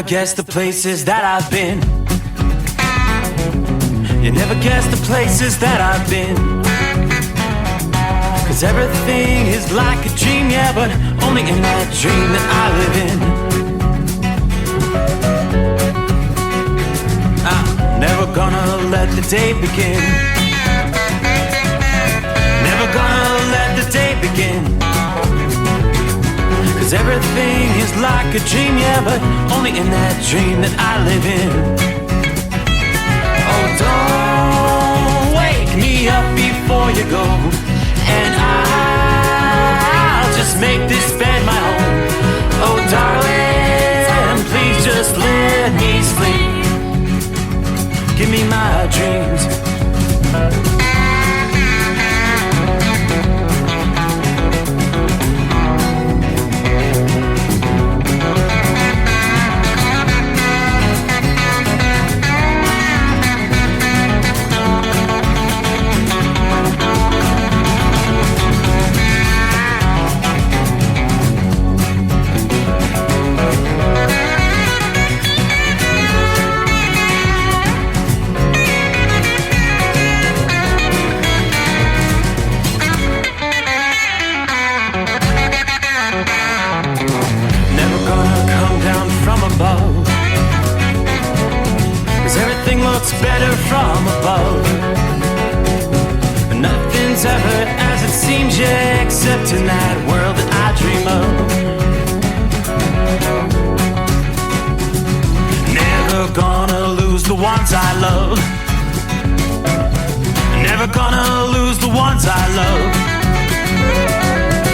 never guess the places that I've been. You never guess the places that I've been. 'Cause everything is like a dream, yeah, but only in that dream that I live in. I'm never gonna let the day begin. Never gonna let the day begin. 'Cause everything is like a dream, yeah, but only in that dream that I live in. Oh, don't wake me up before you go, and I'll just make this bed my home. Oh, darling, please just let me sleep. Give me my dreams. Better from above. Nothing's ever as it seems, yeah, except in that world that I dream of. Never gonna lose the ones I love. Never gonna lose the ones I love.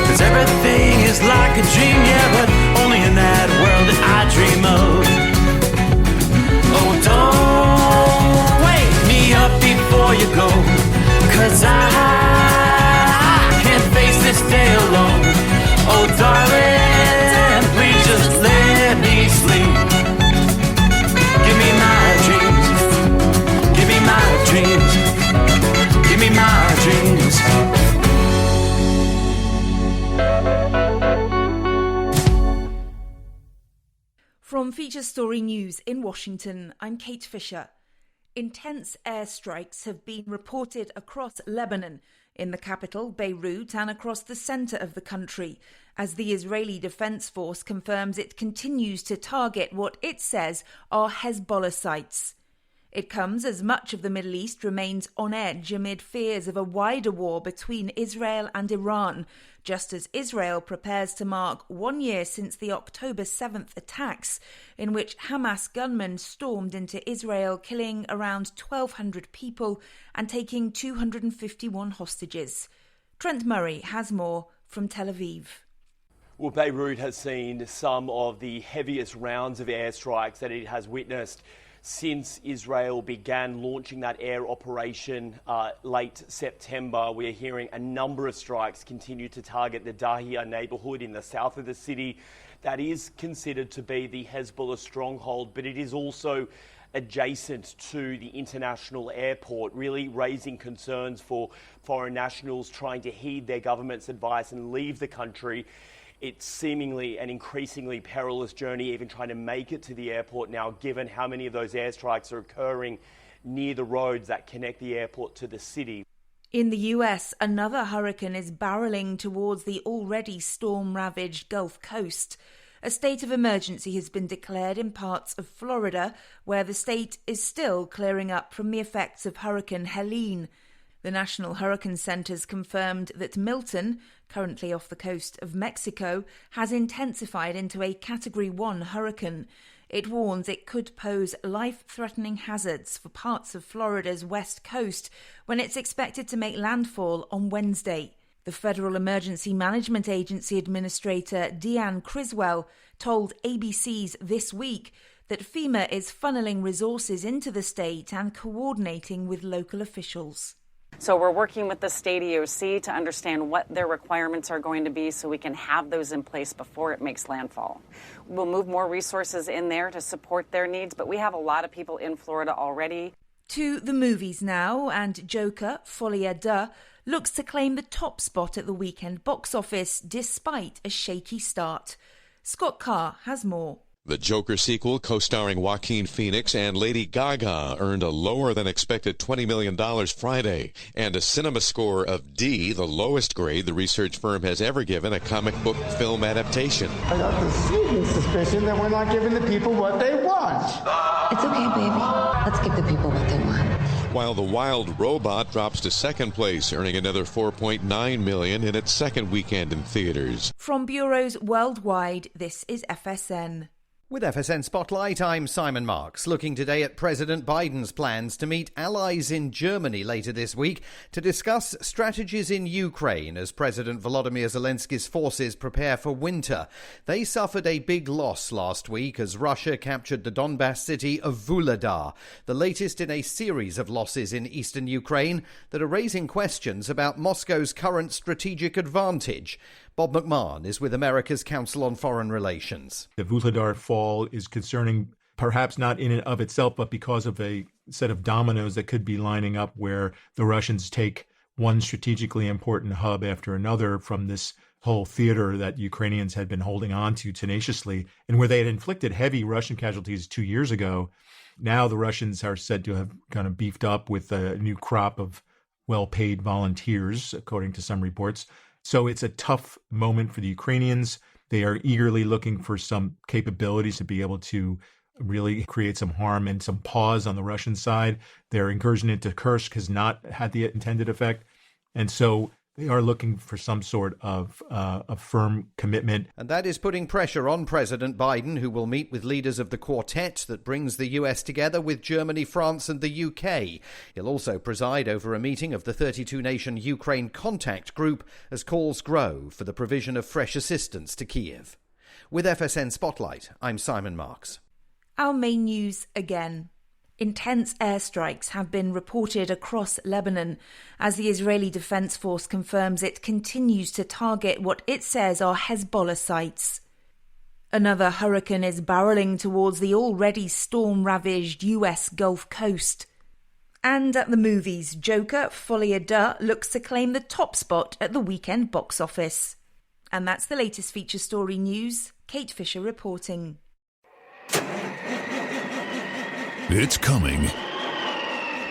'Cause everything is like a dream, yeah, but only in that world that I dream of. Oh, don't wake me up before you go, 'cause I can't face this day alone. Oh, darling, please just let me sleep. Give me my dreams. Give me my dreams. Give me my dreams. From Feature Story News in Washington, I'm Kate Fisher. Intense airstrikes have been reported across Lebanon, in the capital, Beirut, and across the centre of the country, as the Israeli Defence Force confirms it continues to target what it says are Hezbollah sites. It comes as much of the Middle East remains on edge amid fears of a wider war between Israel and Iran, just as Israel prepares to mark 1 year since the October 7th attacks, in which Hamas gunmen stormed into Israel, killing around 1,200 people and taking 251 hostages. Trent Murray has more from Tel Aviv. Well, Beirut has seen some of the heaviest rounds of airstrikes that it has witnessed since Israel began launching that air operation late September. We are hearing a number of strikes continue to target the Dahia neighbourhood in the south of the city. That is considered to be the Hezbollah stronghold, but it is also adjacent to the international airport, really raising concerns for foreign nationals trying to heed their government's advice and leave the country. It's seemingly an increasingly perilous journey, even trying to make it to the airport now, given how many of those airstrikes are occurring near the roads that connect the airport to the city. In the US, another hurricane is barreling towards the already storm-ravaged Gulf Coast. A state of emergency has been declared in parts of Florida, where the state is still clearing up from the effects of Hurricane Helene. The National Hurricane Centre's confirmed that Milton, currently off the coast of Mexico, has intensified into a Category 1 hurricane. It warns it could pose life-threatening hazards for parts of Florida's west coast when it's expected to make landfall on Wednesday. The Federal Emergency Management Agency Administrator Deanne Criswell told ABC's This Week that FEMA is funneling resources into the state and coordinating with local officials. So we're working with the state EOC to understand what their requirements are going to be so we can have those in place before it makes landfall. We'll move more resources in there to support their needs, but we have a lot of people in Florida already. To the movies now, and Joker, Folie à Deux, looks to claim the top spot at the weekend box office despite a shaky start. Scott Carr has more. The Joker sequel, co-starring Joaquin Phoenix and Lady Gaga, earned a lower-than-expected $20 million Friday, and a cinema score of D, the lowest grade the research firm has ever given a comic book film adaptation. I got the sneaking suspicion that we're not giving the people what they want. It's okay, baby. Let's give the people what they want. While The Wild Robot drops to second place, earning another $4.9 million in its second weekend in theaters. From bureaus worldwide, this is FSN. With FSN Spotlight, I'm Simon Marks, looking today at President Biden's plans to meet allies in Germany later this week to discuss strategies in Ukraine as President Volodymyr Zelensky's forces prepare for winter. They suffered a big loss last week as Russia captured the Donbas city of Vuhledar, the latest in a series of losses in eastern Ukraine that are raising questions about Moscow's current strategic advantage. Bob McMahon is with America's Council on Foreign Relations. The Vuhledar fall is concerning, perhaps not in and of itself, but because of a set of dominoes that could be lining up where the Russians take one strategically important hub after another from this whole theater that Ukrainians had been holding on to tenaciously, and where they had inflicted heavy Russian casualties 2 years ago. Now the Russians are said to have kind of beefed up with a new crop of well-paid volunteers, according to some reports. So it's a tough moment for the Ukrainians. They are eagerly looking for some capabilities to be able to really create some harm and some pause on the Russian side. Their incursion into Kursk has not had the intended effect. And so they are looking for some sort of a firm commitment. And that is putting pressure on President Biden, who will meet with leaders of the quartet that brings the US together with Germany, France and the UK. He'll also preside over a meeting of the 32-nation Ukraine Contact Group as calls grow for the provision of fresh assistance to Kyiv. With FSN Spotlight, I'm Simon Marks. Our main news again. Intense airstrikes have been reported across Lebanon as the Israeli Defense Force confirms it continues to target what it says are Hezbollah sites. Another hurricane is barreling towards the already storm-ravaged US Gulf Coast. And at the movies, Joker, Folie à Deux looks to claim the top spot at the weekend box office. And that's the latest feature story news. Kate Fisher reporting. It's coming.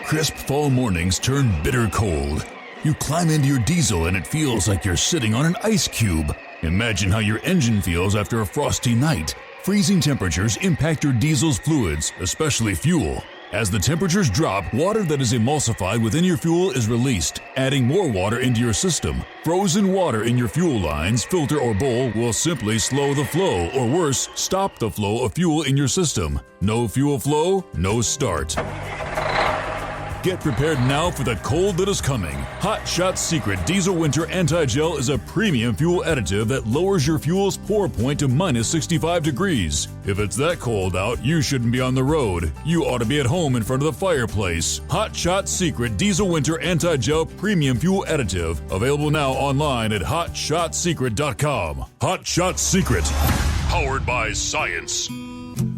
Crisp fall mornings turn bitter cold. You climb into your diesel and it feels like you're sitting on an ice cube. Imagine how your engine feels after a frosty night. Freezing temperatures impact your diesel's fluids, especially fuel. As the temperatures drop, water that is emulsified within your fuel is released, adding more water into your system. Frozen water in your fuel lines, filter, or bowl will simply slow the flow, or worse, stop the flow of fuel in your system. No fuel flow, no start. Get prepared now for the cold that is coming. Hot Shot Secret Diesel Winter Anti-Gel is a premium fuel additive that lowers your fuel's pour point to minus 65 degrees. If it's that cold out, you shouldn't be on the road. You ought to be at home in front of the fireplace. Hot Shot Secret Diesel Winter Anti-Gel Premium Fuel Additive. Available now online at hotshotsecret.com. Hot Shot Secret. Powered by science.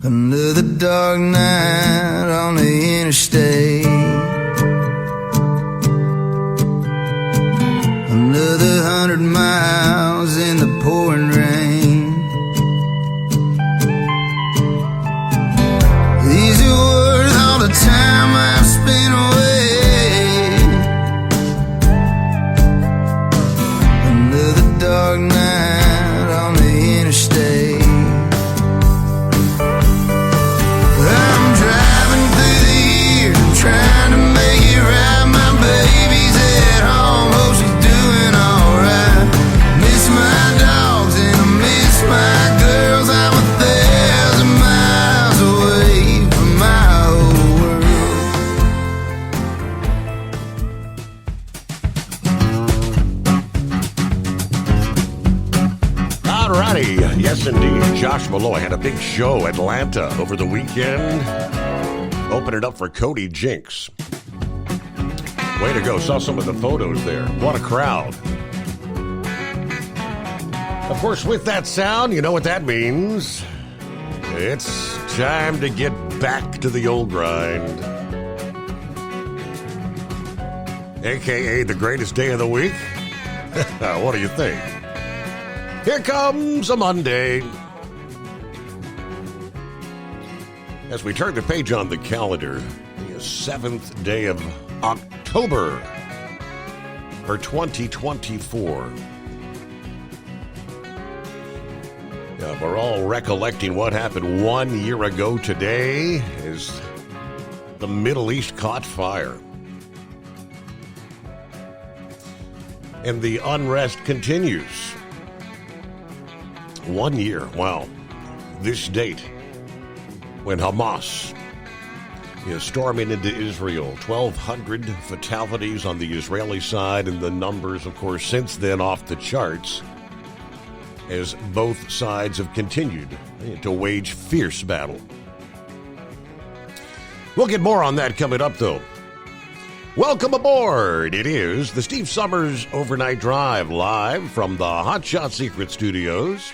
Another dark night on the interstate. Another 100 miles in the pouring rain. These are worth all the time I've spent away. Another dark night on the interstate. I'm driving through the year, trying to make it right. My baby's at home, hope she's doing alright. Miss my dogs and I miss my girls. I'm 1,000 miles away from my old world. Alrighty, yes indeed. Josh Malloy had a big show at Atlanta over the weekend. Open it up for Cody Jinks. Way to go. Saw some of the photos there. What a crowd. Of course, with that sound, you know what that means. It's time to get back to the old grind. AKA the greatest day of the week. What do you think? Here comes a Monday. As we turn the page on the calendar, the 7th day of October for 2024. We're all recollecting what happened 1 year ago today as the Middle East caught fire. And the unrest continues. 1 year, wow. This date, when Hamas is storming into Israel. 1,200 fatalities on the Israeli side, and the numbers, of course, since then off the charts as both sides have continued to wage fierce battle. We'll get more on that coming up, though. Welcome aboard. It is the Steve Summers Overnight Drive, live from the Hot Shot Secret Studios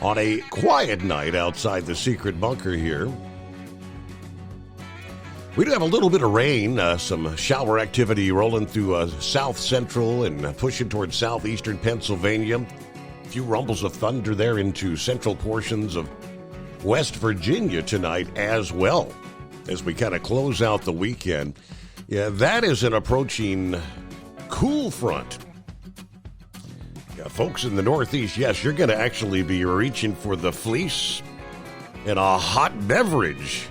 on a quiet night outside the secret bunker here. We do have a little bit of rain, some shower activity rolling through south central and pushing towards southeastern Pennsylvania. A few rumbles of thunder there into central portions of West Virginia tonight as well, as we kind of close out the weekend. Yeah, that is an approaching cool front. Yeah, folks in the Northeast, yes, you're going to actually be reaching for the fleece and a hot beverage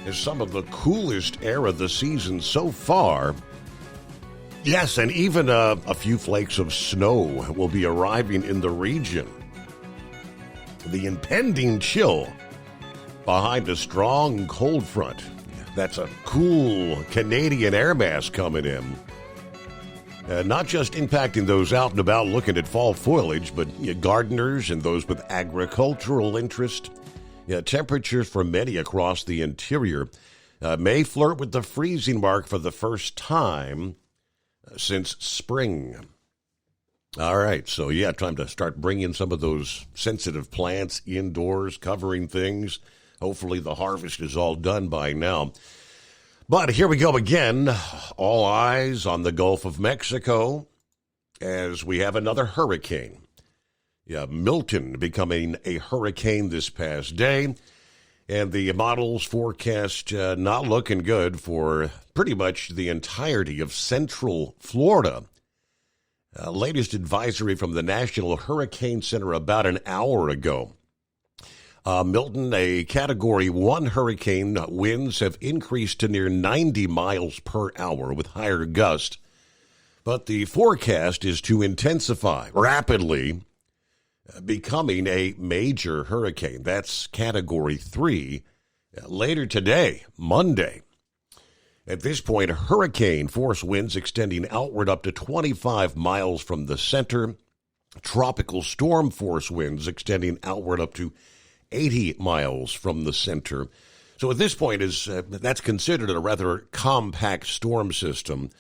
as some of the coolest air of the season so far. Yes, and even a few flakes of snow will be arriving in the region. The impending chill behind a strong cold front. That's a cool Canadian air mass coming in. Not just impacting those out and about looking at fall foliage, but gardeners and those with agricultural interest. Temperatures for many across the interior may flirt with the freezing mark for the first time since spring. All right, so time to start bringing some of those sensitive plants indoors, covering things. Hopefully the harvest is all done by now. But here we go again. All eyes on the Gulf of Mexico as we have another hurricane. Milton becoming a hurricane this past day. And the models forecast not looking good for pretty much the entirety of central Florida. Latest advisory from the National Hurricane Center about an hour ago. Milton, a Category 1 hurricane, winds have increased to near 90 miles per hour with higher gusts. But the forecast is to intensify rapidly, becoming a major hurricane. That's Category 3 later today, Monday. At this point, hurricane force winds extending outward up to 25 miles from the center. Tropical storm force winds extending outward up to 80 miles from the center. So at this point, that's considered a rather compact storm system,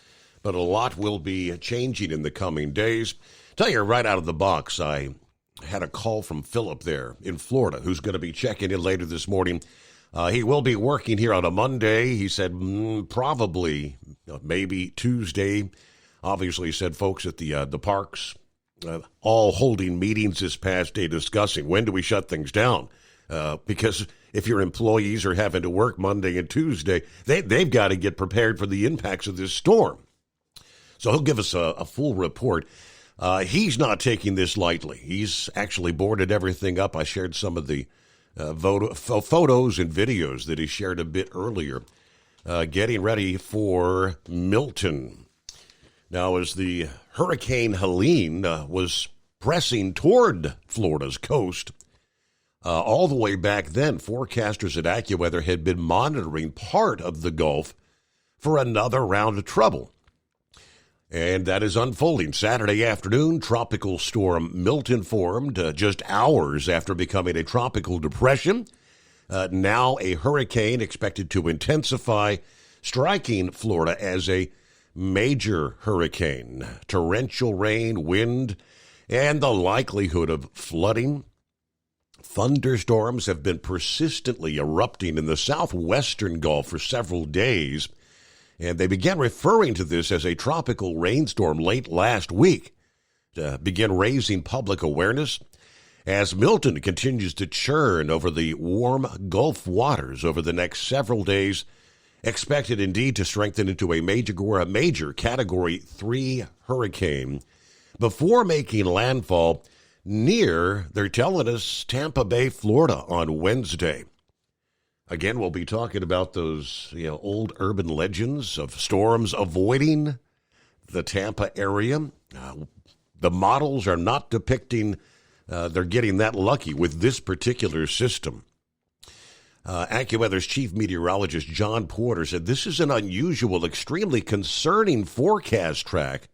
but a lot will be changing in the coming days. Tell you right out of the box, I had a call from Philip there in Florida, who's going to be checking in later this morning. He will be working here on a Monday. He said probably, maybe Tuesday. Obviously, he said folks at the parks all holding meetings this past day discussing when do we shut things down. Because if your employees are having to work Monday and Tuesday, they've got to get prepared for the impacts of this storm. So he'll give us a full report. He's not taking this lightly. He's actually boarded everything up. I shared some of the photos and videos that he shared a bit earlier, getting ready for Milton. Now, as the Hurricane Helene was pressing toward Florida's coast, all the way back then, forecasters at AccuWeather had been monitoring part of the Gulf for another round of trouble. And that is unfolding. Saturday afternoon, Tropical Storm Milton formed just hours after becoming a tropical depression. Now a hurricane expected to intensify, striking Florida as a major hurricane. Torrential rain, wind, and the likelihood of flooding. Thunderstorms have been persistently erupting in the southwestern Gulf for several days, and they began referring to this as a tropical rainstorm late last week to begin raising public awareness. as Milton continues to churn over the warm Gulf waters over the next several days, expected indeed to strengthen into a major Category 3 hurricane before making landfall near, they're telling us, Tampa Bay, Florida on Wednesday. Again, we'll be talking about those old urban legends of storms avoiding the Tampa area. The models are not depicting they're getting that lucky with this particular system. AccuWeather's chief meteorologist John Porter said this is an unusual, extremely concerning forecast track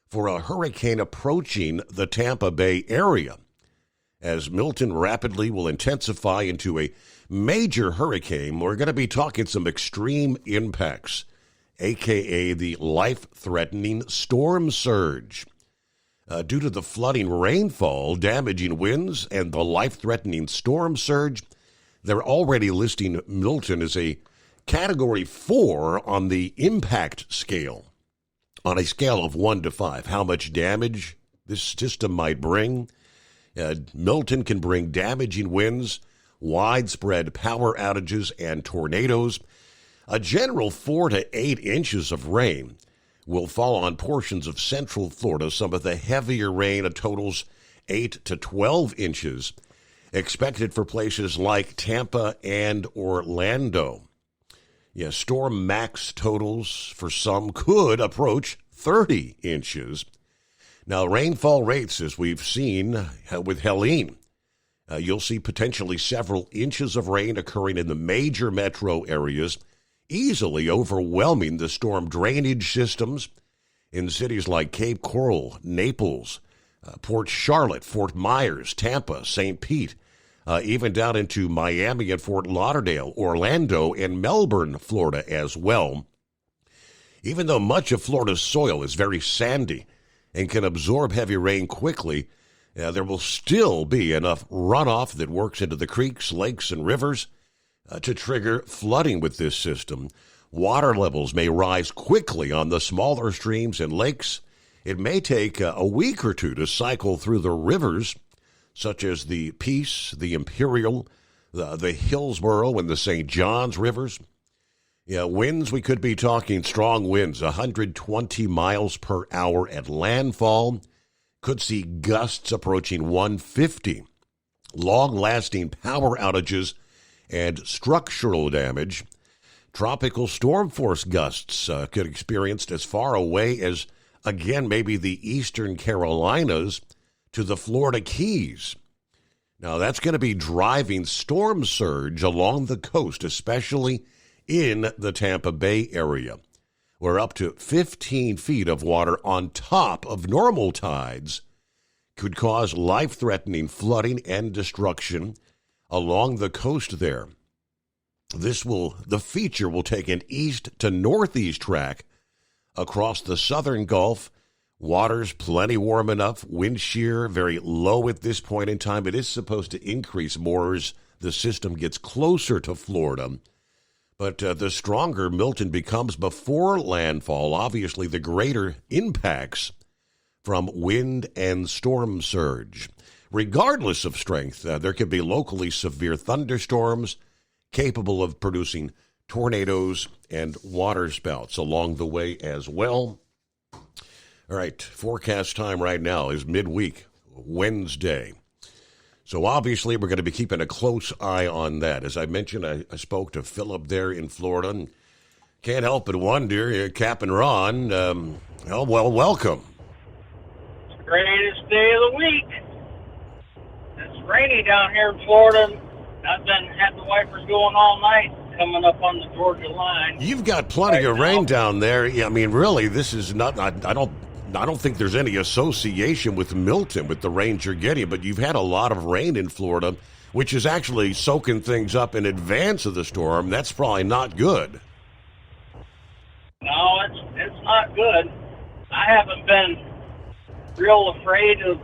for a hurricane approaching the Tampa Bay area, as Milton rapidly will intensify into a major hurricane. We're going to be talking some extreme impacts, a.k.a. the life-threatening storm surge. Due to the flooding rainfall, damaging winds, and the life-threatening storm surge, they're already listing Milton as a Category 4 on the impact scale, on a scale of 1 to 5. How much damage this system might bring? Milton can bring damaging winds, widespread power outages, and tornadoes. A general 4 to 8 inches of rain will fall on portions of central Florida. Some of the heavier rain totals 8 to 12 inches, expected for places like Tampa and Orlando. Storm max totals for some could approach 30 inches. Now, rainfall rates, as we've seen with Helene, you'll see potentially several inches of rain occurring in the major metro areas, easily overwhelming the storm drainage systems in cities like Cape Coral, Naples, Port Charlotte, Fort Myers, Tampa, St. Pete, even down into Miami and Fort Lauderdale, Orlando, and Melbourne, Florida as well. Even though much of Florida's soil is very sandy and can absorb heavy rain quickly, there will still be enough runoff that works into the creeks, lakes, and rivers to trigger flooding with this system. Water levels may rise quickly on the smaller streams and lakes. It may take a week or two to cycle through the rivers, such as the Peace, the Imperial, the Hillsborough, and the St. Johns rivers. Winds, we could be talking strong winds, 120 miles per hour at landfall. Could see gusts approaching 150. Long-lasting power outages and structural damage. Tropical storm force gusts could be experienced as far away as, again, maybe the eastern Carolinas to the Florida Keys. Now, that's going to be driving storm surge along the coast, especially in the Tampa Bay area, where up to 15 feet of water on top of normal tides could cause life-threatening flooding and destruction along the coast there. The feature will take an east to northeast track across the southern Gulf. Water's plenty warm enough, wind shear very low at this point in time. It is supposed to increase more as the system gets closer to Florida. But the stronger Milton becomes before landfall, obviously the greater impacts from wind and storm surge. Regardless of strength, there could be locally severe thunderstorms capable of producing tornadoes and waterspouts along the way as well. All right, forecast time right now is midweek, Wednesday. So obviously we're going to be keeping a close eye on that. As I mentioned, I spoke to Philip there in Florida, and can't help but wonder, Cap and Ron, welcome. It's the greatest day of the week. It's rainy down here in Florida. I've had the wipers going all night coming up on the Georgia line. You've got plenty of rain down there. I mean, really, this is not, I don't think there's any association with Milton with the rain you're getting, but you've had a lot of rain in Florida, which is actually soaking things up in advance of the storm. That's probably not good. No, it's not good. I haven't been real afraid of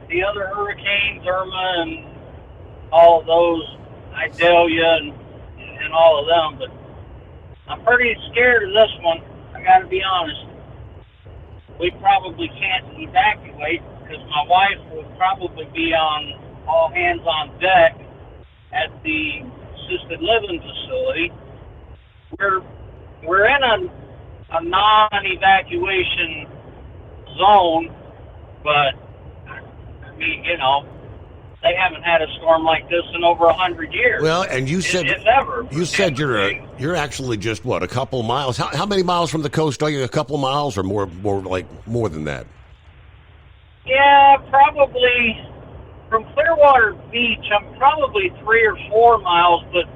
the other hurricanes, Irma and all of those, Idalia and all of them, but I'm pretty scared of this one. I got to be honest. We probably can't evacuate because my wife will probably be on all hands on deck at the assisted living facility. We're in a non-evacuation zone, but I mean, they haven't had a storm like this in over 100 years. Well, and you said if ever. You said you're actually just a couple miles. How many miles from the coast are you? A couple miles, or more than that? Yeah, probably from Clearwater Beach. I'm probably 3 or 4 miles, but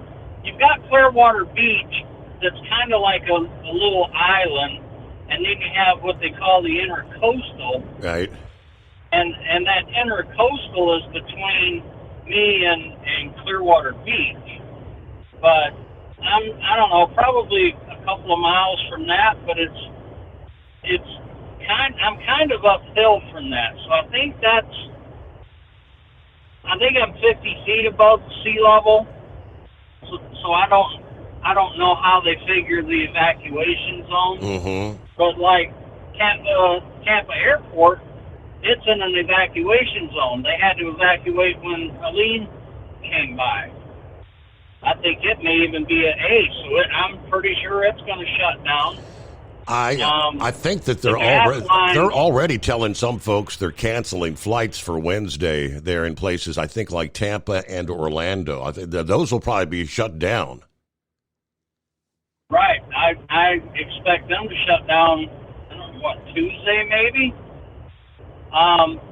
you've got Clearwater Beach that's kind of like a little island, and then you have what they call the intercoastal. Right. And that intercoastal is between me and Clearwater Beach. But I don't know, probably a couple of miles from that, but I'm kind of uphill from that. So I think I'm 50 feet above sea level. So I don't know how they figure the evacuation zone. Mm-hmm. But like Tampa Airport, it's in an evacuation zone. They had to evacuate when Helene came by. I think it may even be an A, so I'm pretty sure it's going to shut down. I think that they're already telling some folks they're canceling flights for Wednesday. They're in places, I think, like Tampa and Orlando. I think those will probably be shut down. Right. I expect them to shut down, Tuesday maybe?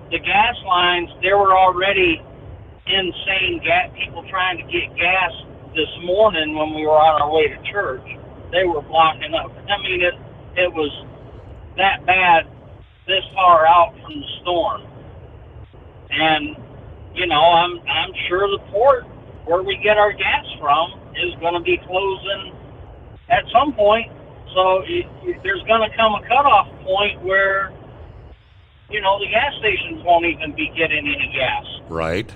The gas lines, there were already insane people trying to get gas this morning when we were on our way to church. They were blocking up. I mean, it was that bad this far out from the storm. And, I'm sure the port where we get our gas from is going to be closing at some point. So there's going to come a cutoff point where, the gas stations won't even be getting any gas. Right.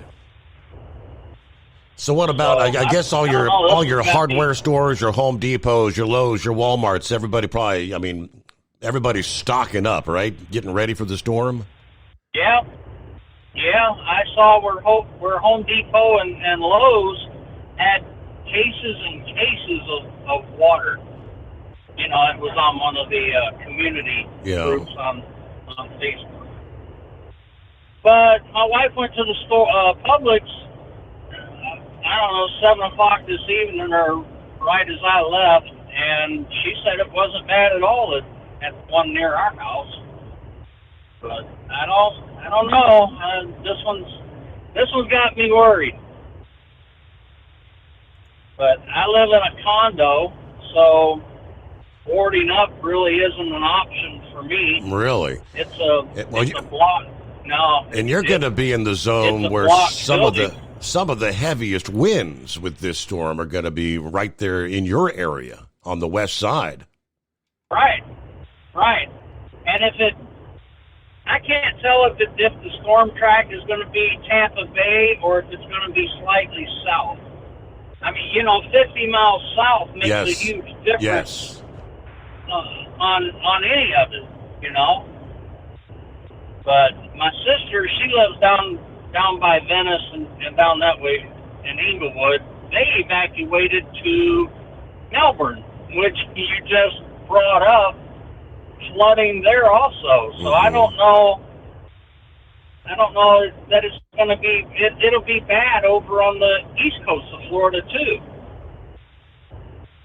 So what about, I guess all your hardware stores, your Home Depots, your Lowe's, your Walmarts, everybody's stocking up, right? Getting ready for the storm? Yeah. I saw where Home Depot and Lowe's had cases and cases of water. It was on one of the community groups on Facebook. But my wife went to the store, Publix, 7 o'clock this evening or right as I left, and she said it wasn't bad at all at the one near our house. But I don't know. This one's got me worried. But I live in a condo, so boarding up really isn't an option for me. Really? It's a block. No. And you're going to be in the zone where some of the heaviest winds with this storm are going to be right there in your area on the west side. Right. And I can't tell if the storm track is going to be Tampa Bay or if it's going to be slightly south. I mean, 50 miles south makes a huge difference on any of it, But my sister, she lives down by Venice and down that way in Inglewood. They evacuated to Melbourne, which you just brought up, flooding there also. So I don't know that it's going to be, it'll be bad over on the east coast of Florida too.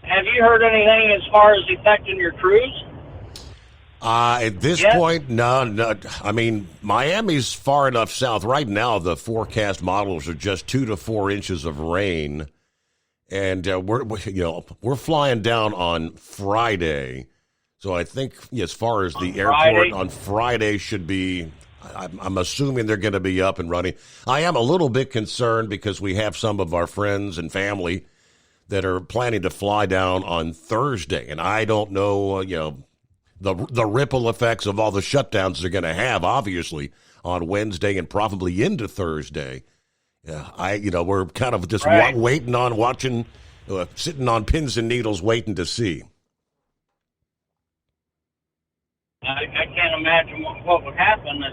Have you heard anything as far as affecting your cruise? At this point, no. I mean, Miami's far enough south. Right now, the forecast models are just 2 to 4 inches of rain, and we're flying down on Friday. So I think as far as the airport on Friday should be, I'm assuming they're going to be up and running. I am a little bit concerned because we have some of our friends and family that are planning to fly down on Thursday, and I don't know, the ripple effects of all the shutdowns they're going to have, obviously, on Wednesday and probably into Thursday. We're kind of just watching, sitting on pins and needles, waiting to see. I can't imagine what would happen.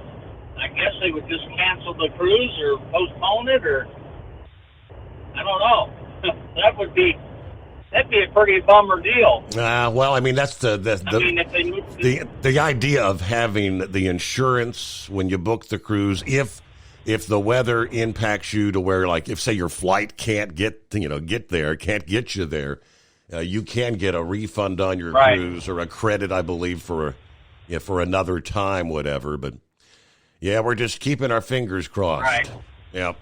I guess they would just cancel the cruise or postpone it, or I don't know. That'd be a pretty bummer deal. Well, I mean, that's I mean, if they moved the idea of having the insurance when you book the cruise, if the weather impacts you to where, like, if say your flight can't get there, can't get you there, you can get a refund on your cruise or a credit, I believe, for another time, whatever. But yeah, we're just keeping our fingers crossed. Right. Yep.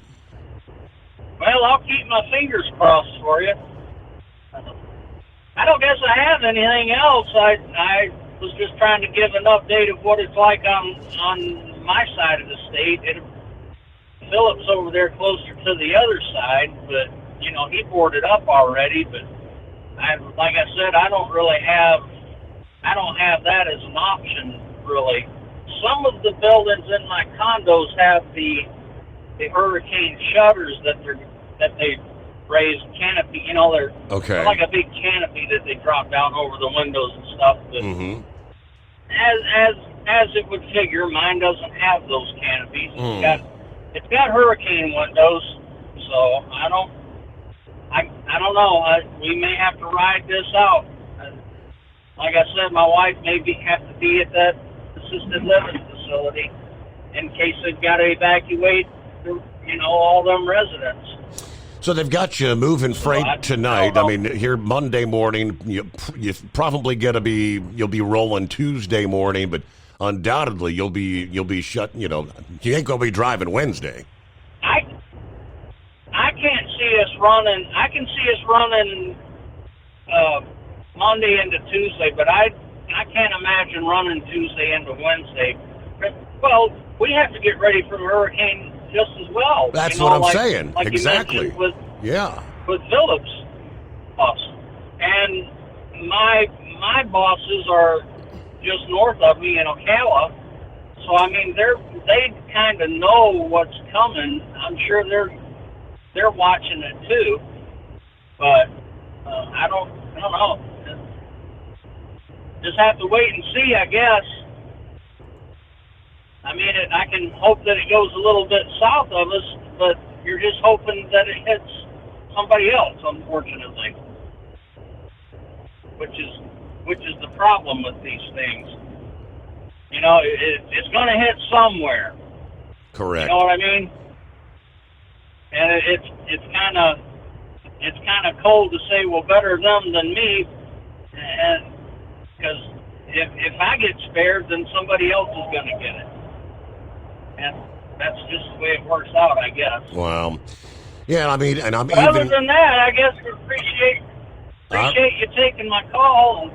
Well, I'll keep my fingers crossed for you. I don't guess I have anything else. I was just trying to give an update of what it's like on my side of the state. Philip's over there closer to the other side, but he boarded up already. But like I said, I don't have that as an option really. Some of the buildings in my condos have the hurricane shutters that they raised canopy. They're like a big canopy that they drop down over the windows and stuff. But as it would figure, mine doesn't have those canopies. It's got hurricane windows, so I don't know. We may have to ride this out. Like I said, my wife may have to be at that assisted living facility in case they've got to evacuate, all them residents. So they've got you moving freight tonight. I mean, here Monday morning, you're probably you'll be rolling Tuesday morning, but undoubtedly you'll be shut. You ain't gonna be driving Wednesday. I can't see us running. I can see us running Monday into Tuesday, but I can't imagine running Tuesday into Wednesday. Well, we have to get ready for the hurricane just as well. That's what I'm saying. Like exactly. You mentioned with Phillips boss. And my bosses are just north of me in Ocala. So I mean they kind of know what's coming. I'm sure they're watching it too. But I don't know. Just have to wait and see, I guess. I mean, I can hope that it goes a little bit south of us, but you're just hoping that it hits somebody else, unfortunately. Which is the problem with these things. It's going to hit somewhere. Correct. You know what I mean? And it's kind of cold to say, well, better them than me, and because if I get spared, then somebody else is going to get it. And that's just the way it works out, I guess. Wow. Yeah, I mean, and Other than that, I guess we appreciate you taking my call.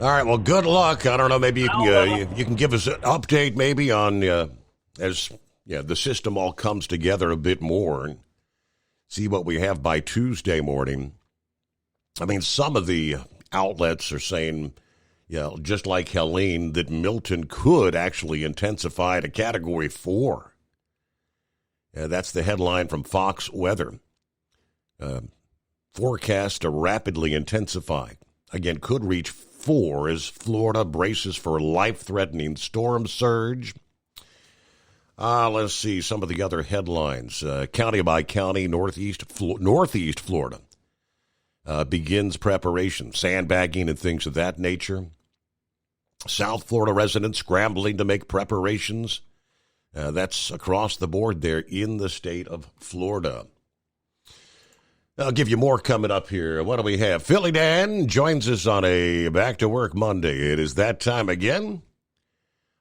All right. Well, good luck. I don't know. Maybe you can give us an update, maybe on as the system all comes together a bit more and see what we have by Tuesday morning. I mean, some of the outlets are saying, just like Helene, that Milton could actually intensify to Category 4. That's the headline from Fox Weather. Forecast to rapidly intensify. Again, could reach 4 as Florida braces for life-threatening storm surge. Let's see some of the other headlines. County by county, Northeast Florida begins preparation, sandbagging and things of that nature. South Florida residents scrambling to make preparations. That's across the board there in the state of Florida. I'll give you more coming up here. What do we have? Philly Dan joins us on a Back to Work Monday. It is that time again.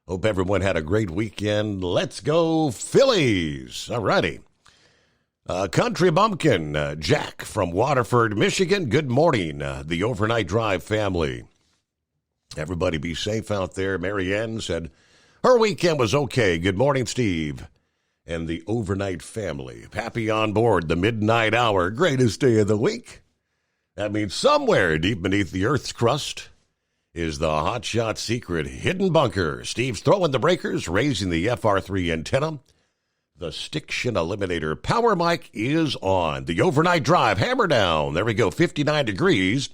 Hope everyone had a great weekend. Let's go Phillies. All righty. Country Bumpkin, Jack from Waterford, Michigan. Good morning, the Overnight Drive family. Everybody be safe out there. Mary Ann said her weekend was okay. Good morning, Steve. And the Overnight family. Happy on board the midnight hour. Greatest day of the week. That means somewhere deep beneath the Earth's crust is the hotshot secret hidden bunker. Steve's throwing the breakers, raising the FR3 antenna. The Stiction Eliminator power mic is on. The Overnight Drive, hammer down. There we go, 59 degrees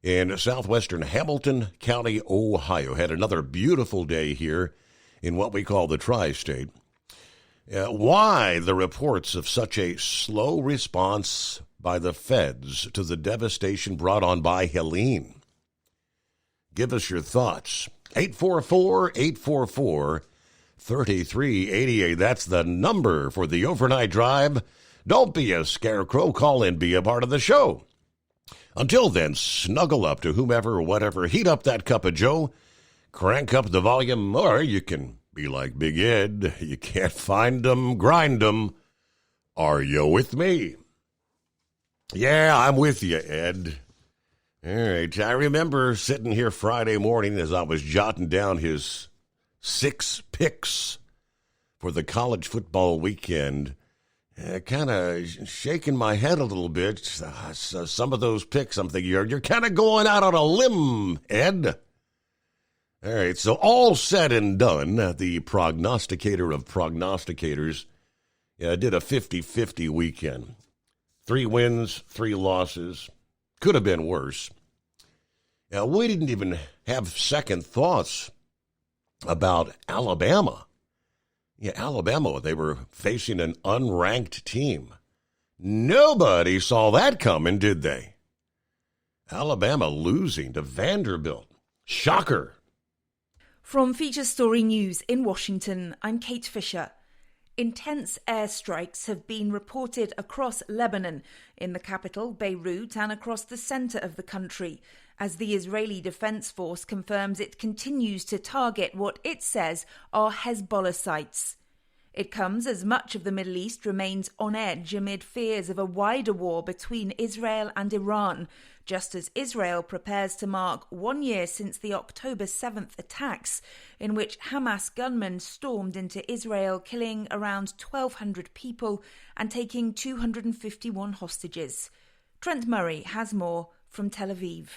in southwestern Hamilton County, Ohio. Had another beautiful day here in what we call the tri-state. Why the reports of such a slow response by the feds to the devastation brought on by Helene? Give us your thoughts. 844-844-3388. That's the number for the overnight drive. Don't be a scarecrow. Call in, be a part of the show. Until then, snuggle up to whomever or whatever. Heat up that cup of joe. Crank up the volume, or you can be like Big Ed. You can't find them, grind them. Are you with me? Yeah, I'm with you, Ed. All right, I remember sitting here Friday morning as I was jotting down his 6 picks for the college football weekend, kind of shaking my head a little bit. Some of those picks, I'm thinking, you're kind of going out on a limb, Ed. All right, so all said and done, the prognosticator of prognosticators did a 50-50 weekend. 3 wins, 3 losses. Could have been worse. We didn't even have second thoughts about Alabama. Yeah, Alabama, they were facing an unranked team. Nobody saw that coming, did they? Alabama losing to Vanderbilt. Shocker. From Feature Story News in Washington, I'm Kate Fisher. Intense airstrikes have been reported across Lebanon, in the capital, Beirut, and across the centre of the country, as the Israeli Defense Force confirms it continues to target what it says are Hezbollah sites. It comes as much of the Middle East remains on edge amid fears of a wider war between Israel and Iran, just as Israel prepares to mark 1 year since the October 7th attacks, in which Hamas gunmen stormed into Israel, killing around 1,200 people and taking 251 hostages. Trent Murray has more from Tel Aviv.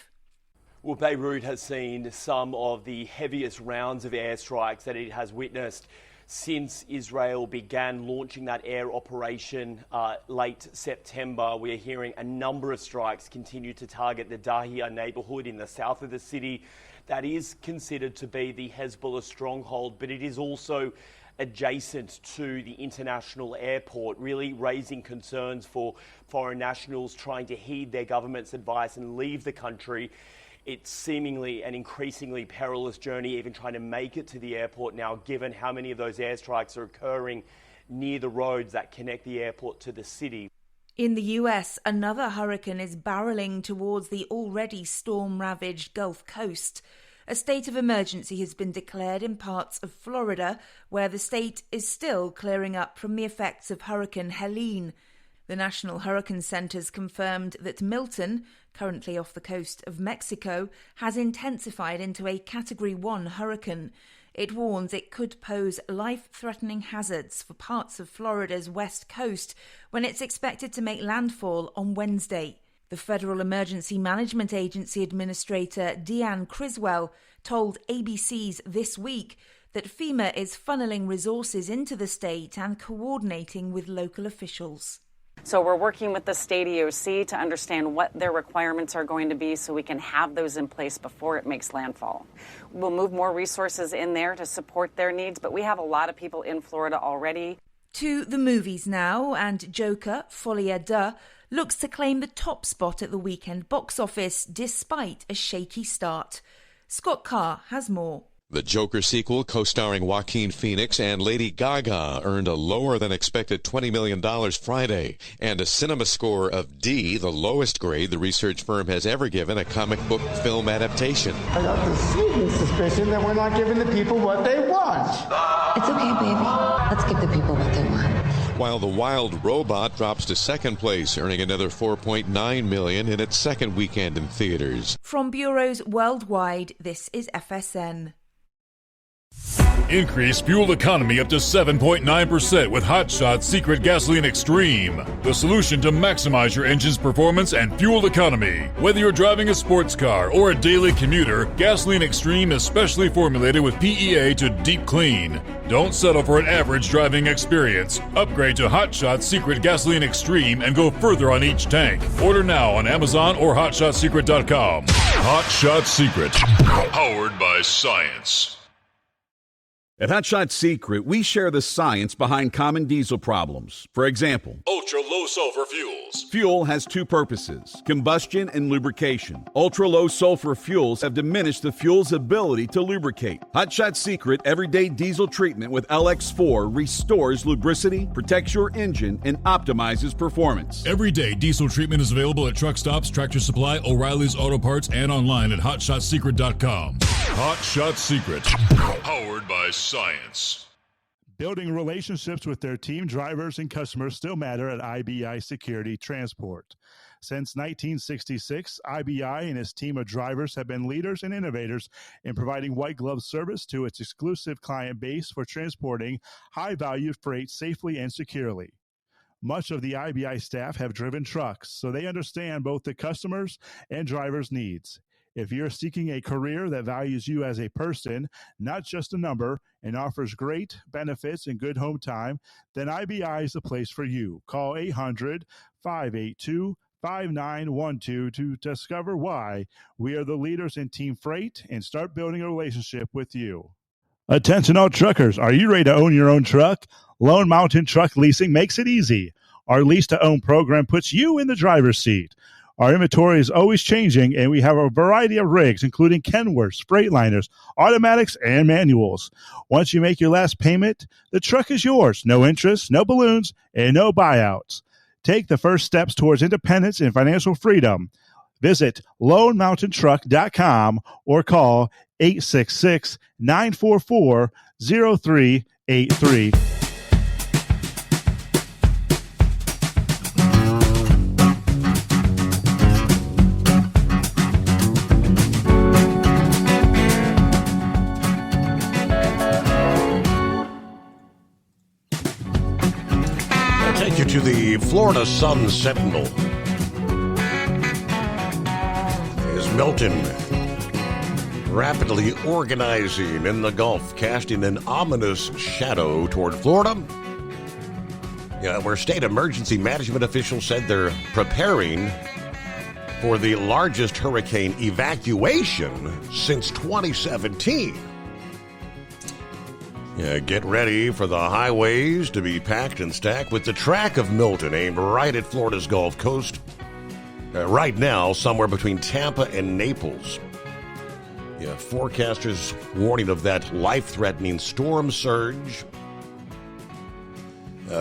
Well, Beirut has seen some of the heaviest rounds of airstrikes that it has witnessed since Israel began launching that air operation late September. We are hearing a number of strikes continue to target the Dahia neighbourhood in the south of the city. That is considered to be the Hezbollah stronghold, but it is also adjacent to the international airport, really raising concerns for foreign nationals trying to heed their government's advice and leave the country. It's seemingly an increasingly perilous journey, even trying to make it to the airport now, given how many of those airstrikes are occurring near the roads that connect the airport to the city. In the US, another hurricane is barreling towards the already storm-ravaged Gulf Coast. A state of emergency has been declared in parts of Florida, where the state is still clearing up from the effects of Hurricane Helene. The National Hurricane Center's confirmed that Milton, currently off the coast of Mexico, has intensified into a Category 1 hurricane. It warns it could pose life-threatening hazards for parts of Florida's west coast when it's expected to make landfall on Wednesday. The Federal Emergency Management Agency Administrator Deanne Criswell told ABC's This Week that FEMA is funneling resources into the state and coordinating with local officials. So we're working with the state EOC to understand what their requirements are going to be so we can have those in place before it makes landfall. We'll move more resources in there to support their needs, but we have a lot of people in Florida already. To the movies now, and Joker, Folie à Deux, looks to claim the top spot at the weekend box office despite a shaky start. Scott Carr has more. The Joker sequel, co-starring Joaquin Phoenix and Lady Gaga, earned a lower-than-expected $20 million Friday, and a cinema score of D, the lowest grade the research firm has ever given a comic book film adaptation. I got the sneaking suspicion that we're not giving the people what they want. It's okay, baby. Let's give the people what they want. While The Wild Robot drops to second place, earning another $4.9 million in its second weekend in theaters. From bureaus worldwide, this is FSN. Increase fuel economy up to 7.9% with Hot Shot Secret Gasoline Extreme. The solution to maximize your engine's performance and fuel economy. Whether you're driving a sports car or a daily commuter, Gasoline Extreme is specially formulated with PEA to deep clean. Don't settle for an average driving experience. Upgrade to Hot Shot Secret Gasoline Extreme and go further on each tank. Order now on Amazon or HotShotSecret.com. Hot Shot Secret. Powered by science. At Hot Shot Secret, we share the science behind common diesel problems. For example, ultra-low sulfur fuels. Fuel has two purposes, combustion and lubrication. Ultra-low sulfur fuels have diminished the fuel's ability to lubricate. Hot Shot Secret Everyday Diesel Treatment with LX4 restores lubricity, protects your engine, and optimizes performance. Everyday diesel treatment is available at truck stops, Tractor Supply, O'Reilly's Auto Parts, and online at HotShotSecret.com. Hot Shot Secret, powered by science. Building relationships with their team, drivers, and customers still matter at IBI Security Transport. Since 1966, IBI and its team of drivers have been leaders and innovators in providing white glove service to its exclusive client base for transporting high-value freight safely and securely. Much of the IBI staff have driven trucks, so they understand both the customers' and drivers' needs. If you're seeking a career that values you as a person, not just a number, and offers great benefits and good home time, then IBI is the place for you. Call 800-582-5912 to discover why we are the leaders in team freight and start building a relationship with you. Attention all truckers, are you ready to own your own truck? Lone Mountain Truck Leasing makes it easy. Our lease-to-own program puts you in the driver's seat. Our inventory is always changing, and we have a variety of rigs, including Kenworths, Freightliners, automatics, and manuals. Once you make your last payment, the truck is yours. No interest, no balloons, and no buyouts. Take the first steps towards independence and financial freedom. Visit LoneMountainTruck.com or call 866-944-0383. To the Florida Sun Sentinel. Is Milton rapidly organizing in the Gulf, casting an ominous shadow toward Florida? Yeah, where state emergency management officials said they're preparing for the largest hurricane evacuation since 2017. Yeah, get ready for the highways to be packed and stacked with the track of Milton aimed right at Florida's Gulf Coast. Right now, somewhere between Tampa and Naples. Yeah, forecasters warning of that life-threatening storm surge.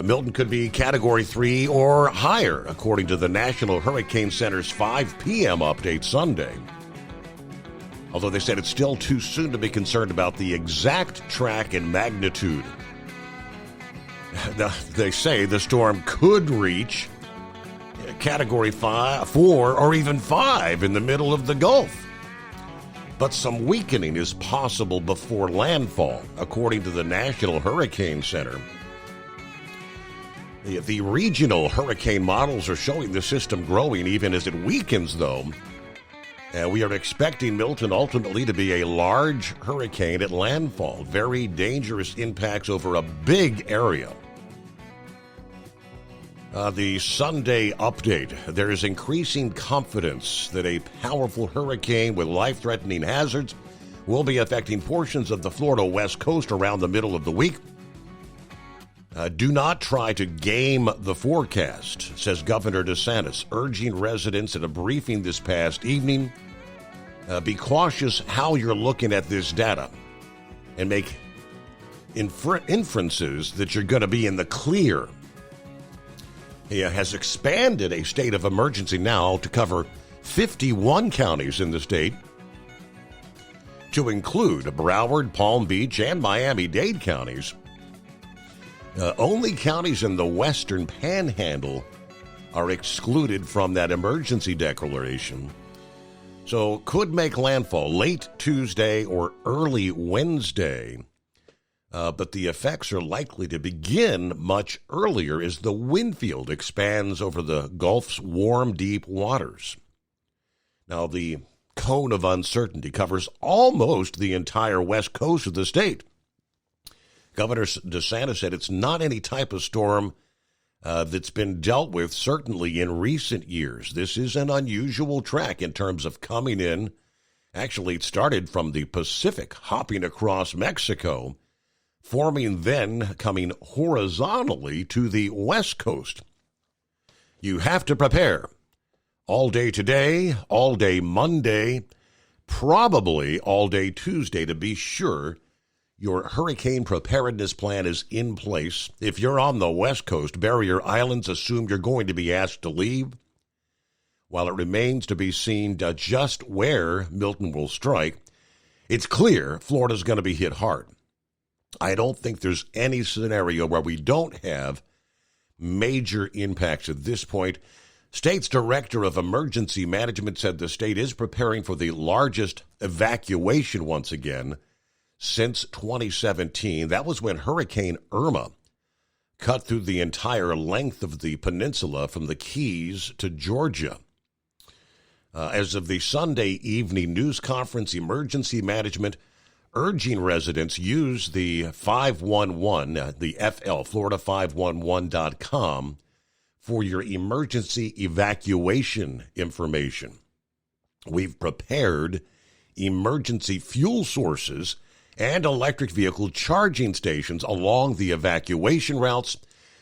Milton could be Category 3 or higher, according to the National Hurricane Center's 5 p.m. update Sunday. Although they said it's still too soon to be concerned about the exact track and magnitude. They say the storm could reach Category 4 or even 5 in the middle of the Gulf. But some weakening is possible before landfall, according to the National Hurricane Center. The regional hurricane models are showing the system growing even as it weakens, though. We are expecting Milton ultimately to be a large hurricane at landfall. Very dangerous impacts over a big area. The Sunday update. There is increasing confidence that a powerful hurricane with life-threatening hazards will be affecting portions of the Florida West Coast around the middle of the week. Do not try to game the forecast, says Governor DeSantis, urging residents at a briefing this past evening. Be cautious how you're looking at this data and make inferences that you're going to be in the clear. He has expanded a state of emergency now to cover 51 counties in the state, to include Broward, Palm Beach, and Miami-Dade counties. Only counties in the western panhandle are excluded from that emergency declaration. So could make landfall late Tuesday or early Wednesday. But the effects are likely to begin much earlier as the wind field expands over the Gulf's warm, deep waters. Now, the cone of uncertainty covers almost the entire west coast of the state. Governor DeSantis said it's not any type of storm that's been dealt with, certainly in recent years. This is an unusual track in terms of coming in. Actually, it started from the Pacific, hopping across Mexico, forming then coming horizontally to the west coast. You have to prepare all day today, all day Monday, probably all day Tuesday to be sure your hurricane preparedness plan is in place. If you're on the west coast, barrier islands, assume you're going to be asked to leave. While it remains to be seen just where Milton will strike, it's clear Florida's going to be hit hard. I don't think there's any scenario where we don't have major impacts at this point. State's Director of Emergency Management said the state is preparing for the largest evacuation once again since 2017. That was when Hurricane Irma cut through the entire length of the peninsula from the Keys to Georgia. As of the Sunday evening news conference, emergency management urging residents use the 511, the FL, Florida511.com, for your emergency evacuation information. We've prepared emergency fuel sources and electric vehicle charging stations along the evacuation routes.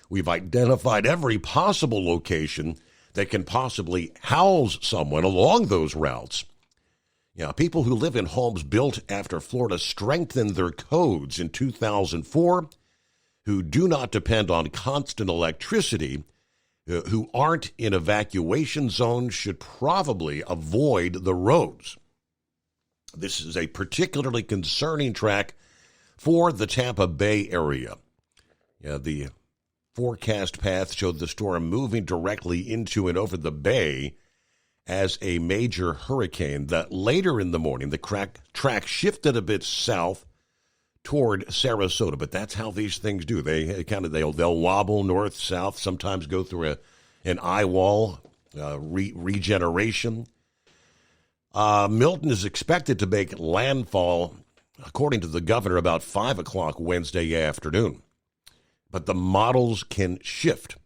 We've identified every possible location that can possibly house someone along those routes. People who live in homes built after Florida strengthened their codes in 2004, who do not depend on constant electricity, who aren't in evacuation zones, should probably avoid the roads. This is a particularly concerning track for the Tampa Bay area. The forecast path showed the storm moving directly into and over the bay as a major hurricane. That later in the morning, the track shifted a bit south toward Sarasota, but that's how these things do. They'll wobble north, south, sometimes go through an eye wall regeneration. Milton is expected to make landfall, according to the governor, about 5 o'clock Wednesday afternoon. But the models can shift.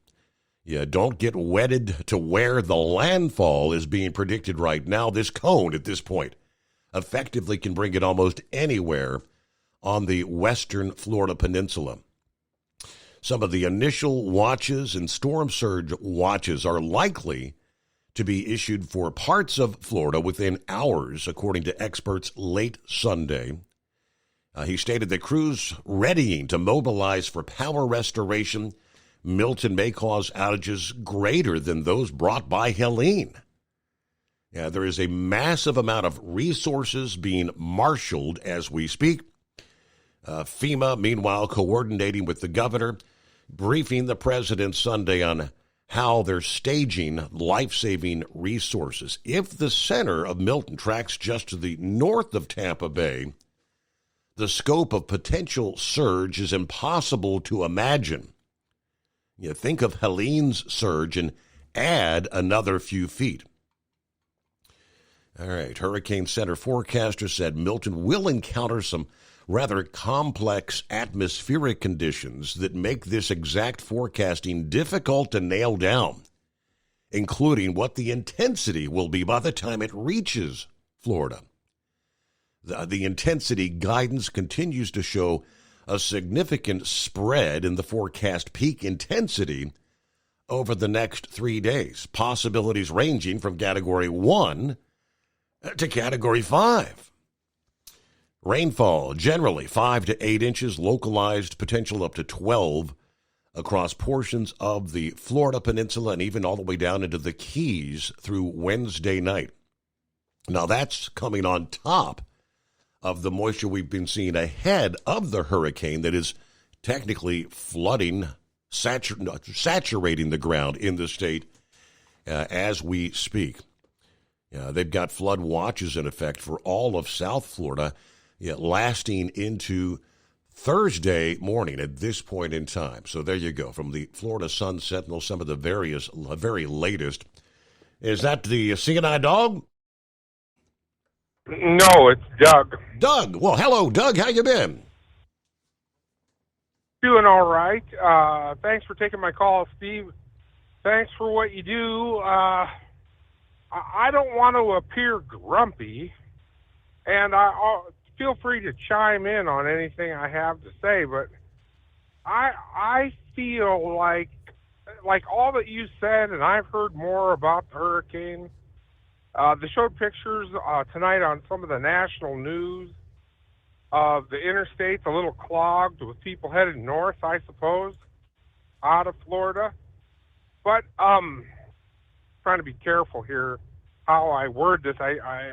Don't get wedded to where the landfall is being predicted right now. This cone at this point effectively can bring it almost anywhere on the western Florida peninsula. Some of the initial watches and storm surge watches are likely to be issued for parts of Florida within hours, according to experts, late Sunday. He stated that crews readying to mobilize for power restoration. Milton may cause outages greater than those brought by Helene. There is a massive amount of resources being marshaled as we speak. FEMA, meanwhile, coordinating with the governor, briefing the president Sunday on how they're staging life-saving resources. If the center of Milton tracks just to the north of Tampa Bay, the scope of potential surge is impossible to imagine. Think of Helene's surge and add another few feet. All right, Hurricane Center forecaster said Milton will encounter some rather complex atmospheric conditions that make this exact forecasting difficult to nail down, including what the intensity will be by the time it reaches Florida. The intensity guidance continues to show a significant spread in the forecast peak intensity over the next 3 days, possibilities ranging from Category 1 to Category 5. Rainfall, generally 5 to 8 inches, localized potential up to 12 across portions of the Florida Peninsula and even all the way down into the Keys through Wednesday night. Now that's coming on top of the moisture we've been seeing ahead of the hurricane that is technically flooding, saturating the ground in the state as we speak. They've got flood watches in effect for all of South Florida, lasting into Thursday morning at this point in time. So there you go, from the Florida Sun Sentinel, some of the very latest. Is that the CNI dog? No, it's Doug. Doug. Well, hello, Doug. How you been? Doing all right. Thanks for taking my call, Steve. Thanks for what you do. I don't want to appear grumpy, and feel free to chime in on anything I have to say, but I feel like all that you said, and I've heard more about the hurricane. They showed pictures tonight on some of the national news of the interstates a little clogged with people headed north, I suppose, out of Florida. But trying to be careful here how I word this. I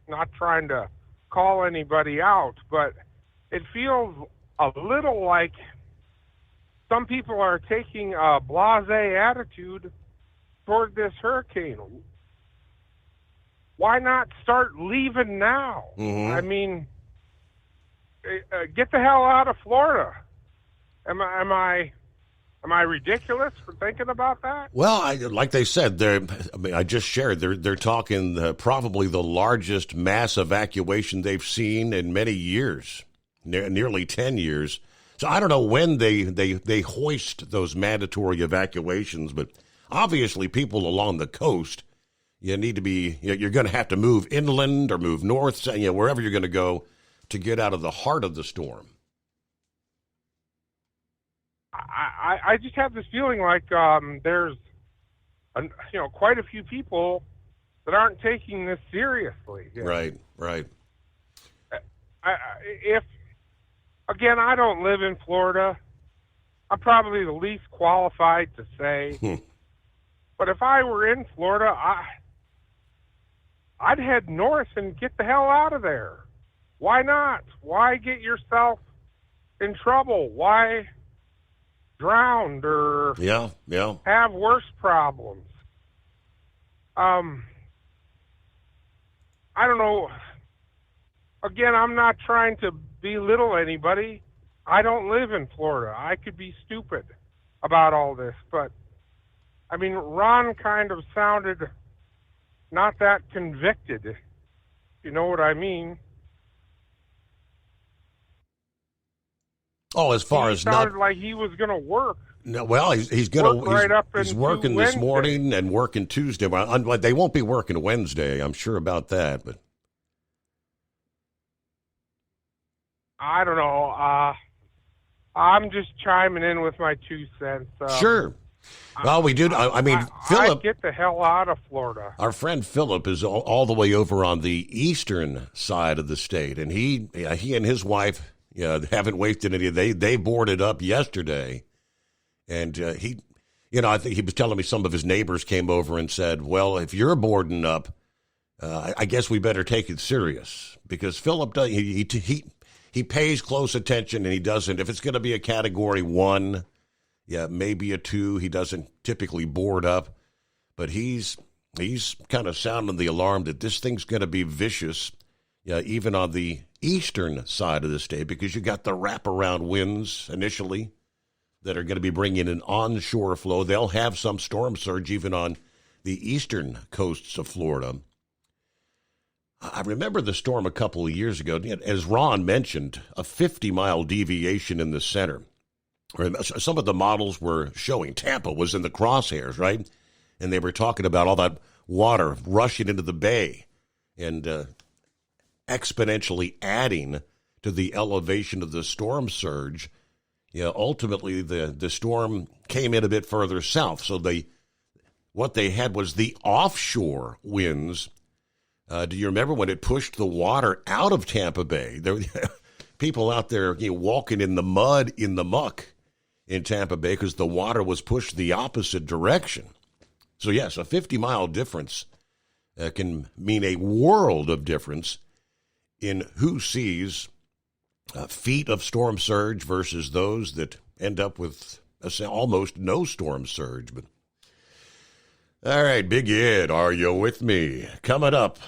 not trying to call anybody out, but it feels a little like some people are taking a blasé attitude toward this hurricane. Why not start leaving now? Mm-hmm. I mean, get the hell out of Florida. Am I ridiculous for thinking about that? Well, like they said, I just shared, they're talking probably the largest mass evacuation they've seen in many years, nearly 10 years. So I don't know when they hoist those mandatory evacuations, but obviously people along the coast, you need to be, you're going to have to move inland or move north, wherever you're going to go to get out of the heart of the storm. I just have this feeling like there's quite a few people that aren't taking this seriously. Right. Again, I don't live in Florida. I'm probably the least qualified to say. But if I were in Florida, I'd head north and get the hell out of there. Why not? Why get yourself in trouble? Why drown or have worse problems? I don't know. Again, I'm not trying to belittle anybody. I don't live in Florida. I could be stupid about all this, but I mean, Ron kind of sounded not that convicted, if you know what I mean. Oh, as far as sounded like he was going to work. No, well, he's going to. He's working this Wednesday. morning and working Tuesday. But they won't be working Wednesday. I'm sure about that. But I don't know. I'm just chiming in with my 2 cents. Sure. Well, we did. I mean, Philip. Get the hell out of Florida. Our friend Philip is all the way over on the eastern side of the state, and he and his wife haven't wasted any. They boarded up yesterday, and I think he was telling me some of his neighbors came over and said, "Well, if you're boarding up, I guess we better take it serious," because Philip does. He pays close attention, and he doesn't. If it's going to be a Category 1. Yeah, maybe a 2. He doesn't typically board up, but he's kind of sounding the alarm that this thing's going to be vicious, even on the eastern side of the state, because you got the wraparound winds initially that are going to be bringing an onshore flow. They'll have some storm surge even on the eastern coasts of Florida. I remember the storm a couple of years ago. As Ron mentioned, a 50-mile deviation in the center. Some of the models were showing Tampa was in the crosshairs, right? And they were talking about all that water rushing into the bay and exponentially adding to the elevation of the storm surge. Ultimately, the storm came in a bit further south. So what they had was the offshore winds. Do you remember when it pushed the water out of Tampa Bay? There were people out there walking in the mud, in the muck in Tampa Bay because the water was pushed the opposite direction. So, yes, a 50-mile difference can mean a world of difference in who sees feet of storm surge versus those that end up with almost no storm surge. But all right, Big Ed, are you with me? Coming up.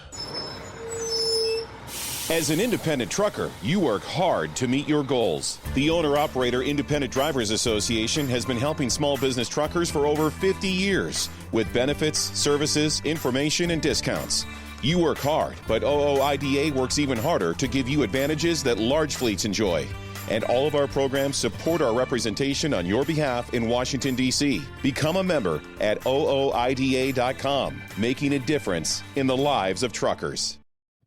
As an independent trucker, you work hard to meet your goals. The Owner-Operator Independent Drivers Association has been helping small business truckers for over 50 years with benefits, services, information, and discounts. You work hard, but OOIDA works even harder to give you advantages that large fleets enjoy. And all of our programs support our representation on your behalf in Washington, D.C. Become a member at OOIDA.com, making a difference in the lives of truckers.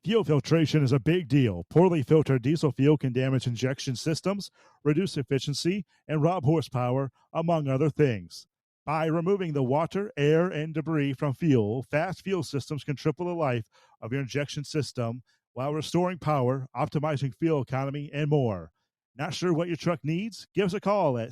Fuel filtration is a big deal. Poorly filtered diesel fuel can damage injection systems, reduce efficiency, and rob horsepower, among other things. By removing the water, air, and debris from fuel, fast fuel systems can triple the life of your injection system while restoring power, optimizing fuel economy, and more. Not sure what your truck needs? Give us a call at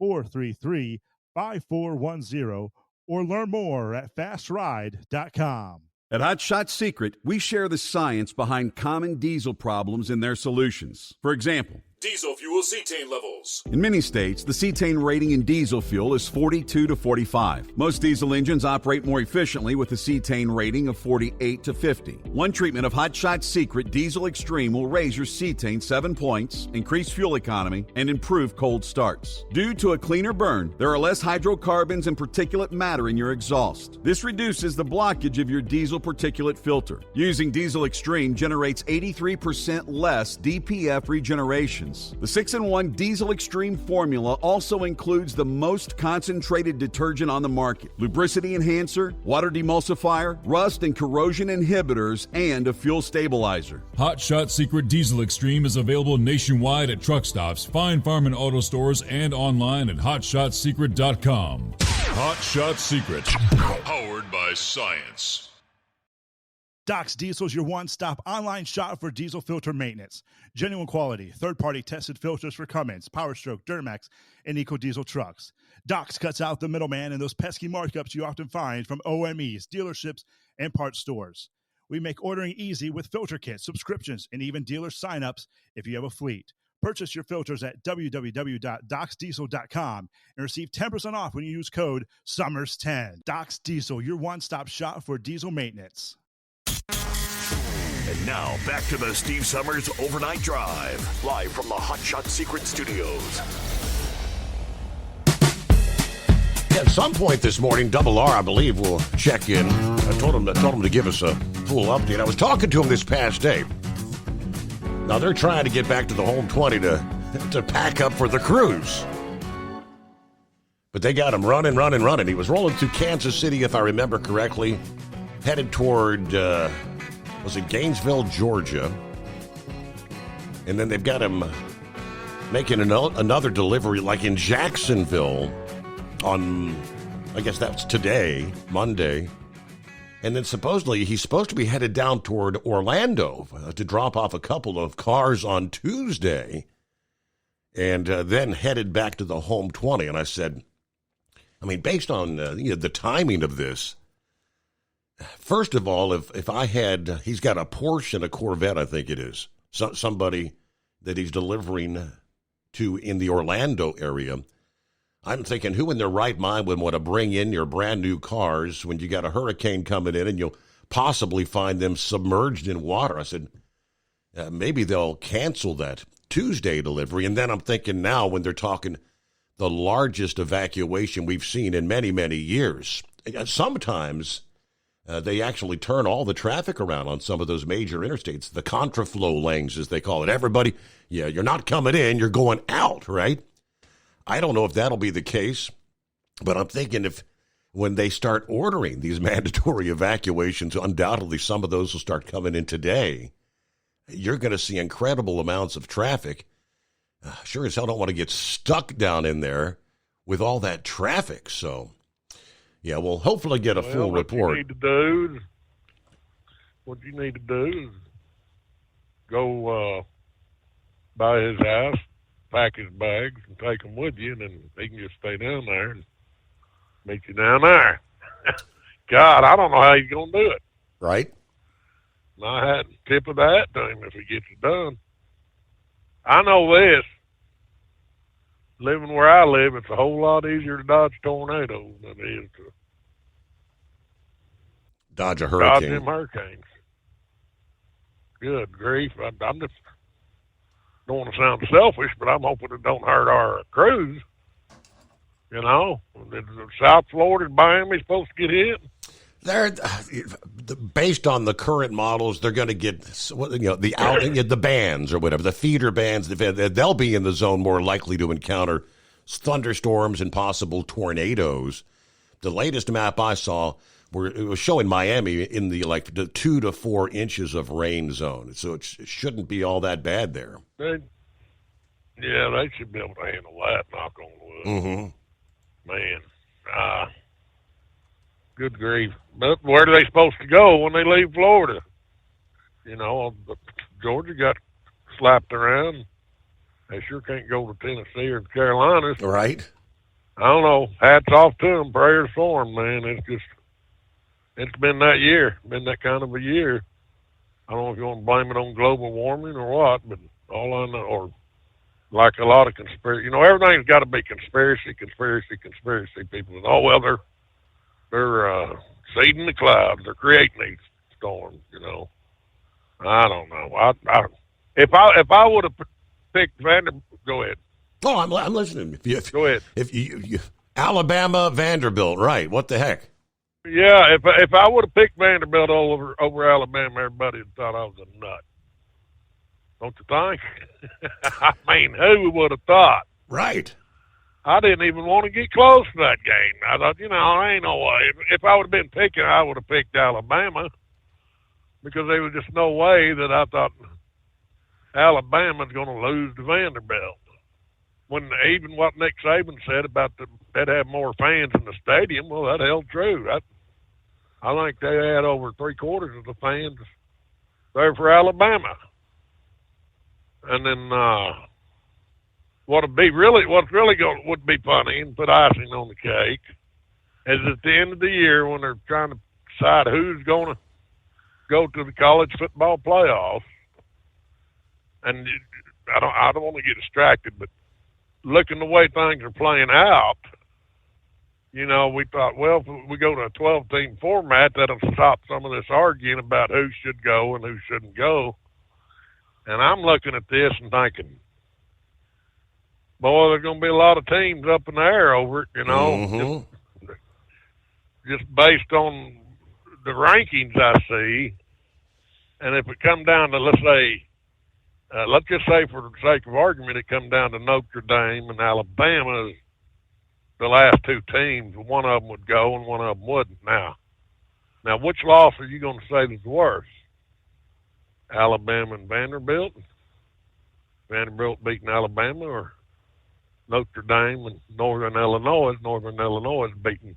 636-433-5410 or learn more at fastride.com. At Hot Shot Secret, we share the science behind common diesel problems and their solutions. For example, diesel fuel cetane levels. in many states, the cetane rating in diesel fuel is 42 to 45. Most diesel engines operate more efficiently with a cetane rating of 48 to 50. One treatment of Hot Shot Secret Diesel Extreme will raise your cetane 7 points, increase fuel economy, and improve cold starts. Due to a cleaner burn, there are less hydrocarbons and particulate matter in your exhaust. This reduces the blockage of your diesel particulate filter. Using Diesel Extreme generates 83% less DPF regeneration. The 6-in-1 Diesel Extreme formula also includes the most concentrated detergent on the market, lubricity enhancer, water demulsifier, rust and corrosion inhibitors, and a fuel stabilizer. Hot Shot Secret Diesel Extreme is available nationwide at truck stops, fine farm and auto stores, and online at hotshotsecret.com. Hot Shot Secret. Powered by science. Doc's Diesel is your one-stop online shop for diesel filter maintenance. Genuine quality, third-party tested filters for Cummins, PowerStroke, Duramax, and EcoDiesel trucks. Doc's cuts out the middleman and those pesky markups you often find from OMEs, dealerships, and parts stores. We make ordering easy with filter kits, subscriptions, and even dealer sign-ups if you have a fleet. Purchase your filters at www.docsdiesel.com and receive 10% off when you use code SUMMERS10. Doc's Diesel, your one-stop shop for diesel maintenance. And now, back to the Steve Summers Overnight Drive, live from the Hot Shot Secret Studios. At some point this morning, Double R, I believe, will check in. I told him to give us a full update. I was talking to him this past day. Now, they're trying to get back to the home 20 to pack up for the cruise. But they got him running. He was rolling through Kansas City, if I remember correctly, headed toward... was it Gainesville, Georgia? And then they've got him making another delivery like in Jacksonville on, I guess that's today, Monday. And then supposedly he's supposed to be headed down toward Orlando to drop off a couple of cars on Tuesday and then headed back to the home 20. And I said, I mean, based on the timing of this, first of all, if I had, he's got a Porsche and a Corvette, I think it is, somebody that he's delivering to in the Orlando area. I'm thinking, who in their right mind would want to bring in your brand new cars when you got a hurricane coming in and you'll possibly find them submerged in water? I said, maybe they'll cancel that Tuesday delivery. And then I'm thinking now when they're talking the largest evacuation we've seen in many, many years, sometimes... they actually turn all the traffic around on some of those major interstates, the contraflow lanes, as they call it. Everybody, you're not coming in, you're going out, right? I don't know if that'll be the case, but I'm thinking when they start ordering these mandatory evacuations, undoubtedly some of those will start coming in today. You're going to see incredible amounts of traffic. Sure as hell don't want to get stuck down in there with all that traffic, so... yeah, we'll hopefully get a full report. What you need to do is go by his house, pack his bags, and take them with you, and then he can just stay down there and meet you down there. God, I don't know how you're going to do it. Right. My hat and tip of the hat to him if he gets it done. I know this. Living where I live, it's a whole lot easier to dodge tornadoes than it is to dodge a hurricane. Dodge them hurricanes. Good grief. I'm just don't want to sound selfish, but I'm hoping it don't hurt our cruise. You know, South Florida and Miami supposed to get hit. They're based on the current models. They're going to get the bands or whatever, the feeder bands. They'll be in the zone more likely to encounter thunderstorms and possible tornadoes. The latest map I saw it was showing Miami in the like the 2 to 4 inches of rain zone, so it shouldn't be all that bad there. They should be able to handle that. Knock on wood. Mm-hmm. Man, good grief! But where are they supposed to go when they leave Florida? You know, Georgia got slapped around. They sure can't go to Tennessee or the Carolinas. Right. I don't know. Hats off to them. Prayers for them, man. It's been that year. Been that kind of a year. I don't know if you want to blame it on global warming or what, but all I know, or like a lot of conspiracy, everything's got to be conspiracy. People, they're seeding the clouds. They're creating these storms. I don't know. If I would have picked Vanderbilt, go ahead. Oh, I'm listening. Go ahead. If you Alabama, Vanderbilt, right? What the heck? Yeah, if I would have picked Vanderbilt over Alabama, everybody would have thought I was a nut. Don't you think? I mean, who would have thought? Right. I didn't even want to get close to that game. I thought, I ain't no way. If I would have been picking, I would have picked Alabama, because there was just no way that I thought Alabama's going to lose to Vanderbilt. When even what Nick Saban said about they'd have more fans in the stadium, well, that held true. I think they had over 3/4 of the fans there for Alabama. And then what's really would be funny and put icing on the cake is at the end of the year when they're trying to decide who's going to go to the college football playoffs. And I don't want to get distracted, but looking the way things are playing out, we thought, well, if we go to a 12-team format, that'll stop some of this arguing about who should go and who shouldn't go. And I'm looking at this and thinking, boy, there's going to be a lot of teams up in the air over it, Mm-hmm. just based on the rankings I see. And if it come down to, let's just say for the sake of argument, it come down to Notre Dame and Alabama, the last two teams, one of them would go and one of them wouldn't. Now, which loss are you going to say is worse? Alabama and Vanderbilt? Vanderbilt beating Alabama, or Notre Dame and Northern Illinois? Northern Illinois is beating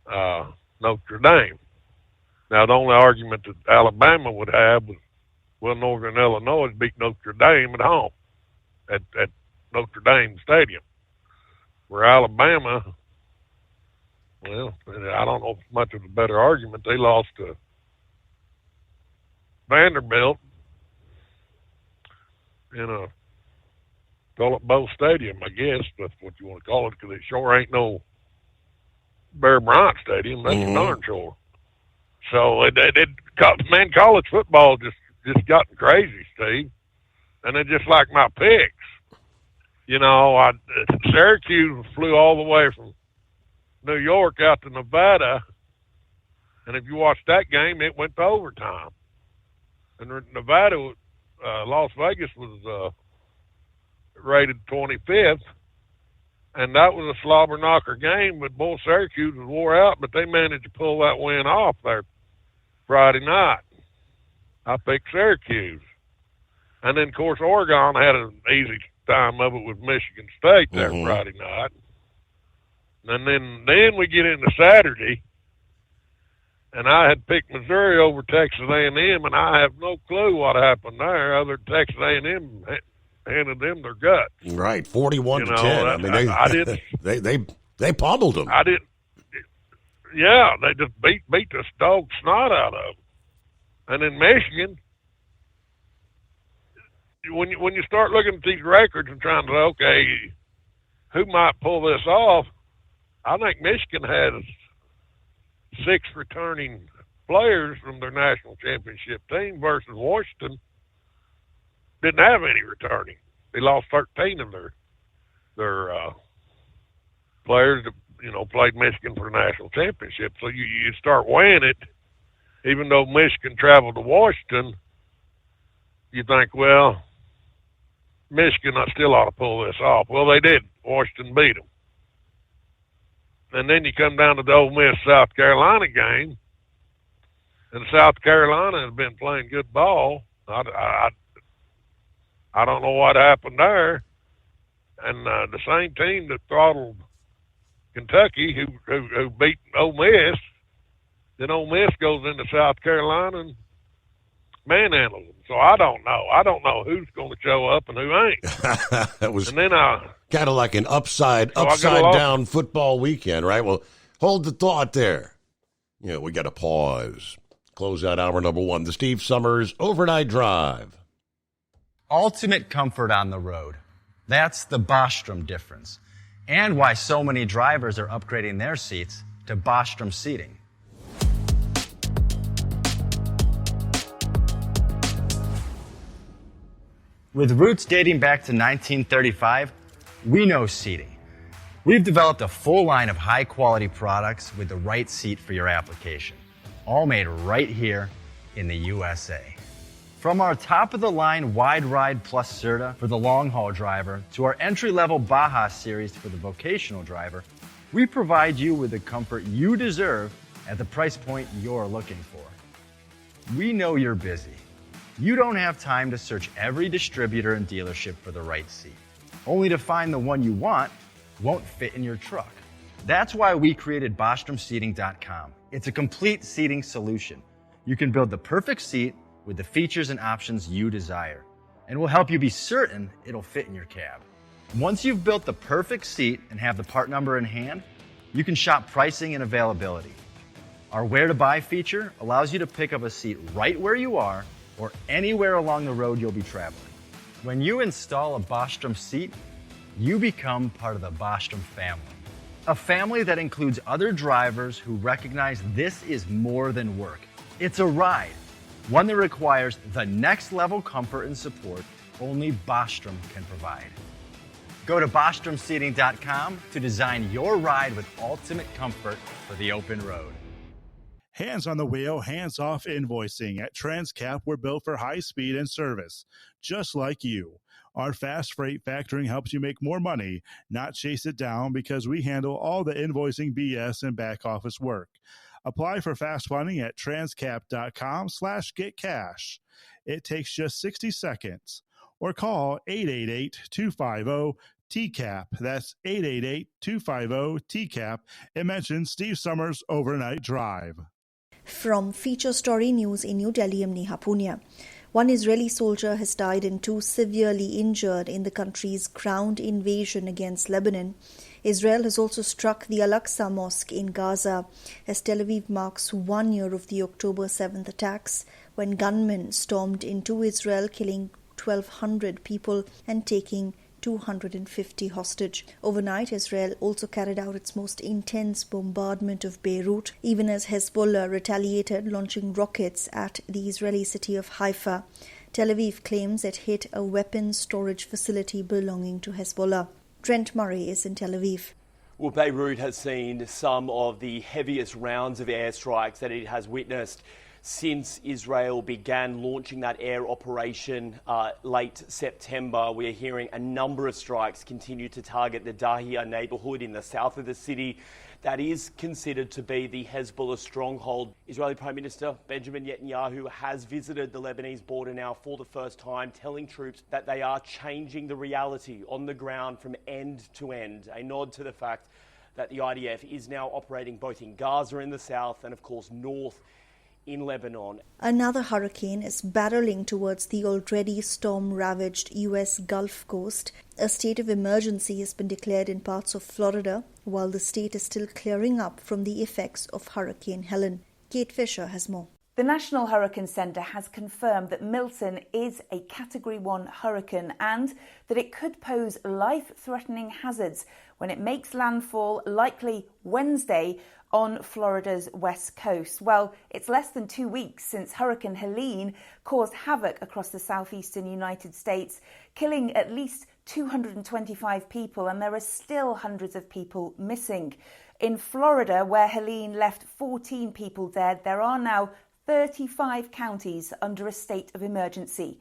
Notre Dame. Now, the only argument that Alabama would have was, well, Northern Illinois beat Notre Dame at home at Notre Dame Stadium. Where Alabama, well, I don't know if it's much of a better argument. They lost to Vanderbilt in a, call it Bowl Stadium, I guess. That's what you want to call it, because it sure ain't no Bear Bryant Stadium. That's Mm-hmm. a darn sure. So, man, college football just gotten crazy, Steve. And it's just like my picks. Syracuse flew all the way from New York out to Nevada. And if you watched that game, it went to overtime. And Nevada, Las Vegas was rated 25th. And that was a slobber knocker game, but boy, Syracuse was wore out, but they managed to pull that win off there Friday night. I picked Syracuse. And then, of course, Oregon had an easy time of it with Michigan State there Mm-hmm. Friday night. And then we get into Saturday, and I had picked Missouri over Texas A&M, and I have no clue what happened there other than Texas A&M handed them their guts. Right, 41-10. I mean, I didn't. they pummeled them. I didn't. Yeah, they just beat the dog snot out of them. And in Michigan, when you start looking at these records and trying to, okay, who might pull this off, I think Michigan has 6 returning players from their national championship team versus Washington didn't have any returning. They lost 13 of their players that, played Michigan for the national championship. So you start weighing it, even though Michigan traveled to Washington, you think, well, Michigan still ought to pull this off. Well, they did. Washington beat them. And then you come down to the Ole Miss South Carolina game, and South Carolina has been playing good ball. I don't know what happened there. And the same team that throttled Kentucky, who beat Ole Miss, then Ole Miss goes into South Carolina and manhandles them. So I don't know. I don't know who's going to show up and who ain't. That was and then kind of like an upside down football weekend, right? Well, hold the thought there. You know, we got to pause. Close out hour number one, the Steve Summers Overnight Drive. Ultimate comfort on the road. That's the Bostrom difference. And why so many drivers are upgrading their seats to Bostrom seating. With roots dating back to 1935, we know seating. We've developed a full line of high-quality products with the right seat for your application, all made right here in the USA. From our top-of-the-line Wide Ride Plus Certa for the long-haul driver to our entry-level Baja series for the vocational driver, we provide you with the comfort you deserve at the price point you're looking for. We know you're busy. You don't have time to search every distributor and dealership for the right seat, only to find the one you want won't fit in your truck. That's why we created BostromSeating.com. It's a complete seating solution. You can build the perfect seat with the features and options you desire, and we'll help you be certain it'll fit in your cab. Once you've built the perfect seat and have the part number in hand, you can shop pricing and availability. Our Where to Buy feature allows you to pick up a seat right where you are or anywhere along the road you'll be traveling. When you install a Bostrom seat, you become part of the Bostrom family. A family that includes other drivers who recognize this is more than work. It's a ride, one that requires the next level comfort and support only Bostrom can provide. Go to BostromSeating.com to design your ride with ultimate comfort for the open road. Hands on the wheel, hands off invoicing. At Transcap, we're built for high speed and service, just like you. Our fast freight factoring helps you make more money, not chase it down, because we handle all the invoicing BS and back office work. Apply for fast funding at transcap.com/getcash. It takes just 60 seconds. Or call 888-250-TCAP. That's 888-250-TCAP. And mention Steve Summers Overnight Drive. From Feature Story News in New Delhi, I'm Neha Punya. One Israeli soldier has died and 2 severely injured in the country's ground invasion against Lebanon. Israel has also struck the Al-Aqsa Mosque in Gaza as Tel Aviv marks 1 year of the October 7th attacks when gunmen stormed into Israel, killing 1,200 people and taking 250 hostage. Overnight, Israel also carried out its most intense bombardment of Beirut, even as Hezbollah retaliated, launching rockets at the Israeli city of Haifa. Tel Aviv claims it hit a weapons storage facility belonging to Hezbollah. Trent Murray is in Tel Aviv. Well, Beirut has seen some of the heaviest rounds of airstrikes that it has witnessed since Israel began launching that air operation late September. We are hearing a number of strikes continue to target the Dahia neighborhood in the south of the city. That is considered to be the Hezbollah stronghold. Israeli Prime Minister Benjamin Netanyahu has visited the Lebanese border now for the first time, telling troops that they are changing the reality on the ground from end to end. A nod to the fact that the IDF is now operating both in Gaza in the south and, of course, north in Lebanon. Another hurricane is barreling towards the already storm-ravaged U.S. Gulf Coast. A state of emergency has been declared in parts of Florida, while the state is still clearing up from the effects of Hurricane Helen. Kate Fisher has more. The National Hurricane Centre has confirmed that Milton is a Category 1 hurricane and that it could pose life-threatening hazards when it makes landfall, likely Wednesday, on Florida's west coast. Well, it's less than 2 weeks since Hurricane Helene caused havoc across the southeastern United States, killing at least 225 people, and there are still hundreds of people missing. In Florida, where Helene left 14 people dead, there are now 35 counties under a state of emergency.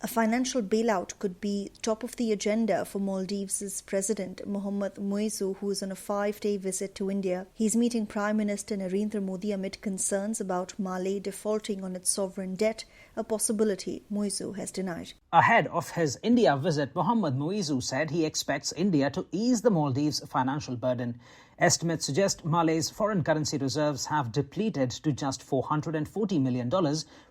A financial bailout could be top of the agenda for Maldives' President Mohamed Muizzu, who is on a 5-day visit to India. He's meeting Prime Minister Narendra Modi amid concerns about Malé defaulting on its sovereign debt, a possibility Muizzu has denied. Ahead of his India visit, Mohamed Muizzu said he expects India to ease the Maldives' financial burden. Estimates suggest Malay's foreign currency reserves have depleted to just $440 million,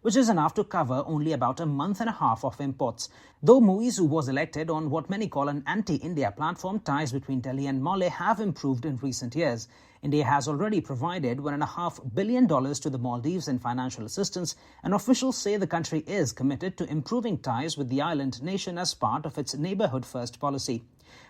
which is enough to cover only about a month and a half of imports. Though Muizzu was elected on what many call an anti-India platform, ties between Delhi and Malé have improved in recent years. India has already provided $1.5 billion to the Maldives in financial assistance, and officials say the country is committed to improving ties with the island nation as part of its neighbourhood first policy.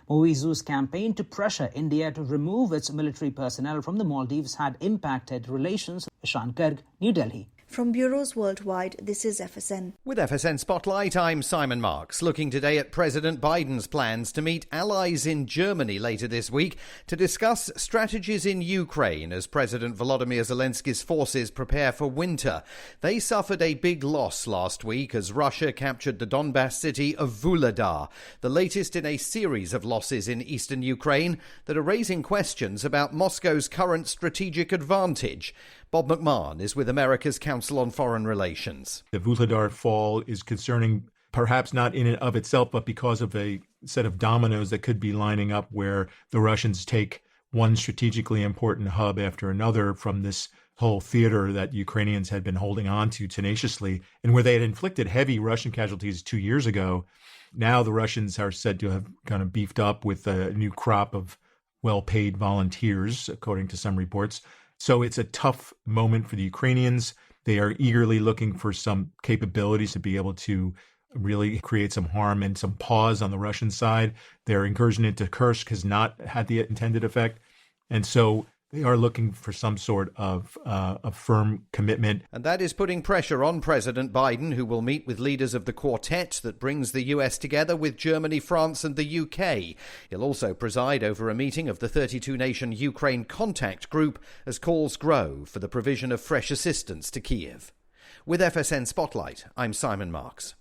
Muizzu's campaign to pressure India to remove its military personnel from the Maldives had impacted relations. Ishan Garg, New Delhi. From bureaus worldwide, this is FSN. With FSN Spotlight, I'm Simon Marks, looking today at President Biden's plans to meet allies in Germany later this week to discuss strategies in Ukraine as President Volodymyr Zelensky's forces prepare for winter. They suffered a big loss last week as Russia captured the Donbas city of Vuhledar, the latest in a series of losses in eastern Ukraine that are raising questions about Moscow's current strategic advantage. Bob McMahon is with America's Council on Foreign Relations. The Vuhledar fall is concerning, perhaps not in and of itself, but because of a set of dominoes that could be lining up where the Russians take one strategically important hub after another from this whole theater that Ukrainians had been holding on to tenaciously, and where they had inflicted heavy Russian casualties 2 years ago. Now the Russians are said to have kind of beefed up with a new crop of well-paid volunteers, according to some reports. So it's a tough moment for the Ukrainians. They are eagerly looking for some capabilities to be able to really create some harm and some pause on the Russian side. Their incursion into Kursk has not had the intended effect. And so they are looking for some sort of a firm commitment. And that is putting pressure on President Biden, who will meet with leaders of the quartet that brings the US together with Germany, France and the UK. He'll also preside over a meeting of the 32-nation Ukraine Contact Group as calls grow for the provision of fresh assistance to Kyiv. With FSN Spotlight, I'm Simon Marks.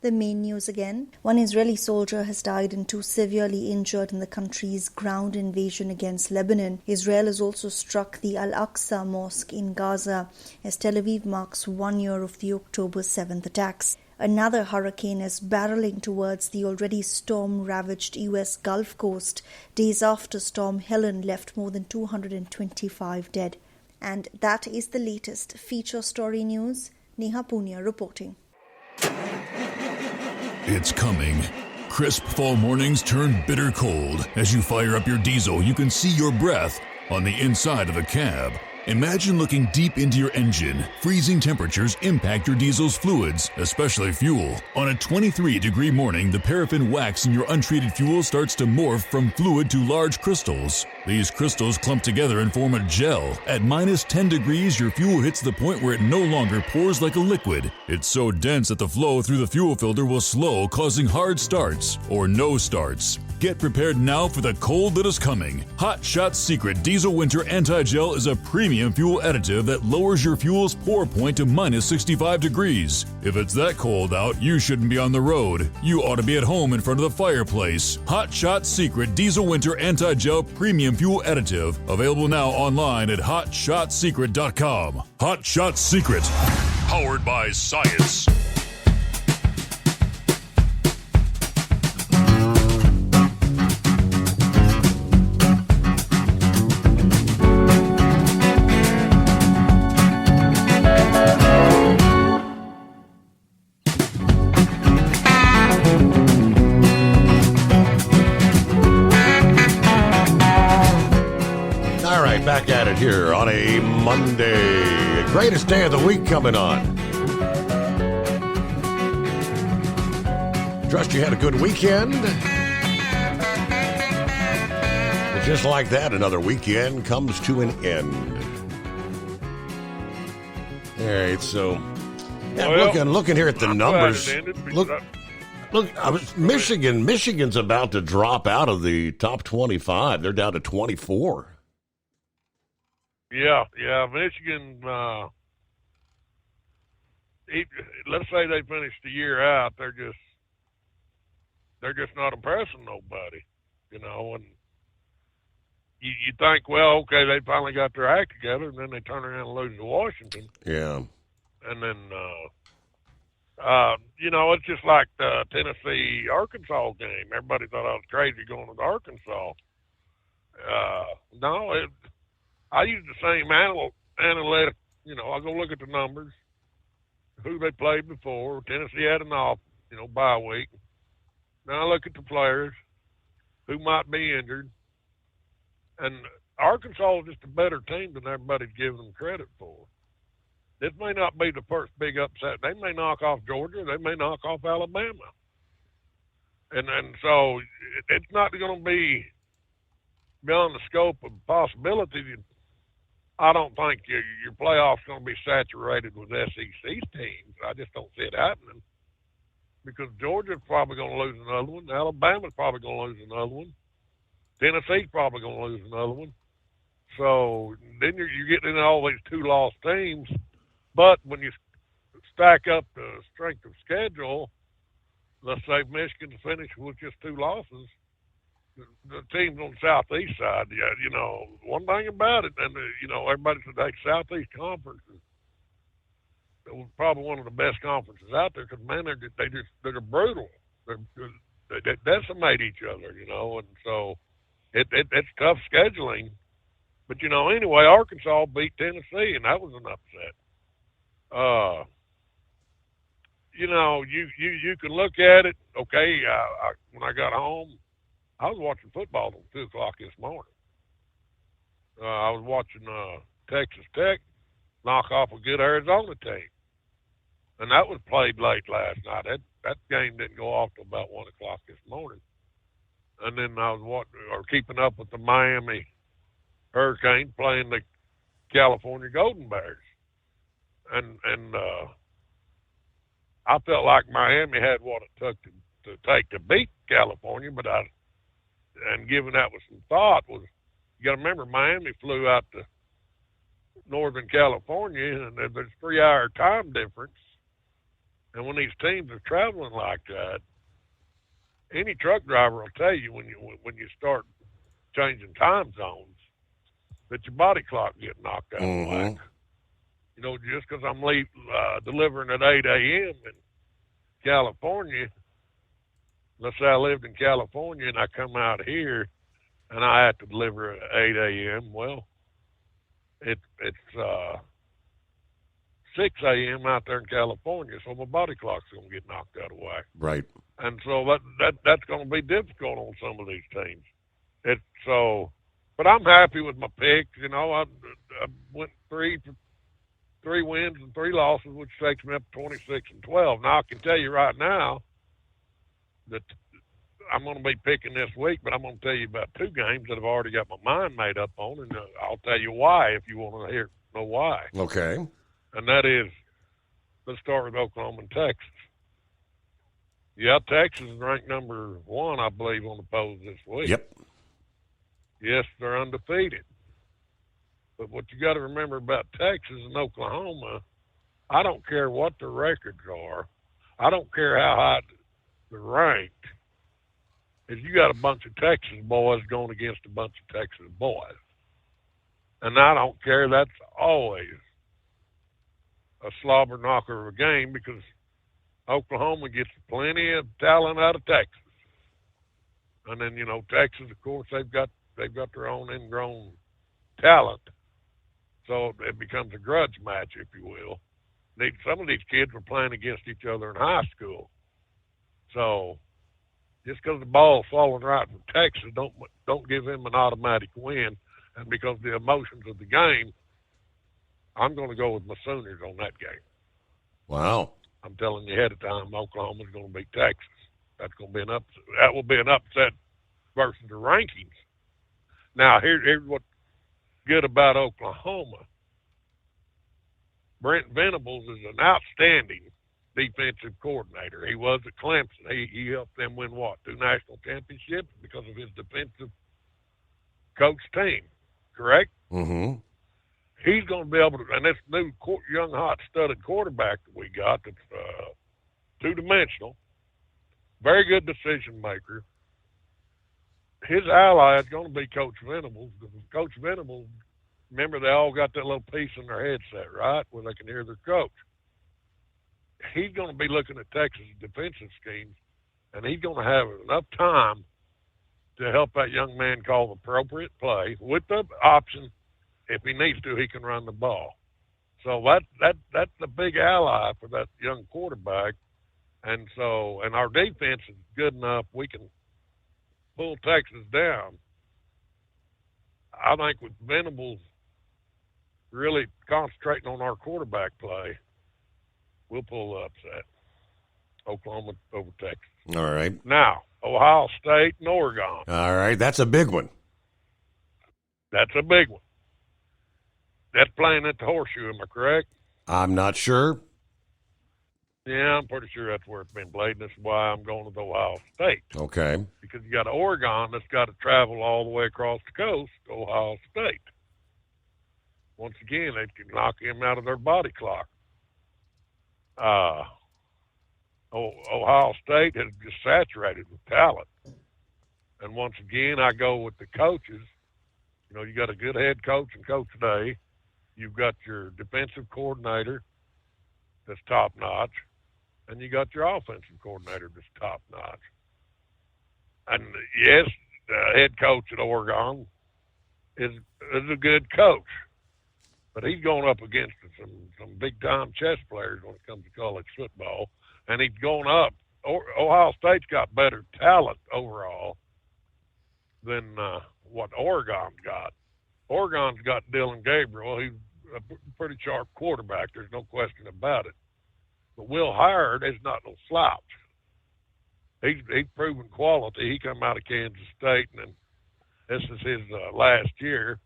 The main news again. One Israeli soldier has died and 2 severely injured in the country's ground invasion against Lebanon. Israel has also struck the Al-Aqsa Mosque in Gaza as Tel Aviv marks 1 year of the October 7th attacks. Another hurricane is barreling towards the already storm-ravaged U.S. Gulf Coast days after Storm Helen left more than 225 dead. And that is the latest feature story news. Neha Punia reporting. It's coming. Crisp fall mornings turn bitter cold. As you fire up your diesel, you can see your breath on the inside of the cab. Imagine looking deep into your engine. Freezing temperatures impact your diesel's fluids, especially fuel. On a 23-degree morning, the paraffin wax in your untreated fuel starts to morph from fluid to large crystals. These crystals clump together and form a gel. At minus 10 degrees, your fuel hits the point where it no longer pours like a liquid. It's so dense that the flow through the fuel filter will slow, causing hard starts or no starts. Get prepared now for the cold that is coming. Hot Shot Secret Diesel Winter Anti-Gel is a premium fuel additive that lowers your fuel's pour point to minus 65 degrees. If it's that cold out, you shouldn't be on the road. You ought to be at home in front of the fireplace. Hot Shot Secret Diesel Winter Anti-Gel Premium Fuel Additive. Available now online at HotShotSecret.com. Hot Shot Secret. Powered by science. Back at it here on a Monday. Greatest day of the week coming on. Trust you had a good weekend. And just like that, another weekend comes to an end. All right, so looking here at the numbers. Look, Michigan's about to drop out of the top 25. They're down to 24. Yeah, Michigan. let's say they finished the year out, they're just not impressing nobody, you know. And you think, well, okay, they finally got their act together, and then they turn around and lose to Washington. Yeah. And then, you know, it's just like the Tennessee-Arkansas game. Everybody thought I was crazy going to Arkansas. No, I use the same analytic. You know, I go look at the numbers, who they played before. Tennessee had an off, bye week. Now I look at the players, who might be injured. And Arkansas is just a better team than everybody's giving them credit for. This may not be the first big upset. They may knock off Georgia. They may knock off Alabama. And so it's not going to be beyond the scope of possibility. I don't think your playoff's going to be saturated with SEC teams. I just don't see it happening. Because Georgia's probably going to lose another one. Alabama's probably going to lose another one. Tennessee's probably going to lose another one. So then you're getting into all these two-loss teams. But when you stack up the strength of schedule, let's say Michigan's finished with just 2 losses, the teams on the Southeast side, one thing about it, and, everybody said, hey, Southeast Conference is probably one of the best conferences out there because, man, they're brutal. They decimate each other, and so it's tough scheduling. But, anyway, Arkansas beat Tennessee, and that was an upset. You can look at it. Okay, when I got home, I was watching football at 2 o'clock this morning. I was watching Texas Tech knock off a good Arizona team, and that was played late last night. That game didn't go off till about 1 o'clock this morning. And then I was keeping up with the Miami Hurricanes playing the California Golden Bears. And I felt like Miami had what it took to beat California, and given that with some thought, you got to remember Miami flew out to Northern California, and there's 3-hour time difference. And when these teams are traveling like that, any truck driver will tell you when you start changing time zones that your body clock gets knocked out of whack. Just because I'm delivering at 8 a.m. in California, let's say I lived in California and I come out here and I have to deliver at 8 a.m., well, it's 6 a.m. out there in California, so my body clock's going to get knocked out of whack. Right. And so that's going to be difficult on some of these teams. But I'm happy with my picks. I went 3 wins and 3 losses, which takes me up to 26-12. Now I can tell you right now that I'm going to be picking this week, but I'm going to tell you about 2 games that I've already got my mind made up on, and I'll tell you why if you want to know why. Okay. And that is, let's start with Oklahoma and Texas. Yeah, Texas is ranked number 1, I believe, on the polls this week. Yep. Yes, they're undefeated. But what you got to remember about Texas and Oklahoma, I don't care what their records are. I don't care how high they're ranked. If you got a bunch of Texas boys going against a bunch of Texas boys. And I don't care. That's always a slobber knocker of a game because Oklahoma gets plenty of talent out of Texas. And then, Texas, of course, they've got their own ingrown talent. So it becomes a grudge match, if you will. Some of these kids were playing against each other in high school. So just because the ball's falling right from Texas, don't give them an automatic win. And because of the emotions of the game, I'm going to go with my Sooners on that game. Wow. I'm telling you ahead of time, Oklahoma's going to beat Texas. That's going to be an upset. That will be an upset versus the rankings. Now, here's what's good about Oklahoma. Brent Venables is an outstanding defensive coordinator. He was at Clemson. He helped them win, 2 national championships because of his defensive coach team, correct? Mm-hmm. he's going to be able to, and this new young, hot, studded quarterback that we got that's two-dimensional, very good decision maker. His ally is going to be Coach Venables. Coach Venables, remember, they all got that little piece in their headset, right, where they can hear their coach. He's going to be looking at Texas' defensive schemes, and he's going to have enough time to help that young man call the appropriate play with the option, if he needs to, he can run the ball. So that's the big ally for that young quarterback. And our defense is good enough we can pull Texas down. I think with Venables really concentrating on our quarterback play, we'll pull the upset. Oklahoma over Texas. All right. Now, Ohio State and Oregon. All right. That's a big one. That's a big one. That's playing at the Horseshoe, am I correct? I'm not sure. Yeah, I'm pretty sure that's where it's been played. That's why I'm going with Ohio State. Okay. Because you got Oregon that's got to travel all the way across the coast to Ohio State. Once again, they can knock him out of their body clock. Ohio State has just saturated with talent. And once again, I go with the coaches. You know, you got a good head coach and Coach Day. You've got your defensive coordinator that's top-notch. And you got your offensive coordinator that's top-notch. And, yes, the head coach at Oregon is a good coach. But he's going up against some big-time chess players when it comes to college football. And he's going up. Ohio State's got better talent overall than what Oregon's got. Oregon's got Dylan Gabriel. He's a pretty sharp quarterback. There's no question about it. But Will Howard is not no slouch. He's proven quality. He come out of Kansas State, and this is his last year.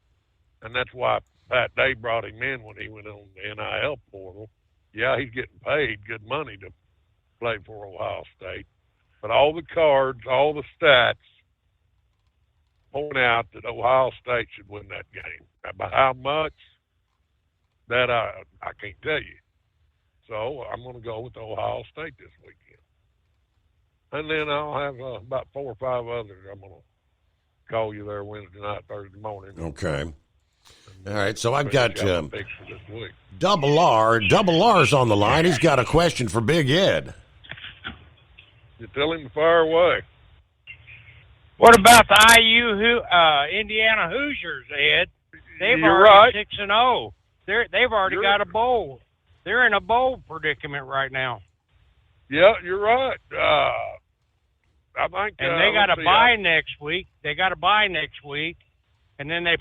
And that's why Pat Day brought him in when he went on the NIL portal. Yeah, he's getting paid good money to play for Ohio State. But all the cards, all the stats point out that Ohio State should win that game. By how much, that I can't tell you. So I'm going to go with Ohio State this weekend. And then I'll have about 4 or 5 others. I'm going to call you there Wednesday night, Thursday morning. Okay. All right, so I've got picks for this week. Double R. Double R's on the line. He's got a question for Big Ed. You tell him to fire away. What about the IU Indiana Hoosiers, Ed? They've You're already right. 6-0. They've already got a bowl. They're in a bowl predicament right now. Yeah, you're right. I think, and they got a bye next week. And then they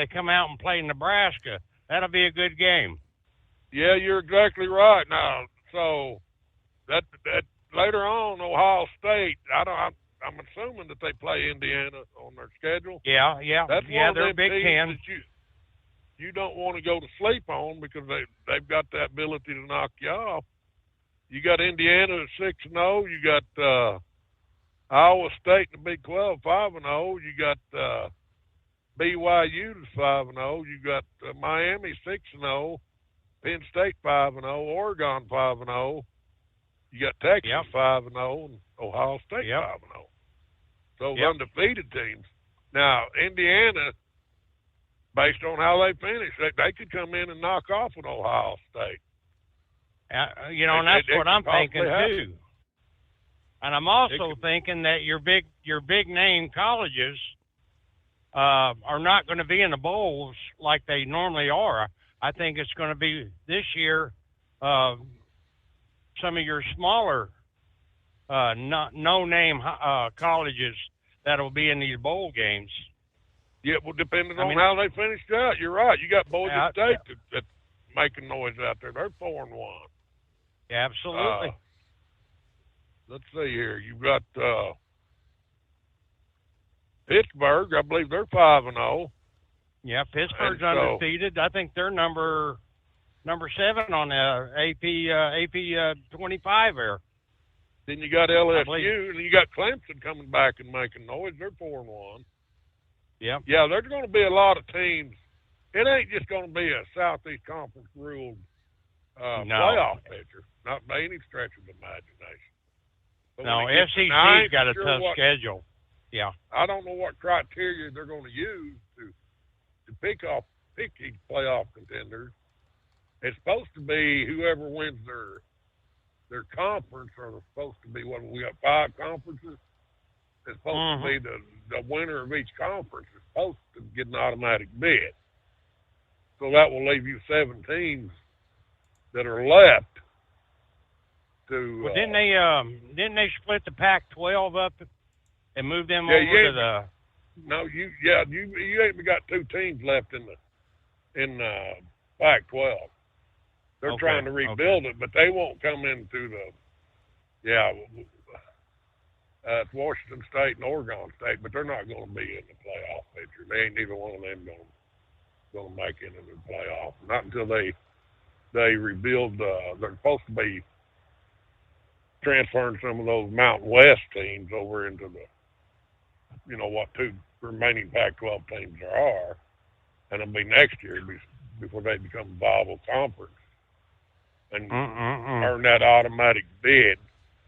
come out and play Nebraska. That'll be a good game. Yeah, you're exactly right. Now, so that later on, Ohio State. I'm assuming that they play Indiana on their schedule. Yeah. That's yeah, one of they're them Big teams Ten. that you don't want to go to sleep on because they've got the ability to knock you off. You got Indiana at 6-0. You got Iowa State in the Big 12 5-0. You got BYU that's 5-0. You got Miami 6-0. Penn State 5-0. Oregon 5-0. You got Texas 5-0 and Ohio State 5-0. So undefeated teams. Now Indiana, based on how they finish, they could come in and knock off an Ohio State. And that's what I'm thinking too. And I'm also thinking that your big name colleges are not going to be in the bowls like they normally are. I think it's going to be this year some of your smaller no-name colleges that'll be in these bowl games. Yeah, well, depending on how they finished out, you're right. You got Boise State that's making noise out there. They're 4-1. Yeah, absolutely. Let's see here. You've got Pittsburgh. I believe they're 5-0. Yeah, Pittsburgh's undefeated. I think they're number 7 on the AP 25 there. Then you got LSU, and you got Clemson coming back and making noise. They're 4-1. Yeah. Yeah, there's going to be a lot of teams it ain't just going to be a Southeast Conference ruled No. playoff picture, not by any stretch of the imagination. But No, when it gets to SEC's nine, got a sure tough what- schedule. Yeah. I don't know what criteria they're going to use to pick each playoff contenders. It's supposed to be whoever wins their conference, or it's supposed to be what we got 5 conferences. It's supposed to be the winner of each conference is supposed to get an automatic bid. So that will leave you 7 teams that are left to. Well, didn't they split the Pac-12 up and move them Yeah, over to the? No, you ain't got 2 teams left in Pac-12. They're Okay, trying to rebuild it, but they won't come into the. It's Washington State and Oregon State, but they're not going to be in the playoff picture. They ain't neither one of them going to make it into the playoff. Not until they rebuild. They're supposed to be transferring some of those Mountain West teams over into the, what 2 remaining Pac-12 teams there are, and it'll be next year before they become a viable conference and earn that automatic bid.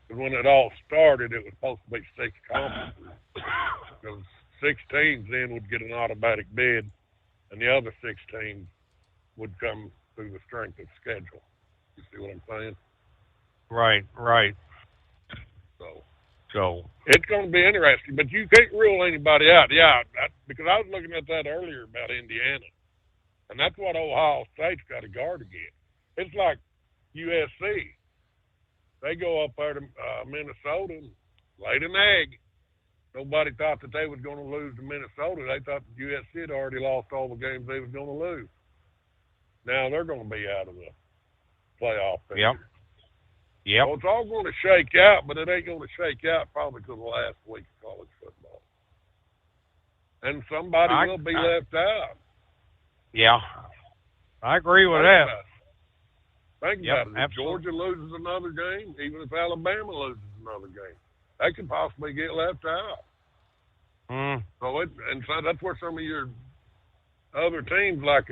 Because when it all started, it was supposed to be 6 conferences. Because 6 teams then would get an automatic bid, and the other 6 teams would come through the strength of schedule. You see what I'm saying? Right. So it's going to be interesting, but you can't rule anybody out. Yeah, because I was looking at that earlier about Indiana, and that's what Ohio State's got to guard against. It's like USC. They go up there to Minnesota and laid an egg. Nobody thought that they was going to lose to Minnesota. They thought that USC had already lost all the games they was going to lose. Now they're going to be out of the playoff picture. Yep. So it's all going to shake out, but it ain't going to shake out probably till the last week of college football. And somebody will be left out. Yeah. I agree with that. Think about it. If Absolutely. Georgia loses another game, even if Alabama loses another game, they could possibly get left out. So that's where some of your other teams like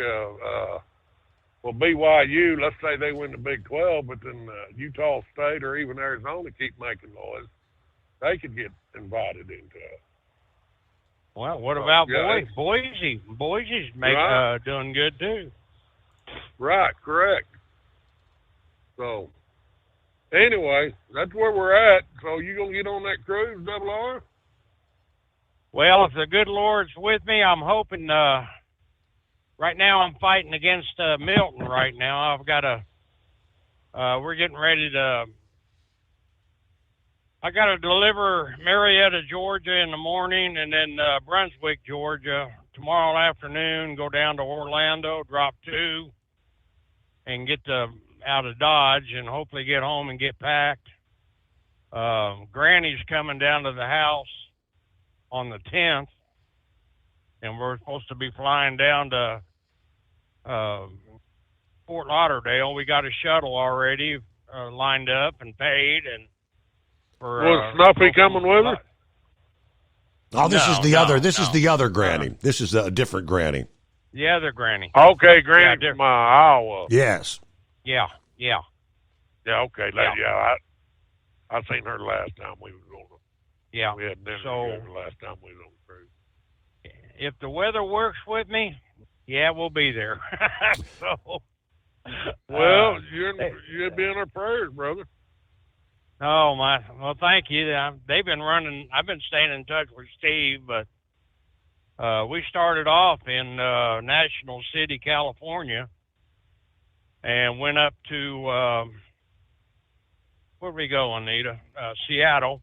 BYU, let's say they win the Big 12, but then Utah State or even Arizona keep making noise, they could get invited into it. Well, what about yeah, Boise? Boise's doing good too. Right, correct. So, anyway, that's where we're at. So, you going to get on that cruise, Double R? Well, if the good Lord's with me, I'm hoping. Right now, I'm fighting against Milton. Right now, I've got we're getting ready to. I got to deliver Marietta, Georgia, in the morning, and then Brunswick, Georgia, tomorrow afternoon. Go down to Orlando, drop 2, and get out of Dodge, and hopefully get home and get packed. Granny's coming down to the house on the 10th, and we're supposed to be flying down to Fort Lauderdale. We got a shuttle already lined up and paid, and was Snuffy coming with her? Oh, this is the other. This is the other Granny. This is a different Granny. The other Granny. Okay, Granny from Iowa. Yes. Yeah. Yeah, okay. Yeah, I seen her last time we was on. Yeah. We had dinner together the last time we was on the cruise. If the weather works with me, yeah, we'll be there. So, well, you'll be in our prayers, brother. Oh my! Well, thank you. They've been running. I've been staying in touch with Steve, but we started off in National City, California, and went up to where did we go, Anita? Seattle,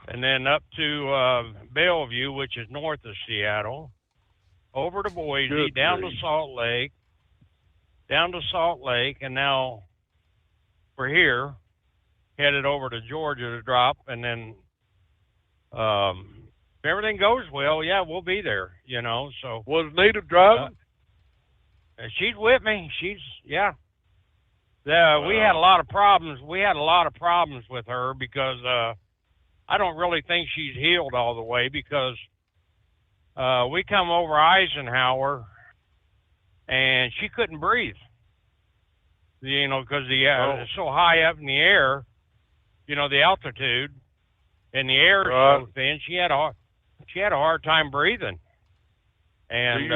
and then up to Bellevue, which is north of Seattle, over to Boise, down to Salt Lake, and now we're here. Headed over to Georgia to drop, and then if everything goes well, yeah, we'll be there, So was Nita driving? She's with me. We had a lot of problems. We had a lot of problems with her because I don't really think she's healed all the way because we come over Eisenhower and she couldn't breathe. You know, because it's so high up in the air. You know, the altitude, and the air is so thin. She had a hard time breathing. And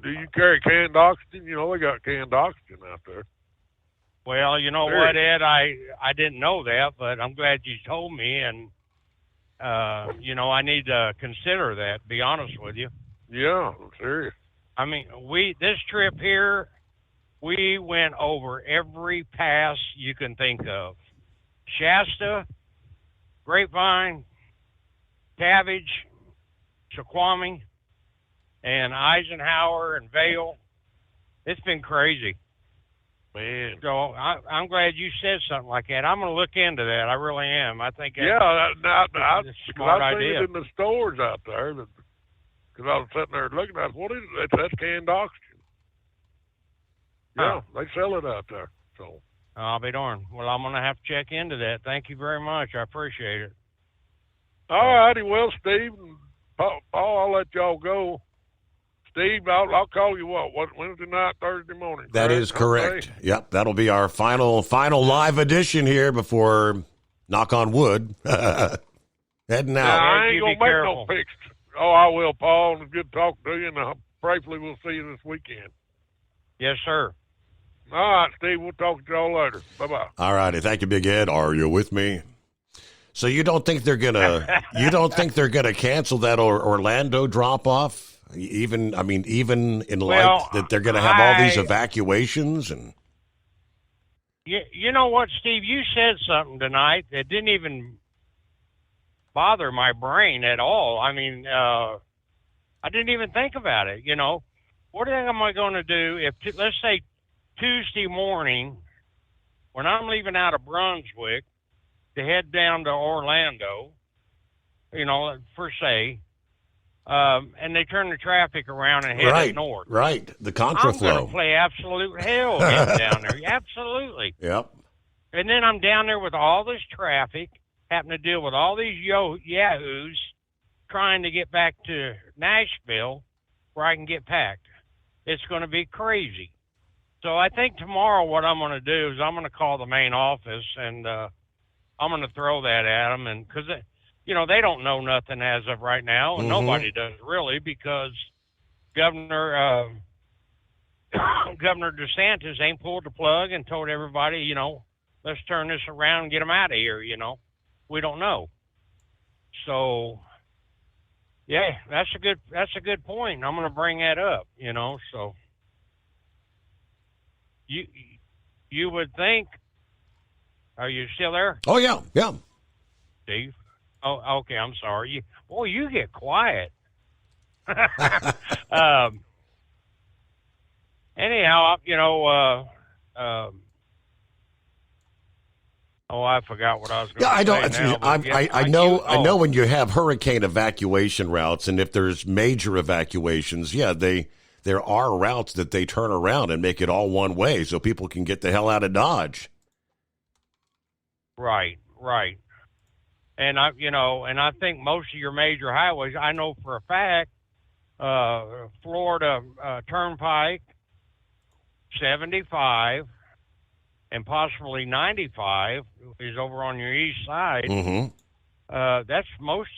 do you carry canned oxygen? You know, they got canned oxygen out there. Well, you know what, Ed? I didn't know that, but I'm glad you told me, and you know, I need to consider that. To be honest with you. Yeah, I'm serious. I mean, this trip here, we went over every pass you can think of: Shasta, Grapevine, Cabbage, Squamish, and Eisenhower and Vail. It's been crazy. Man. So I'm glad you said something like that. I'm going to look into that. I really am. I think that's a smart idea. I've seen it in the stores out there. Because I was sitting there looking at it. What is it? That's canned oxygen. Yeah, they sell it out there. So I'll be darned. Well, I'm going to have to check into that. Thank you very much. I appreciate it. All righty. Well, Steve and Paul, I'll let y'all go. Steve, I'll call you Wednesday night, Thursday morning. That is correct. Okay. Yep, that'll be our final live edition here before, knock on wood, heading out. I ain't going to make no picks. Oh, I will, Paul. It's good talking to you, and prayerfully we'll see you this weekend. Yes, sir. All right, Steve, we'll talk to y'all later. Bye-bye. All righty. Thank you, Big Ed. Are you with me? So you don't think they're gonna cancel that Orlando drop off? Even in light that they're going to have all these evacuations and. You know what, Steve? You said something tonight that didn't even bother my brain at all. I mean, I didn't even think about it. You know, what am I going to do if, let's say, Tuesday morning, when I'm leaving out of Brunswick to head down to Orlando, you know, per se. And they turn the traffic around and head north. Right, the contraflow. I'm going to play absolute hell down there. Absolutely. Yep. And then I'm down there with all this traffic, having to deal with all these yahoos trying to get back to Nashville where I can get packed. It's going to be crazy. So I think tomorrow what I'm going to do is I'm going to call the main office, and I'm going to throw that at them, and because you know, they don't know nothing as of right now, and nobody does really, because Governor DeSantis ain't pulled the plug and told everybody, you know, let's turn this around and get them out of here. You know, we don't know. So, yeah, that's a good point. I'm going to bring that up. You know, so you would think. Are you still there? Oh yeah, yeah. Steve. Oh, okay. I'm sorry. You get quiet. Anyhow, you know. I forgot what I was going to say. I know when you have hurricane evacuation routes, and if there's major evacuations, there are routes that they turn around and make it all one way, so people can get the hell out of Dodge. Right. And I think most of your major highways, I know for a fact, Florida Turnpike, 75, and possibly 95 is over on your east side. Mm-hmm. That's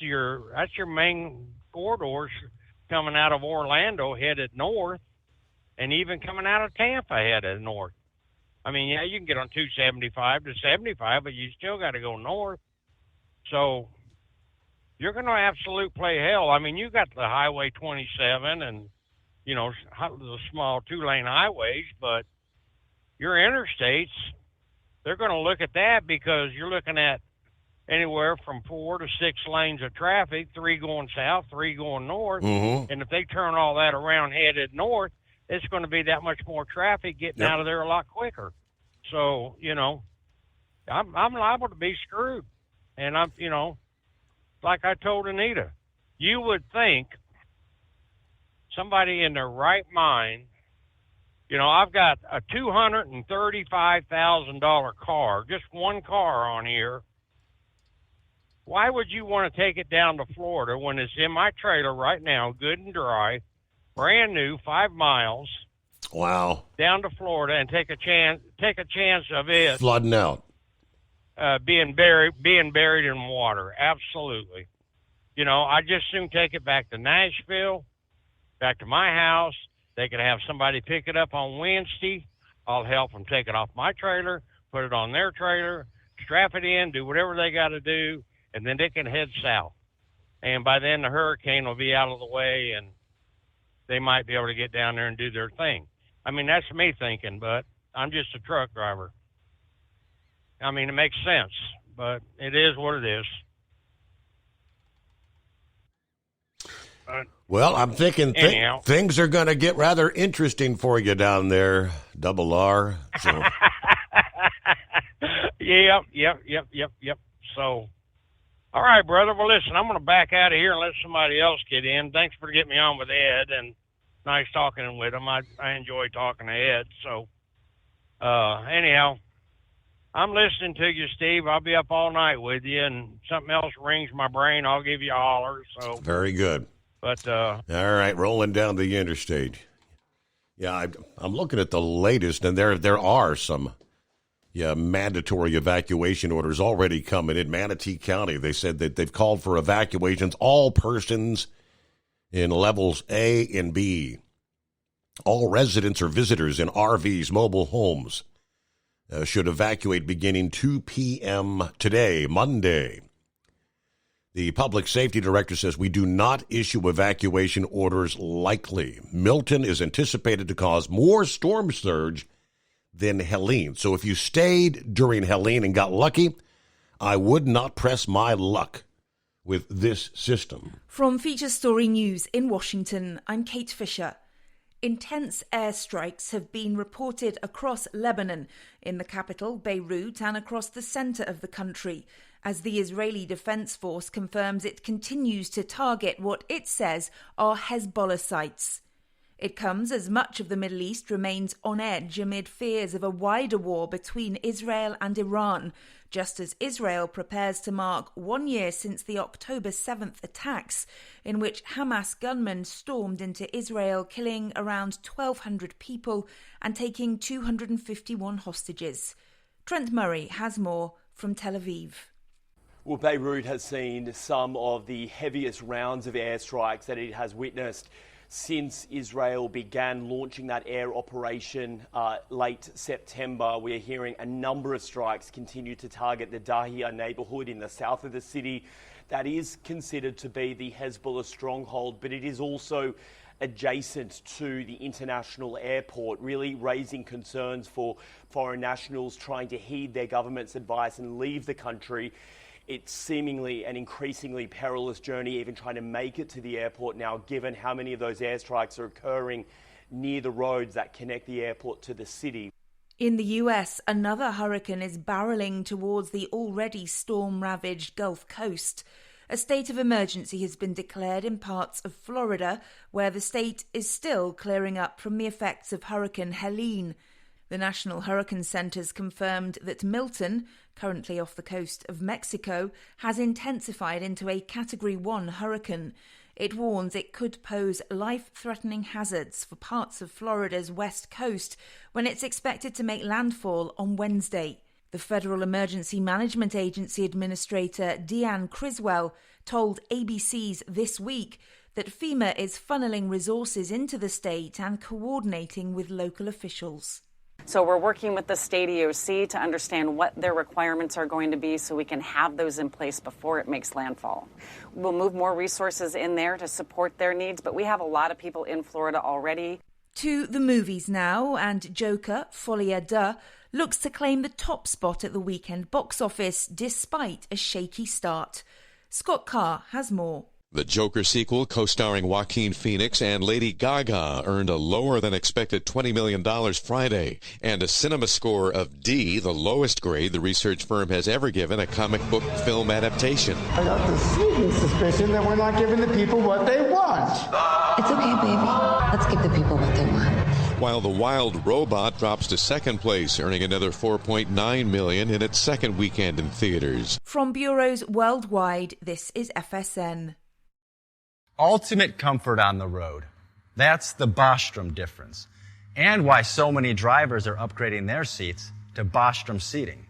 your main corridors coming out of Orlando headed north, and even coming out of Tampa headed north. I mean, yeah, you can get on 275 to 75, but you still got to go north. So you're going to absolute play hell. I mean, you got the Highway 27 and, you know, the small 2-lane highways, but your interstates, they're going to look at that because you're looking at anywhere from 4 to 6 lanes of traffic, 3 going south, 3 going north. Mm-hmm. And if they turn all that around headed north, it's going to be that much more traffic getting out of there a lot quicker. So, you know, I'm liable to be screwed. And I'm, you know, like I told Anita, you would think somebody in their right mind, you know, I've got a $235,000 car, just one car on here. Why would you want to take it down to Florida when it's in my trailer right now, good and dry, brand new, 5 miles? Wow. Down to Florida and take a chance of it Flooding out. being buried in water. Absolutely. You know, I just soon take it back to Nashville, back to my house. They could have somebody pick it up on Wednesday. I'll help them take it off my trailer, put it on their trailer, strap it in, do whatever they got to do, and then they can head south. And by then the hurricane will be out of the way and they might be able to get down there and do their thing. I mean, that's me thinking, but I'm just a truck driver. I mean, it makes sense, but it is what it is. Well, I'm thinking Anyhow. things are going to get rather interesting for you down there, Double R. So. Yep. So, all right, brother. Well, listen, I'm going to back out of here and let somebody else get in. Thanks for getting me on with Ed, and nice talking with him. I enjoy talking to Ed. So, anyhow, I'm listening to you, Steve. I'll be up all night with you, and something else rings my brain, I'll give you a holler. So Very good. But all right, rolling down the interstate. Yeah, I'm looking at the latest, and there are some mandatory evacuation orders already coming in Manatee County. They said that they've called for evacuations, all persons in levels A and B, all residents or visitors in RVs, mobile homes, should evacuate beginning 2 p.m. today, Monday. The public safety director says we do not issue evacuation orders likely. Milton is anticipated to cause more storm surge than Helene. So if you stayed during Helene and got lucky, I would not press my luck with this system. From Feature Story News in Washington, I'm Kate Fisher. Intense airstrikes have been reported across Lebanon, in the capital, Beirut, and across the centre of the country, as the Israeli Defense Force confirms it continues to target what it says are Hezbollah sites. It comes as much of the Middle East remains on edge amid fears of a wider war between Israel and Iran, just as Israel prepares to mark 1 year since the October 7th attacks, in which Hamas gunmen stormed into Israel, killing around 1,200 people and taking 251 hostages. Trent Murray has more from Tel Aviv. Well, Beirut has seen some of the heaviest rounds of airstrikes that it has witnessed since Israel began launching that air operation late September. We are hearing a number of strikes continue to target the Dahia neighborhood in the south of the city. That is considered to be the Hezbollah stronghold, but it is also adjacent to the international airport, really raising concerns for foreign nationals trying to heed their government's advice and leave the country. It's seemingly an increasingly perilous journey, even trying to make it to the airport now, given how many of those airstrikes are occurring near the roads that connect the airport to the city. In the US, another hurricane is barreling towards the already storm-ravaged Gulf Coast. A state of emergency has been declared in parts of Florida, where the state is still clearing up from the effects of Hurricane Helene. The National Hurricane Center's confirmed that Milton, currently off the coast of Mexico, has intensified into a Category 1 hurricane. It warns it could pose life-threatening hazards for parts of Florida's west coast when it's expected to make landfall on Wednesday. The Federal Emergency Management Agency Administrator Deanne Criswell told ABC's This Week that FEMA is funneling resources into the state and coordinating with local officials. So we're working with the state EOC to understand what their requirements are going to be so we can have those in place before it makes landfall. We'll move more resources in there to support their needs, but we have a lot of people in Florida already. To the movies now, and Joker, Folie à Deux, looks to claim the top spot at the weekend box office despite a shaky start. Scott Carr has more. The Joker sequel, co-starring Joaquin Phoenix and Lady Gaga, earned a lower-than-expected $20 million Friday, and a cinema score of D, the lowest grade the research firm has ever given a comic book film adaptation. I got the sneaking suspicion that we're not giving the people what they want. It's okay, baby. Let's give the people what they want. While The Wild Robot drops to second place, earning another $4.9 million in its second weekend in theaters. From bureaus worldwide, this is FSN. Ultimate comfort on the road. That's the Bostrom difference. and why so many drivers are upgrading their seats to Bostrom seating.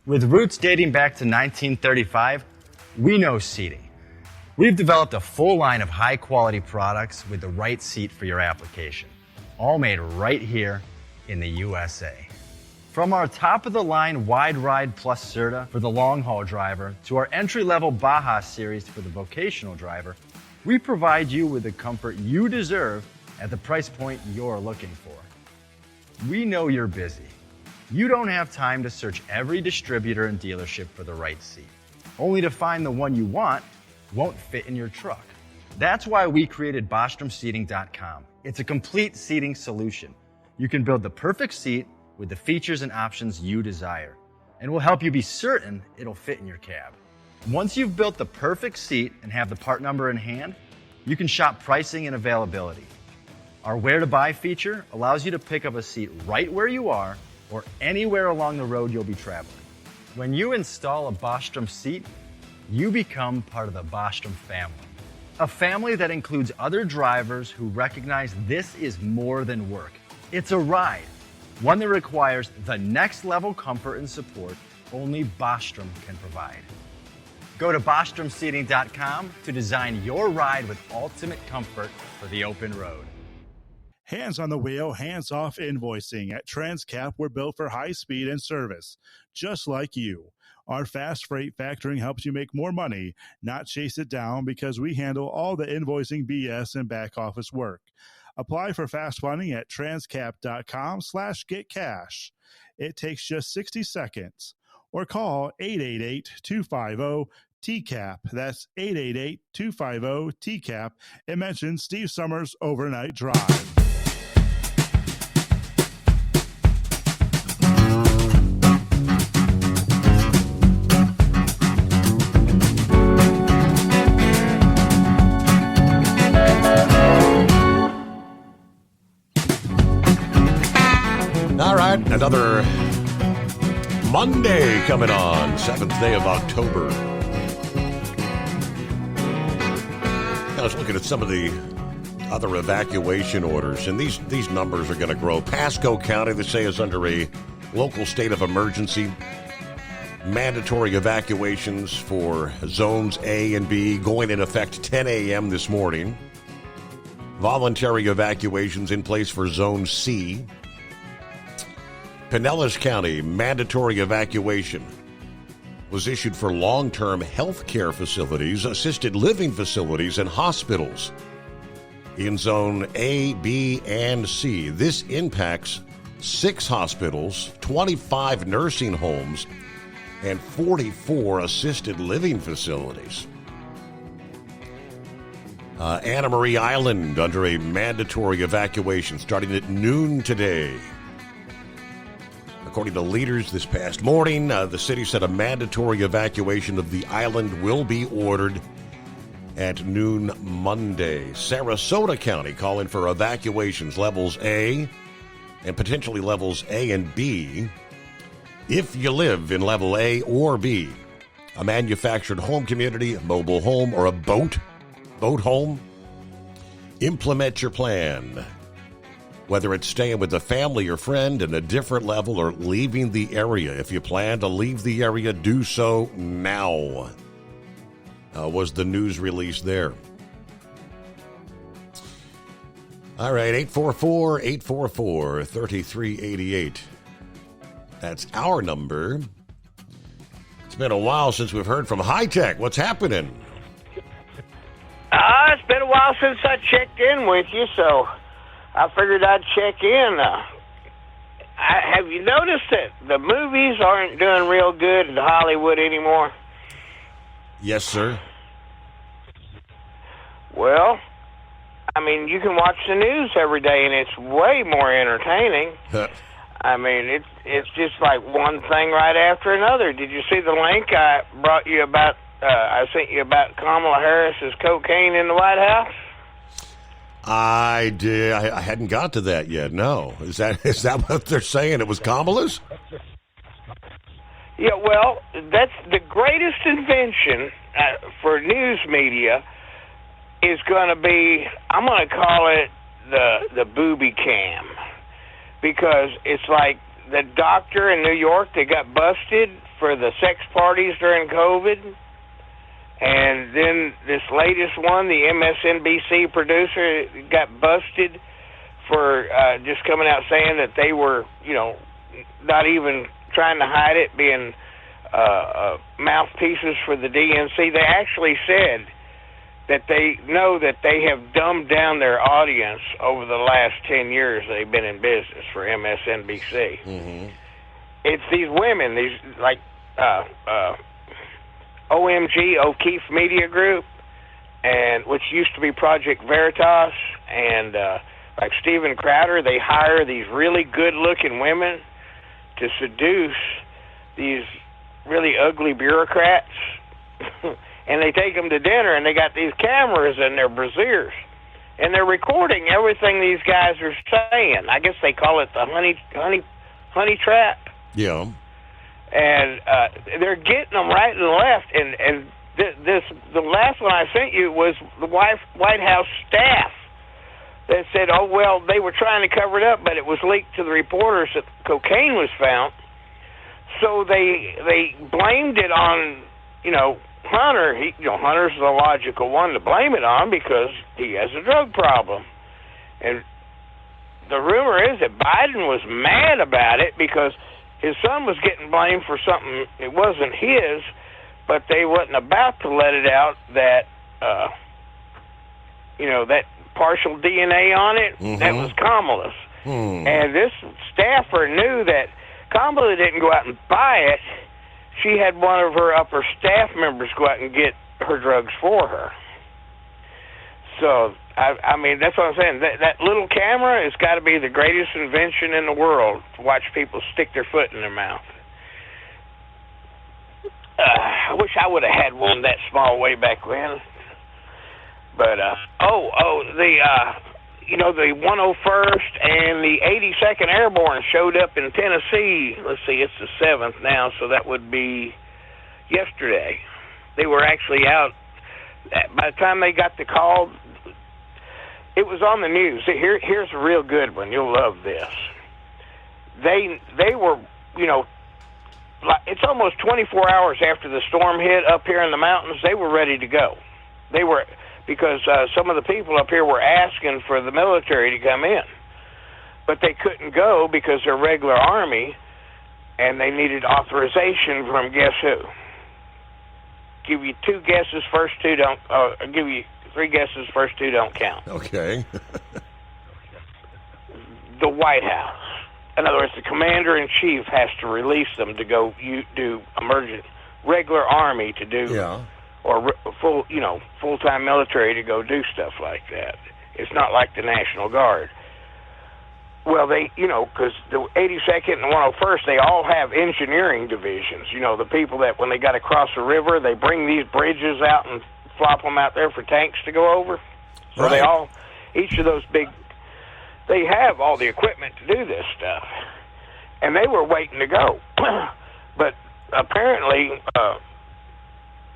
With roots dating back to 1935, we know seating. We've developed a full line of high-quality products with the right seat for your application, all made right here in the USA. From our top-of-the-line Wide Ride Plus Certa for the long-haul driver to our entry-level Baja series for the vocational driver, we provide you with the comfort you deserve at the price point you're looking for. We know you're busy. You don't have time to search every distributor and dealership for the right seat, only to find the one you want won't fit in your truck. That's why we created BostromSeating.com. It's a complete seating solution. You can build the perfect seat with the features and options you desire, and we'll help you be certain it'll fit in your cab. Once you've built the perfect seat and have the part number in hand, you can shop pricing and availability. Our Where to Buy feature allows you to pick up a seat right where you are or anywhere along the road you'll be traveling. When you install a Bostrom seat, you become part of the Bostrom family. A family that includes other drivers who recognize this is more than work. It's a ride, one that requires the next level comfort and support only Bostrom can provide. Go to BostromSeating.com to design your ride with ultimate comfort for the open road. Hands on the wheel, hands off invoicing. At Transcap, we're built for high speed and service, just like you. Our fast freight factoring helps you make more money, not chase it down, because we handle all the invoicing BS and back office work. Apply for fast funding at transcap.com/getcash. It takes just 60 seconds. Or call 888-250-TCAP. That's 888-250-TCAP. And mention Steve Summers Overnight Drive. All right, another Monday coming on, 7th day of October. I was looking at some of the other evacuation orders, and these numbers are going to grow. Pasco County, they say, is under a local state of emergency. Mandatory evacuations for zones A and B going in effect 10 a.m. this morning. Voluntary evacuations in place for Zone C. Pinellas County, mandatory evacuation was issued for long-term health care facilities, assisted living facilities, and hospitals in Zone A, B, and C. This impacts 6 hospitals, 25 nursing homes, and 44 assisted living facilities. Anna Marie Island under a mandatory evacuation starting at noon today. According to leaders this past morning, the city said a mandatory evacuation of the island will be ordered at noon Monday. Sarasota County calling for evacuations levels A and potentially levels A and B. If you live in level A or B, a manufactured home community, mobile home, or a boat home, implement your plan. Whether it's staying with a family or friend in a different level or leaving the area. If you plan to leave the area, do so now, was the news release there. All right, 844-844-3388. That's our number. It's been a while since we've heard from High Tech. What's happening? It's been a while since I checked in with you, so I figured I'd check in. Have you noticed that the movies aren't doing real good in Hollywood anymore? Yes, sir. Well, I mean, you can watch the news every day, and it's way more entertaining. I mean, it's just like one thing right after another. Did you see the link I brought you about? I sent you about Kamala Harris's cocaine in the White House? I did. I hadn't got to that yet. No, is that what they're saying? It was Kamala's? Yeah. Well, that's the greatest invention for news media is going to be, I'm going to call it the booby cam, because it's like the doctor in New York that got busted for the sex parties during COVID, and then this latest one, the MSNBC producer, got busted for just coming out saying that they were, not even trying to hide it, being mouthpieces for the DNC. They actually said that they know that they have dumbed down their audience over the last 10 years they've been in business for MSNBC. Mm-hmm. It's these women, these like OMG, O'Keefe Media Group, and which used to be Project Veritas, and like Steven Crowder, they hire these really good-looking women to seduce these really ugly bureaucrats. And they take them to dinner, and they got these cameras in their brassieres, and they're recording everything these guys are saying. I guess they call it the honey trap. Yeah. And they're getting them right and left. And the last one I sent you was the White House staff that said, oh, well, they were trying to cover it up, but it was leaked to the reporters that cocaine was found. So they blamed it on, Hunter. Hunter's the logical one to blame it on because he has a drug problem. And the rumor is that Biden was mad about it because his son was getting blamed for something it wasn't his, but they wasn't about to let it out that, that partial DNA on it, that was Kamala's. And this staffer knew that Kamala didn't go out and buy it. She had one of her upper staff members go out and get her drugs for her. So, I mean, that's what I'm saying. That little camera has got to be the greatest invention in the world to watch people stick their foot in their mouth. I wish I would have had one that small way back when. But, the 101st and the 82nd Airborne showed up in Tennessee. Let's see, it's the 7th now, so that would be yesterday. They were actually out. By the time they got the call, it was on the news. Here's a real good one. You'll love this. They were, it's almost 24 hours after the storm hit up here in the mountains. They were ready to go. They were... because some of the people up here were asking for the military to come in. But they couldn't go because they're regular Army, and they needed authorization from guess who? Give you two guesses, first two don't... I'll give you three guesses, first two don't count. Okay. The White House. In other words, the commander-in-chief has to release them to go do regular Army to do... Yeah. Or full-time military to go do stuff like that. It's not like the National Guard. Well, because the 82nd and the 101st, they all have engineering divisions. The people that when they got to cross a river, they bring these bridges out and flop them out there for tanks to go over. So right. Each of those they have all the equipment to do this stuff. And they were waiting to go. But apparently...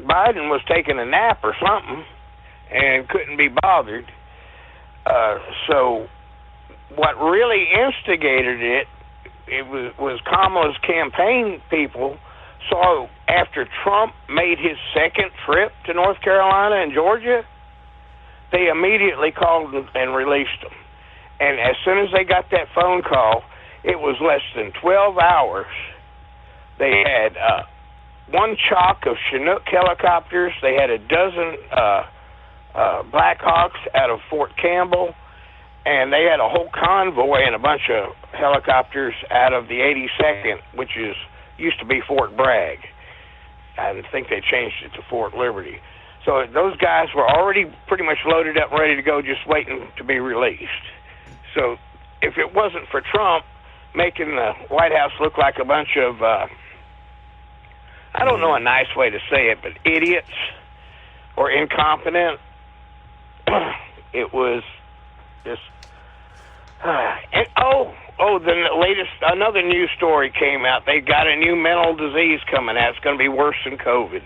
Biden was taking a nap or something and couldn't be bothered. So what really instigated it was Kamala's campaign people saw after Trump made his second trip to North Carolina and Georgia, they immediately called and released them. And as soon as they got that phone call, it was less than 12 hours. They had... one chalk of Chinook helicopters. They had a dozen Blackhawks out of Fort Campbell, and they had a whole convoy and a bunch of helicopters out of the 82nd, which used to be Fort Bragg. I think they changed it to Fort Liberty. So those guys were already pretty much loaded up and ready to go, just waiting to be released. So if it wasn't for Trump making the White House look like a bunch of... I don't know a nice way to say it, but idiots or incompetent. It was just... another news story came out. They got a new mental disease coming out. It's going to be worse than COVID.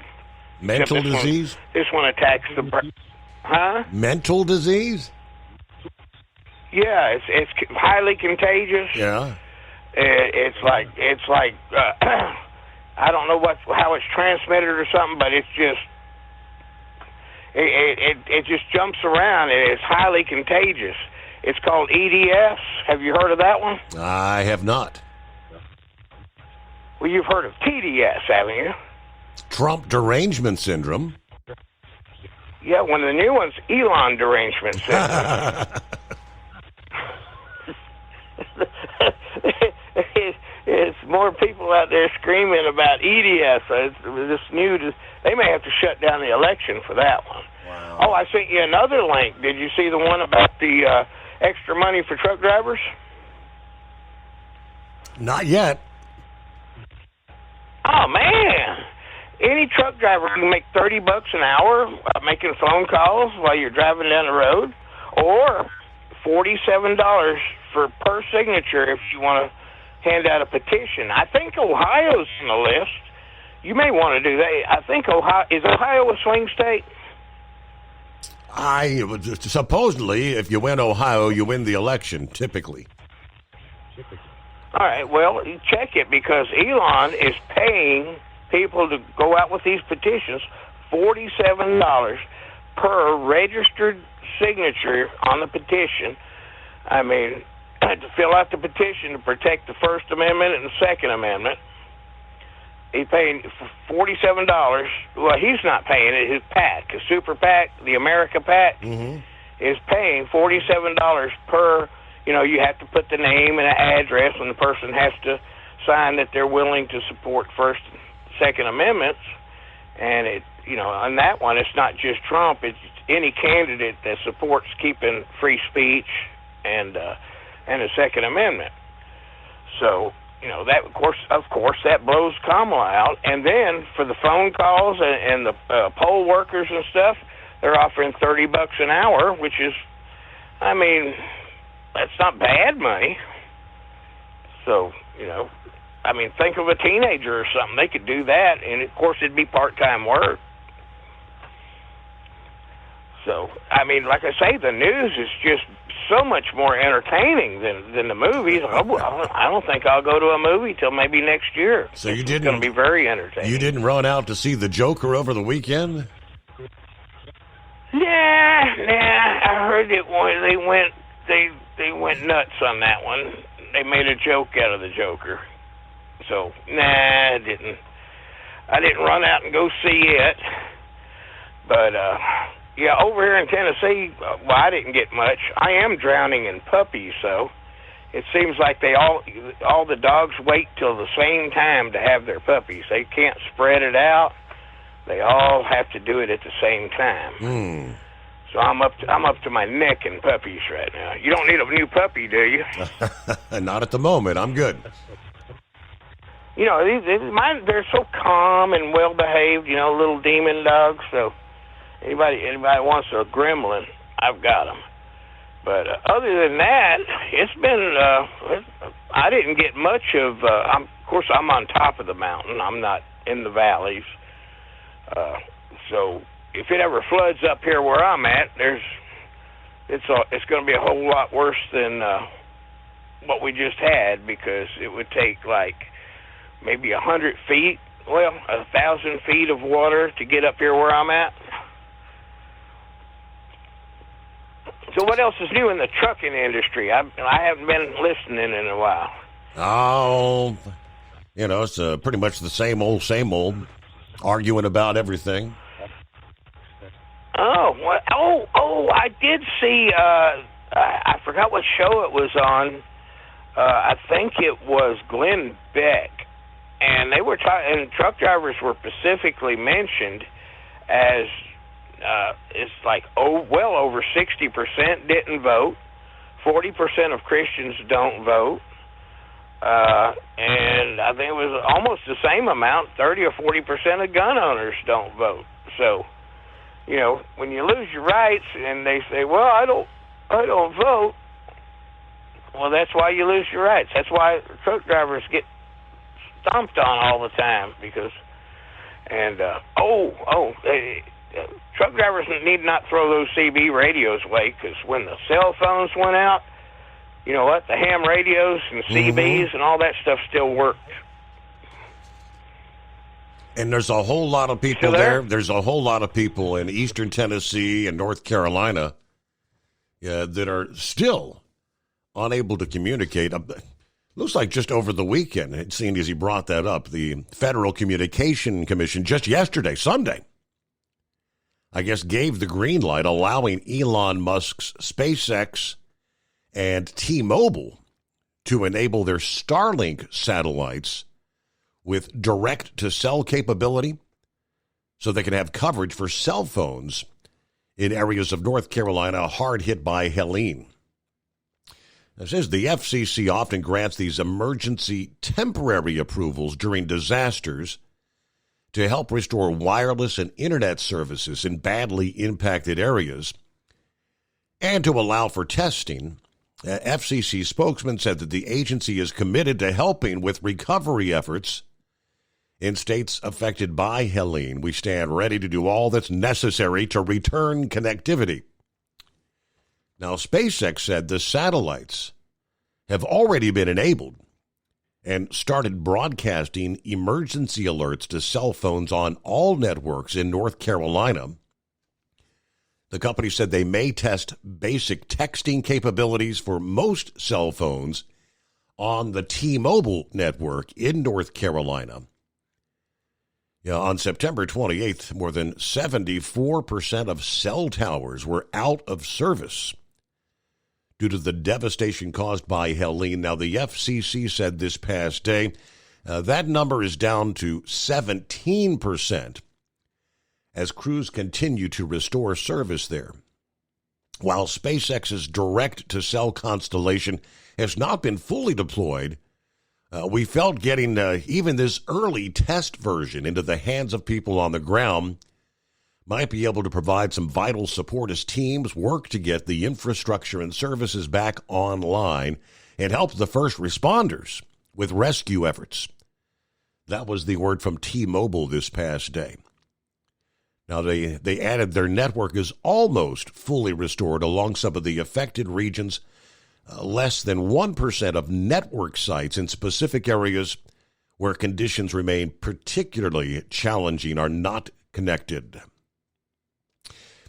Mental disease? This one attacks the brain. Huh? Mental disease? Yeah, it's highly contagious. Yeah. It's like I don't know how it's transmitted or something, but it's just it just jumps around and it's highly contagious. It's called EDS. Have you heard of that one? I have not. Well, you've heard of TDS, haven't you? Trump derangement syndrome. Yeah, one of the new ones, Elon derangement syndrome. It's more people out there screaming about EDS. They may have to shut down the election for that one. Wow. Oh, I sent you another link. Did you see the one about the extra money for truck drivers? Not yet. Oh, man. Any truck driver can make $30 an hour making phone calls while you're driving down the road, or $47 per signature if you want to hand out a petition. I think Ohio's on the list. You may want to do that. I think is Ohio a swing state? Supposedly, if you win Ohio, you win the election, typically. All right, well, you check it, because Elon is paying people to go out with these petitions $47 per registered signature on the petition. I mean, to fill out the petition to protect the First Amendment and the Second Amendment. He's paying $47. Well, he's not paying it. His PAC, his super PAC, the America PAC, is paying $47 per. You have to put the name and an address, and the person has to sign that they're willing to support First and Second Amendments. And on that one, it's not just Trump; it's any candidate that supports keeping free speech and the Second Amendment. So, that of course, that blows Kamala out. And then for the phone calls and the poll workers and stuff, they're offering $30 an hour, which is, that's not bad money. So, think of a teenager or something. They could do that, and of course, it'd be part-time work. So, like I say, the news is just so much more entertaining than the movies. I don't think I'll go to a movie till maybe next year. So you It's going to be very entertaining. You didn't run out to see The Joker over the weekend? Nah. I heard they went nuts on that one. They made a joke out of the Joker. So, I didn't run out and go see it. But, yeah, over here in Tennessee, I didn't get much. I am drowning in puppies, so it seems like all the dogs wait till the same time to have their puppies. They can't spread it out. They all have to do it at the same time. So I'm up to my neck in puppies right now. You don't need a new puppy, do you? Not at the moment. I'm good. Mine, they're so calm and well behaved. Little demon dogs. So anybody wants a gremlin, I've got them. But other than that, it's been. I didn't get much of. Of course, I'm on top of the mountain. I'm not in the valleys. So if it ever floods up here where I'm at, it's going to be a whole lot worse than what we just had, because it would take like maybe 100 feet, 1,000 feet of water to get up here where I'm at. So what else is new in the trucking industry? I haven't been listening in a while. Oh, it's pretty much the same old, arguing about everything. I did see, I forgot what show it was on. I think it was Glenn Beck. And they were talking, and truck drivers were specifically mentioned as, it's like, well over 60% didn't vote. 40% of Christians don't vote. And I think it was almost the same amount, 30 or 40% of gun owners don't vote. So, when you lose your rights and they say, well, I don't vote, well, that's why you lose your rights. That's why truck drivers get stomped on all the time, because, And, truck drivers need not throw those CB radios away, because when the cell phones went out, you know what, the ham radios and CBs and all that stuff still worked. And there's a whole lot of people there. There's a whole lot of people in eastern Tennessee and North Carolina that are still unable to communicate. Looks like just over the weekend, seeing as he brought that up, the Federal Communication Commission just yesterday, Sunday, I guess gave the green light, allowing Elon Musk's SpaceX and T-Mobile to enable their Starlink satellites with direct-to-cell capability so they can have coverage for cell phones in areas of North Carolina hard hit by Helene. It says the FCC often grants these emergency temporary approvals during disasters to help restore wireless and internet services in badly impacted areas and to allow for testing. FCC spokesman said that the agency is committed to helping with recovery efforts in states affected by Helene. We stand ready to do all that's necessary to return connectivity. Now, SpaceX said the satellites have already been enabled and started broadcasting emergency alerts to cell phones on all networks in North Carolina. The company said they may test basic texting capabilities for most cell phones on the T-Mobile network in North Carolina. On September 28th, more than 74% of cell towers were out of service due to the devastation caused by Helene. Now, the FCC said this past day that number is down to 17% as crews continue to restore service there. While SpaceX's direct-to-cell constellation has not been fully deployed, we felt getting even this early test version into the hands of people on the ground might be able to provide some vital support as teams work to get the infrastructure and services back online and help the first responders with rescue efforts. That was the word from T-Mobile this past day. Now, they added their network is almost fully restored along some of the affected regions. Less than 1% of network sites in specific areas where conditions remain particularly challenging are not connected.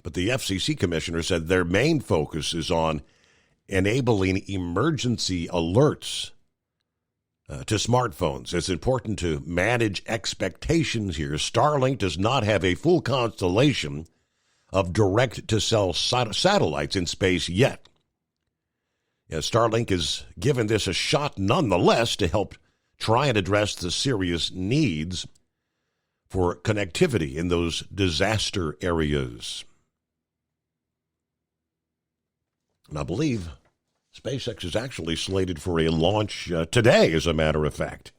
But the FCC commissioner said their main focus is on enabling emergency alerts to smartphones. It's important to manage expectations here. Starlink does not have a full constellation of direct-to-cell satellites in space yet. Starlink is given this a shot nonetheless to help try and address the serious needs for connectivity in those disaster areas. And I believe SpaceX is actually slated for a launch today, as a matter of fact,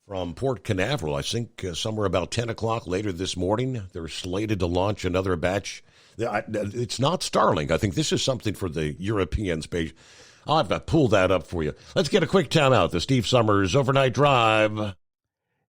from Port Canaveral. I think somewhere about 10 o'clock later this morning, they're slated to launch another batch. It's not Starlink. I think this is something for the European space. I'll have to pull that up for you. Let's get a quick timeout. The Steve Summers Overnight Drive.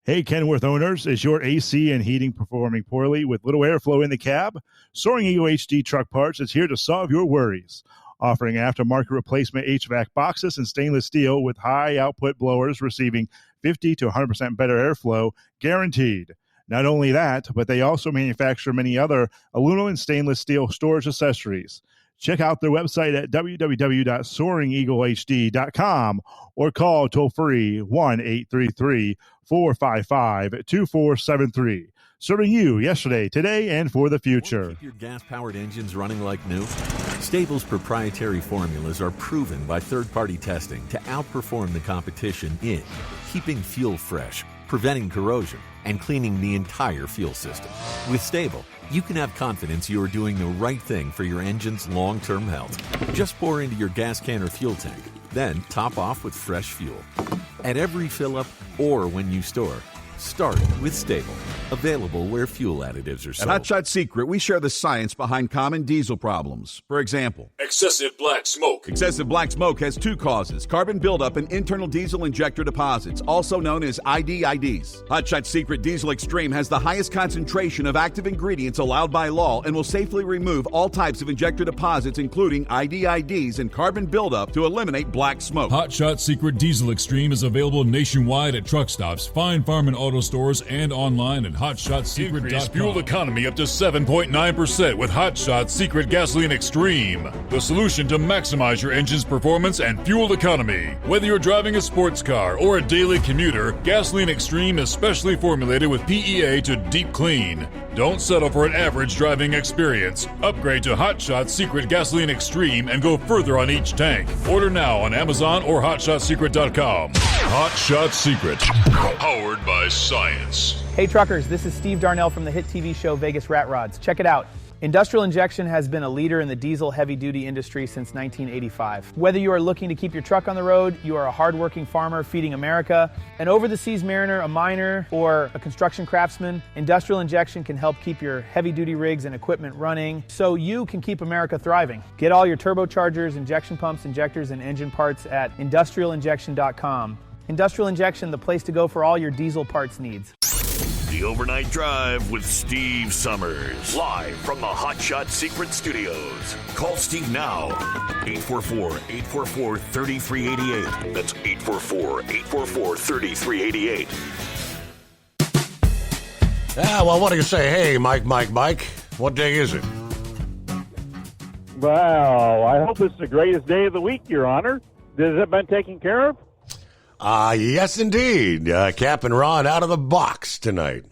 Hey, Kenworth owners, is your AC and heating performing poorly with little airflow in the cab? Soaring Eagle HD Truck Parts is here to solve your worries. Offering aftermarket replacement HVAC boxes and stainless steel with high output blowers receiving 50 to 100% better airflow, guaranteed. Not only that, but they also manufacture many other aluminum and stainless steel storage accessories. Check out their website at www.soaringeaglehd.com or call toll-free 1-833-455-2473. Serving you yesterday, today, and for the future. Keep your gas-powered engines running like new? Stable's proprietary formulas are proven by third-party testing to outperform the competition in keeping fuel fresh, preventing corrosion, and cleaning the entire fuel system. With Stable, you can have confidence you are doing the right thing for your engine's long-term health. Just pour into your gas can or fuel tank, then top off with fresh fuel. At every fill-up or when you store, Start with Stable. Available where fuel additives are sold. At Hot Shot Secret, we share the science behind common diesel problems. For example, excessive black smoke. Excessive black smoke has two causes: carbon buildup and internal diesel injector deposits, also known as IDIDs. Hot Shot Secret Diesel Extreme has the highest concentration of active ingredients allowed by law and will safely remove all types of injector deposits, including IDIDs and carbon buildup, to eliminate black smoke. Hot Shot Secret Diesel Extreme is available nationwide at truck stops, Fine Farm and auto stores, and online at hotshotsecret.com. Increase fuel economy up to 7.9% with Hot Shot Secret Gasoline Extreme. The solution to maximize your engine's performance and fuel economy. Whether you're driving a sports car or a daily commuter, Gasoline Extreme is specially formulated with PEA to deep clean. Don't settle for an average driving experience. Upgrade to Hot Shot Secret Gasoline Extreme and go further on each tank. Order now on Amazon or hotshotsecret.com. Hot Shot Secret. Powered by science. Hey truckers, this is Steve Darnell from the hit TV show Vegas Rat Rods. Check it out. Industrial Injection has been a leader in the diesel heavy-duty industry since 1985. Whether you are looking to keep your truck on the road, you are a hard-working farmer feeding America, an over-the-seas mariner, a miner, or a construction craftsman, Industrial Injection can help keep your heavy-duty rigs and equipment running so you can keep America thriving. Get all your turbochargers, injection pumps, injectors, and engine parts at industrialinjection.com. Industrial Injection, the place to go for all your diesel parts needs. The Overnight Drive with Steve Summers. Live from the Hot Shot Secret Studios. Call Steve now. 844-844-3388. That's 844-844-3388. Well, what do you say? Hey, Mike, what day is it? Well, I hope it's the greatest day of the week, Your Honor. Has it been taken care of? Yes, indeed. Cap and Ron out of the box tonight.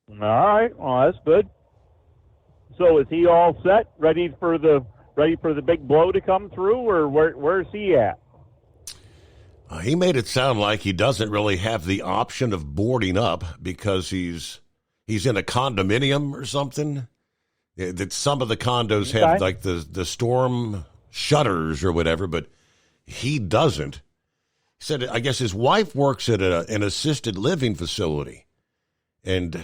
All right. Well, that's good. So is he all set, ready for the big blow to come through, or where's he at? He made it sound like he doesn't really have the option of boarding up because he's in a condominium or something. That some of the condos have like the storm shutters or whatever, but he doesn't. He said, I guess his wife works at an assisted living facility, and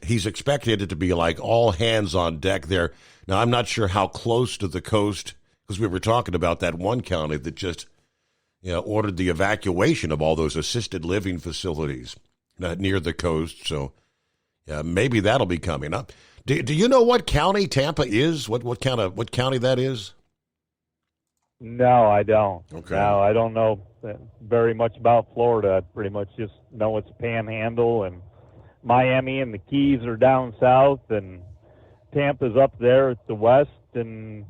he's expected it to be like all hands on deck there. Now, I'm not sure how close to the coast, because we were talking about that one county that just ordered the evacuation of all those assisted living facilities near the coast. So maybe that'll be coming up. Do you know what county Tampa is? What county that is? No, I don't. Okay. No, I don't know very much about Florida. I pretty much just know it's Panhandle, and Miami and the Keys are down south, and Tampa's up there at the west, and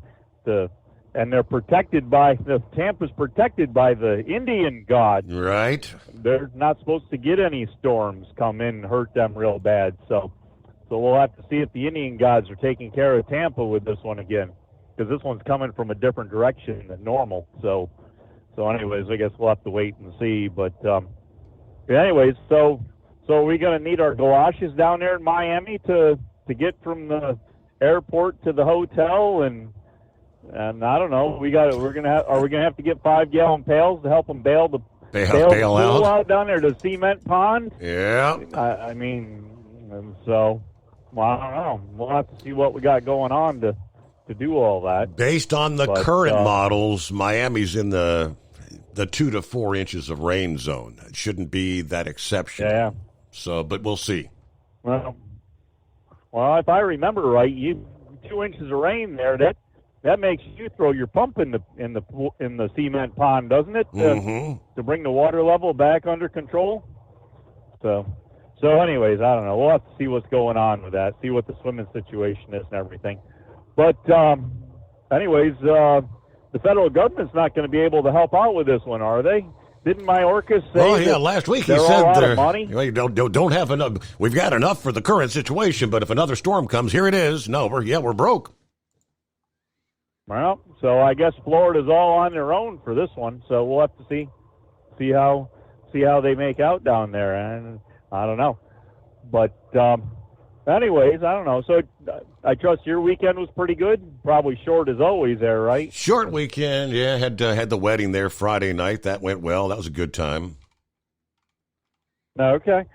they're protected by Tampa's protected by the Indian gods. Right. They're not supposed to get any storms come in and hurt them real bad. So we'll have to see if the Indian gods are taking care of Tampa with this one again, because this one's coming from a different direction than normal. So anyways, I guess we'll have to wait and see. But anyways, so are we going to need our galoshes down there in Miami to get from the airport to the hotel? And I don't know. Are we going to have to get 5-gallon pails to help them bail the pool out down there to Cement Pond? Yeah. I mean, so well, I don't know. We'll have to see what we got going on to do all that. Based on the current models, Miami's in the 2 to 4 inches of rain zone. It shouldn't be that exceptional. Yeah. So, but we'll see. Well, if I remember right, 2 inches of rain there, that makes you throw your pump in the cement pond, doesn't it? To bring the water level back under control. So anyways, I don't know. We'll have to see what's going on with that. See what the swimming situation is and everything. But anyways, the federal government's not going to be able to help out with this one, are they? Didn't Mayorkas say? Oh yeah, last week he said out of money? Don't have enough. We've got enough for the current situation, but if another storm comes, here it is. No, we're broke. Well, so I guess Florida's all on their own for this one. So we'll have to see how they make out down there, and I don't know. But anyways, I don't know. So I trust your weekend was pretty good. Probably short as always there, right? Short weekend, yeah. Had the wedding there Friday night. That went well. That was a good time. Okay.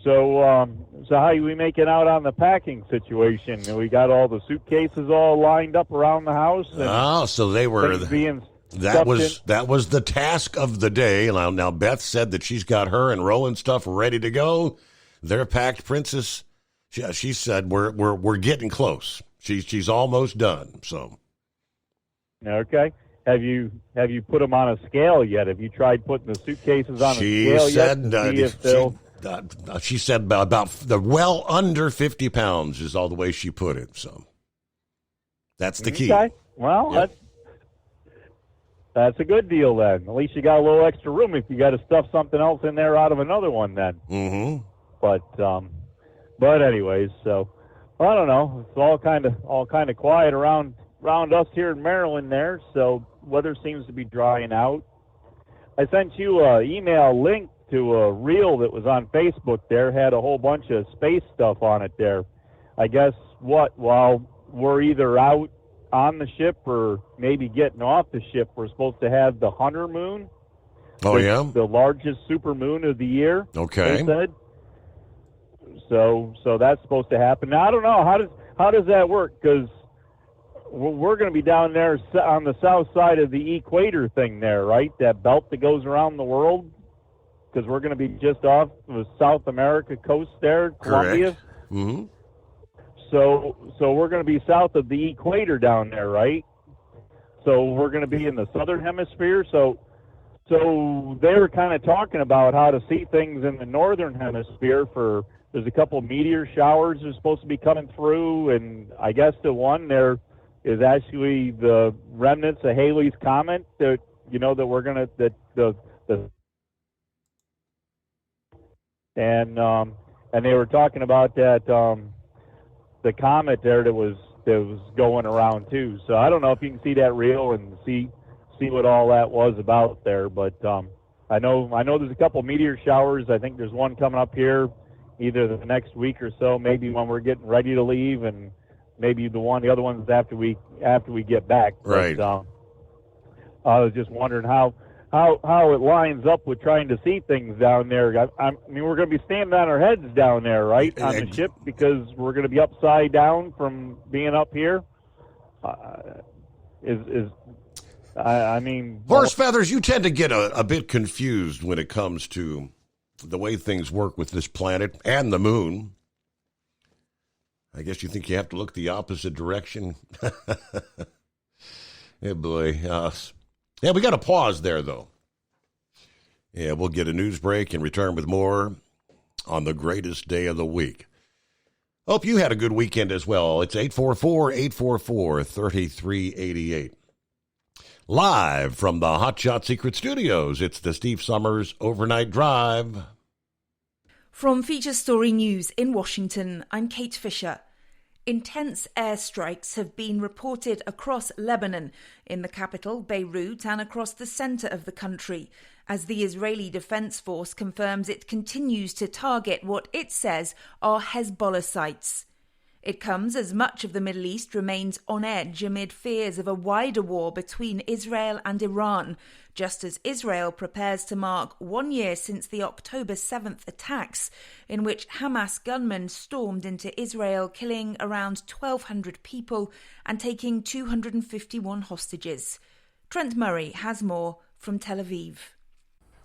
So, so how are we making out on the packing situation? We got all the suitcases all lined up around the house. And so they were being that was the task of the day. Now Beth said that she's got her and Roland's stuff ready to go. They're packed, Princess. She said we're getting close. She's almost done. So. Okay. Have you put them on a scale yet? Have you tried putting the suitcases on a scale yet? She said about the under 50 pounds is all the way she put it. So that's the key. Okay. Well, yep. That's a good deal then. At least you got a little extra room if you got to stuff something else in there out of another one then. Mm-hmm. But anyways, so I don't know. It's all kind of quiet around us here in Maryland there. So weather seems to be drying out. I sent you an email link to a reel that was on Facebook there, had a whole bunch of space stuff on it there. I guess while we're either out on the ship or maybe getting off the ship, we're supposed to have the Hunter moon. Oh, yeah? The largest supermoon of the year. Okay. They said. So that's supposed to happen. Now, I don't know. How does that work? Because we're going to be down there on the south side of the equator thing there, right? That belt that goes around the world. Because we're going to be just off the South America coast there, Colombia. Correct. Mm-hmm. So we're going to be south of the equator down there, right? So we're going to be in the southern hemisphere. So they were kind of talking about how to see things in the northern hemisphere. There's a couple of meteor showers that are supposed to be coming through, and I guess the one there is actually the remnants of Halley's Comet that we're going to and they were talking about that the comet there that was going around too. So I don't know if you can see that reel and see what all that was about there, but I know there's a couple meteor showers. I think there's one coming up here either the next week or so, maybe when we're getting ready to leave, and maybe the other ones after we get back. Right. But, I was just wondering how it lines up with trying to see things down there. I mean, we're going to be standing on our heads down there, right, on the ship, because we're going to be upside down from being up here. I mean... Horse feathers, you tend to get a bit confused when it comes to the way things work with this planet and the moon. I guess you think you have to look the opposite direction. Yeah, boy. Yeah, we got to pause there, though. Yeah, we'll get a news break and return with more on the greatest day of the week. Hope you had a good weekend as well. It's 844-844-3388. Live from the Hot Shot Secret Studios, it's the Steve Summers Overnight Drive. From Feature Story News in Washington, I'm Kate Fisher. Intense airstrikes have been reported across Lebanon, in the capital, Beirut, and across the centre of the country, as the Israeli Defense Force confirms it continues to target what it says are Hezbollah sites. It comes as much of the Middle East remains on edge amid fears of a wider war between Israel and Iran, just as Israel prepares to mark 1 year since the October 7th attacks, in which Hamas gunmen stormed into Israel, killing around 1,200 people and taking 251 hostages. Trent Murray has more from Tel Aviv.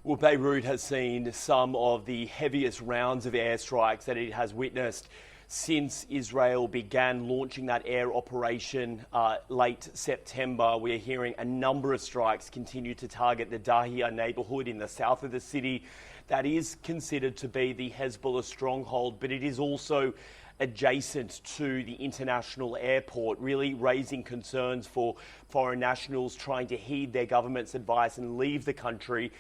Well, Beirut has seen some of the heaviest rounds of airstrikes that it has witnessed since Israel began launching that air operation late September. We are hearing a number of strikes continue to target the Dahia neighborhood in the south of the city. That is considered to be the Hezbollah stronghold, but it is also adjacent to the international airport, really raising concerns for foreign nationals trying to heed their government's advice and leave the country.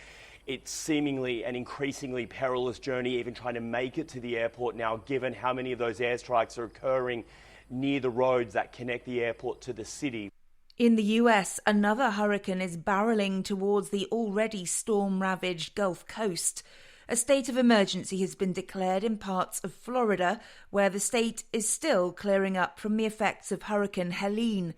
It's seemingly an increasingly perilous journey, even trying to make it to the airport now, given how many of those airstrikes are occurring near the roads that connect the airport to the city. In the US, another hurricane is barreling towards the already storm-ravaged Gulf Coast. A state of emergency has been declared in parts of Florida, where the state is still clearing up from the effects of Hurricane Helene.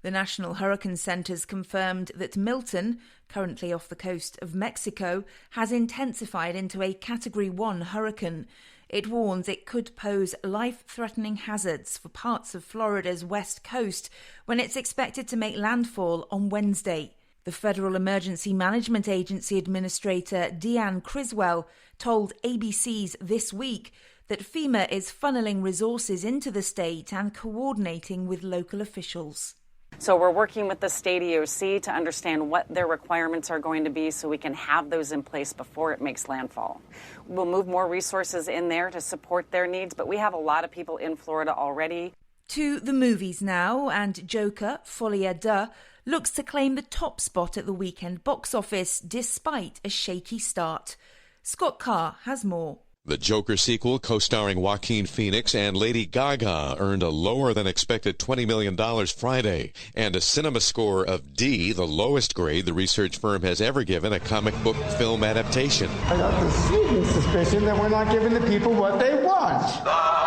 The National Hurricane Centre's confirmed that Milton, currently off the coast of Mexico, has intensified into a Category 1 hurricane. It warns it could pose life-threatening hazards for parts of Florida's west coast when it's expected to make landfall on Wednesday. The Federal Emergency Management Agency Administrator Deanne Criswell told ABC's This Week that FEMA is funneling resources into the state and coordinating with local officials. So we're working with the state EOC to understand what their requirements are going to be so we can have those in place before it makes landfall. We'll move more resources in there to support their needs, but we have a lot of people in Florida already. To the movies now, and Joker, Folie à Deux, looks to claim the top spot at the weekend box office despite a shaky start. Scott Carr has more. The Joker sequel, co-starring Joaquin Phoenix and Lady Gaga, earned a lower-than-expected $20 million Friday, and a cinema score of D, the lowest grade the research firm has ever given a comic book film adaptation. I got the sneaking suspicion that we're not giving the people what they want.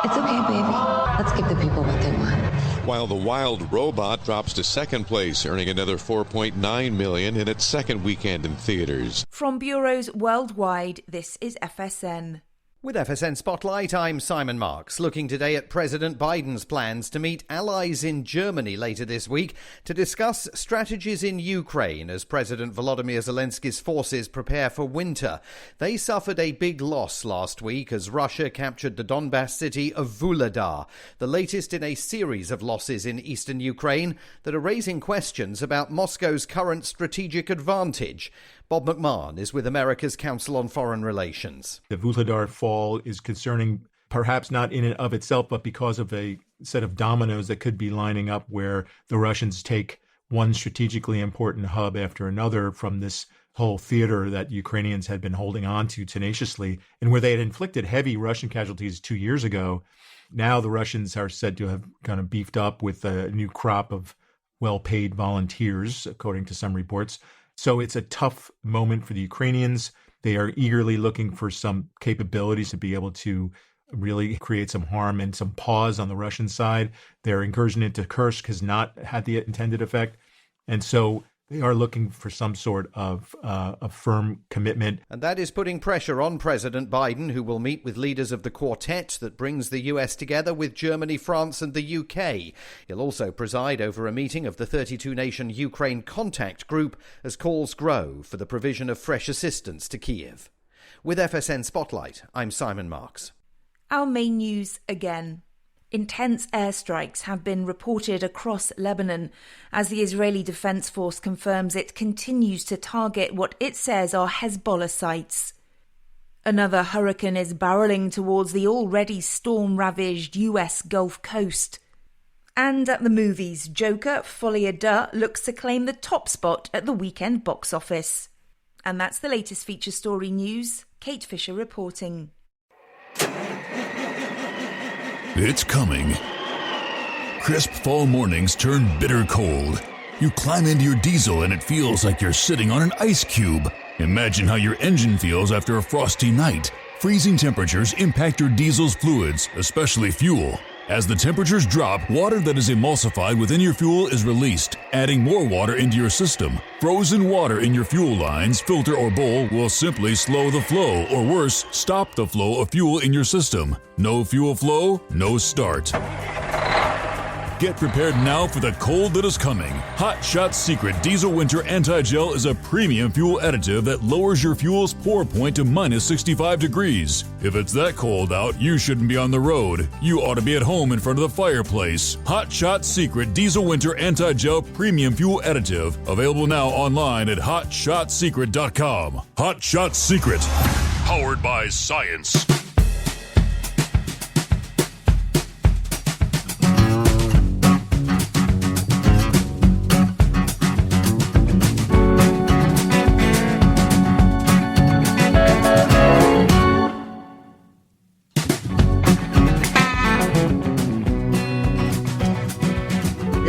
It's okay, baby. Let's give the people what they want. While The Wild Robot drops to second place, earning another $4.9 million in its second weekend in theaters. From bureaus worldwide, this is FSN. With FSN Spotlight, I'm Simon Marks, looking today at President Biden's plans to meet allies in Germany later this week to discuss strategies in Ukraine as President Volodymyr Zelensky's forces prepare for winter. They suffered a big loss last week as Russia captured the Donbas city of Vuhledar, the latest in a series of losses in eastern Ukraine that are raising questions about Moscow's current strategic advantage. Bob McMahon is with America's Council on Foreign Relations. The Vuhledar fall is concerning, perhaps not in and of itself, but because of a set of dominoes that could be lining up where the Russians take one strategically important hub after another from this whole theater that Ukrainians had been holding on to tenaciously, and where they had inflicted heavy Russian casualties 2 years ago. Now the Russians are said to have kind of beefed up with a new crop of well-paid volunteers, according to some reports. So it's a tough moment for the Ukrainians. They are eagerly looking for some capabilities to be able to really create some harm and some pause on the Russian side. Their incursion into Kursk has not had the intended effect. And so they are looking for some sort of a firm commitment. And that is putting pressure on President Biden, who will meet with leaders of the quartet that brings the US together with Germany, France and the UK. He'll also preside over a meeting of the 32-nation Ukraine Contact Group as calls grow for the provision of fresh assistance to Kyiv. With FSN Spotlight, I'm Simon Marks. Our main news again. Intense airstrikes have been reported across Lebanon as the Israeli Defense Force confirms it continues to target what it says are Hezbollah sites. Another hurricane is barreling towards the already storm-ravaged US Gulf Coast. And at the movies, Joker, Folie à Deux looks to claim the top spot at the weekend box office. And that's the latest feature story news. Kate Fisher reporting. It's coming. Crisp fall mornings turn bitter cold. You climb into your diesel and it feels like you're sitting on an ice cube. Imagine how your engine feels after a frosty night. Freezing temperatures impact your diesel's fluids, especially fuel. As the temperatures drop, water that is emulsified within your fuel is released, adding more water into your system. Frozen water in your fuel lines, filter, or bowl will simply slow the flow, or worse, stop the flow of fuel in your system. No fuel flow, no start. Get prepared now for the cold that is coming. Hot Shot Secret Diesel Winter Anti-Gel is a premium fuel additive that lowers your fuel's pour point to minus 65 degrees. If it's that cold out, you shouldn't be on the road. You ought to be at home in front of the fireplace. Hot Shot Secret Diesel Winter Anti-Gel Premium Fuel Additive. Available now online at HotShotSecret.com. Hot Shot Secret. Powered by science.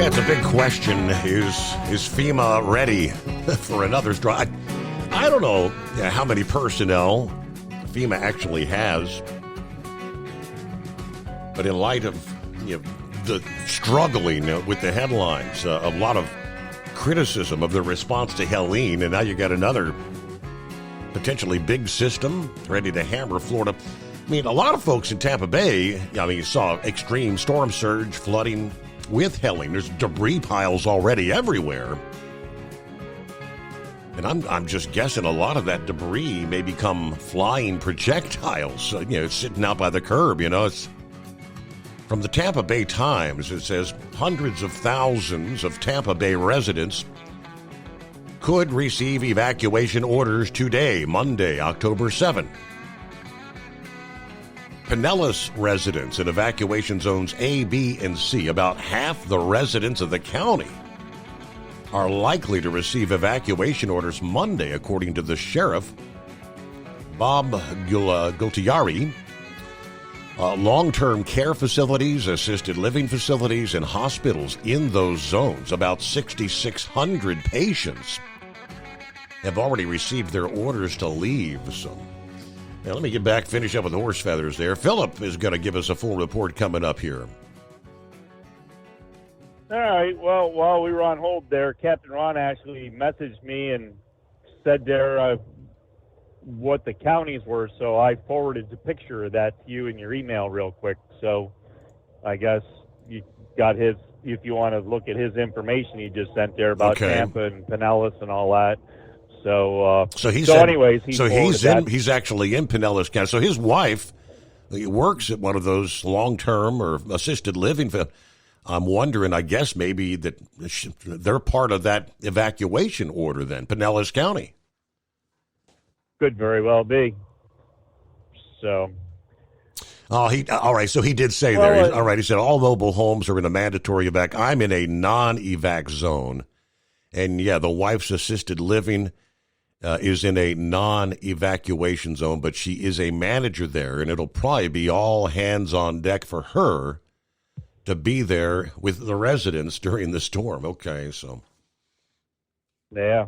It's a big question. Is FEMA ready for another strike? I don't know how many personnel FEMA actually has, but in light of the struggling with the headlines. A lot of criticism of the response to Helene, and now you got another potentially big system ready to hammer Florida. I mean, a lot of folks in Tampa Bay, I mean, you saw extreme storm surge, flooding with Helene. There's debris piles already everywhere. And I'm just guessing a lot of that debris may become flying projectiles, sitting out by the curb, It's from the Tampa Bay Times. It says hundreds of thousands of Tampa Bay residents could receive evacuation orders today, Monday, October 7th. Pinellas residents in evacuation zones A, B, and C, about half the residents of the county, are likely to receive evacuation orders Monday, according to the sheriff, Bob Gultiari. Long-term care facilities, assisted living facilities, and hospitals in those zones, about 6,600 patients, have already received their orders to leave. So, now let me get back, finish up with horse feathers there. Philip is going to give us a full report coming up here. All right. Well, while we were on hold there, Captain Ron actually messaged me and said there what the counties were, so I forwarded the picture of that to you in your email real quick. So I guess you got his, if you want to look at his information he just sent there about Tampa and Pinellas and all that. So he's actually in Pinellas County. So his wife works at one of those long-term or assisted living. I'm wondering, I guess maybe that they're part of that evacuation order then, Pinellas County. Could very well be. So. All right. So he did say there. All right. He said all mobile homes are in a mandatory evac. I'm in a non-evac zone, and yeah, the wife's assisted living is in a non-evacuation zone, but she is a manager there, and it'll probably be all hands on deck for her to be there with the residents during the storm. Okay, so. Yeah.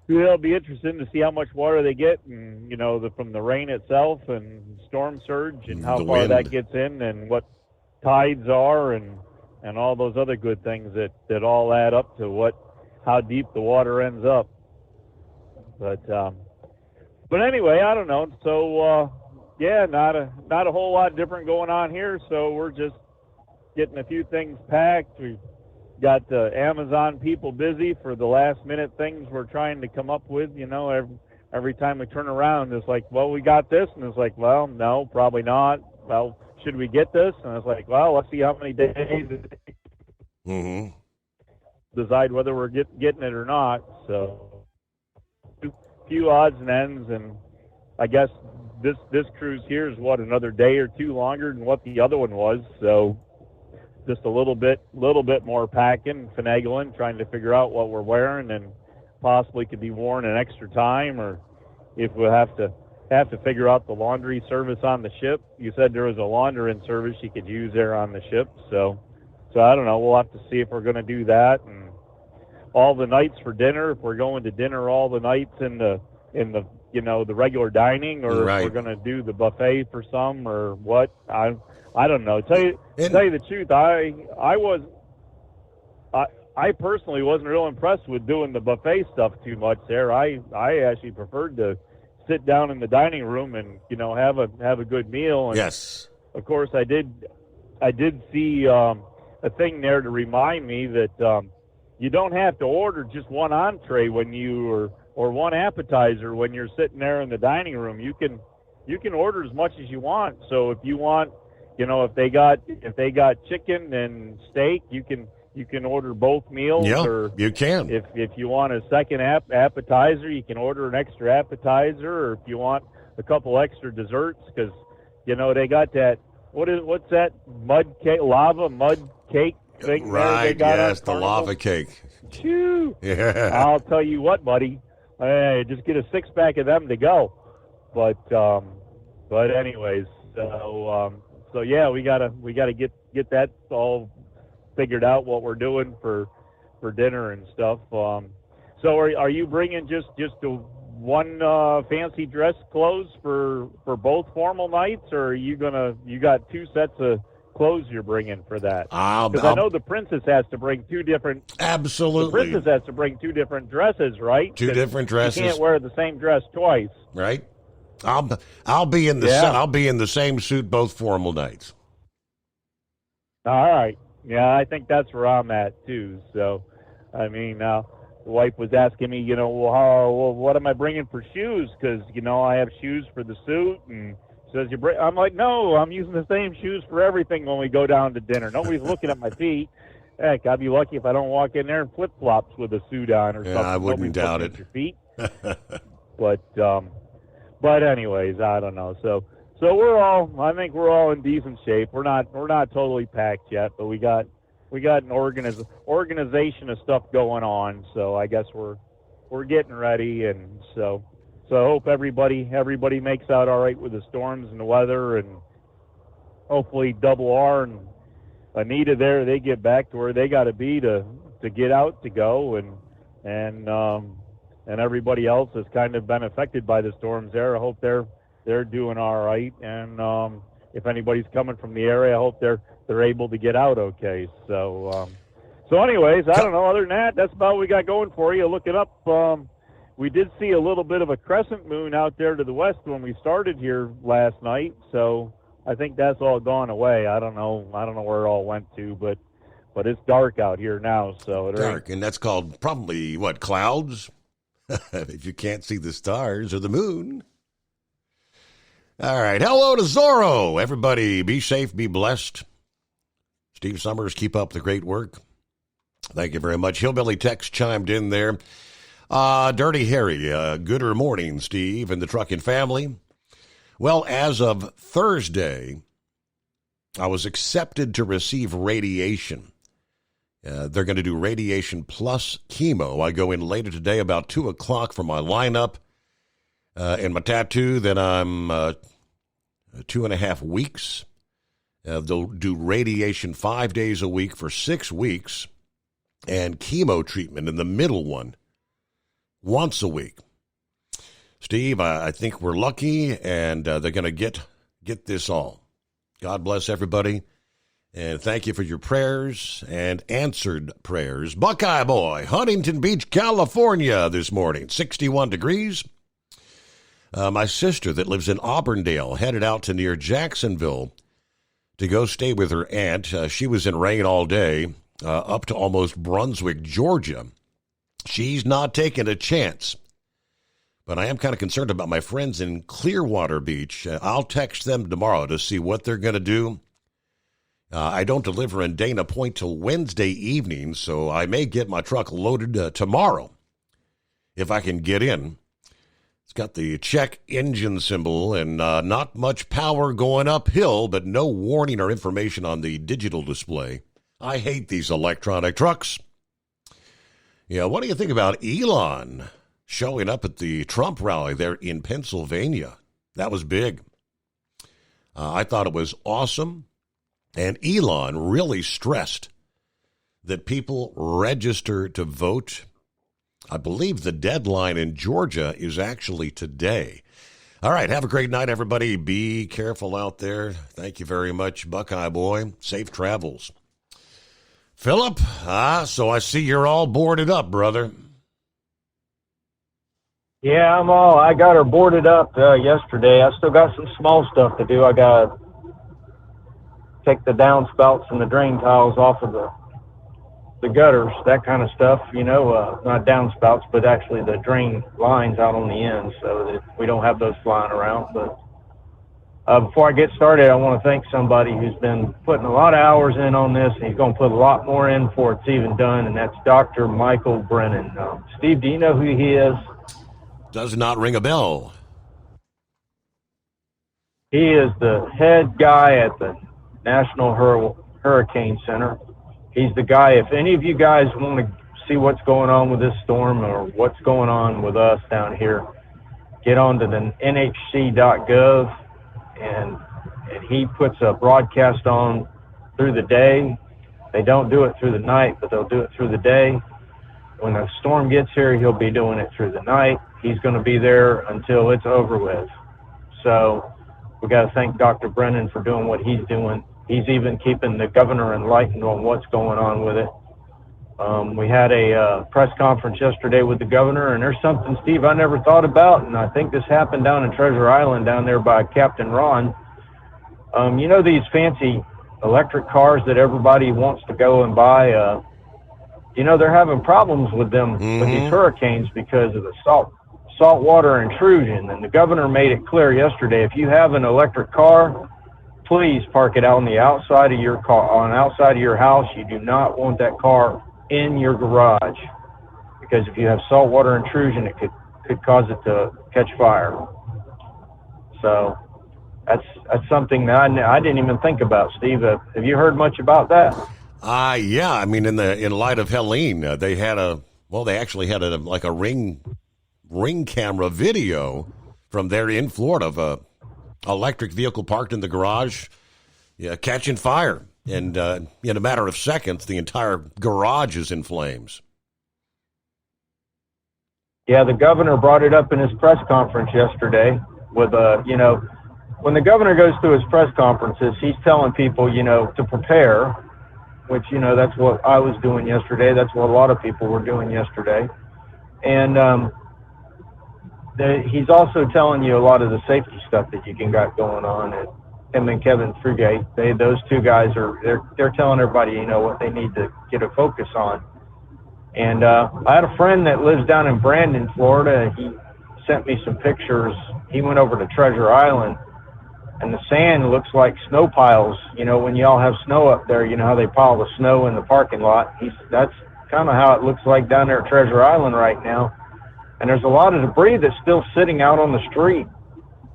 It'll be interesting to see how much water they get, and from the rain itself and storm surge, and how far that gets in, and what tides are, and all those other good things that all add up to how deep the water ends up. But anyway, I don't know. So not a whole lot different going on here. So we're just getting a few things packed. We've got the Amazon people busy for the last minute things we're trying to come up with. Every time we turn around, it's like, well, we got this, and it's like, well, no, probably not. Well, should we get this? And it's like, well, let's see how many days it takes. Mm-hmm. Decide whether we're getting it or not. So a few odds and ends, and I guess this cruise here is another day or two longer than what the other one was. So just a little bit more packing, finagling, trying to figure out what we're wearing, and possibly could be worn an extra time, or if we have to figure out the laundry service on the ship. You said there was a laundering service you could use there on the ship, so I don't know. We'll have to see if we're going to do that. And all the nights for dinner, if we're going to dinner all the nights in the the regular dining, or if we're going to do the buffet for some, or what. I don't know. Tell you the truth, I personally wasn't real impressed with doing the buffet stuff too much there. I actually preferred to sit down in the dining room and have a good meal. And yes, of course I did see a thing there to remind me that you don't have to order just one entree or one appetizer when you're sitting there in the dining room. You can order as much as you want. So if you want, if they got chicken and steak, you can order both meals. Yeah, or you can. If you want a second appetizer, you can order an extra appetizer, or if you want a couple extra desserts, because they got that. What's that lava mud cake thing? Right. They got yes, the lava cake. Phew. Yeah. I'll tell you what, buddy. Just get a 6-pack of them to go. But anyways, so yeah, we gotta get that all figured out, what we're doing for dinner and stuff. So are you bringing just the one fancy dress clothes for both formal nights, or are you got two sets of clothes you're bringing for that. Because I know the princess has to bring two different. Absolutely. The princess has to bring two different dresses, right? Two different dresses. You can't wear the same dress twice. Right. I'll be in the same suit both formal nights. All right. Yeah, I think that's where I'm at too. So, I mean, the wife was asking me, what am I bringing for shoes? Because I have shoes for the suit, and says I'm like, no, I'm using the same shoes for everything when we go down to dinner. Nobody's looking at my feet. Heck, I'd be lucky if I don't walk in there in flip flops with a suit on or something. I wouldn't doubt it. Your feet. But anyways, I don't know. So I think we're all in decent shape. We're not totally packed yet, but we got an organization of stuff going on. So I guess we're getting ready, and so I hope everybody makes out all right with the storms and the weather, and hopefully Double R and Anita there, they get back to where they got to be to get out to go, and everybody else has kind of been affected by the storms there. I hope they're doing all right, and if anybody's coming from the area, I hope they're able to get out okay. So anyways, I don't know. Other than that, that's about what we got going for you. Look it up. We did see a little bit of a crescent moon out there to the west when we started here last night, so I think that's all gone away. I don't know where it all went to, but it's dark out here now. So dark, and that's called probably clouds. If you can't see the stars or the moon. All right. Hello to Zorro. Everybody be safe, be blessed. Steve Summers, keep up the great work. Thank you very much. Hillbilly Tex chimed in there. Dirty Harry, gooder morning, Steve, and the trucking family. Well, as of Thursday, I was accepted to receive radiation. They're going to do radiation plus chemo. I go in later today about 2 o'clock for my lineup and my tattoo. Then I'm 2.5 weeks. They'll do radiation 5 days a week for 6 weeks and chemo treatment in the middle one once a week. Steve, I think we're lucky, and they're going to get this all. God bless everybody. And thank you for your prayers and answered prayers. Buckeye Boy, Huntington Beach, California this morning, 61 degrees. My sister that lives in Auburndale headed out to near Jacksonville to go stay with her aunt. She was in rain all day, up to almost Brunswick, Georgia. She's not taking a chance. But I am kind of concerned about my friends in Clearwater Beach. I'll text them tomorrow to see what they're going to do. I don't deliver in Dana Point till Wednesday evening, so I may get my truck loaded tomorrow if I can get in. It's got the check engine symbol and not much power going uphill, but no warning or information on the digital display. I hate these electronic trucks. Yeah, what do you think about Elon showing up at the Trump rally there in Pennsylvania? That was big. I thought it was awesome. And Elon really stressed that people register to vote. I believe the deadline in Georgia is actually today. All right, have a great night, everybody. Be careful out there. Thank you very much, Buckeye Boy. Safe travels. Philip, so I see you're all boarded up, brother. Yeah, I got her boarded up yesterday. I still got some small stuff to do. I got to take the downspouts and the drain tiles off of the gutters, that kind of stuff, not downspouts, but actually the drain lines out on the ends so that we don't have those flying around. But before I get started, I want to thank somebody who's been putting a lot of hours in on this, and he's going to put a lot more in before it's even done, and that's Dr. Michael Brennan. Steve, do you know who he is? Does not ring a bell. He is the head guy at the National Hurricane Center. He's the guy, if any of you guys want to see what's going on with this storm or what's going on with us down here, get on to the nhc.gov, and he puts a broadcast on through the day. They don't do it through the night, but they'll do it through the day. When the storm gets here, he'll be doing it through the night. He's going to be there until it's over with. So we got to thank Dr. Brennan for doing what he's doing he's even keeping the governor enlightened on what's going on with it. We had a press conference yesterday with the governor, and there's something, Steve, I never thought about, and I think this happened down in Treasure Island down there by Captain Ron. You know these fancy electric cars that everybody wants to go and buy? You know, they're having problems with them with these hurricanes because of the saltwater intrusion. And the governor made it clear yesterday, if you have an electric car, please park it out on the outside of your car, on outside of your house. You do not want that car in your garage, because if you have saltwater intrusion, it could cause it to catch fire. So that's something that I didn't even think about. Steve, have you heard much about that? Yeah. I mean, in light of Helene, they actually had a ring camera video from there in Florida of a electric vehicle parked in the garage, catching fire. And in a matter of seconds, the entire garage is in flames. Yeah, the governor brought it up in his press conference yesterday with, when the governor goes to his press conferences, he's telling people, to prepare, which, that's what I was doing yesterday. That's what a lot of people were doing yesterday. And he's also telling you a lot of the safety stuff that you can got going on. And him and Kevin Frugate, those two guys they're telling everybody, what they need to get a focus on. And I had a friend that lives down in Brandon, Florida. He sent me some pictures. He went over to Treasure Island, and the sand looks like snow piles. When y'all have snow up there, how they pile the snow in the parking lot. That's kind of how it looks like down there at Treasure Island right now. And there's a lot of debris that's still sitting out on the street.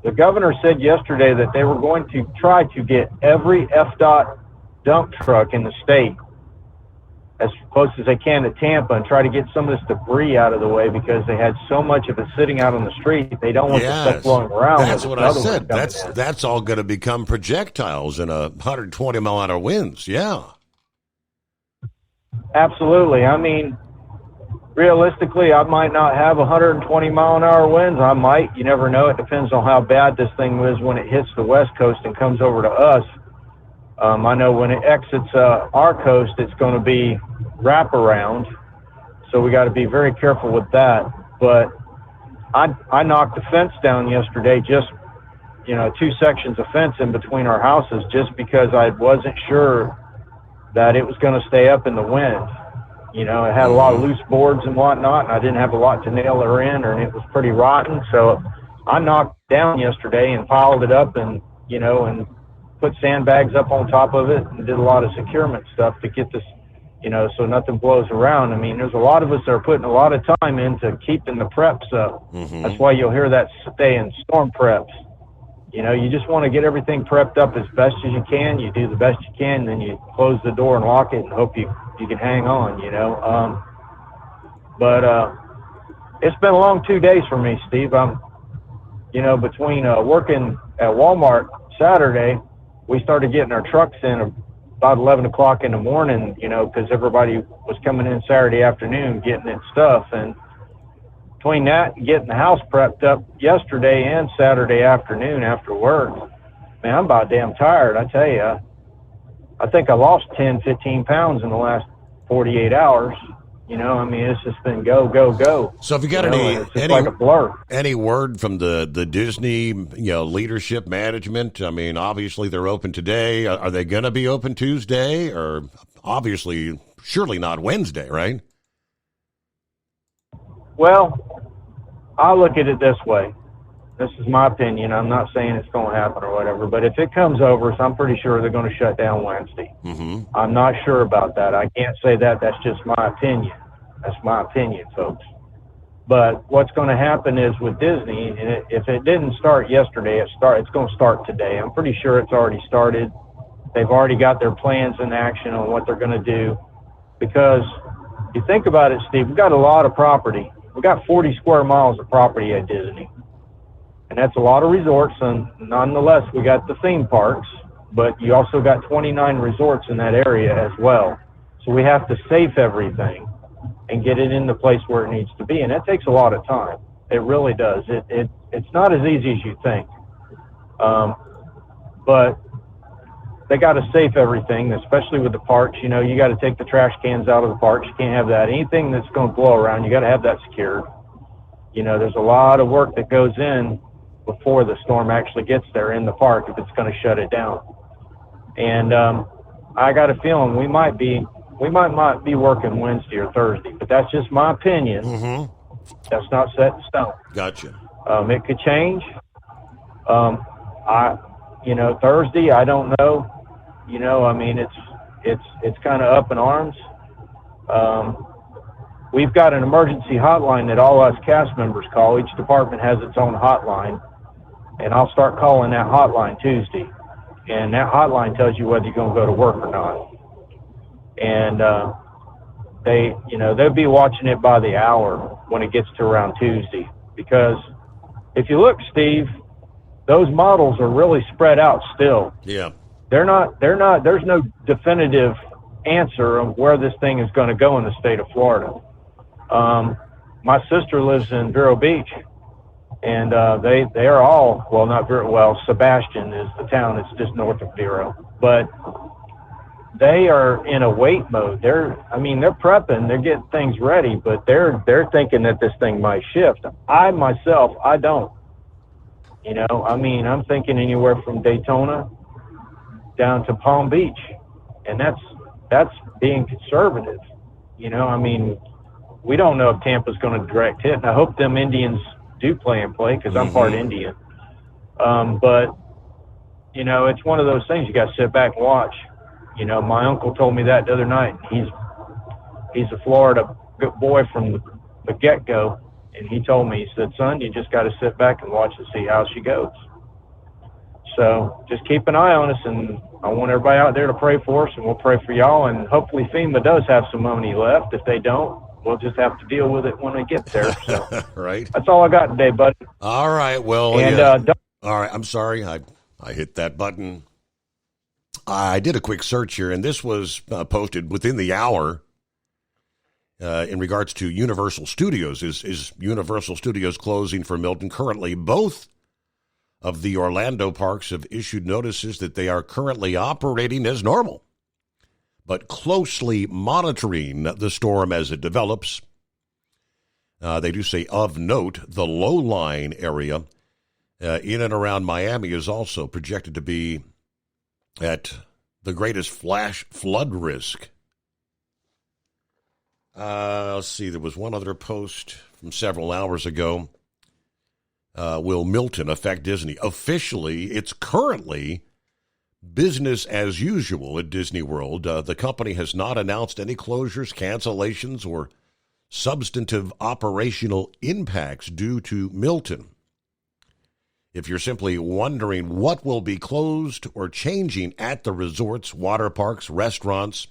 The governor said yesterday that they were going to try to get every FDOT dump truck in the state as close as they can to Tampa and try to get some of this debris out of the way, because they had so much of it sitting out on the street. They don't want the stuff flowing around. That's what I said. That's all going to become projectiles in 120-mile-an-hour winds. Yeah. Absolutely. I mean, realistically, I might not have 120-mile-an-hour winds. I might. You never know. It depends on how bad this thing is when it hits the West Coast and comes over to us. I know when it exits our coast, it's going to be wraparound, so we got to be very careful with that. But I knocked the fence down yesterday, just 2 sections of fence in between our houses, just because I wasn't sure that it was going to stay up in the wind. It had a lot of loose boards and whatnot, and I didn't have a lot to nail her in, and it was pretty rotten. So I knocked it down yesterday and piled it up, and and put sandbags up on top of it, and did a lot of securement stuff to get this, so nothing blows around. I mean, there's a lot of us that are putting a lot of time into keeping the preps up. That's why you'll hear that saying, storm preps. You just want to get everything prepped up as best as you can. You do the best you can, then you close the door and lock it and hope you can hang on, But it's been a long 2 days for me, Steve. I'm, between working at Walmart Saturday, we started getting our trucks in about 11 o'clock in the morning, because everybody was coming in Saturday afternoon getting its stuff. And between that and getting the house prepped up yesterday and Saturday afternoon after work, man, I'm about damn tired. I tell you, I think I lost 10, 15 pounds in the last 48 hours. I mean, it's just been go, go, go. So have you got like a blur. Any word from the Disney, leadership management? I mean, obviously they're open today. Are they going to be open Tuesday, or surely not Wednesday, right? Well, I look at it this way. This is my opinion. I'm not saying it's going to happen or whatever, but if it comes over, so I'm pretty sure they're going to shut down Wednesday. I'm not sure about that. I can't say that. That's just my opinion. That's my opinion, folks. But what's going to happen is with Disney, and if it didn't start yesterday, it's going to start today. I'm pretty sure it's already started. They've already got their plans in action on what they're going to do. Because you think about it, Steve, we've got a lot of property. We've got 40 square miles of property at Disney. And that's a lot of resorts, and nonetheless, we got the theme parks, but you also got 29 resorts in that area as well. So we have to safe everything and get it in the place where it needs to be, and that takes a lot of time. It really does. It's not as easy as you think. But they got to safe everything, especially with the parks. You know, you got to take the trash cans out of the parks. You can't have that. Anything that's going to blow around, you got to have that secured. You know, there's a lot of work that goes in before the storm actually gets there in the park if it's going to shut it down. And I got a feeling we might not be working Wednesday or Thursday, but that's just my opinion. Mm-hmm. That's not set in stone. Gotcha. It could change. Thursday, I don't know. You know, I mean, it's kind of up in arms. We've got an emergency hotline that all us cast members call. Each department has its own hotline, and I'll start calling that hotline Tuesday. And that hotline tells you whether you're going to go to work or not. And they'll be watching it by the hour when it gets to around Tuesday. Because if you look, Steve, those models are really spread out still. Yeah. They're not, there's no definitive answer of where this thing is going to go in the state of Florida. My sister lives in Vero Beach, and they are all, well, not Vero, well, Sebastian is the town that's just north of Vero, but they are in a wait mode. They're prepping, they're getting things ready, but they're thinking that this thing might shift. I don't. You know, I mean, I'm thinking anywhere from Daytona down to Palm Beach, and that's being conservative. You know, I mean, we don't know if Tampa's going to direct hit, and I hope them Indians do play because I'm part Indian. But, you know, it's one of those things you got to sit back and watch. You know, my uncle told me that the other night. He's a Florida boy from the get-go, and he told me, he said, son, you just got to sit back and watch and see how she goes. So just keep an eye on us, and I want everybody out there to pray for us, and we'll pray for y'all, and hopefully FEMA does have some money left. If they don't, we'll just have to deal with it when we get there. So right. That's all I got today, buddy. All right. Well, and, all right. I'm sorry. I hit that button. I did a quick search here, and this was posted within the hour in regards to Universal Studios. Is Universal Studios closing for Milton currently? Both of the Orlando parks have issued notices that they are currently operating as normal, but closely monitoring the storm as it develops. They do say, of note, the low-lying area in and around Miami is also projected to be at the greatest flash flood risk. Let's see, there was one other post from several hours ago. Will Milton affect Disney? Officially, it's currently business as usual at Disney World. The company has not announced any closures, cancellations, or substantive operational impacts due to Milton. If you're simply wondering what will be closed or changing at the resorts, water parks, restaurants,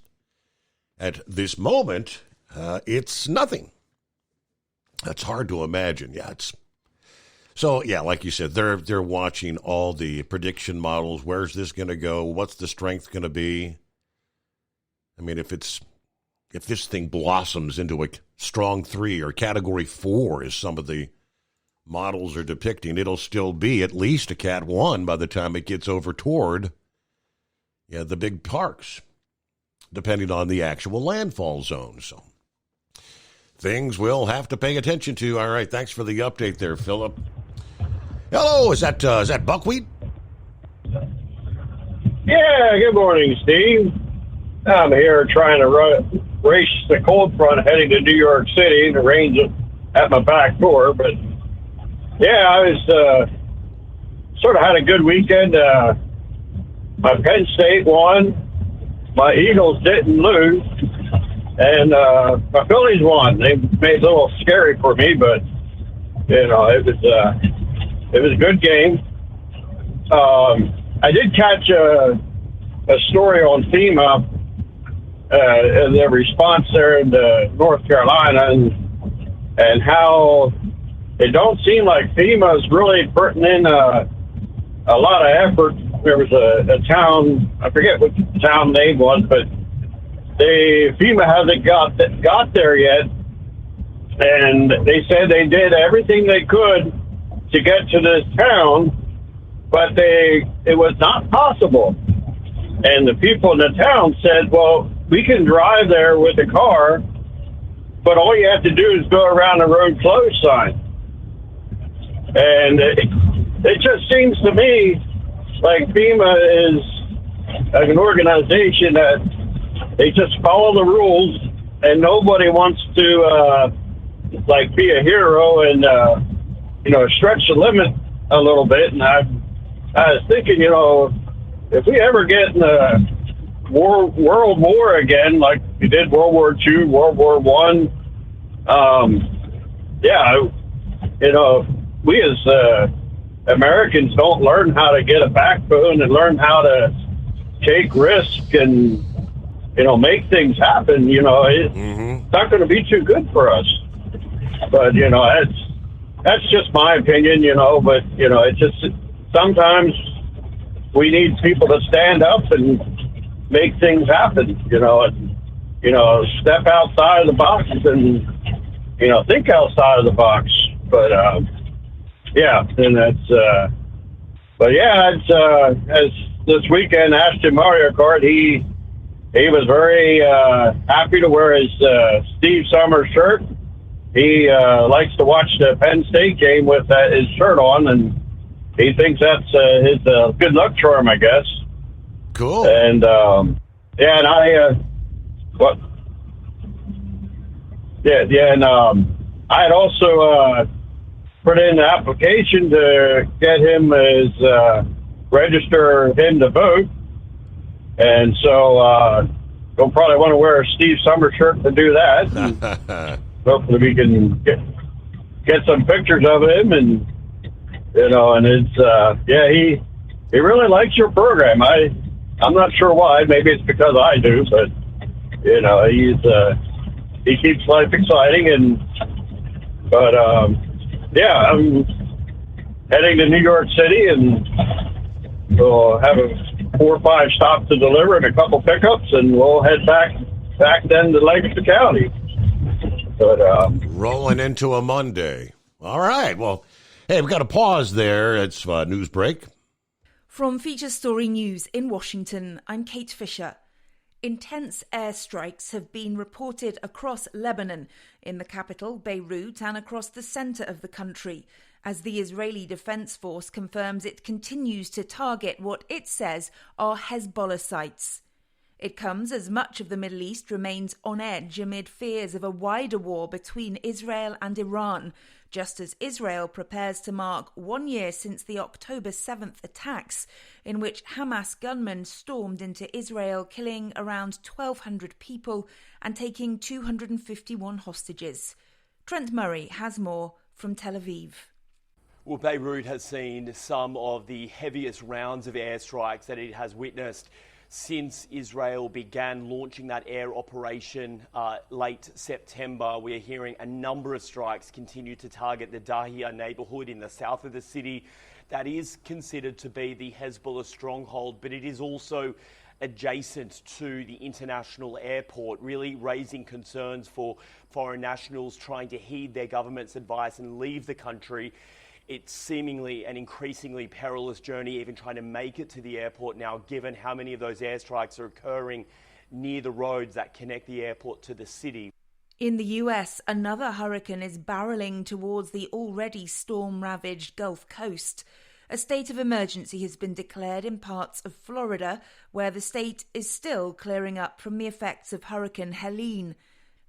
at this moment, it's nothing. That's hard to imagine. Yeah, like you said, they're watching all the prediction models. Where's this going to go? What's the strength going to be? I mean, if this thing blossoms into a strong 3 or category 4, as some of the models are depicting, it'll still be at least a Cat 1 by the time it gets over toward the big parks, depending on the actual landfall zone. So things we'll have to pay attention to. All right, thanks for the update there, Philip. Hello, is that Buckwheat? Yeah, good morning, Steve. I'm here trying to race the cold front heading to New York City. The rain's at my back door, but yeah, I was sort of had a good weekend. My Penn State won. My Eagles didn't lose. And my Phillies won. They made it a little scary for me, but, you know, it was a good game. I did catch a story on FEMA, their response there in North Carolina, and how it don't seem like FEMA's really putting in a lot of effort. There was a town, I forget what the town name was, but FEMA hasn't got there yet, and they said they did everything they could to get to this town, but it was not possible. And the people in the town said, well, we can drive there with a car, but all you have to do is go around the road closed sign. And it just seems to me like FEMA is an organization that they just follow the rules, and nobody wants to be a hero and stretch the limit a little bit. And I was thinking, if we ever get in a world war again, like we did World War II, World War I, we as Americans don't learn how to get a backbone and learn how to take risk and, make things happen, it's not going to be too good for us. But, that's just my opinion, but, it's just sometimes we need people to stand up and make things happen, and, step outside of the box and, think outside of the box. But, and that's, it's, as this weekend, Aston Mario Kart, he was very happy to wear his Steve Summers shirt. He likes to watch the Penn State game with his shirt on, and he thinks that's his good luck charm, I guess. Cool. And and I had also put in the application to get him register him to vote, and so he'll probably want to wear a Steve Summers shirt to do that. Hopefully we can get some pictures of him, and and it's he really likes your program. I'm not sure why. Maybe it's because I do, but he keeps life exciting. I'm heading to New York City, and we'll have 4 or 5 stops to deliver and a couple pickups, and we'll head back then to Lancaster County. But rolling into a Monday. All right. Well, hey, we've got a pause there. It's news break. From Feature Story News in Washington, I'm Kate Fisher. Intense airstrikes have been reported across Lebanon, in the capital, Beirut, and across the centre of the country, as the Israeli Defense Force confirms it continues to target what it says are Hezbollah sites. It comes as much of the Middle East remains on edge amid fears of a wider war between Israel and Iran, just as Israel prepares to mark 1 year since the October 7th attacks, in which Hamas gunmen stormed into Israel, killing around 1,200 people and taking 251 hostages. Trent Murray has more from Tel Aviv. Well, Beirut has seen some of the heaviest rounds of airstrikes that it has witnessed since Israel began launching that air operation late September. We are hearing a number of strikes continue to target the Dahia neighbourhood in the south of the city. That is considered to be the Hezbollah stronghold, but it is also adjacent to the international airport, really raising concerns for foreign nationals trying to heed their government's advice and leave the country. It's seemingly an increasingly perilous journey, even trying to make it to the airport now, given how many of those airstrikes are occurring near the roads that connect the airport to the city. In the US, another hurricane is barreling towards the already storm-ravaged Gulf Coast. A state of emergency has been declared in parts of Florida, where the state is still clearing up from the effects of Hurricane Helene.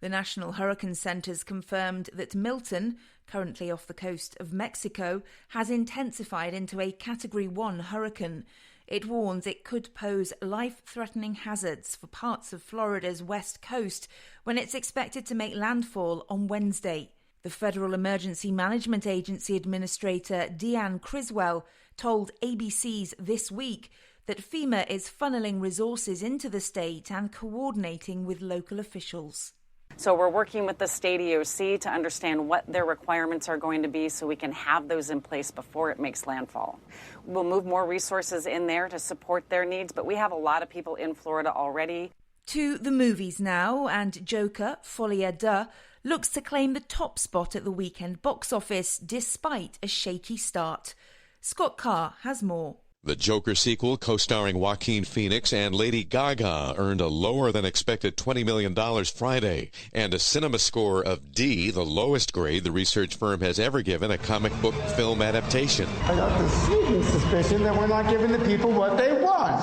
The National Hurricane Center's confirmed that Milton, currently off the coast of Mexico, has intensified into a Category 1 hurricane. It warns it could pose life-threatening hazards for parts of Florida's west coast when it's expected to make landfall on Wednesday. The Federal Emergency Management Agency Administrator Deanne Criswell told ABC's This Week that FEMA is funneling resources into the state and coordinating with local officials. So we're working with the state EOC to understand what their requirements are going to be so we can have those in place before it makes landfall. We'll move more resources in there to support their needs, but we have a lot of people in Florida already. To the movies now, and Joker, Folie à Deux, looks to claim the top spot at the weekend box office despite a shaky start. Scott Carr has more. The Joker sequel, co-starring Joaquin Phoenix and Lady Gaga, earned a lower-than-expected $20 million Friday, and a cinema score of D, the lowest grade the research firm has ever given a comic book film adaptation. I got the sneaking suspicion that we're not giving the people what they want.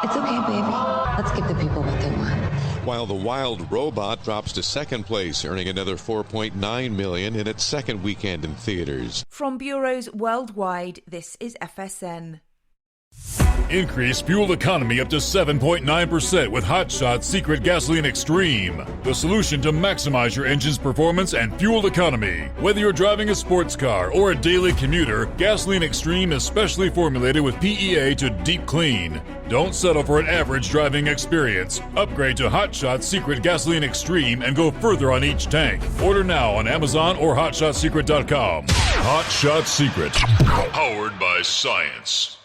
It's okay, baby. Let's give the people what they want. While The Wild Robot drops to second place, earning another $4.9 million in its second weekend in theaters. From bureaus worldwide, this is FSN. Increase fuel economy up to 7.9% with Hot Shot Secret Gasoline Extreme, the solution to maximize your engine's performance and fuel economy. Whether you're driving a sports car or a daily commuter, Gasoline Extreme is specially formulated with PEA to deep clean. Don't settle for an average driving experience. Upgrade to Hot Shot Secret Gasoline Extreme and go further on each tank. Order now on Amazon or HotShotSecret.com. Hot Shot Secret, powered by science.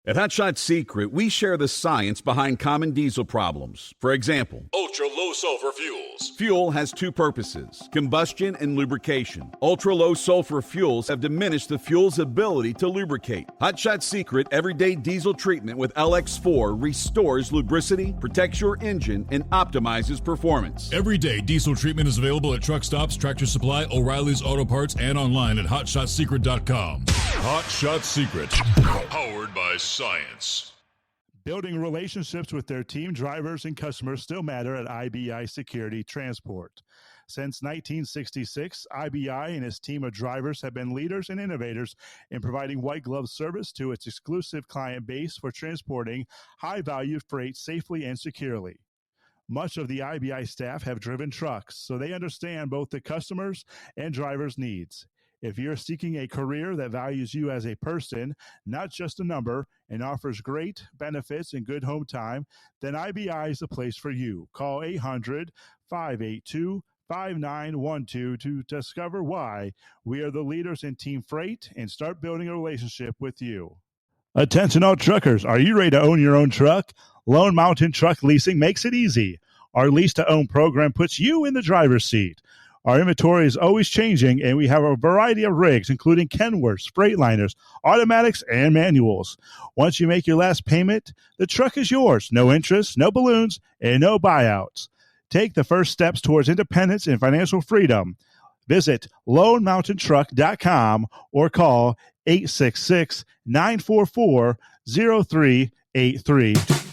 At Hot Shot Secret, we share the science behind common diesel problems. For example, ultra-low sulfur fuels. Fuel has two purposes, combustion and lubrication. Ultra-low sulfur fuels have diminished the fuel's ability to lubricate. Hot Shot Secret Everyday Diesel Treatment with LX4 restores lubricity, protects your engine, and optimizes performance. Everyday diesel treatment is available at truck stops, Tractor Supply, O'Reilly's Auto Parts, and online at HotShotSecret.com. Hot Shot Secret, powered by science. Building relationships with their team drivers and customers still matter at IBI Security Transport. Since 1966, IBI and its team of drivers have been leaders and innovators in providing white glove service to its exclusive client base for transporting high-value freight safely and securely. Much of the IBI staff have driven trucks, so they understand both the customers' and drivers' needs. If you're seeking a career that values you as a person, not just a number, and offers great benefits and good home time, then IBI is the place for you. Call 800-582-5912 to discover why we are the leaders in team freight and start building a relationship with you. Attention all truckers, are you ready to own your own truck? Lone Mountain Truck Leasing makes it easy. Our lease-to-own program puts you in the driver's seat. Our inventory is always changing, and we have a variety of rigs, including Kenworths, Freightliners, automatics, and manuals. Once you make your last payment, the truck is yours. No interest, no balloons, and no buyouts. Take the first steps towards independence and financial freedom. Visit LoneMountainTruck.com or call 866-944-0383.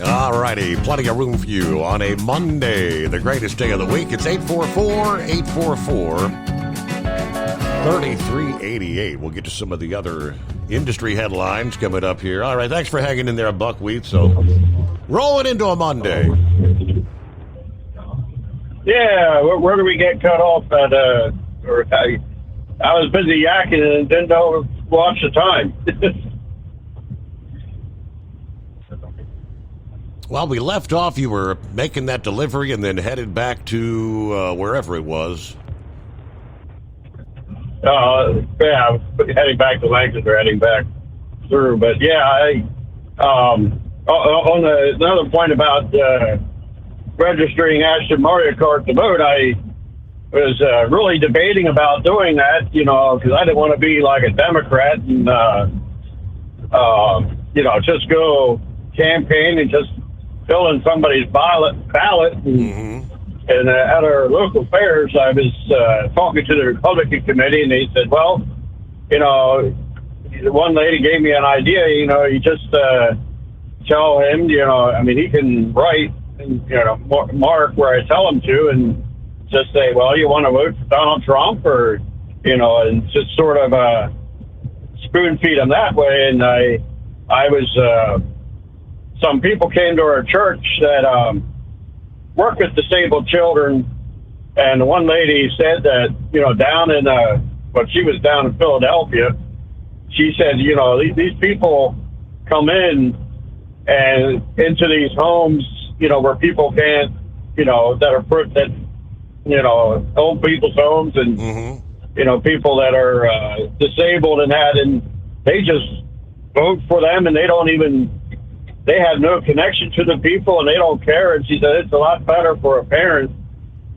All righty, plenty of room for you on a Monday, the greatest day of the week. It's 844-844-3388. We'll get to some of the other industry headlines coming up here. All right, thanks for hanging in there, Buckwheat. So, rolling into a Monday. Yeah, where do we get cut off at? I was busy yakking and didn't know watch the time. Well, we left off. You were making that delivery and then headed back to wherever it was. Yeah, heading back to Lancaster, heading back through. But yeah, another point about registering Aston Mario Kart to vote, I was really debating about doing that, because I didn't want to be like a Democrat and, just go campaign and just fill in somebody's ballot. And at our local fairs, I was talking to the Republican committee, and they said, well, one lady gave me an idea, you just tell him, he can write, and, mark where I tell him to, and just say, well, you want to vote for Donald Trump, or, and just sort of spoon feed him that way. And I was, some people came to our church that work with disabled children, and one lady said that, down in, she was down in Philadelphia, she said, these people come in and into these homes, where people can't, old people's homes and, people that are disabled and that, and they just vote for them, and they have no connection to the people, and they don't care. And she said it's a lot better for a parent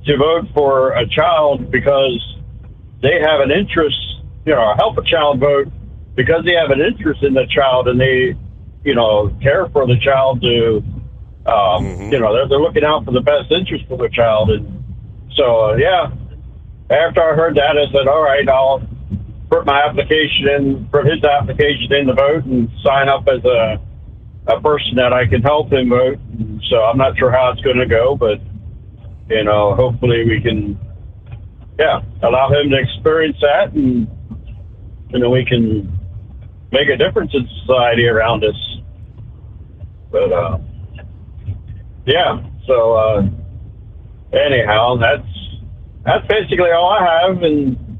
to vote for a child because they have an interest, a help a child vote because they have an interest in the child and they, care for the child to, they're looking out for the best interest for the child. And so, after I heard that, I said, all right, I'll put my application in, put his application in the vote and sign up as a person that I can help him vote. So I'm not sure how it's going to go, but, hopefully we can, allow him to experience that and, we can make a difference in society around us. But, so anyhow, that's basically all I have, and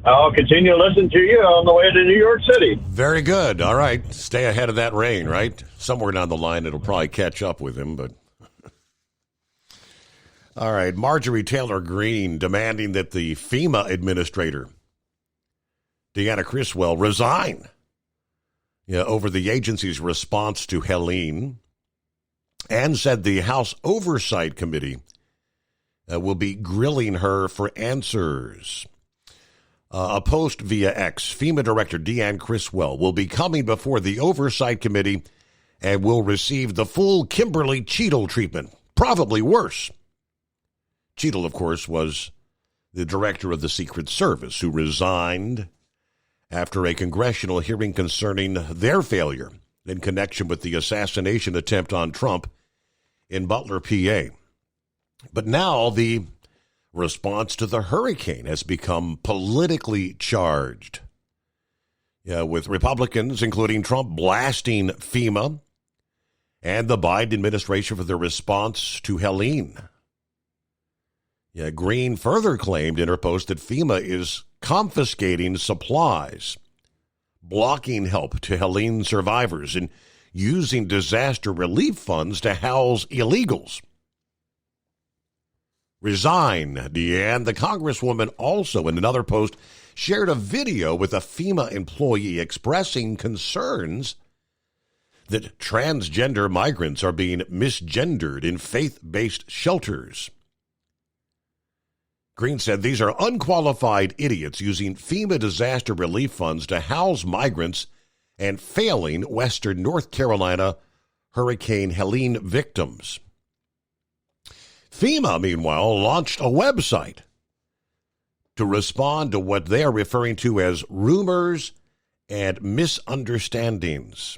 I'll continue to listen to you on the way to New York City. Very good. All right. Stay ahead of that rain, right? Somewhere down the line, it'll probably catch up with him, but... All right. Marjorie Taylor Greene demanding that the FEMA administrator, Deanna Criswell, resign over the agency's response to Helene, and said the House Oversight Committee will be grilling her for answers. A post via X, FEMA Director Deanna Criswell will be coming before the Oversight Committee and will receive the full Kimberly Cheadle treatment, probably worse. Cheadle, of course, was the director of the Secret Service who resigned after a congressional hearing concerning their failure in connection with the assassination attempt on Trump in Butler, PA. But now the response to the hurricane has become politically charged, with Republicans, including Trump, blasting FEMA and the Biden administration for their response to Helene. Greene further claimed in her post that FEMA is confiscating supplies, blocking help to Helene survivors, and using disaster relief funds to house illegals. Resign, Deanne. The Congresswoman also, in another post, shared a video with a FEMA employee expressing concerns that transgender migrants are being misgendered in faith-based shelters. Greene said these are unqualified idiots using FEMA disaster relief funds to house migrants and failing Western North Carolina Hurricane Helene victims. FEMA, meanwhile, launched a website to respond to what they are referring to as rumors and misunderstandings,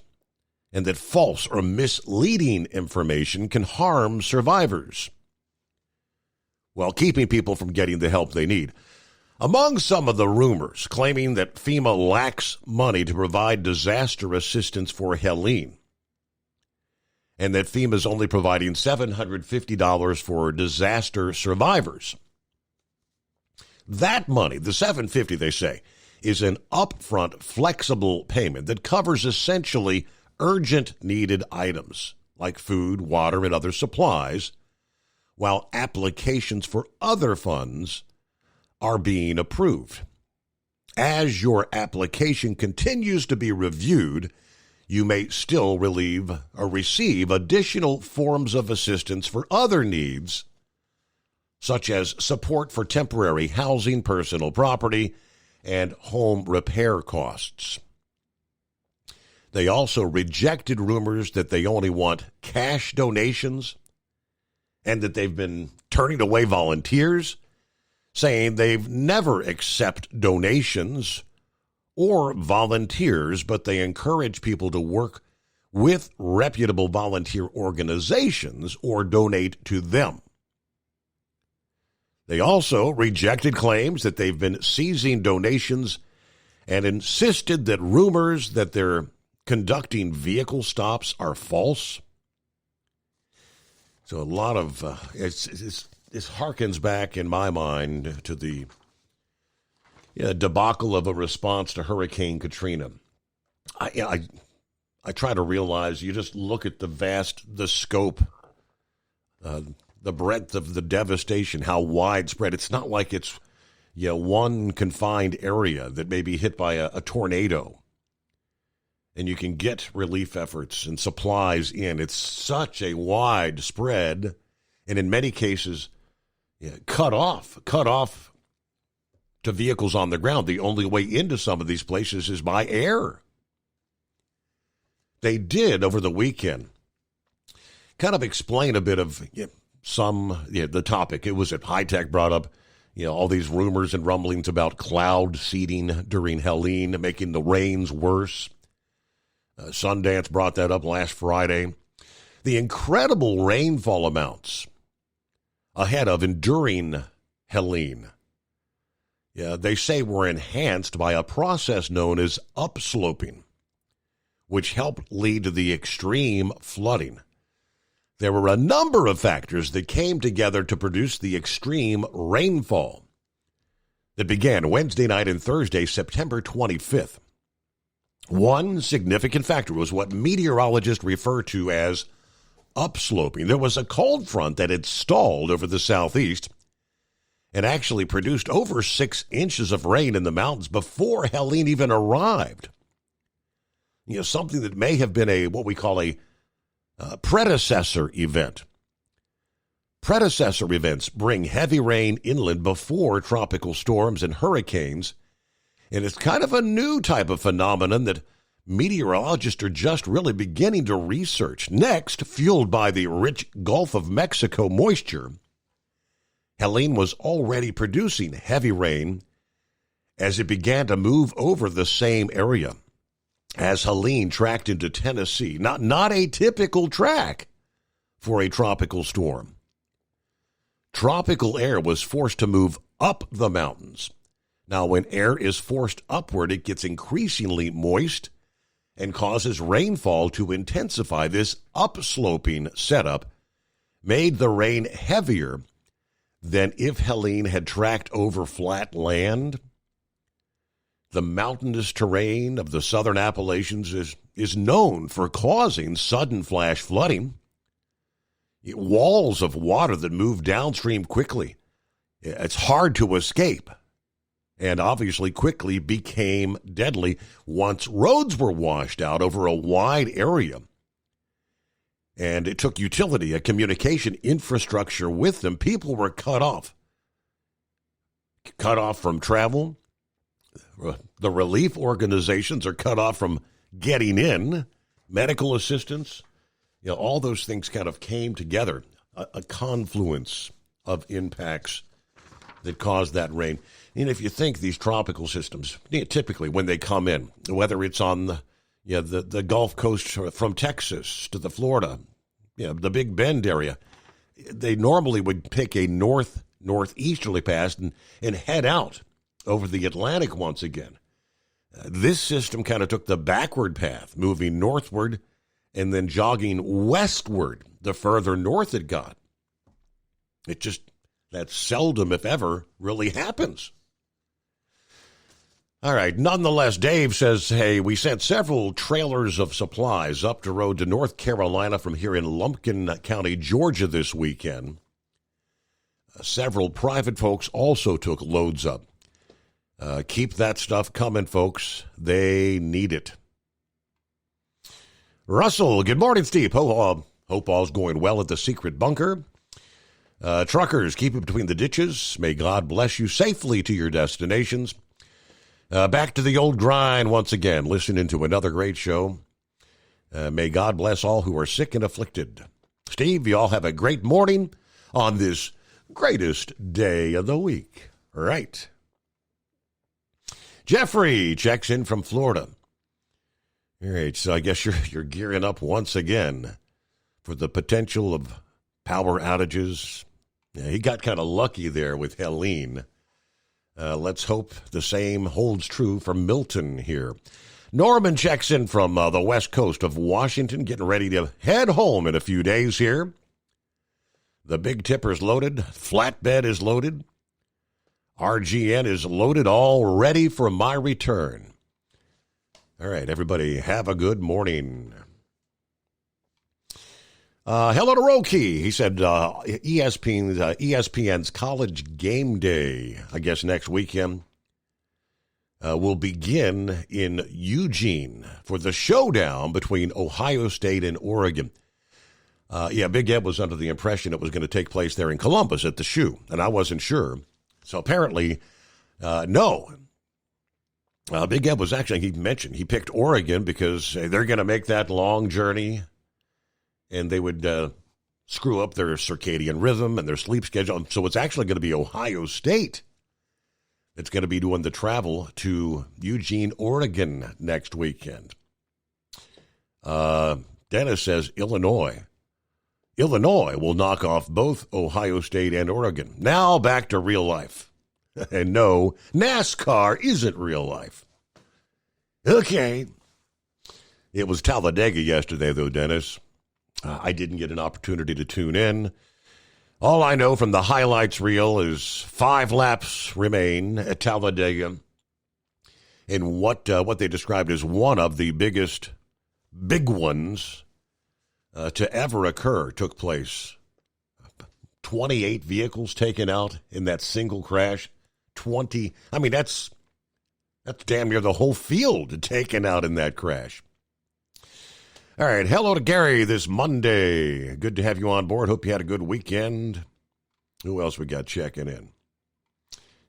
and that false or misleading information can harm survivors, while keeping people from getting the help they need. Among some of the rumors claiming that FEMA lacks money to provide disaster assistance for Helene, and that FEMA is only providing $750 for disaster survivors. That money, the $750, they say, is an upfront flexible payment that covers essentially urgent needed items like food, water, and other supplies, while applications for other funds are being approved. As your application continues to be reviewed, you may still receive additional forms of assistance for other needs, such as support for temporary housing, personal property, and home repair costs. They also rejected rumors that they only want cash donations and that they've been turning away volunteers, saying they've never accept donations or volunteers, but they encourage people to work with reputable volunteer organizations or donate to them. They also rejected claims that they've been seizing donations and insisted that rumors that they're conducting vehicle stops are false. So a lot of this harkens back in my mind to the debacle of a response to Hurricane Katrina. I try to realize, you just look at the scope, the breadth of the devastation, how widespread. It's not like it's one confined area that may be hit by a tornado and you can get relief efforts and supplies in. It's such a wide spread, and in many cases, cut off to vehicles on the ground. The only way into some of these places is by air. They did over the weekend kind of explain a bit of the topic. It was at High Tech brought up, all these rumors and rumblings about cloud seeding during Helene, making the rains worse. Sundance brought that up last Friday. The incredible rainfall amounts ahead of and during Helene. They say were enhanced by a process known as upsloping, which helped lead to the extreme flooding. There were a number of factors that came together to produce the extreme rainfall that began Wednesday night and Thursday, September 25th. One significant factor was what meteorologists refer to as upsloping. There was a cold front that had stalled over the southeast and actually produced over 6 inches of rain in the mountains before Helene even arrived. Something that may have been what we call a predecessor event. Predecessor events bring heavy rain inland before tropical storms and hurricanes, and it's kind of a new type of phenomenon that meteorologists are just really beginning to research. Next, fueled by the rich Gulf of Mexico moisture, Helene was already producing heavy rain as it began to move over the same area. As Helene tracked into Tennessee, not a typical track for a tropical storm. Tropical air was forced to move up the mountains. Now, when air is forced upward, it gets increasingly moist and causes rainfall to intensify. This upsloping setup made the rain heavier than if Helene had tracked over flat land. The mountainous terrain of the southern Appalachians is known for causing sudden flash flooding. Walls of water that move downstream quickly. It's hard to escape, and obviously quickly became deadly once roads were washed out over a wide area. And it took utility, a communication infrastructure with them. People were cut off from travel. The relief organizations are cut off from getting in, medical assistance. All those things kind of came together, a confluence of impacts that caused that rain. And if you think these tropical systems, typically when they come in, whether it's on the Gulf Coast from Texas to the Florida, the Big Bend area, they normally would pick a northeasterly path and head out over the Atlantic once again. This system kind of took the backward path, moving northward and then jogging westward the further north it got. That seldom, if ever, really happens. All right, nonetheless, Dave says, hey, we sent several trailers of supplies up the road to North Carolina from here in Lumpkin County, Georgia this weekend. Several private folks also took loads up. Keep that stuff coming, folks. They need it. Russell, good morning, Steve. Hope all's going well at the secret bunker. Truckers, keep it between the ditches. May God bless you safely to your destinations. Back to the old grind once again, listening to another great show. May God bless all who are sick and afflicted. Steve, you all have a great morning on this greatest day of the week. All right. Jeffrey checks in from Florida. All right, so I guess you're gearing up once again for the potential of power outages. Yeah, he got kind of lucky there with Helene. Let's hope the same holds true for Milton here. Norman checks in from the west coast of Washington, getting ready to head home in a few days here. The Big Tipper's loaded. Flatbed is loaded. RGN is loaded, all ready for my return. All right, everybody, have a good morning. Hello to Roki. He said ESPN's College Game Day, I guess next weekend, will begin in Eugene for the showdown between Ohio State and Oregon. Big Ed was under the impression it was going to take place there in Columbus at the Shoe, and I wasn't sure. So apparently No. Big Ed was actually, he picked Oregon because they're going to make that long journey, and they would screw up their circadian rhythm and their sleep schedule. So it's actually going to be Ohio State that's going to be doing the travel to Eugene, Oregon next weekend. Dennis says Illinois will knock off both Ohio State and Oregon. Now back to real life. And no, NASCAR isn't real life. Okay. It was Talladega yesterday, though, Dennis. I didn't get an opportunity to tune in. All I know from the highlights reel is 5 laps remain at Talladega. And what they described as one of the biggest big ones to ever occur took place. 28 vehicles taken out in that single crash. That's damn near the whole field taken out in that crash. All right, hello to Gary this Monday. Good to have you on board. Hope you had a good weekend. Who else we got checking in?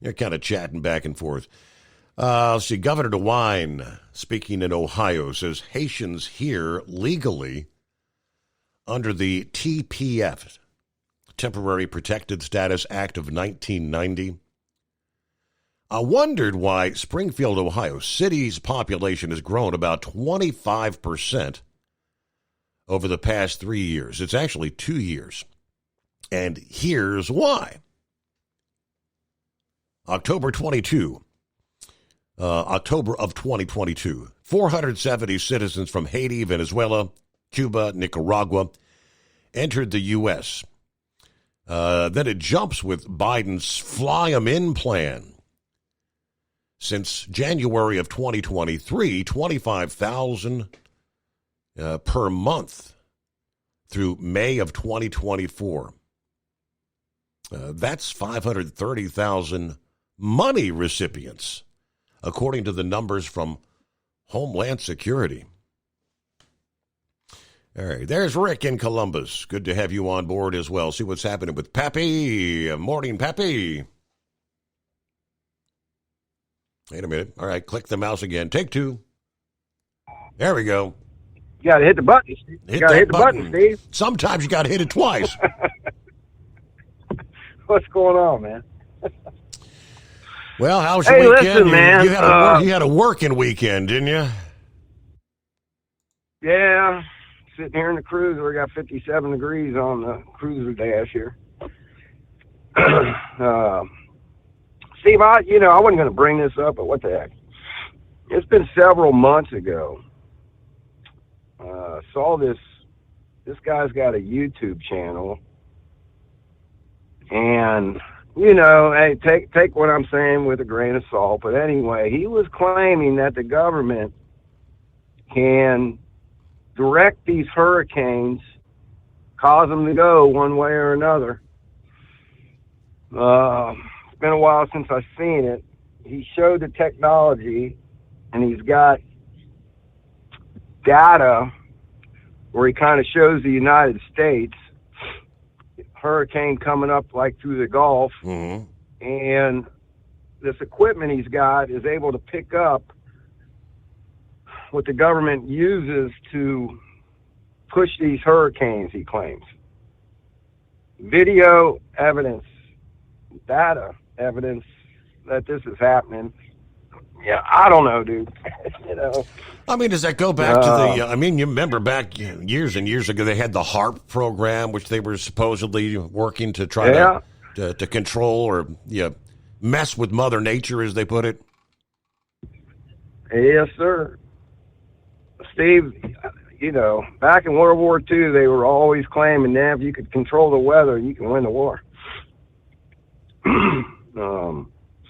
You're kind of chatting back and forth. Let's see, Governor DeWine, speaking in Ohio, says Haitians here legally under the TPF, Temporary Protected Status Act of 1990. I wondered why Springfield, Ohio, city's population has grown about 25% over the past 3 years. It's actually 2 years. And here's why. October of 2022, 470 citizens from Haiti, Venezuela, Cuba, Nicaragua entered the U.S. Then it jumps with Biden's Fly 'em In plan. Since January of 2023, 25,000 per month through May of 2024. That's 530,000 money recipients, according to the numbers from Homeland Security. All right, there's Rick in Columbus. Good to have you on board as well. See what's happening with Pappy. Morning, Pappy. Wait a minute. All right, click the mouse again. Take 2. There we go. You got to hit the button, Steve. You got to hit the button, Steve. Sometimes you got to hit it twice. What's going on, man? Well, how was your weekend? Listen, man. You had a working weekend, didn't you? Yeah. Sitting here in the cruiser. We got 57 degrees on the cruiser dash here. Steve, I wasn't going to bring this up, but what the heck? It's been several months ago. Saw this guy's got a YouTube channel, and hey, take what I'm saying with a grain of salt. But anyway, he was claiming that the government can direct these hurricanes, cause them to go one way or another. It's been a while since I've seen it. He showed the technology, and he's got data where he kind of shows the United States hurricane coming up like through the Gulf, and this equipment he's got is able to pick up what the government uses to push these hurricanes, he claims. Video evidence, data evidence that this is happening. Yeah, I don't know, dude. Does that go back to the, you remember back years and years ago, they had the HARP program, which they were supposedly working to try to control or mess with Mother Nature, as they put it? Yes, sir. Steve, back in World War II, they were always claiming that if you could control the weather, you can win the war. So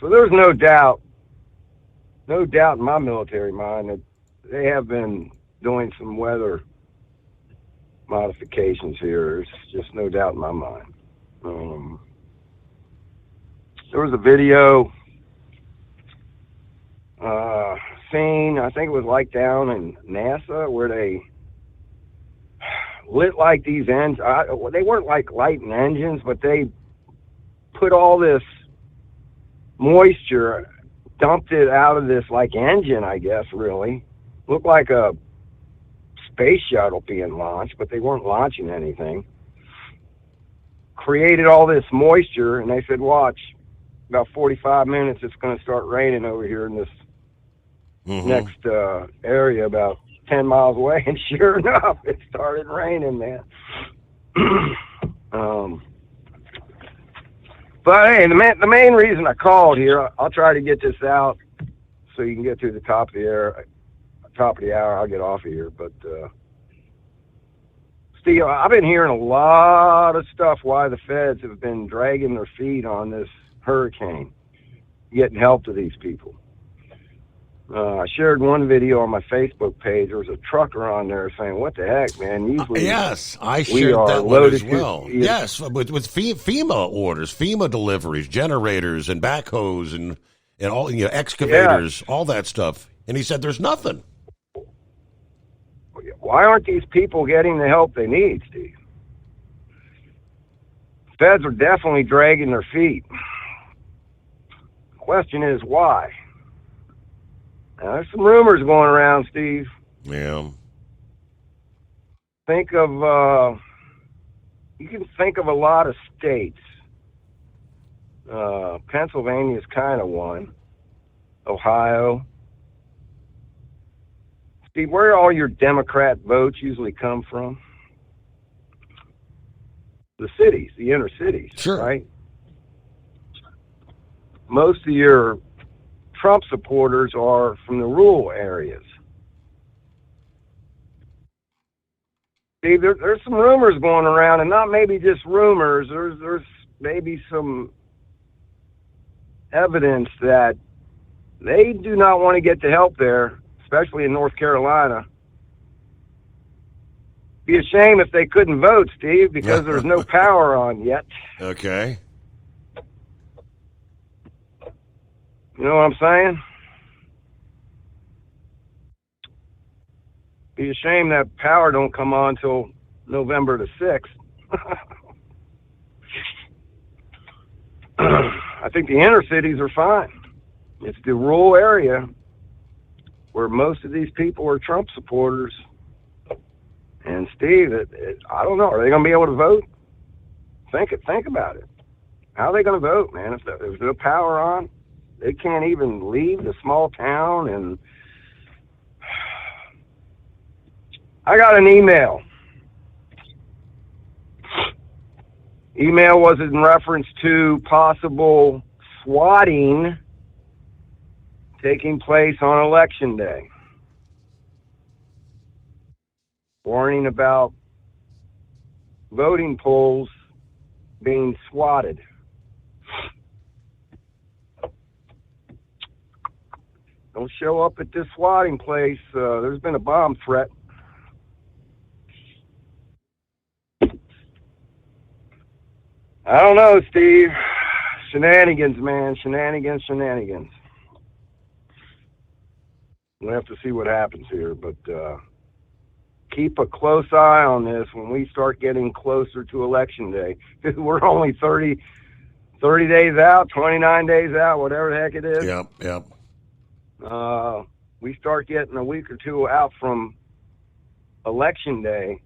there's no doubt in my military mind that they have been doing some weather modifications here. There's just no doubt in my mind. There was a video scene, I think it was like down in NASA, where they lit like these engines. They weren't like lighting engines, but they put all this moisture, dumped it out of this like engine, I guess, really. Looked like a space shuttle being launched, but they weren't launching anything. Created all this moisture, and they said, watch, about 45 minutes it's going to start raining over here in this next area about 10 miles away. And sure enough, it started raining, man. But hey, the main reason I called here, I'll try to get this out so you can get to the top of the hour. I'll get off of here. But Steve, I've been hearing a lot of stuff why the feds have been dragging their feet on this hurricane, getting help to these people. I shared one video on my Facebook page. There was a trucker on there saying, what the heck, man? Usually yes, I shared that one as well. Yes, with FEMA orders, FEMA deliveries, generators and backhoes and all, excavators, all that stuff. And he said there's nothing. Why aren't these people getting the help they need, Steve? Feds are definitely dragging their feet. The question is why? Now, there's some rumors going around, Steve. Yeah. You can think of a lot of states. Pennsylvania's kind of one. Ohio. Steve, where all your Democrat votes usually come from? The cities, the inner cities, right? Most of your Trump supporters are from the rural areas. See, there's some rumors going around, and not maybe just rumors. There's maybe some evidence that they do not want to get the help there, especially in North Carolina. Be a shame if they couldn't vote, Steve, because there's no power on yet. Okay. You know what I'm saying? Be a shame that power don't come on till November the 6th. I think the inner cities are fine. It's the rural area where most of these people are Trump supporters. And Steve, I don't know. Are they going to be able to vote? Think about it. How are they going to vote, man? If there's no power on, they can't even leave the small town. And I got an email. Email was in reference to possible swatting taking place on Election Day. Warning about voting polls being swatted. Don't show up at this swatting place. There's been a bomb threat. I don't know, Steve. Shenanigans, man. Shenanigans. We'll have to see what happens here, but keep a close eye on this when we start getting closer to Election Day. We're only 30 days out, 29 days out, whatever the heck it is. Yep. We start getting a week or two out from Election Day.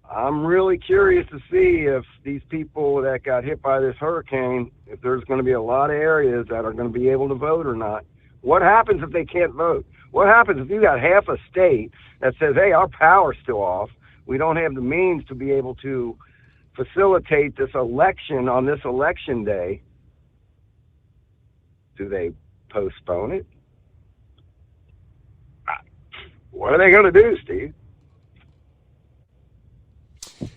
I'm really curious to see if these people that got hit by this hurricane, if there's going to be a lot of areas that are going to be able to vote or not. What happens if they can't vote? What happens if you got half a state that says, hey, our power's still off. We don't have the means to be able to facilitate this election on this Election Day. Do they postpone it? What are they going to do, Steve?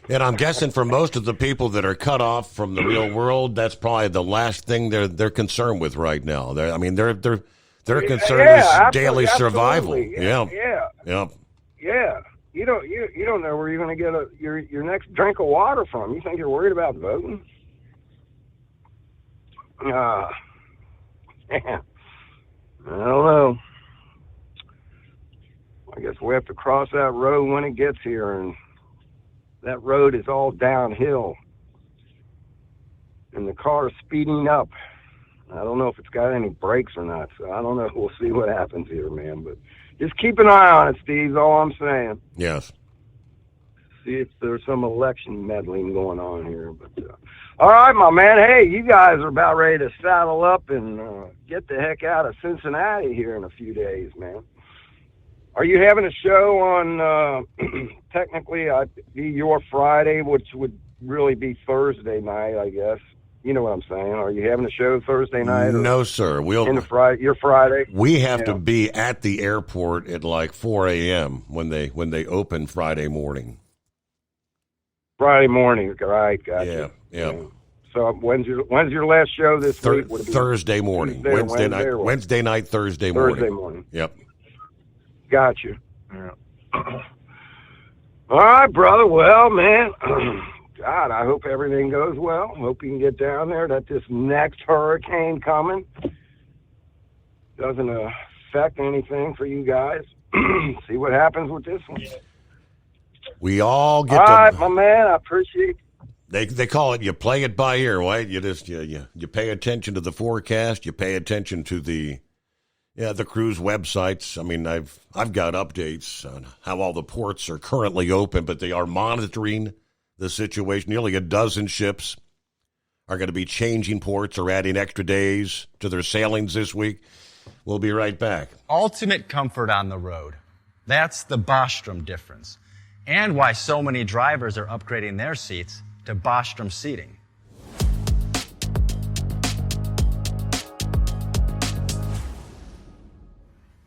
And I'm guessing for most of the people that are cut off from the real world, that's probably the last thing they're concerned with right now. Their concern is daily survival. Yeah. You don't know where you're going to get your next drink of water from. You think you're worried about voting? I don't know. I guess we have to cross that road when it gets here, and that road is all downhill, and the car is speeding up. I don't know if it's got any brakes or not, so I don't know. We'll see what happens here, man. But just keep an eye on it, Steve, is all I'm saying. Yes. See if there's some election meddling going on here. But all right, my man. Hey, you guys are about ready to saddle up and get the heck out of Cincinnati here in a few days, man. Are you having a show on, technically, be your Friday, which would really be Thursday night, I guess. You know what I'm saying. Are you having a show Thursday night? No, sir. Your Friday? We have to be at the airport at like 4 a.m. when they open Friday morning. Friday morning, right? Gotcha. Yeah. So when's your last show this week? Would it be Thursday morning. Wednesday night, Thursday morning. Thursday morning. Yep. Got you. Yeah. All right, brother. Well, man, God, I hope everything goes well. Hope you can get down there. That this next hurricane coming doesn't affect anything for you guys. See what happens with this one. We all get all right, my man. I appreciate it. They call it, you play it by ear, right? You just you pay attention to the forecast. You pay attention to the cruise websites. I mean, I've got updates on how all the ports are currently open, but they are monitoring the situation. Nearly a dozen ships are going to be changing ports or adding extra days to their sailings this week. We'll be right back. Ultimate comfort on the road. That's the Bostrom difference. And why so many drivers are upgrading their seats to Bostrom seating.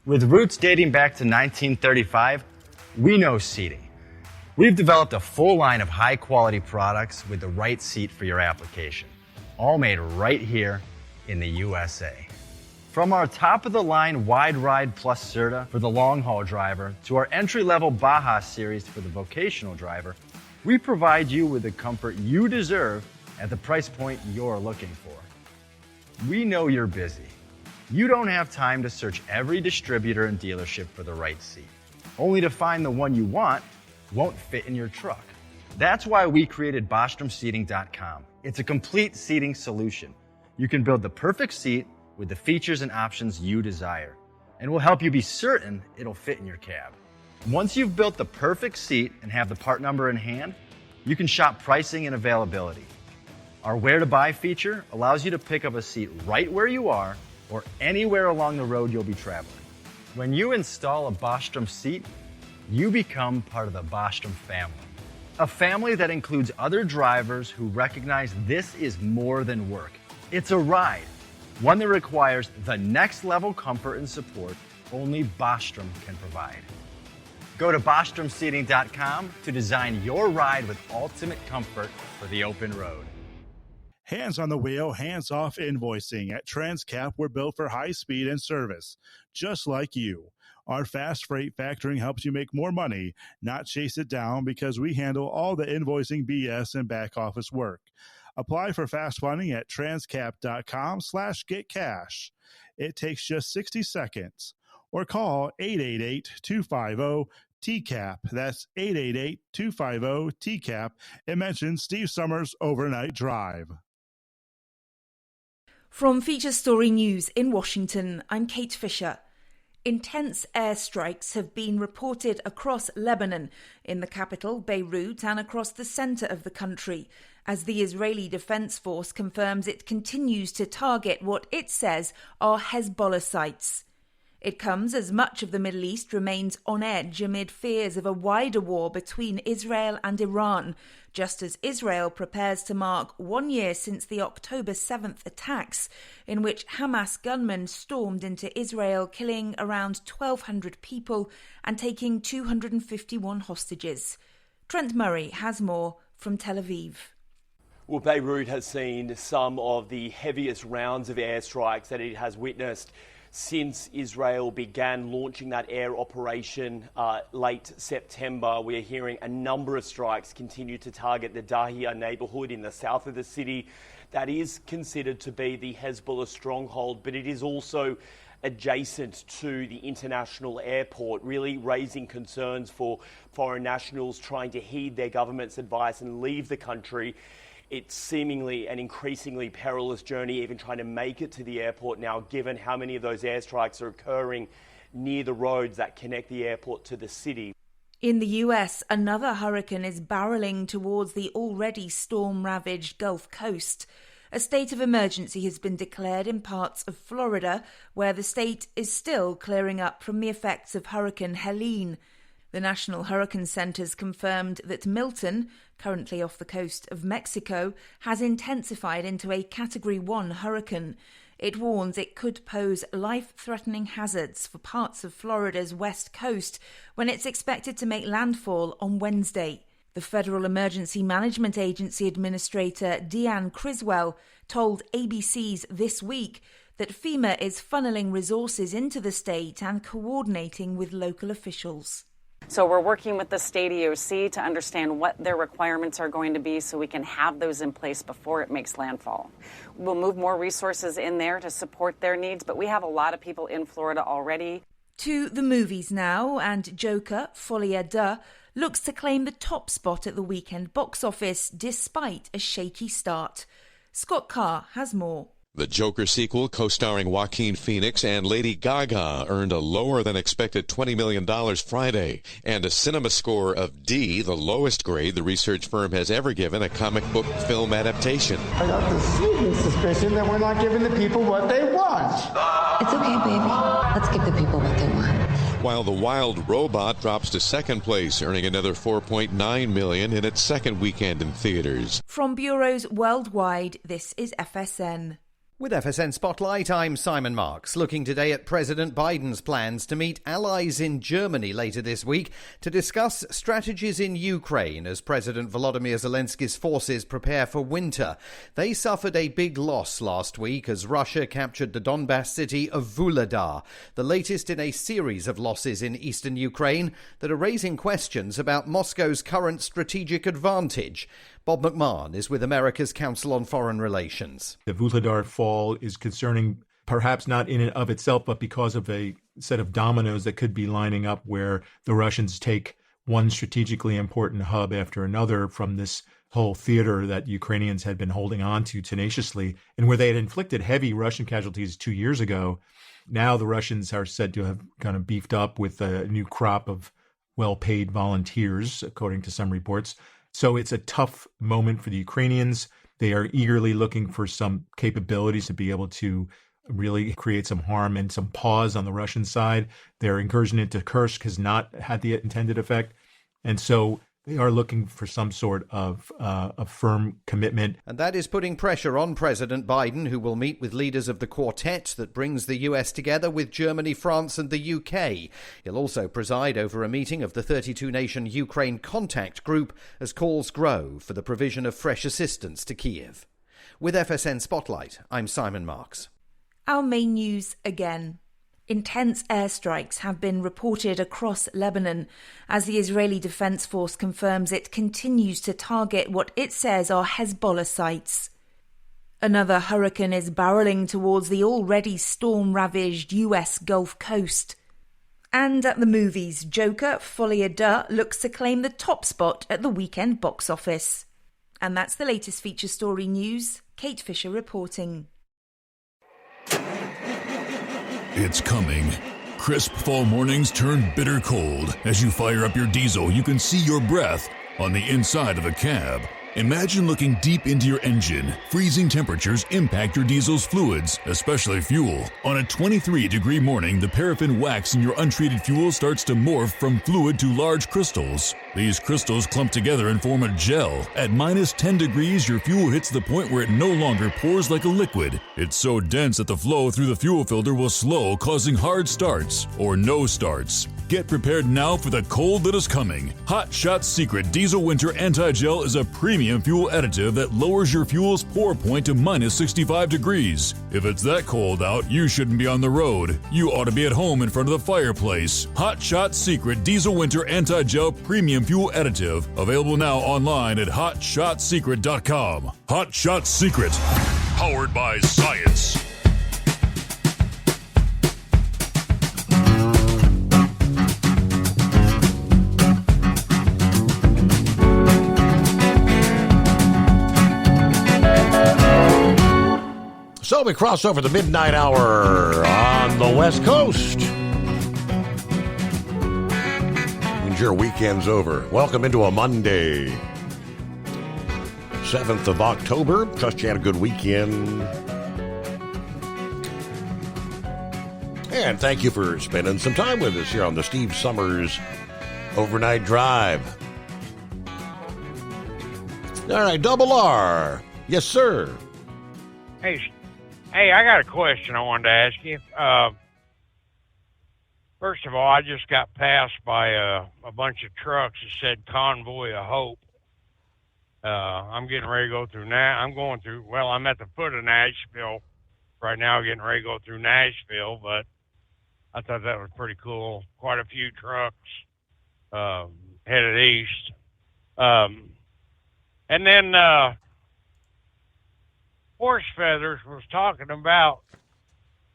With roots dating back to 1935, we know seating. We've developed a full line of high-quality products with the right seat for your application, all made right here in the USA. From our top-of-the-line Wide Ride Plus Certa for the long-haul driver to our entry-level Baja series for the vocational driver, we provide you with the comfort you deserve at the price point you're looking for. We know you're busy. You don't have time to search every distributor and dealership for the right seat, only to find the one you want won't fit in your truck. That's why we created BostromSeating.com. It's a complete seating solution. You can build the perfect seat with the features and options you desire, and we'll help you be certain it'll fit in your cab. Once you've built the perfect seat and have the part number in hand, you can shop pricing and availability. Our Where to Buy feature allows you to pick up a seat right where you are or anywhere along the road you'll be traveling. When you install a Bostrom seat, you become part of the Bostrom family. A family that includes other drivers who recognize this is more than work. It's a ride, one that requires the next level comfort and support only Bostrom can provide. Go to BostromSeating.com to design your ride with ultimate comfort for the open road. Hands on the wheel, hands off invoicing. At Transcap, we're built for high speed and service, just like you. Our fast freight factoring helps you make more money, not chase it down, because we handle all the invoicing BS and back office work. Apply for fast funding at transcap.com/getcash. It takes just 60 seconds. Or call 888-250-TCAP. That's 888-250-TCAP. And mention Steve Summers Overnight Drive. From Feature Story News in Washington, I'm Kate Fisher. Intense airstrikes have been reported across Lebanon, in the capital, Beirut, and across the centre of the country, as the Israeli Defense Force confirms it continues to target what it says are Hezbollah sites. It comes as much of the Middle East remains on edge amid fears of a wider war between Israel and Iran, just as Israel prepares to mark 1 year since the October 7th attacks, in which Hamas gunmen stormed into Israel, killing around 1,200 people and taking 251 hostages. Trent Murray has more from Tel Aviv. Well, Beirut has seen some of the heaviest rounds of airstrikes that it has witnessed since Israel began launching that air operation late September. We are hearing a number of strikes continue to target the Dahia neighborhood in the south of the city. That is considered to be the Hezbollah stronghold, but it is also adjacent to the international airport, really raising concerns for foreign nationals trying to heed their government's advice and leave the country. it's seemingly an increasingly perilous journey, even trying to make it to the airport now, given how many of those airstrikes are occurring near the roads that connect the airport to the city. In the US, another hurricane is barreling towards the already storm-ravaged Gulf Coast. A state of emergency has been declared in parts of Florida, where the state is still clearing up from the effects of Hurricane Helene. The National Hurricane Center's confirmed that Milton, currently off the coast of Mexico, has intensified into a Category 1 hurricane. It warns it could pose life-threatening hazards for parts of Florida's west coast when it's expected to make landfall on Wednesday. The Federal Emergency Management Agency Administrator Deanne Criswell told ABC's This Week that FEMA is funneling resources into the state and coordinating with local officials. So we're working with the state EOC to understand what their requirements are going to be so we can have those in place before it makes landfall. We'll move more resources in there to support their needs, but we have a lot of people in Florida already. To the movies now, and Joker, Folie à Deux, looks to claim the top spot at the weekend box office despite a shaky start. Scott Carr has more. The Joker sequel, co-starring Joaquin Phoenix and Lady Gaga, earned a lower-than-expected $20 million Friday, and a cinema score of D, the lowest grade the research firm has ever given a comic book film adaptation. I got the sneaking suspicion that we're not giving the people what they want. It's okay, baby. Let's give the people what they want. While The Wild Robot drops to second place, earning another $4.9 million in its second weekend in theaters. From bureaus worldwide, this is FSN. With FSN Spotlight, I'm Simon Marks, looking today at President Biden's plans to meet allies in Germany later this week to discuss strategies in Ukraine as President Volodymyr Zelensky's forces prepare for winter. They suffered a big loss last week as Russia captured the Donbas city of Vuhledar, the latest in a series of losses in eastern Ukraine that are raising questions about Moscow's current strategic advantage. Bob McMahon is with America's Council on Foreign Relations. The Vuhledar fall is concerning, perhaps not in and of itself, but because of a set of dominoes that could be lining up where the Russians take one strategically important hub after another from this whole theater that Ukrainians had been holding on to tenaciously, and where they had inflicted heavy Russian casualties 2 years ago. Now the Russians are said to have kind of beefed up with a new crop of well-paid volunteers, according to some reports. So it's a tough moment for the Ukrainians. They are eagerly looking for some capabilities to be able to really create some harm and some pause on the Russian side. Their incursion into Kursk has not had the intended effect. And so they are looking for some sort of a firm commitment. And that is putting pressure on President Biden, who will meet with leaders of the quartet that brings the US together with Germany, France and the UK. He'll also preside over a meeting of the 32-nation Ukraine Contact Group as calls grow for the provision of fresh assistance to Kyiv. With FSN Spotlight, I'm Simon Marks. Our main news again. Intense airstrikes have been reported across Lebanon as the Israeli Defense Force confirms it continues to target what it says are Hezbollah sites. Another hurricane is barreling towards the already storm-ravaged US Gulf Coast. And at the movies, Joker, Folie à Deux looks to claim the top spot at the weekend box office. And that's the latest feature story news. Kate Fisher reporting. It's coming. Crisp fall mornings turn bitter cold. As you fire up your diesel, you can see your breath on the inside of a cab. Imagine looking deep into your engine. Freezing temperatures impact your diesel's fluids, especially fuel. On a 23-degree morning, the paraffin wax in your untreated fuel starts to morph from fluid to large crystals. These crystals clump together and form a gel. At minus 10 degrees, your fuel hits the point where it no longer pours like a liquid. It's so dense that the flow through the fuel filter will slow, causing hard starts or no starts. Get prepared now for the cold that is coming. Hot Shot's Secret Diesel Winter Anti-Gel is a premium fuel additive that lowers your fuel's pour point to minus 65 degrees. If it's that cold out, you shouldn't be on the road. You ought to be at home in front of the fireplace. Hot Shot's Secret Diesel Winter Anti-Gel Premium Fuel Additive. Available now online at hotshotsecret.com. Hot Shot Secret. Powered by science. So we cross over the midnight hour on the West Coast. And your weekend's over. Welcome into a Monday, 7th of October. Trust you had a good weekend. And thank you for spending some time with us here on the Steve Summers Overnight Drive. All right, Double R. Yes, sir. Hey, I got a question I wanted to ask you. First of all, I just got passed by a bunch of trucks that said Convoy of Hope. I'm getting ready to go through now. I'm at the foot of Nashville right now, getting ready to go through Nashville, but I thought that was pretty cool. Quite a few trucks headed east. And then Horse Feathers was talking about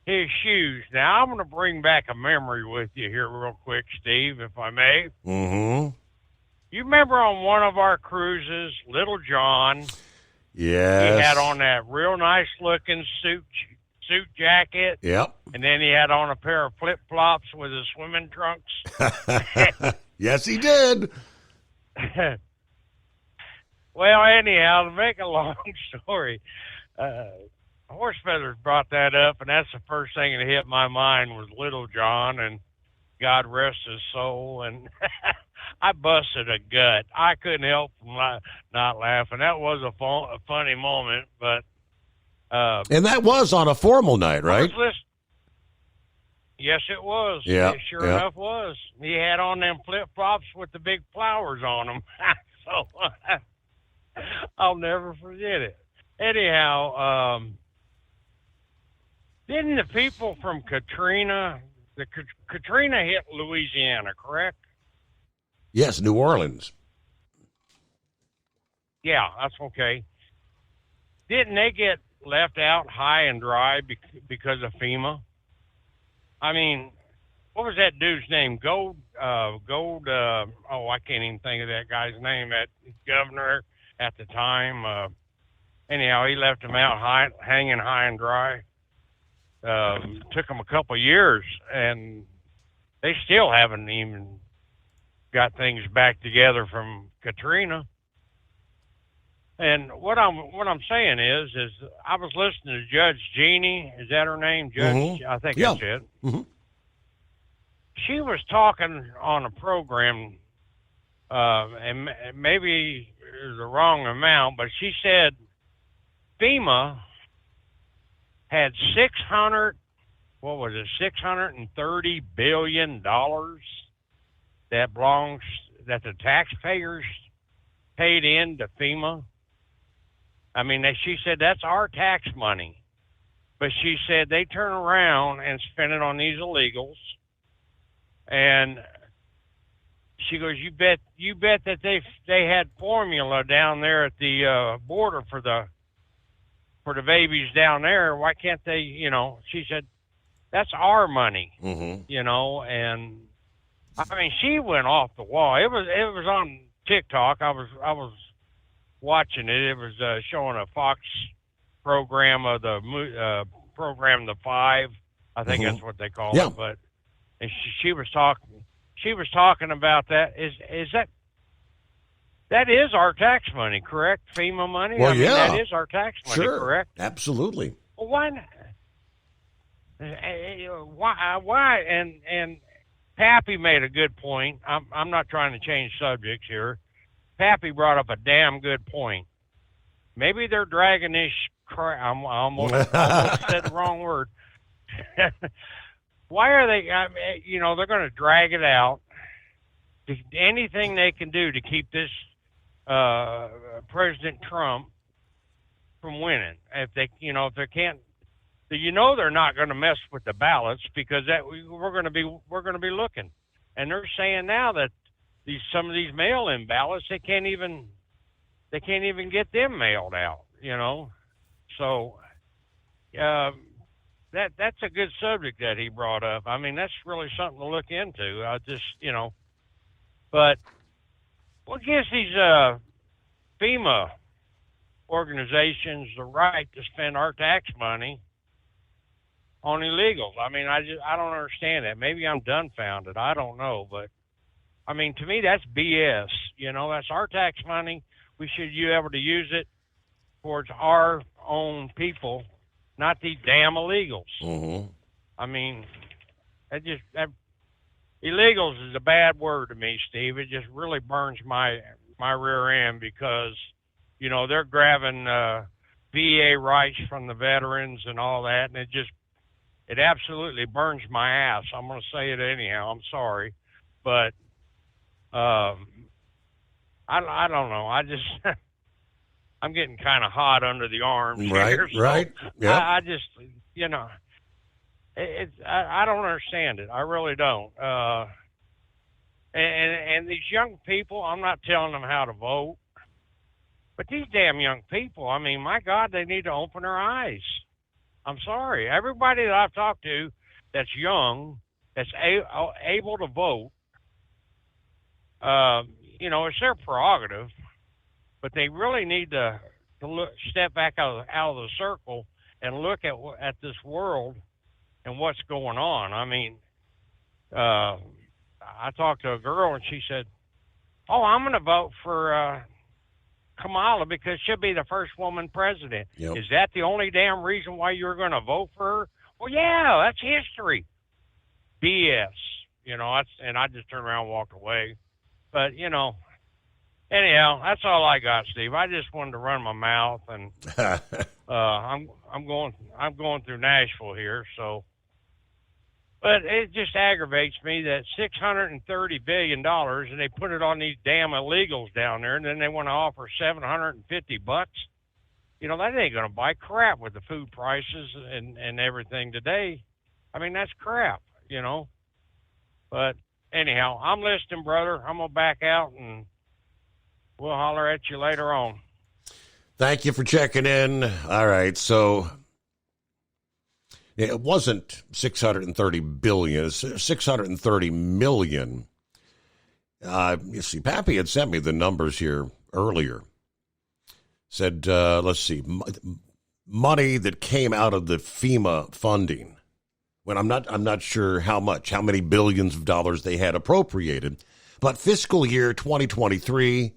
his shoes. Now, I'm going to bring back a memory with you here real quick, Steve, if I may. Mm-hmm. You remember on one of our cruises, Little John? Yes. He had on that real nice-looking suit jacket. Yep. And then he had on a pair of flip-flops with his swimming trunks. Yes, he did. Well, anyhow, to make a long story, Horse Feathers brought that up, and that's the first thing that hit my mind was Little John, and God rest his soul. And I busted a gut. I couldn't help from not laughing. That was a funny moment, but and that was on a formal night, right? Yes, it was. Yeah, It sure enough was. He had on them flip-flops with the big flowers on them. So I'll never forget it. Anyhow, didn't the people from Katrina hit Louisiana, correct? Yes, New Orleans. Yeah, that's okay. Didn't they get left out high and dry because of FEMA? I mean, what was that dude's name? I can't even think of that guy's name. That governor at the time. Anyhow, he left them out hanging high and dry. Took them a couple of years, and they still haven't even got things back together from Katrina. And what I'm saying is I was listening to Judge Jeannie. Is that her name? Judge? Mm-hmm. I think Yeah. that's it. Mm-hmm. She was talking on a program, and maybe it was the wrong amount, but she said FEMA had $630 billion that the taxpayers paid into FEMA. I mean, she said that's our tax money, but she said they turn around and spend it on these illegals. And she goes, you bet that they had formula down there at the border for the babies down there. Why can't they? She said that's our money. Mm-hmm. And I mean, she went off the wall. It was on TikTok. I was watching it. It was showing a Fox program of the program The Five. I think that's what they call it. But and she was talking. She was talking about that. Is that is our tax money, correct? FEMA money. Well, that is our tax money, sure. correct? Absolutely. Well, why? And Pappy made a good point. I'm not trying to change subjects here. Pappy brought up a damn good point. Maybe they're dragging this crap. I almost said the wrong word. Why are they? They're going to drag it out. Anything they can do to keep this President Trump from winning. If they can't, they're not going to mess with the ballots because we're going to be looking. And they're saying now that some of these mail-in ballots they can't even get them mailed out. So that's a good subject that he brought up. I mean, that's really something to look into. But what gives these FEMA organizations the right to spend our tax money on illegals. I mean, I don't understand that. Maybe I'm dumbfounded. I don't know, but I mean, to me, that's BS. You know, that's our tax money. We should be able to use it towards our own people, not these damn illegals. Mm-hmm. I mean, illegals is a bad word to me, Steve. It just really burns my rear end because, you know, they're grabbing VA rights from the veterans and all that, and it absolutely burns my ass. I'm going to say it anyhow. I'm sorry, but I don't know. I just I'm getting kind of hot under the arms. Right, here, so right. Yeah. I just, you know, I don't understand it. I really don't. And these young people, I'm not telling them how to vote, but these damn young people, I mean, my God, they need to open their eyes. I'm sorry. Everybody that I've talked to that's young, that's able to vote, you know, it's their prerogative, but they really need to step back out of the circle and look at this world and what's going on. I mean, I talked to a girl and she said, "Oh, I'm going to vote for Kamala because she'll be the first woman president." Yep. Is that the only damn reason why you're going to vote for her? Well, yeah, that's history. BS. You know, and I just turned around and walked away. But, you know, anyhow, that's all I got, Steve. I just wanted to run my mouth, and I'm going through Nashville here, so. But it just aggravates me that $630 billion, and they put it on these damn illegals down there, and then they want to offer $750. You know, that ain't going to buy crap with the food prices and everything today. I mean, that's crap, you know. But anyhow, I'm listening, brother. I'm going to back out, and we'll holler at you later on. Thank you for checking in. All right, so it wasn't $630 billion, it's $630 million. You see, Pappy had sent me the numbers here earlier. Said, let's see, money that came out of the FEMA funding. When I'm not sure how many billions of dollars they had appropriated, but fiscal year 2023,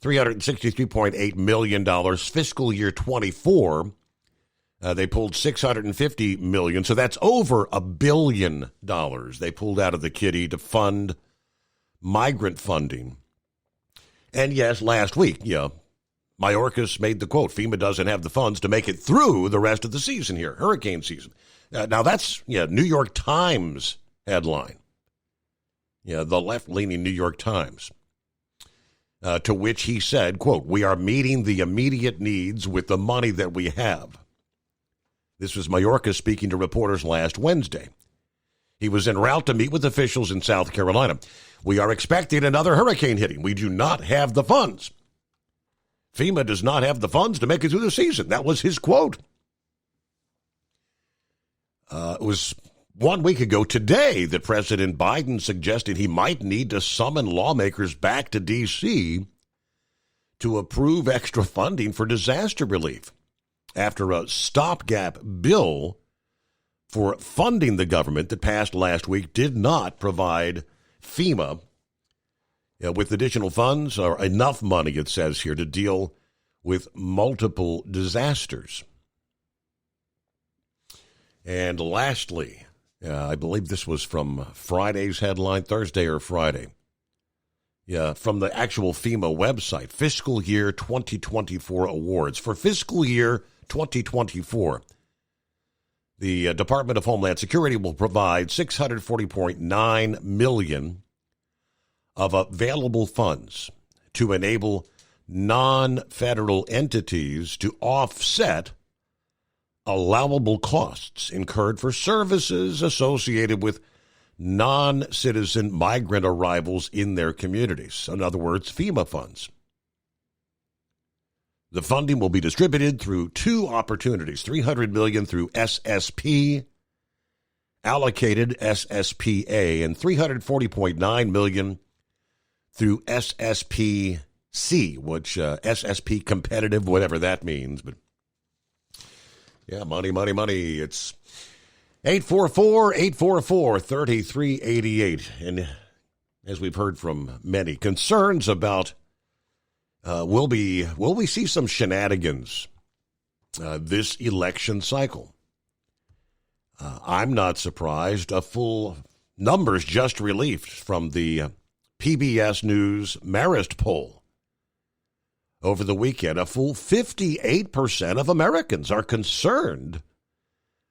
$363.8 million. Fiscal year 24, they pulled $650 million. So that's over $1 billion they pulled out of the kitty to fund migrant funding. And yes, last week, Mayorkas made the quote, FEMA doesn't have the funds to make it through the rest of the season here, hurricane season. Now that's, New York Times headline. The left-leaning New York Times. To which he said, quote, "We are meeting the immediate needs with the money that we have." This was Mayorkas speaking to reporters last Wednesday. He was en route to meet with officials in South Carolina. "We are expecting another hurricane hitting. We do not have the funds. FEMA does not have the funds to make it through the season." That was his quote. It was 1 week ago today that President Biden suggested he might need to summon lawmakers back to D.C. to approve extra funding for disaster relief after a stopgap bill for funding the government that passed last week did not provide FEMA with additional funds or enough money, it says here, to deal with multiple disasters. And lastly, I believe this was from Friday's headline, Thursday or Friday. From the actual FEMA website, Fiscal Year 2024 awards. For fiscal year 2024, the Department of Homeland Security will provide $640.9 million of available funds to enable non-federal entities to offset allowable costs incurred for services associated with non-citizen migrant arrivals in their communities. In other words, FEMA funds. The funding will be distributed through two opportunities, $300 million through SSP, allocated SSPA, and $340.9 million through SSP which SSP competitive, whatever that means. But yeah, money. It's 844-844-3388. And as we've heard from many, concerns about will we see some shenanigans this election cycle? I'm not surprised. A full numbers just released from the PBS News Marist poll over the weekend. A full 58% of Americans are concerned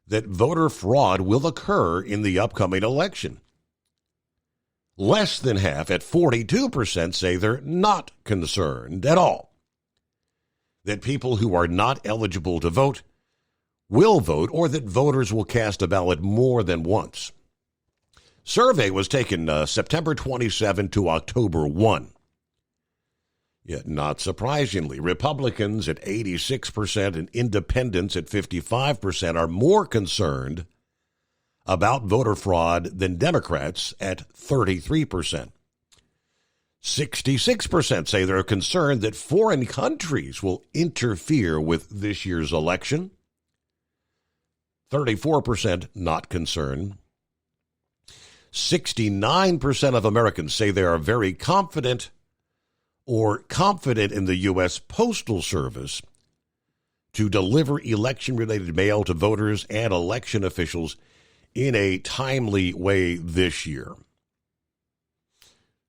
that voter fraud will occur in the upcoming election. Less than half, at 42%, say they're not concerned at all that people who are not eligible to vote will vote, or that voters will cast a ballot more than once. Survey was taken September 27 to October 1. Yet, not surprisingly, Republicans at 86% and independents at 55% are more concerned about voter fraud than Democrats at 33%. 66% say they're concerned that foreign countries will interfere with this year's election. 34% not concerned. 69% of Americans say they are very confident in the U.S. Postal Service to deliver election-related mail to voters and election officials in a timely way this year.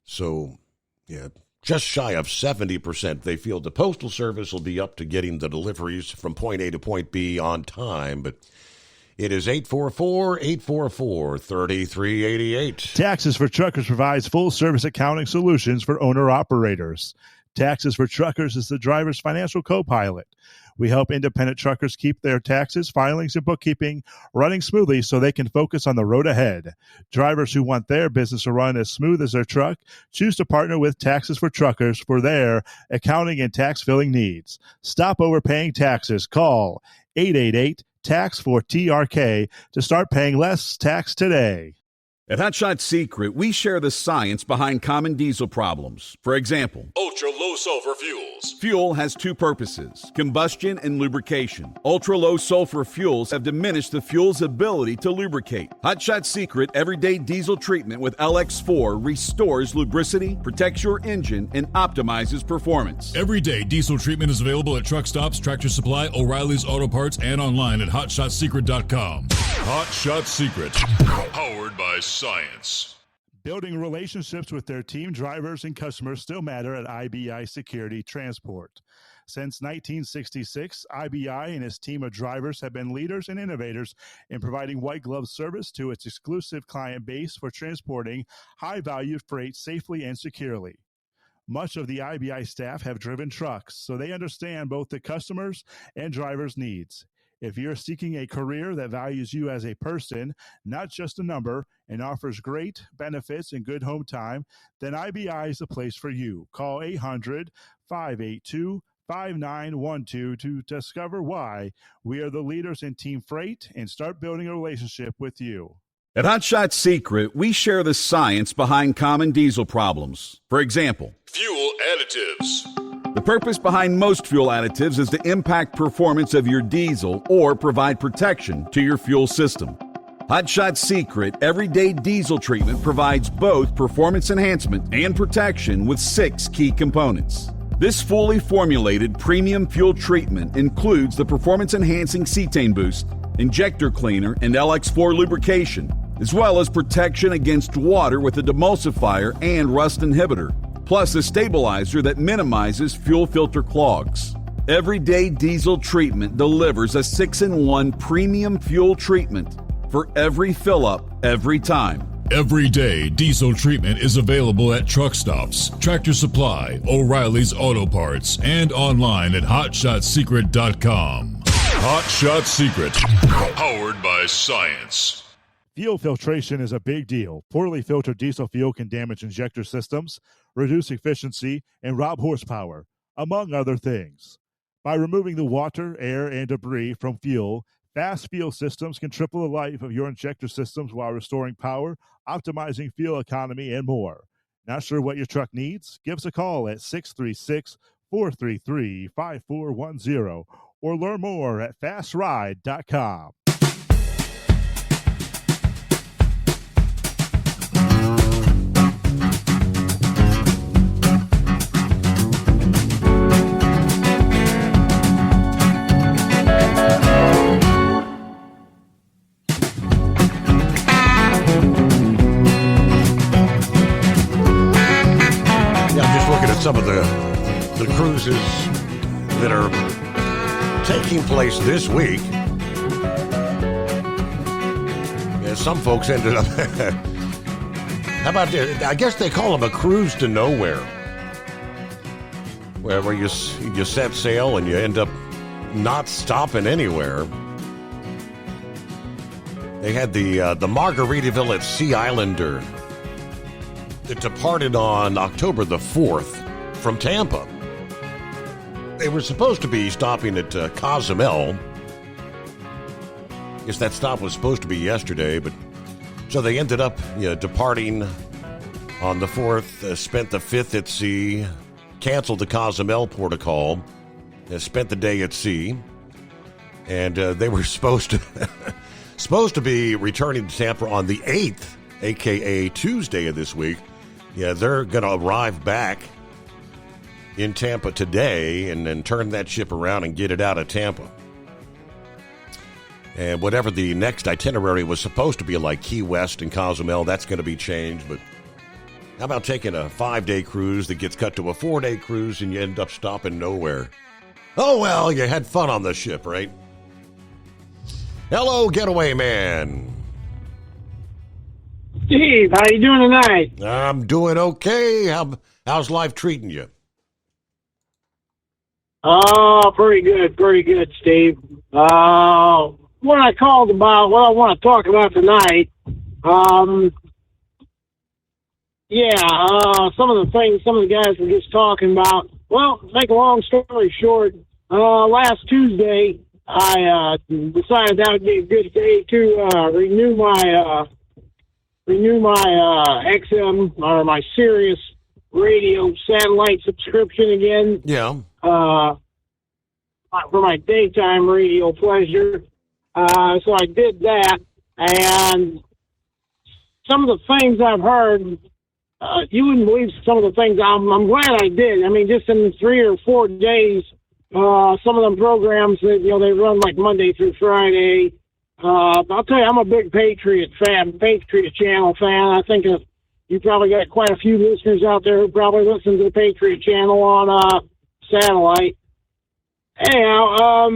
So, yeah, just shy of 70%, they feel the Postal Service will be up to getting the deliveries from point A to point B on time, but it is 844-844-3388. Taxes for Truckers provides full-service accounting solutions for owner-operators. Taxes for Truckers is the driver's financial co-pilot. We help independent truckers keep their taxes, filings, and bookkeeping running smoothly so they can focus on the road ahead. Drivers who want their business to run as smooth as their truck choose to partner with Taxes for Truckers for their accounting and tax filing needs. Stop overpaying taxes. Call 888-TAX-4TRK to start paying less tax today. At Hot Shot Secret, we share the science behind common diesel problems. For example, ultra-low sulfur fuels. Fuel has two purposes, combustion and lubrication. Ultra-low sulfur fuels have diminished the fuel's ability to lubricate. Hot Shot Secret Everyday Diesel Treatment with LX4 restores lubricity, protects your engine, and optimizes performance. Everyday Diesel Treatment is available at truck stops, Tractor Supply, O'Reilly's Auto Parts, and online at HotShotSecret.com. Hot Shot Secret, powered by science. Building relationships with their team drivers and customers still matter at IBI Security Transport. Since 1966, IBI and its team of drivers have been leaders and innovators in providing white glove service to its exclusive client base for transporting high-value freight safely and securely. Much of the IBI staff have driven trucks, so they understand both the customers' and drivers' needs. If you're seeking a career that values you as a person, not just a number, and offers great benefits and good home time, then IBI is the place for you. Call 800-582-5912 to discover why we are the leaders in team freight and start building a relationship with you. At Hot Shot Secret, we share the science behind common diesel problems. For example, fuel additives. The purpose behind most fuel additives is to impact performance of your diesel or provide protection to your fuel system. Hot Shot Secret Everyday Diesel Treatment provides both performance enhancement and protection with 6 key components. This fully formulated premium fuel treatment includes the performance-enhancing cetane boost, injector cleaner, and LX4 lubrication, as well as protection against water with a demulsifier and rust inhibitor, plus a stabilizer that minimizes fuel filter clogs. Everyday Diesel Treatment delivers a 6-in-1 premium fuel treatment for every fill-up, every time. Everyday Diesel Treatment is available at truck stops, Tractor Supply, O'Reilly's Auto Parts, and online at HotShotSecret.com. Hot Shot Secret, powered by science. Fuel filtration is a big deal. Poorly filtered diesel fuel can damage injector systems, reduce efficiency, and rob horsepower, among other things. By removing the water, air, and debris from fuel, fast fuel systems can triple the life of your injector systems while restoring power, optimizing fuel economy, and more. Not sure what your truck needs? Give us a call at 636-433-5410 or learn more at fastride.com. Some of the cruises that are taking place this week. Yeah, some folks ended up. How about this? I guess they call them a cruise to nowhere, where you set sail and you end up not stopping anywhere. They had the Margaritaville at Sea Islander that departed on October the 4th. From Tampa. They were supposed to be stopping at Cozumel. I guess that stop was supposed to be yesterday, but so they ended up departing on the 4th, spent the 5th at sea, canceled the Cozumel protocol, spent the day at sea, and they were supposed to be returning to Tampa on the 8th, aka Tuesday of this week. Yeah, they're going to arrive back in Tampa today and then turn that ship around and get it out of Tampa. And whatever the next itinerary was supposed to be, like Key West and Cozumel, that's going to be changed. But how about taking a 5-day cruise that gets cut to a 4-day cruise and you end up stopping nowhere? Oh, well, you had fun on the ship, right? Hello, Getaway Man. Steve, how you doing tonight? I'm doing okay. How's life treating you? Oh, pretty good, Steve. What I called about, what I want to talk about tonight, some of the guys were just talking about. Well, to make a long story short, last Tuesday, I decided that would be a good day to renew my XM or my Sirius radio satellite subscription again. Yeah. For my daytime radio pleasure. So I did that, and some of the things I've heard, you wouldn't believe some of the things. I'm glad I did. I mean, just in 3 or 4 days, some of them programs that, they run like Monday through Friday. I'll tell you, I'm a big Patriot Channel fan. I think you probably got quite a few listeners out there who probably listen to the Patriot Channel on satellite. Anyhow,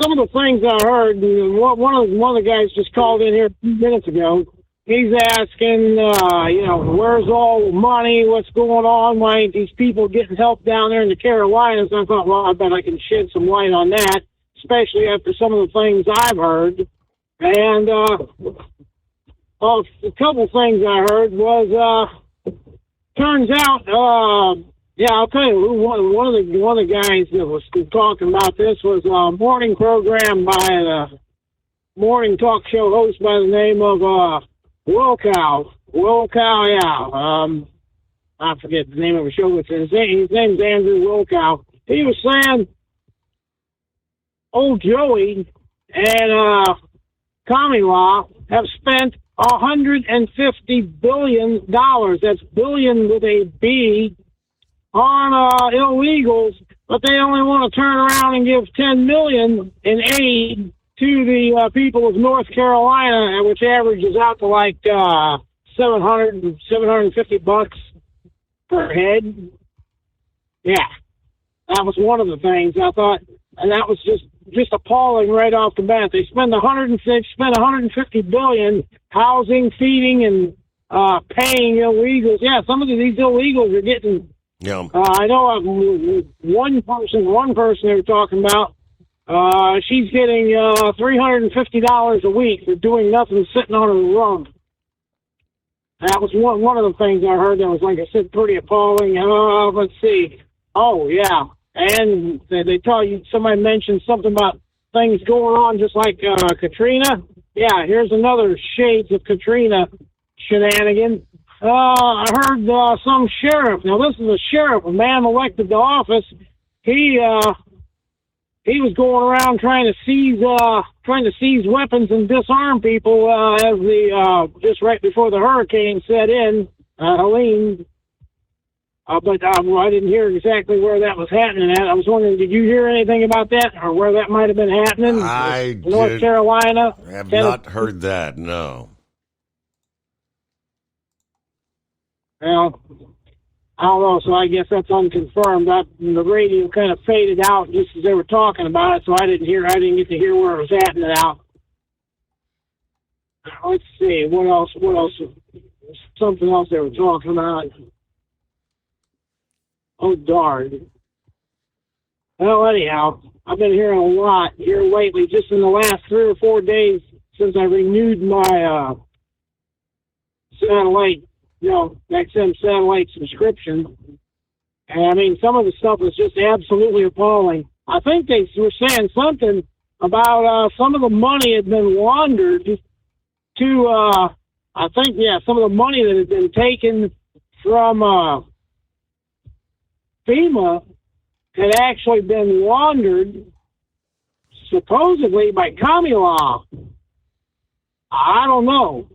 some of the things I heard, one of the guys just called in here a few minutes ago. He's asking, where's all the money? What's going on? Why ain't these people getting help down there in the Carolinas? And I thought, well, I bet I can shed some light on that, especially after some of the things I've heard. And a couple things I heard was, turns out, I'll tell you, one of the guys that was talking about this was a morning program by a morning talk show host by the name of Wilkow, I forget the name of the show, but his name's Andrew Wilkow. He was saying old Joey and Commie Law have spent $150 billion, that's billion with a B, on illegals, but they only want to turn around and give $10 million in aid to the people of North Carolina, which averages out to like $750 per head. Yeah, that was one of the things I thought, and that was just appalling right off the bat. They spend $150 billion housing, feeding, and paying illegals. Yeah, some of these illegals are getting. Yeah. I know one person they were talking about. She's getting $350 a week for doing nothing, sitting on her room. That was one of the things I heard that was, like I said, pretty appalling. Let's see. Oh, yeah. And they tell you, somebody mentioned something about things going on just like Katrina. Yeah, here's another shades of Katrina shenanigan. I heard some sheriff. Now, this is a sheriff, a man elected to office. He was going around trying to seize weapons and disarm people as just right before the hurricane set in, Helene. But I didn't hear exactly where that was happening at. I was wondering, did you hear anything about that, or where that might have been happening? North Carolina? I have not heard that, no. Well, I don't know, so I guess that's unconfirmed. The radio kind of faded out just as they were talking about it, so I didn't get to hear where it was at now. Let's see, what else? Something else they were talking about. Oh, darn. Well, anyhow, I've been hearing a lot here lately, just in the last 3 or 4 days since I renewed my satellite, XM satellite subscription. And I mean, some of the stuff was just absolutely appalling. I think they were saying something about some of the money had been laundered to, some of the money that had been taken from FEMA had actually been laundered supposedly by Comulaw. I don't know.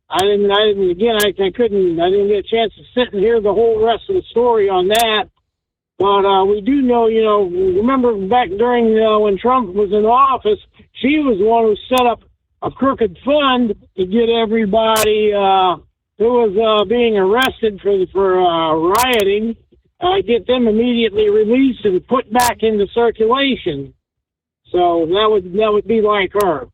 I didn't get a chance to sit and hear the whole rest of the story on that. But we do know, remember back during when Trump was in office, she was the one who set up a crooked fund to get everybody who was being arrested for rioting, get them immediately released and put back into circulation. So that would be like her.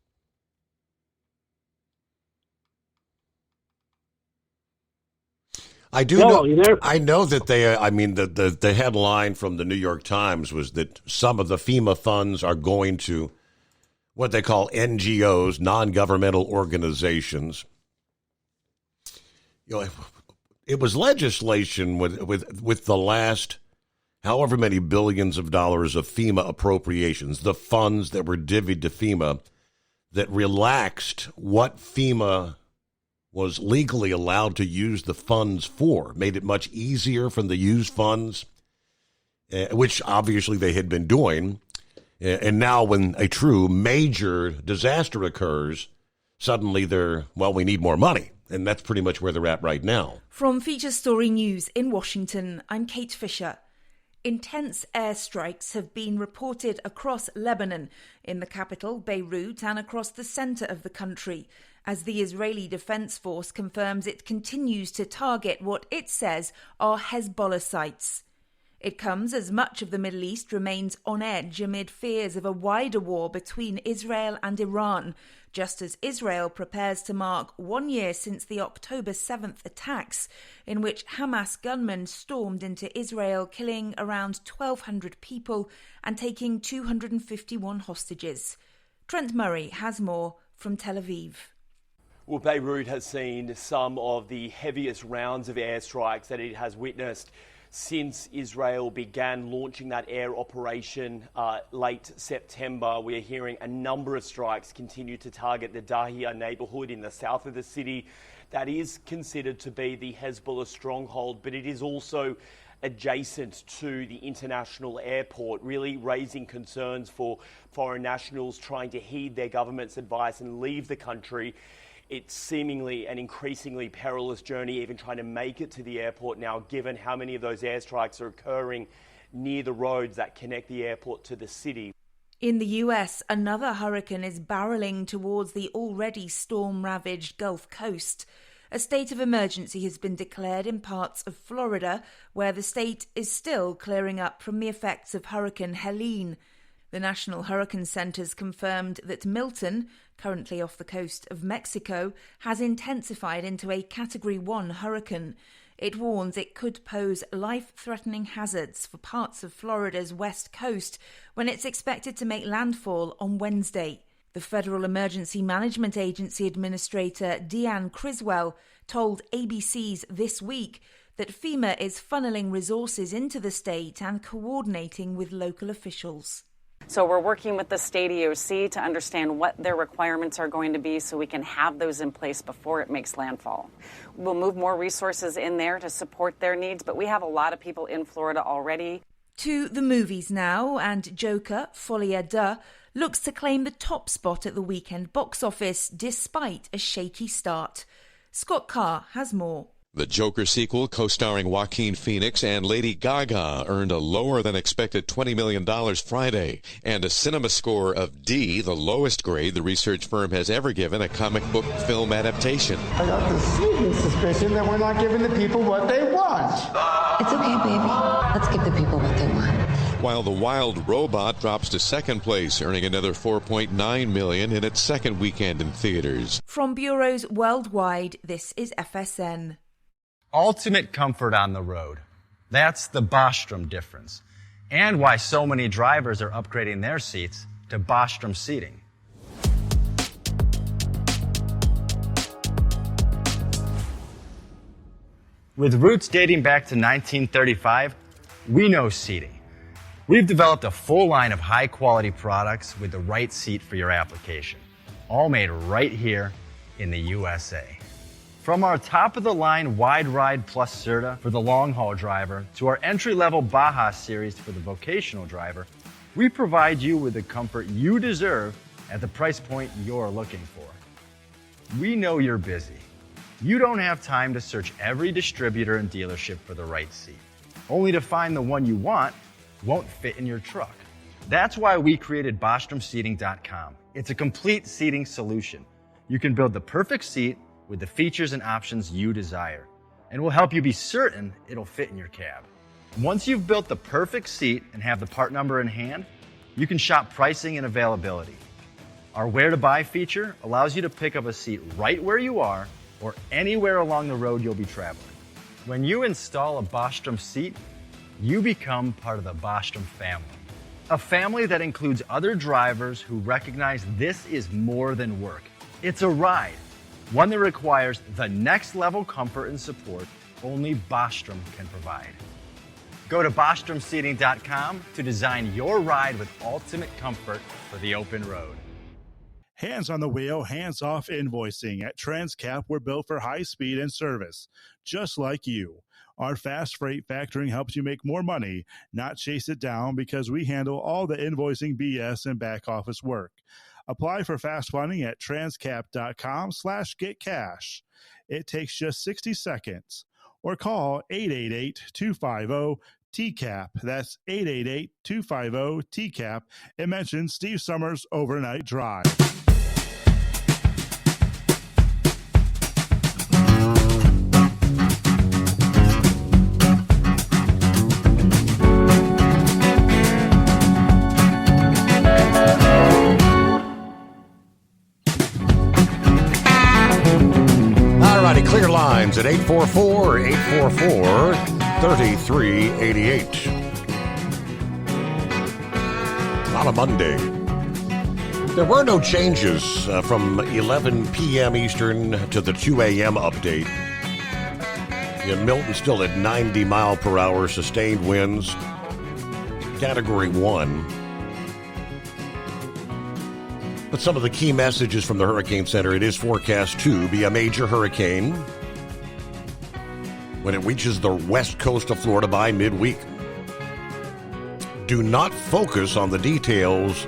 I know that the headline from the New York Times was that some of the FEMA funds are going to what they call NGOs, non-governmental organizations. It was legislation with the last however many billions of dollars of FEMA appropriations, the funds that were divvied to FEMA, that relaxed what FEMA was legally allowed to use the funds for, made it much easier for them to use funds, which obviously they had been doing. And now when a true major disaster occurs, suddenly we need more money. And that's pretty much where they're at right now. From Feature Story News in Washington, I'm Kate Fisher. Intense airstrikes have been reported across Lebanon, in the capital, Beirut, and across the centre of the country, as the Israeli Defense Force confirms it continues to target what it says are Hezbollah sites. It comes as much of the Middle East remains on edge amid fears of a wider war between Israel and Iran, just as Israel prepares to mark 1 year since the October 7th attacks, in which Hamas gunmen stormed into Israel, killing around 1,200 people and taking 251 hostages. Trent Murray has more from Tel Aviv. Well, Beirut has seen some of the heaviest rounds of airstrikes that it has witnessed since Israel began launching that air operation late September. We are hearing a number of strikes continue to target the Dahia neighborhood in the south of the city. That is considered to be the Hezbollah stronghold, but it is also adjacent to the international airport, really raising concerns for foreign nationals trying to heed their government's advice and leave the country. It's seemingly an increasingly perilous journey, even trying to make it to the airport now, given how many of those airstrikes are occurring near the roads that connect the airport to the city. In the US, another hurricane is barreling towards the already storm-ravaged Gulf Coast. A state of emergency has been declared in parts of Florida, where the state is still clearing up from the effects of Hurricane Helene. The National Hurricane Center's confirmed that Milton, currently off the coast of Mexico, has intensified into a Category 1 hurricane. It warns it could pose life-threatening hazards for parts of Florida's west coast when it's expected to make landfall on Wednesday. The Federal Emergency Management Agency Administrator Deanne Criswell told ABC's This Week that FEMA is funneling resources into the state and coordinating with local officials. So we're working with the state EOC to understand what their requirements are going to be so we can have those in place before it makes landfall. We'll move more resources in there to support their needs, but we have a lot of people in Florida already. To the movies now, and Joker, Folie à Deux, looks to claim the top spot at the weekend box office despite a shaky start. Scott Carr has more. The Joker sequel, co-starring Joaquin Phoenix and Lady Gaga, earned a lower-than-expected $20 million Friday, and a cinema score of D, the lowest grade the research firm has ever given a comic book film adaptation. I got the sneaking suspicion that we're not giving the people what they want. It's okay, baby. Let's give the people what they want. While The Wild Robot drops to second place, earning another $4.9 million in its second weekend in theaters. From bureaus worldwide, this is FSN. Ultimate comfort on the road. That's the Bostrom difference. And why so many drivers are upgrading their seats to Bostrom seating. With roots dating back to 1935, we know seating. We've developed a full line of high-quality products with the right seat for your application, all made right here in the USA. From our top-of-the-line Wide Ride Plus Certa for the long-haul driver to our entry-level Baja series for the vocational driver, we provide you with the comfort you deserve at the price point you're looking for. We know you're busy. You don't have time to search every distributor and dealership for the right seat, only to find the one you want won't fit in your truck. That's why we created BostromSeating.com. It's a complete seating solution. You can build the perfect seat with the features and options you desire, and we'll help you be certain it'll fit in your cab. Once you've built the perfect seat and have the part number in hand, you can shop pricing and availability. Our Where to Buy feature allows you to pick up a seat right where you are or anywhere along the road you'll be traveling. When you install a Bostrom seat, you become part of the Bostrom family. A family that includes other drivers who recognize this is more than work. It's a ride. One that requires the next level comfort and support only Bostrom can provide. Go to BostromSeating.com to design your ride with ultimate comfort for the open road. Hands on the wheel, hands off invoicing. At Transcap, we're built for high speed and service, just like you. Our fast freight factoring helps you make more money, not chase it down, because we handle all the invoicing BS and back office work. Apply for fast funding at transcap.com/getcash. It takes just 60 seconds. Or call 888-250-TCAP. That's 888-250-TCAP. And mention Steve Summers Overnight Drive. Clear lines at 844-844-3388. On a Monday. There were no changes from 11 p.m. Eastern to the 2 a.m. update. Milton still at 90 mile per hour sustained winds. Category 1. But some of the key messages from the Hurricane Center: it is forecast to be a major hurricane when it reaches the west coast of Florida by midweek. Do not focus on the details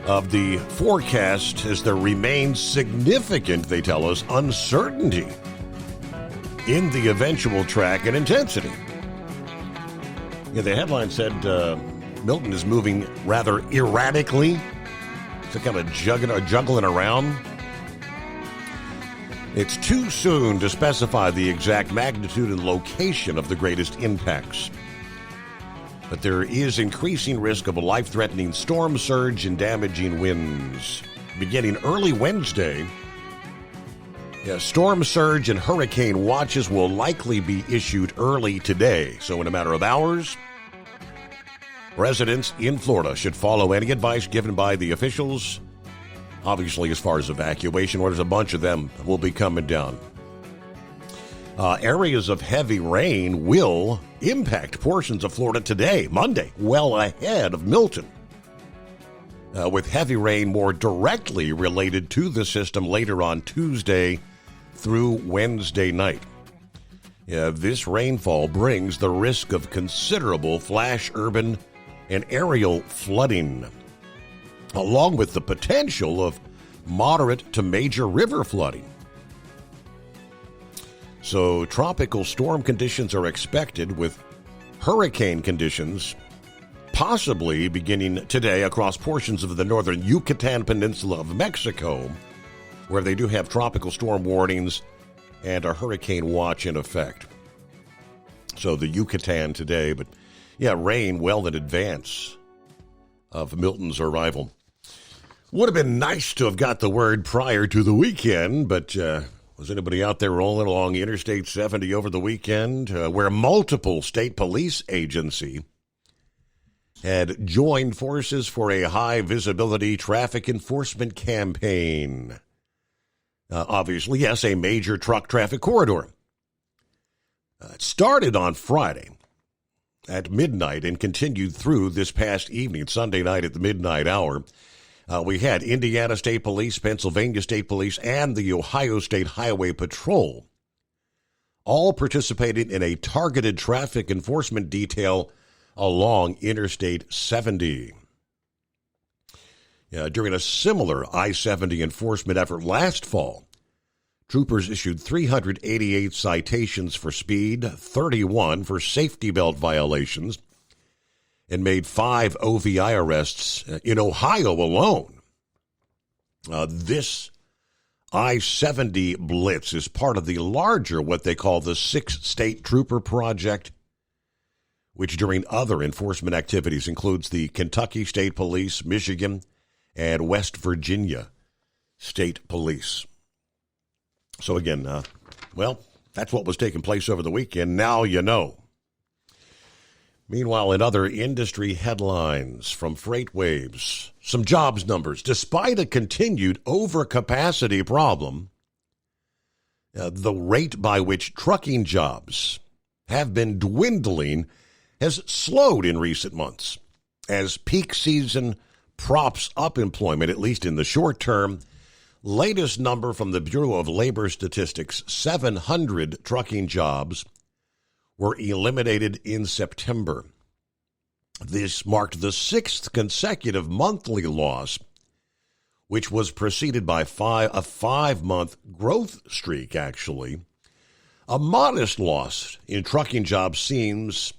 of the forecast, as there remains significant, they tell us, uncertainty in the eventual track and intensity. Yeah, the headline said Milton is moving rather erratically. It's kind of juggling around. It's too soon to specify the exact magnitude and location of the greatest impacts. But there is increasing risk of a life-threatening storm surge and damaging winds. Beginning early Wednesday, storm surge and hurricane watches will likely be issued early today. So in a matter of hours, residents in Florida should follow any advice given by the officials. Obviously, as far as evacuation orders, a bunch of them will be coming down. Areas of heavy rain will impact portions of Florida today, Monday, well ahead of Milton. with heavy rain more directly related to the system later on Tuesday through Wednesday night. This rainfall brings the risk of considerable flash urban and aerial flooding, along with the potential of moderate to major river flooding. So tropical storm conditions are expected, with hurricane conditions possibly beginning today across portions of the northern Yucatan Peninsula of Mexico, where they do have tropical storm warnings and a hurricane watch in effect. So the Yucatan today, but rain well in advance of Milton's arrival. Would have been nice to have got the word prior to the weekend, but was anybody out there rolling along Interstate 70 over the weekend, where multiple state police agencies had joined forces for a high-visibility traffic enforcement campaign? Obviously, yes, a major truck traffic corridor. It started on Friday at midnight and continued through this past evening, Sunday night at the midnight hour. We had Indiana State Police, Pennsylvania State Police, and the Ohio State Highway Patrol all participating in a targeted traffic enforcement detail along Interstate 70. During a similar I-70 enforcement effort last fall, troopers issued 388 citations for speed, 31 for safety belt violations, and made 5 OVI arrests in Ohio alone. This I-70 blitz is part of the larger, what they call the 6-State Trooper Project, which during other enforcement activities includes the Kentucky State Police, Michigan, and West Virginia State Police. So again, that's what was taking place over the weekend. Now you know. Meanwhile, in other industry headlines from FreightWaves, some jobs numbers. Despite a continued overcapacity problem, the rate by which trucking jobs have been dwindling has slowed in recent months as peak season props up employment, at least in the short term. Latest number from the Bureau of Labor Statistics, 700 trucking jobs were eliminated in September. This marked the 6th consecutive monthly loss, which was preceded by a 5-month growth streak, actually. A modest loss in trucking jobs seems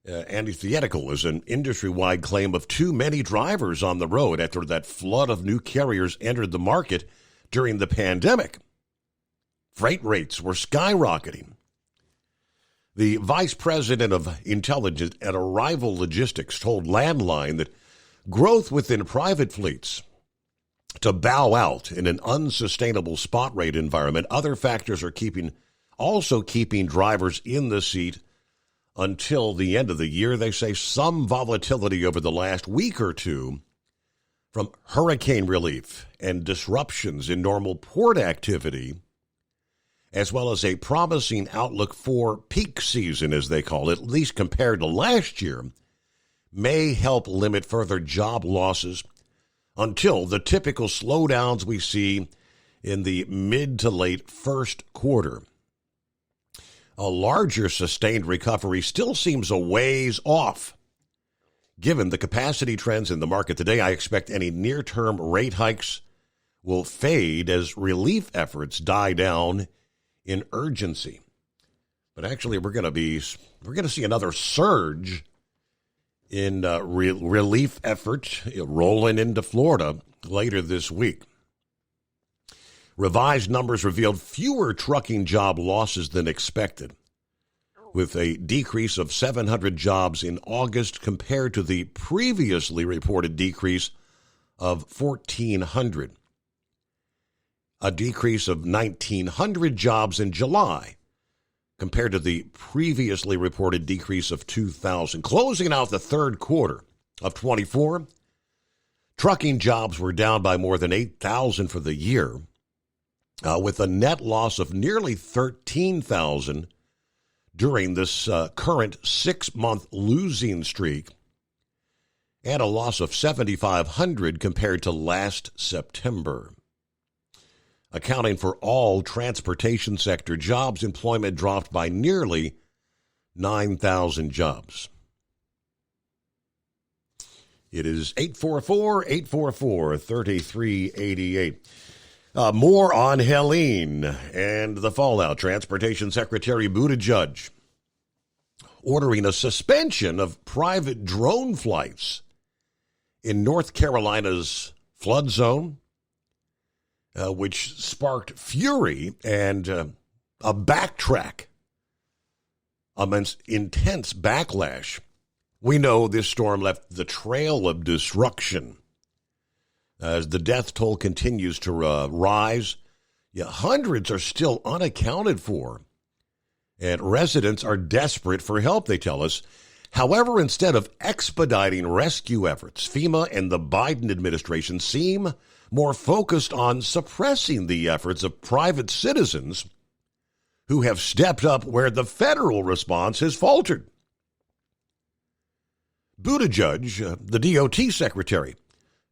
antithetical as an industry-wide claim of too many drivers on the road after that flood of new carriers entered the market during the pandemic. Freight rates were skyrocketing. The vice president of intelligence at Arrival Logistics told Landline that growth within private fleets to bow out in an unsustainable spot rate environment. Other factors are also keeping drivers in the seat until the end of the year. They say some volatility over the last week or two from hurricane relief and disruptions in normal port activity, as well as a promising outlook for peak season, as they call it, at least compared to last year, may help limit further job losses until the typical slowdowns we see in the mid to late first quarter. A larger sustained recovery still seems a ways off. Given the capacity trends in the market today, I expect any near-term rate hikes will fade as relief efforts die down in urgency. But actually, we're going to see another surge in relief effort rolling into Florida later this week. Revised numbers revealed fewer trucking job losses than expected, with a decrease of 700 jobs in August compared to the previously reported decrease of 1,400. A decrease of 1,900 jobs in July compared to the previously reported decrease of 2,000. Closing out the third quarter of 24, trucking jobs were down by more than 8,000 for the year, with a net loss of nearly 13,000 during this current 6-month losing streak. and a loss of 7,500 compared to last September. Accounting for all transportation sector jobs, employment dropped by nearly 9,000 jobs. It is 844-844-3388. More on Helene and the fallout. Transportation Secretary Buttigieg ordering a suspension of private drone flights in North Carolina's flood zone, which sparked fury and a backtrack amidst intense backlash. We know this storm left the trail of destruction. As the death toll continues to rise, hundreds are still unaccounted for, and residents are desperate for help, they tell us. However, instead of expediting rescue efforts, FEMA and the Biden administration seem more focused on suppressing the efforts of private citizens who have stepped up where the federal response has faltered. Buttigieg, the DOT secretary,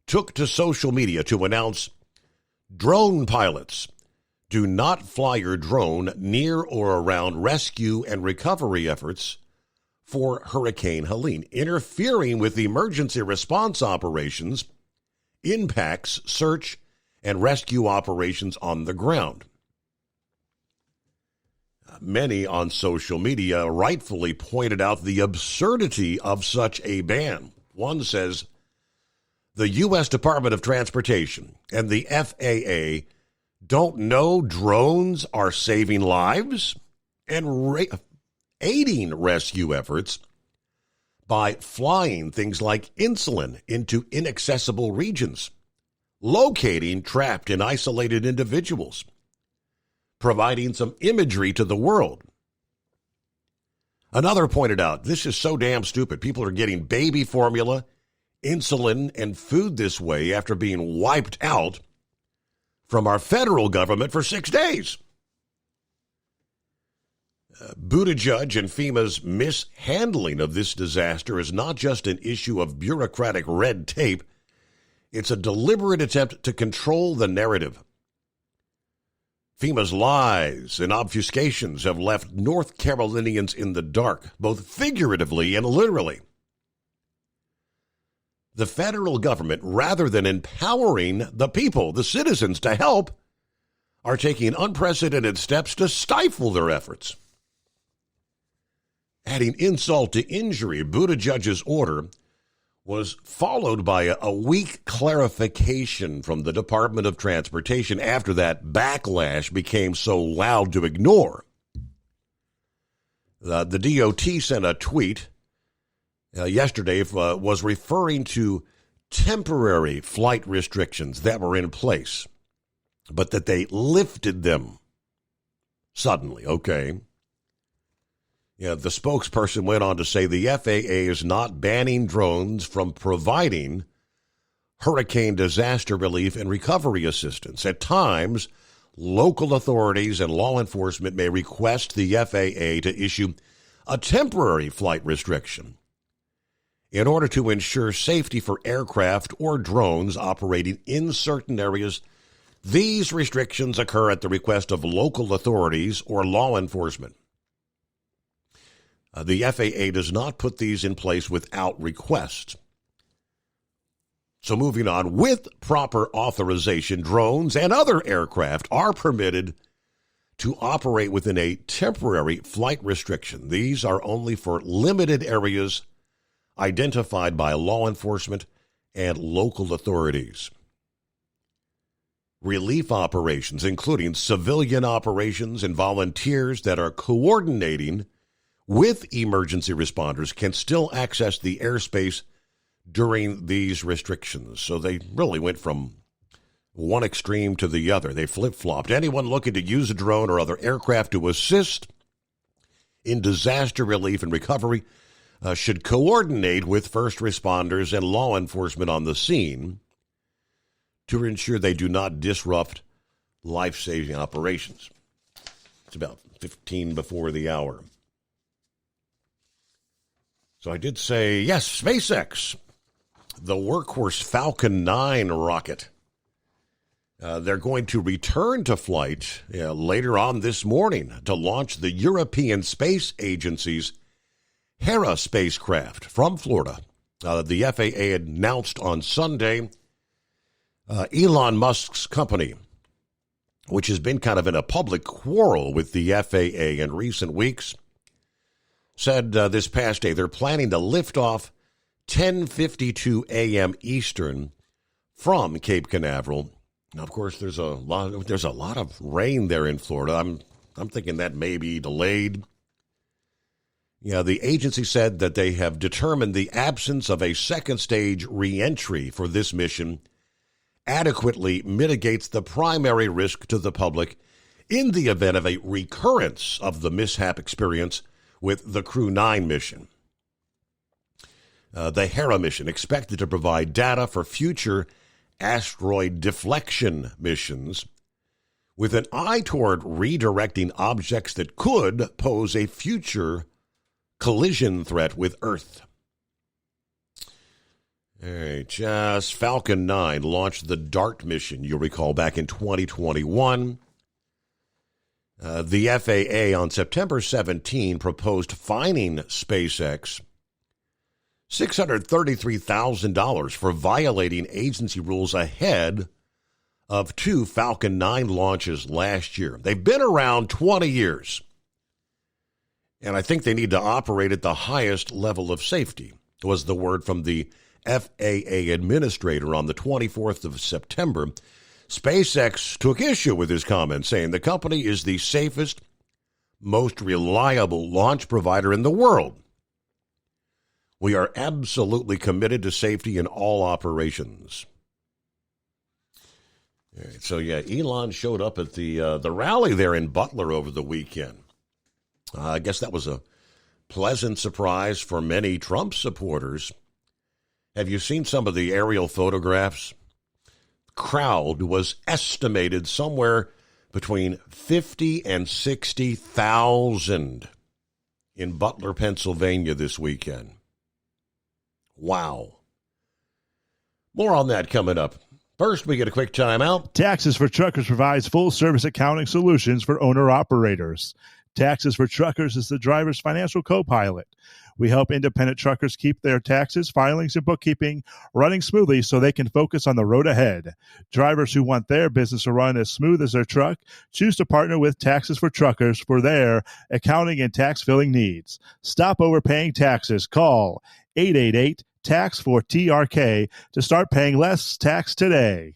took to social media to announce drone pilots do not fly your drone near or around rescue and recovery efforts for Hurricane Helene. Interfering with emergency response operations impacts search and rescue operations on the ground. Many on social media rightfully pointed out the absurdity of such a ban. One says, the U.S. Department of Transportation and the FAA don't know drones are saving lives and aiding rescue efforts by flying things like insulin into inaccessible regions, locating trapped and isolated individuals, providing some imagery to the world. Another pointed out, this is so damn stupid. People are getting baby formula, insulin, and food this way after being wiped out from our federal government for 6 days. Buttigieg and FEMA's mishandling of this disaster is not just an issue of bureaucratic red tape. It's a deliberate attempt to control the narrative. FEMA's lies and obfuscations have left North Carolinians in the dark, both figuratively and literally. The federal government, rather than empowering the people, the citizens, to help, are taking unprecedented steps to stifle their efforts. Adding insult to injury, Buttigieg's order was followed by a weak clarification from the Department of Transportation after that backlash became so loud to ignore. The DOT sent a tweet yesterday, was referring to temporary flight restrictions that were in place, but that they lifted them suddenly. Okay. Yeah, the spokesperson went on to say the FAA is not banning drones from providing hurricane disaster relief and recovery assistance. At times, local authorities and law enforcement may request the FAA to issue a temporary flight restriction in order to ensure safety for aircraft or drones operating in certain areas. These restrictions occur at the request of local authorities or law enforcement. The FAA does not put these in place without request. So moving on, with proper authorization, drones and other aircraft are permitted to operate within a temporary flight restriction. These are only for limited areas identified by law enforcement and local authorities. Relief operations, including civilian operations and volunteers that are coordinating with emergency responders, can still access the airspace during these restrictions. So they really went from one extreme to the other. They flip-flopped. Anyone looking to use a drone or other aircraft to assist in disaster relief and recovery should coordinate with first responders and law enforcement on the scene to ensure they do not disrupt life-saving operations. It's about 15 before the hour. So I did say, yes, SpaceX the Workhorse Falcon 9 rocket. They're going to return to flight later on this morning to launch the European Space Agency's Hera spacecraft from Florida. The FAA announced on Sunday Elon Musk's company, which has been kind of in a public quarrel with the FAA in recent weeks, said this past day they're planning to lift off 10:52 a.m. Eastern from Cape Canaveral. Now, of course, there's a lot of rain there in Florida. I'm thinking that may be delayed. Yeah, the agency said that they have determined the absence of a second stage reentry for this mission adequately mitigates the primary risk to the public in the event of a recurrence of the mishap experience with the Crew 9 mission. The Hera mission expected to provide data for future asteroid deflection missions with an eye toward redirecting objects that could pose a future collision threat with Earth. All right, just Falcon 9 launched the DART mission, you'll recall, back in 2021. The FAA on September 17 proposed fining SpaceX $633,000 for violating agency rules ahead of 2 Falcon 9 launches last year. They've been around 20 years, and I think they need to operate at the highest level of safety, was the word from the FAA administrator on the 24th of September. SpaceX took issue with his comments, saying the company is the safest, most reliable launch provider in the world. We are absolutely committed to safety in all operations. All right, so, yeah, Elon showed up at the rally there in Butler over the weekend. I guess that was a pleasant surprise for many Trump supporters. Have you seen some of the aerial photographs? Crowd was estimated somewhere between 50 and 60,000 in Butler, Pennsylvania this weekend. Wow. More on that coming up. First, we get a quick timeout. Taxes for Truckers provides full-service accounting solutions for owner-operators. Taxes for Truckers is the driver's financial co-pilot. We help independent truckers keep their taxes, filings, and bookkeeping running smoothly so they can focus on the road ahead. Drivers who want their business to run as smooth as their truck choose to partner with Taxes for Truckers for their accounting and tax filing needs. Stop overpaying taxes. Call 888-TAX-4TRK to start paying less tax today.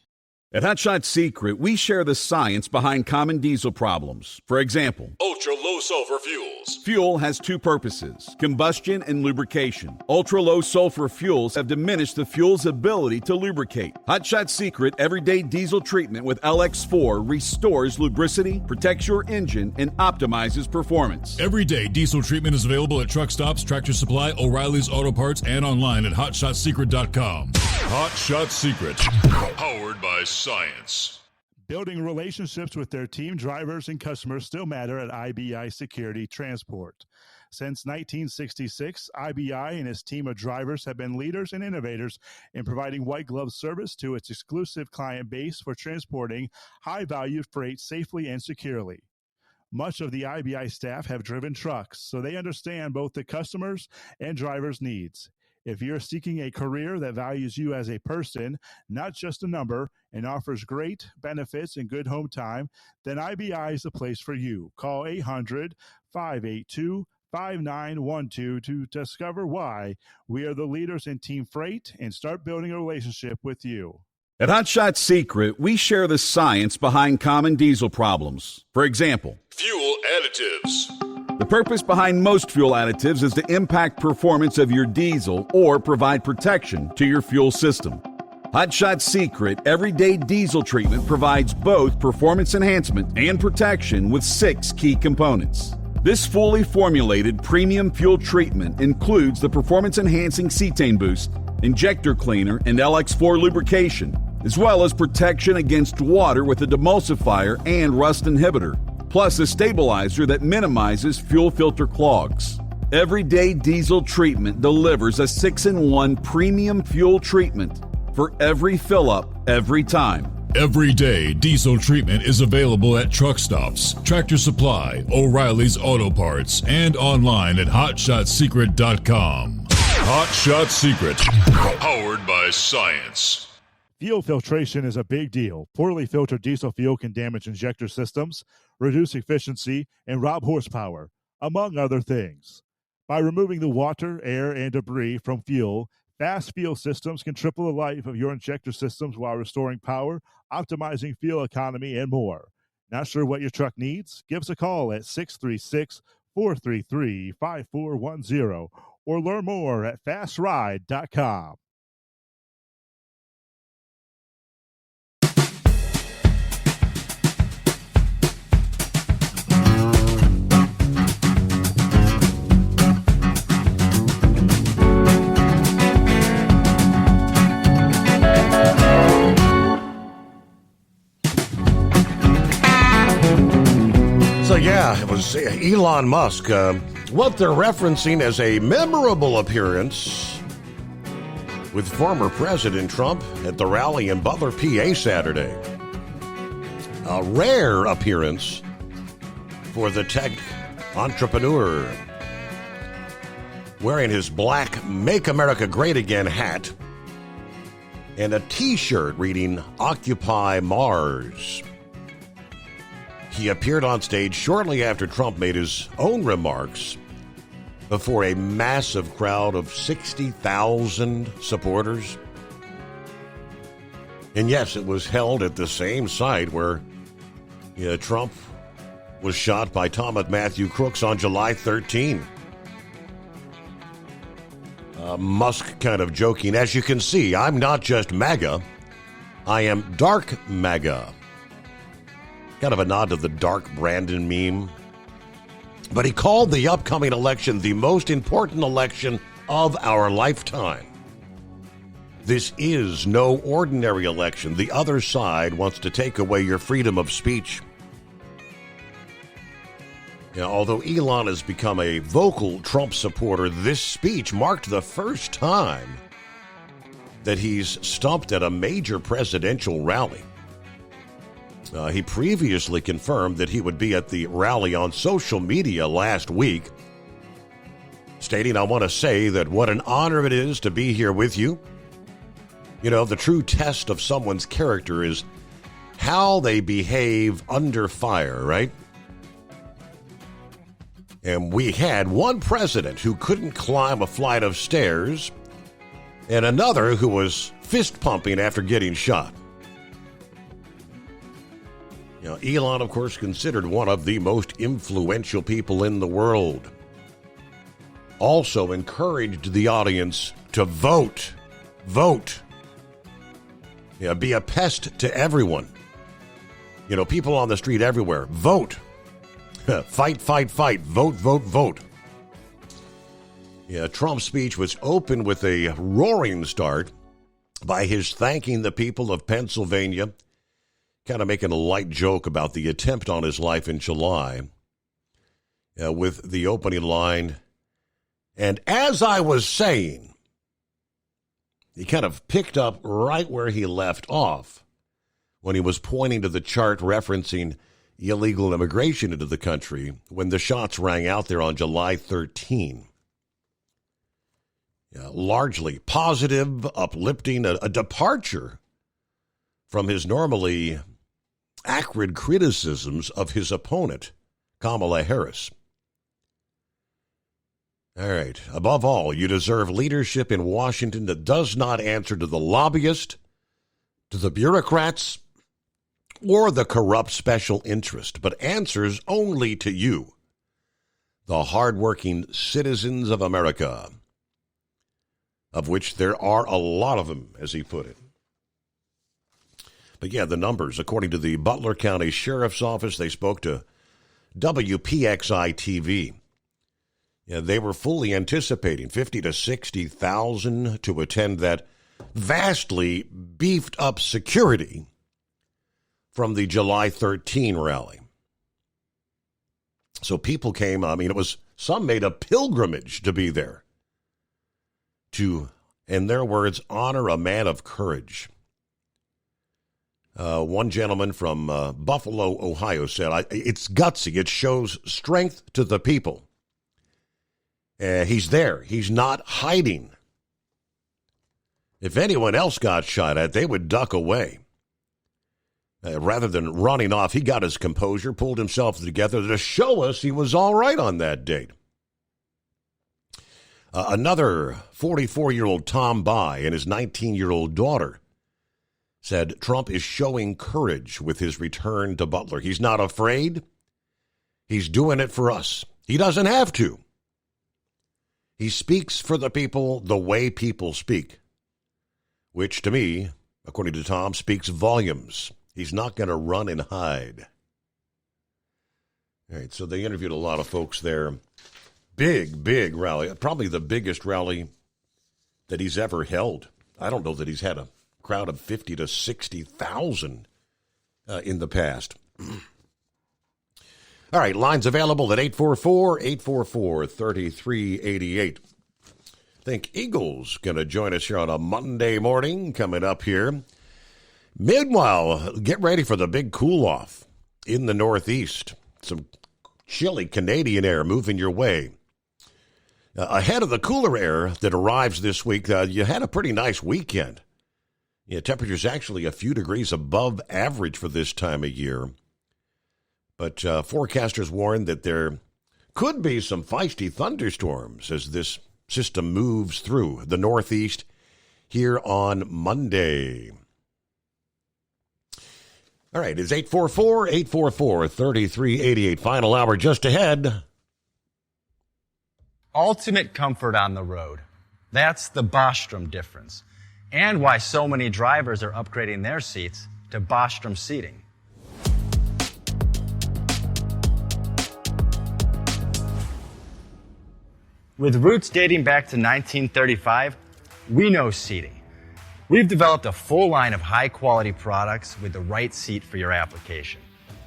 At Hot Shot Secret, we share the science behind common diesel problems. For example, ultra-low sulfur fuels. Fuel has 2 purposes, combustion and lubrication. Ultra-low sulfur fuels have diminished the fuel's ability to lubricate. Hot Shot Secret everyday diesel treatment with LX4 restores lubricity, protects your engine, and optimizes performance. Everyday diesel treatment is available at truck stops, Tractor Supply, O'Reilly's Auto Parts, and online at HotShotSecret.com. Hot Shot Secret, powered by science. Building relationships with their team drivers and customers still matter at IBI Security Transport. Since 1966, IBI and its team of drivers have been leaders and innovators in providing white glove service to its exclusive client base for transporting high-value freight safely and securely. Much of the IBI staff have driven trucks, so they understand both the customers' and drivers' needs. If you're seeking a career that values you as a person, not just a number, and offers great benefits and good home time, then IBI is the place for you. Call 800-582-5912 to discover why we are the leaders in team freight and start building a relationship with you. At Hot Shot Secret, we share the science behind common diesel problems. For example, fuel additives. The purpose behind most fuel additives is to impact performance of your diesel or provide protection to your fuel system. Hot Shot Secret everyday diesel treatment provides both performance enhancement and protection with 6 key components. This fully formulated premium fuel treatment includes the performance-enhancing cetane boost, injector cleaner, and LX4 lubrication, as well as protection against water with a demulsifier and rust inhibitor, plus a stabilizer that minimizes fuel filter clogs. Everyday Diesel Treatment delivers a 6-in-1 premium fuel treatment for every fill-up, every time. Everyday Diesel Treatment is available at truck stops, Tractor Supply, O'Reilly's Auto Parts, and online at HotShotSecret.com. Hot Shot Secret, powered by science. Fuel filtration is a big deal. Poorly filtered diesel fuel can damage injector systems, reduce efficiency, and rob horsepower, among other things. By removing the water, air, and debris from fuel, Fast Fuel Systems can triple the life of your injector systems while restoring power, optimizing fuel economy, and more. Not sure what your truck needs? Give us a call at 636-433-5410 or learn more at fastride.com. So, yeah, it was Elon Musk. What they're referencing as a memorable appearance with former President Trump at the rally in Butler, PA Saturday. A rare appearance for the tech entrepreneur, wearing his black Make America Great Again hat and a T-shirt reading Occupy Mars. He appeared on stage shortly after Trump made his own remarks before a massive crowd of 60,000 supporters. And yes, it was held at the same site where Trump was shot by Thomas Matthew Crooks on July 13. Musk kind of joking, as you can see, I'm not just MAGA, I am dark MAGA. Kind of a nod to the Dark Brandon meme. But he called the upcoming election the most important election of our lifetime. This is no ordinary election. The other side wants to take away your freedom of speech. Although Elon has become a vocal Trump supporter, this speech marked the first time that he's stumped at a major presidential rally. He previously confirmed that he would be at the rally on social media last week, stating, I want to say that what an honor it is to be here with you. The true test of someone's character is how they behave under fire, right? And we had one president who couldn't climb a flight of stairs and another who was fist pumping after getting shot. Elon, of course, considered one of the most influential people in the world. Also encouraged the audience to vote. Vote. Be a pest to everyone. People on the street everywhere. Vote. Fight, fight, fight. Vote, vote, vote. Trump's speech was opened with a roaring start by his thanking the people of Pennsylvania, kind of making a light joke about the attempt on his life in July, with the opening line. And as I was saying, he kind of picked up right where he left off when he was pointing to the chart referencing illegal immigration into the country when the shots rang out there on July 13. Largely positive, uplifting, a departure from his normally acrid criticisms of his opponent, Kamala Harris. All right. Above all, you deserve leadership in Washington that does not answer to the lobbyist, to the bureaucrats, or the corrupt special interest, but answers only to you, the hardworking citizens of America, of which there are a lot of them, as he put it. But yeah, the numbers, according to the Butler County Sheriff's Office, they spoke to WPXI TV. They were fully anticipating 50 to 60,000 to attend that vastly beefed up security from the July 13 rally. So people came, it was Some made a pilgrimage to be there to, in their words, honor a man of courage. One gentleman from Buffalo, Ohio said, it's gutsy. It shows strength to the people. He's there. He's not hiding. If anyone else got shot at, they would duck away. Rather than running off, he got his composure, pulled himself together to show us he was all right on that date. Another 44-year-old Tom Bai and his 19-year-old daughter said Trump is showing courage with his return to Butler. He's not afraid. He's doing it for us. He doesn't have to. He speaks for the people the way people speak, which to me, according to Tom, speaks volumes. He's not going to run and hide. All right, so they interviewed a lot of folks there. Big rally, probably the biggest rally that he's ever held. I don't know that he's had a crowd of 50 to 60,000 in the past. All right, lines available at 844-844-3388. I think Eagles going to join us here on a Monday morning coming up here. Meanwhile, get ready for the big cool-off in the Northeast. Some chilly Canadian air moving your way. Ahead of the cooler air that arrives this week, you had a pretty nice weekend. Yeah, temperatures actually a few degrees above average for this time of year. But forecasters warn that there could be some feisty thunderstorms as this system moves through the Northeast here on Monday. All right, it's 844-844-3388. Final hour just ahead. Ultimate comfort on the road. That's the Bostrom difference. And why so many drivers are upgrading their seats to Bostrom seating. With roots dating back to 1935, we know seating. We've developed a full line of high-quality products with the right seat for your application,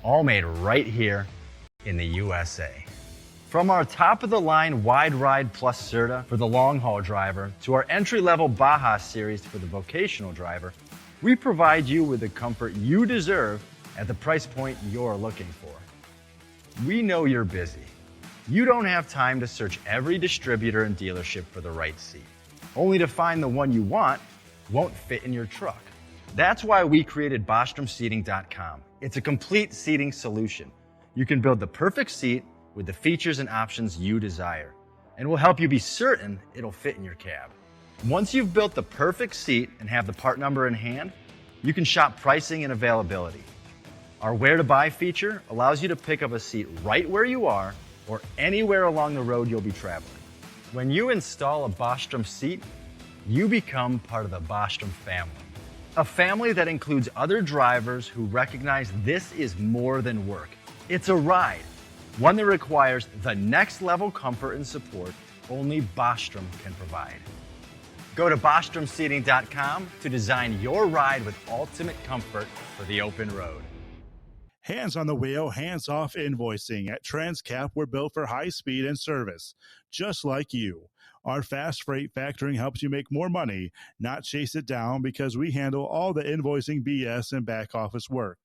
all made right here in the USA. From our top-of-the-line Wide Ride Plus Certa for the long-haul driver to our entry-level Baja series for the vocational driver, we provide you with the comfort you deserve at the price point you're looking for. We know you're busy. You don't have time to search every distributor and dealership for the right seat, only to find the one you want won't fit in your truck. That's why we created BostromSeating.com. It's a complete seating solution. You can build the perfect seat with the features and options you desire, and we'll help you be certain it'll fit in your cab. Once you've built the perfect seat and have the part number in hand, you can shop pricing and availability. Our Where to Buy feature allows you to pick up a seat right where you are or anywhere along the road you'll be traveling. When you install a Bostrom seat, you become part of the Bostrom family. A family that includes other drivers who recognize this is more than work. It's a ride, one that requires the next level comfort and support only Bostrom can provide. Go to BostromSeating.com to design your ride with ultimate comfort for the open road. Hands on the wheel, hands off invoicing. At Transcap, we're built for high speed and service, just like you. Our fast freight factoring helps you make more money, not chase it down, because we handle all the invoicing BS and back office work.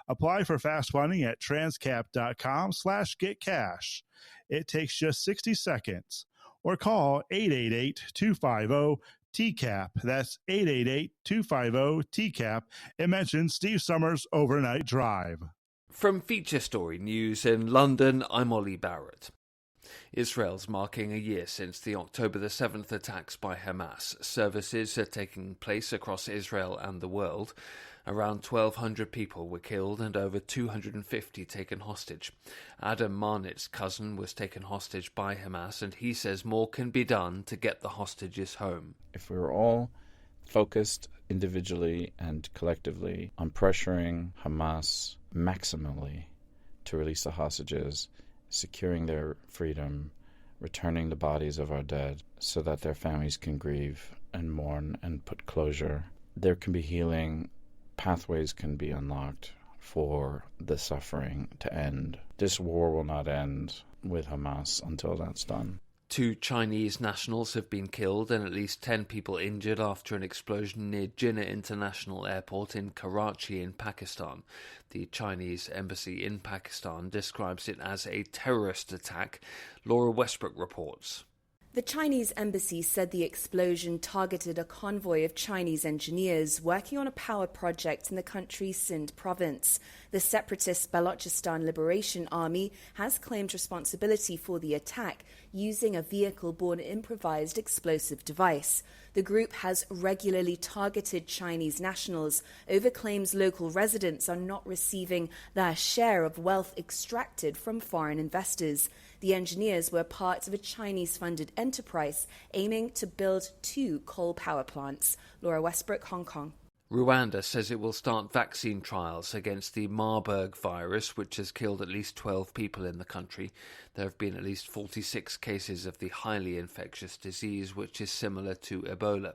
Apply for fast funding at transcap.com/getcash. It takes just 60 seconds. Or call 888-250-TCAP. That's 888-250-TCAP. And mention Steve Summers' Overnight Drive. From Feature Story News in London, I'm Ollie Barrett. Israel's marking a year since the October the 7th attacks by Hamas. Services are taking place across Israel and the world. Around 1,200 people were killed and over 250 taken hostage. Adam Marnitz's cousin was taken hostage by Hamas, and he says more can be done to get the hostages home. If we were all focused individually and collectively on pressuring Hamas maximally to release the hostages, securing their freedom, returning the bodies of our dead so that their families can grieve and mourn and put closure, there can be healing, pathways can be unlocked, for the suffering to end. This war will not end with Hamas until that's done. 2 Chinese nationals have been killed and at least 10 people injured after an explosion near Jinnah International Airport in Karachi in Pakistan. The Chinese embassy in Pakistan describes it as a terrorist attack. Laura Westbrook reports. The Chinese embassy said the explosion targeted a convoy of Chinese engineers working on a power project in the country's Sindh province. The separatist Balochistan Liberation Army has claimed responsibility for the attack using a vehicle-borne improvised explosive device. The group has regularly targeted Chinese nationals over claims local residents are not receiving their share of wealth extracted from foreign investors. The engineers were part of a Chinese-funded enterprise aiming to build 2 coal power plants. Laura Westbrook, Hong Kong. Rwanda says it will start vaccine trials against the Marburg virus, which has killed at least 12 people in the country. There have been at least 46 cases of the highly infectious disease, which is similar to Ebola.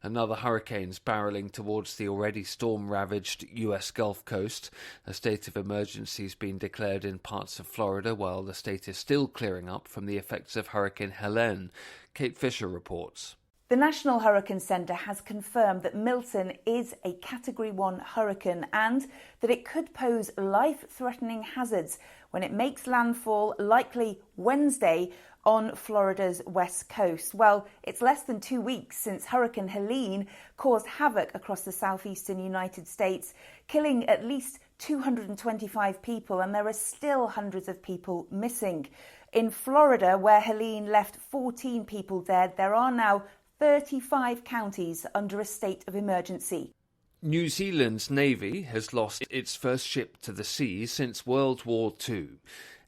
Another hurricane's barreling towards the already storm-ravaged U.S. Gulf Coast. A state of emergency has been declared in parts of Florida while the state is still clearing up from the effects of Hurricane Helene. Kate Fisher reports. The National Hurricane Centre has confirmed that Milton is a Category 1 hurricane and that it could pose life-threatening hazards when it makes landfall, likely Wednesday, on Florida's west coast. Well, it's less than 2 weeks since Hurricane Helene caused havoc across the southeastern United States, killing at least 225 people, and there are still hundreds of people missing. In Florida, where Helene left 14 people dead, there are now 35 counties under a state of emergency. New Zealand's Navy has lost its first ship to the sea since World War II.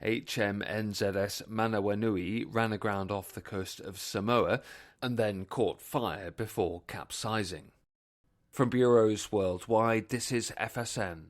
HMNZS Manawanui ran aground off the coast of Samoa and then caught fire before capsizing. From bureaus worldwide, this is FSN.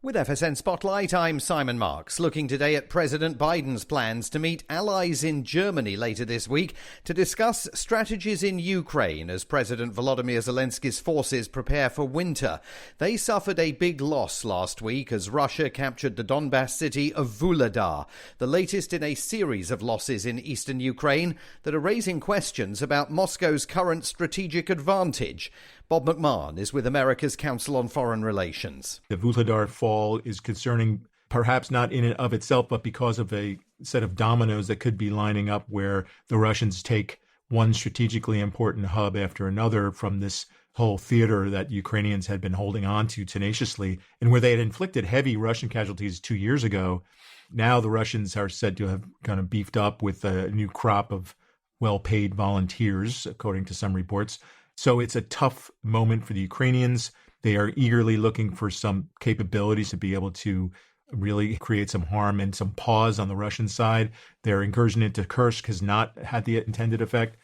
With FSN Spotlight, I'm Simon Marks, looking today at President Biden's plans to meet allies in Germany later this week to discuss strategies in Ukraine as President Volodymyr Zelensky's forces prepare for winter. They suffered a big loss last week as Russia captured the Donbas city of Vuhledar, the latest in a series of losses in eastern Ukraine that are raising questions about Moscow's current strategic advantage. Bob McMahon is with America's Council on Foreign Relations. The Vuhledar fall is concerning, perhaps not in and of itself, but because of a set of dominoes that could be lining up where the Russians take one strategically important hub after another from this whole theater that Ukrainians had been holding on to tenaciously, and where they had inflicted heavy Russian casualties 2 years ago. Now the Russians are said to have kind of beefed up with a new crop of well-paid volunteers, according to some reports. So it's a tough moment for the Ukrainians. They are eagerly looking for some capabilities to be able to really create some harm and some pause on the Russian side. Their incursion into Kursk has not had the intended effect.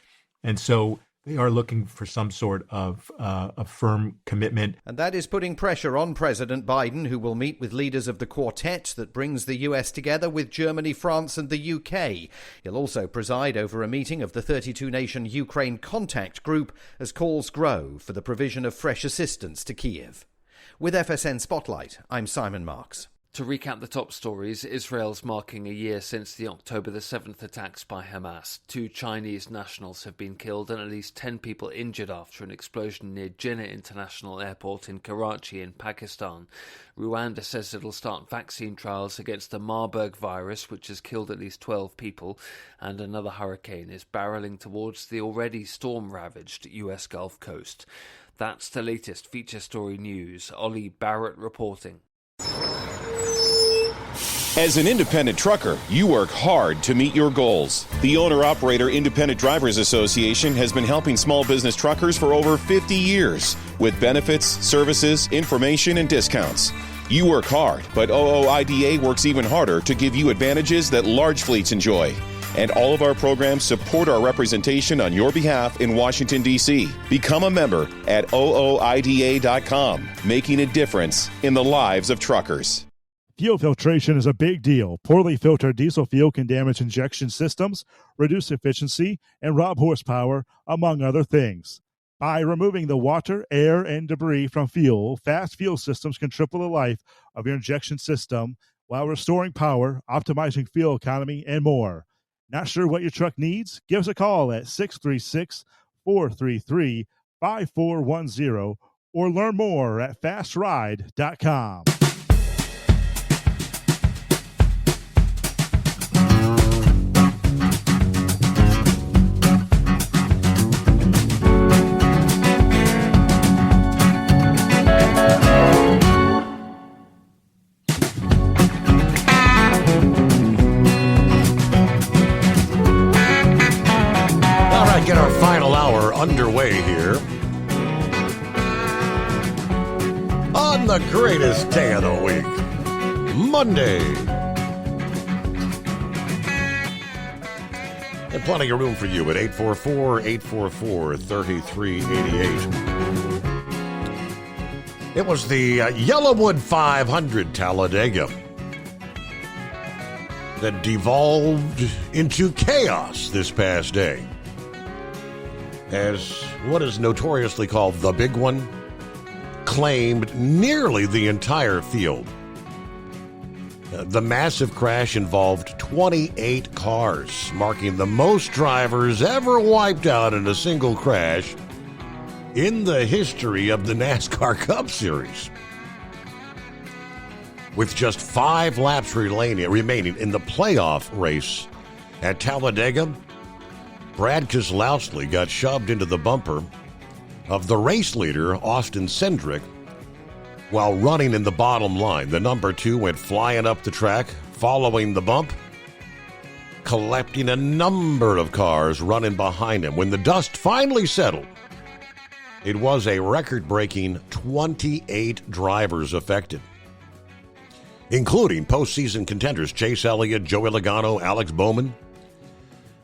And so they are looking for some sort of a firm commitment. And that is putting pressure on President Biden, who will meet with leaders of the quartet that brings the US together with Germany, France and the UK. He'll also preside over a meeting of the 32-nation Ukraine Contact Group as calls grow for the provision of fresh assistance to Kyiv. With FSN Spotlight, I'm Simon Marks. To recap the top stories, Israel's marking a year since the October the 7th attacks by Hamas. 2 Chinese nationals have been killed and at least 10 people injured after an explosion near Jinnah International Airport in Karachi in Pakistan. Rwanda says it'll start vaccine trials against the Marburg virus, which has killed at least 12 people, and another hurricane is barreling towards the already storm-ravaged US Gulf Coast. That's the latest feature story news. Ollie Barrett reporting. As an independent trucker, you work hard to meet your goals. The Owner-Operator Independent Drivers Association has been helping small business truckers for over 50 years with benefits, services, information, and discounts. You work hard, but OOIDA works even harder to give you advantages that large fleets enjoy. And all of our programs support our representation on your behalf in Washington, D.C. Become a member at OOIDA.com, making a difference in the lives of truckers. Fuel filtration is a big deal. Poorly filtered diesel fuel can damage injection systems, reduce efficiency, and rob horsepower, among other things. By removing the water, air, and debris from fuel, Fast Fuel Systems can triple the life of your injection system while restoring power, optimizing fuel economy, and more. Not sure what your truck needs? Give us a call at 636-433-5410 or learn more at fastride.com. Get our final hour underway here on the greatest day of the week, Monday. And plenty of room for you at 844-844-3388. It was the Yellowwood 500 Talladega that devolved into chaos this past day, as what is notoriously called the Big One claimed nearly the entire field. The massive crash involved 28 cars, marking the most drivers ever wiped out in a single crash in the history of the NASCAR Cup Series. With just 5 laps remaining in the playoff race at Talladega, Brad Keselowski got shoved into the bumper of the race leader, Austin Cindric, while running in the bottom line. The number 2 went flying up the track, following the bump, collecting a number of cars running behind him. When the dust finally settled, it was a record-breaking 28 drivers affected, including postseason contenders Chase Elliott, Joey Logano, Alex Bowman,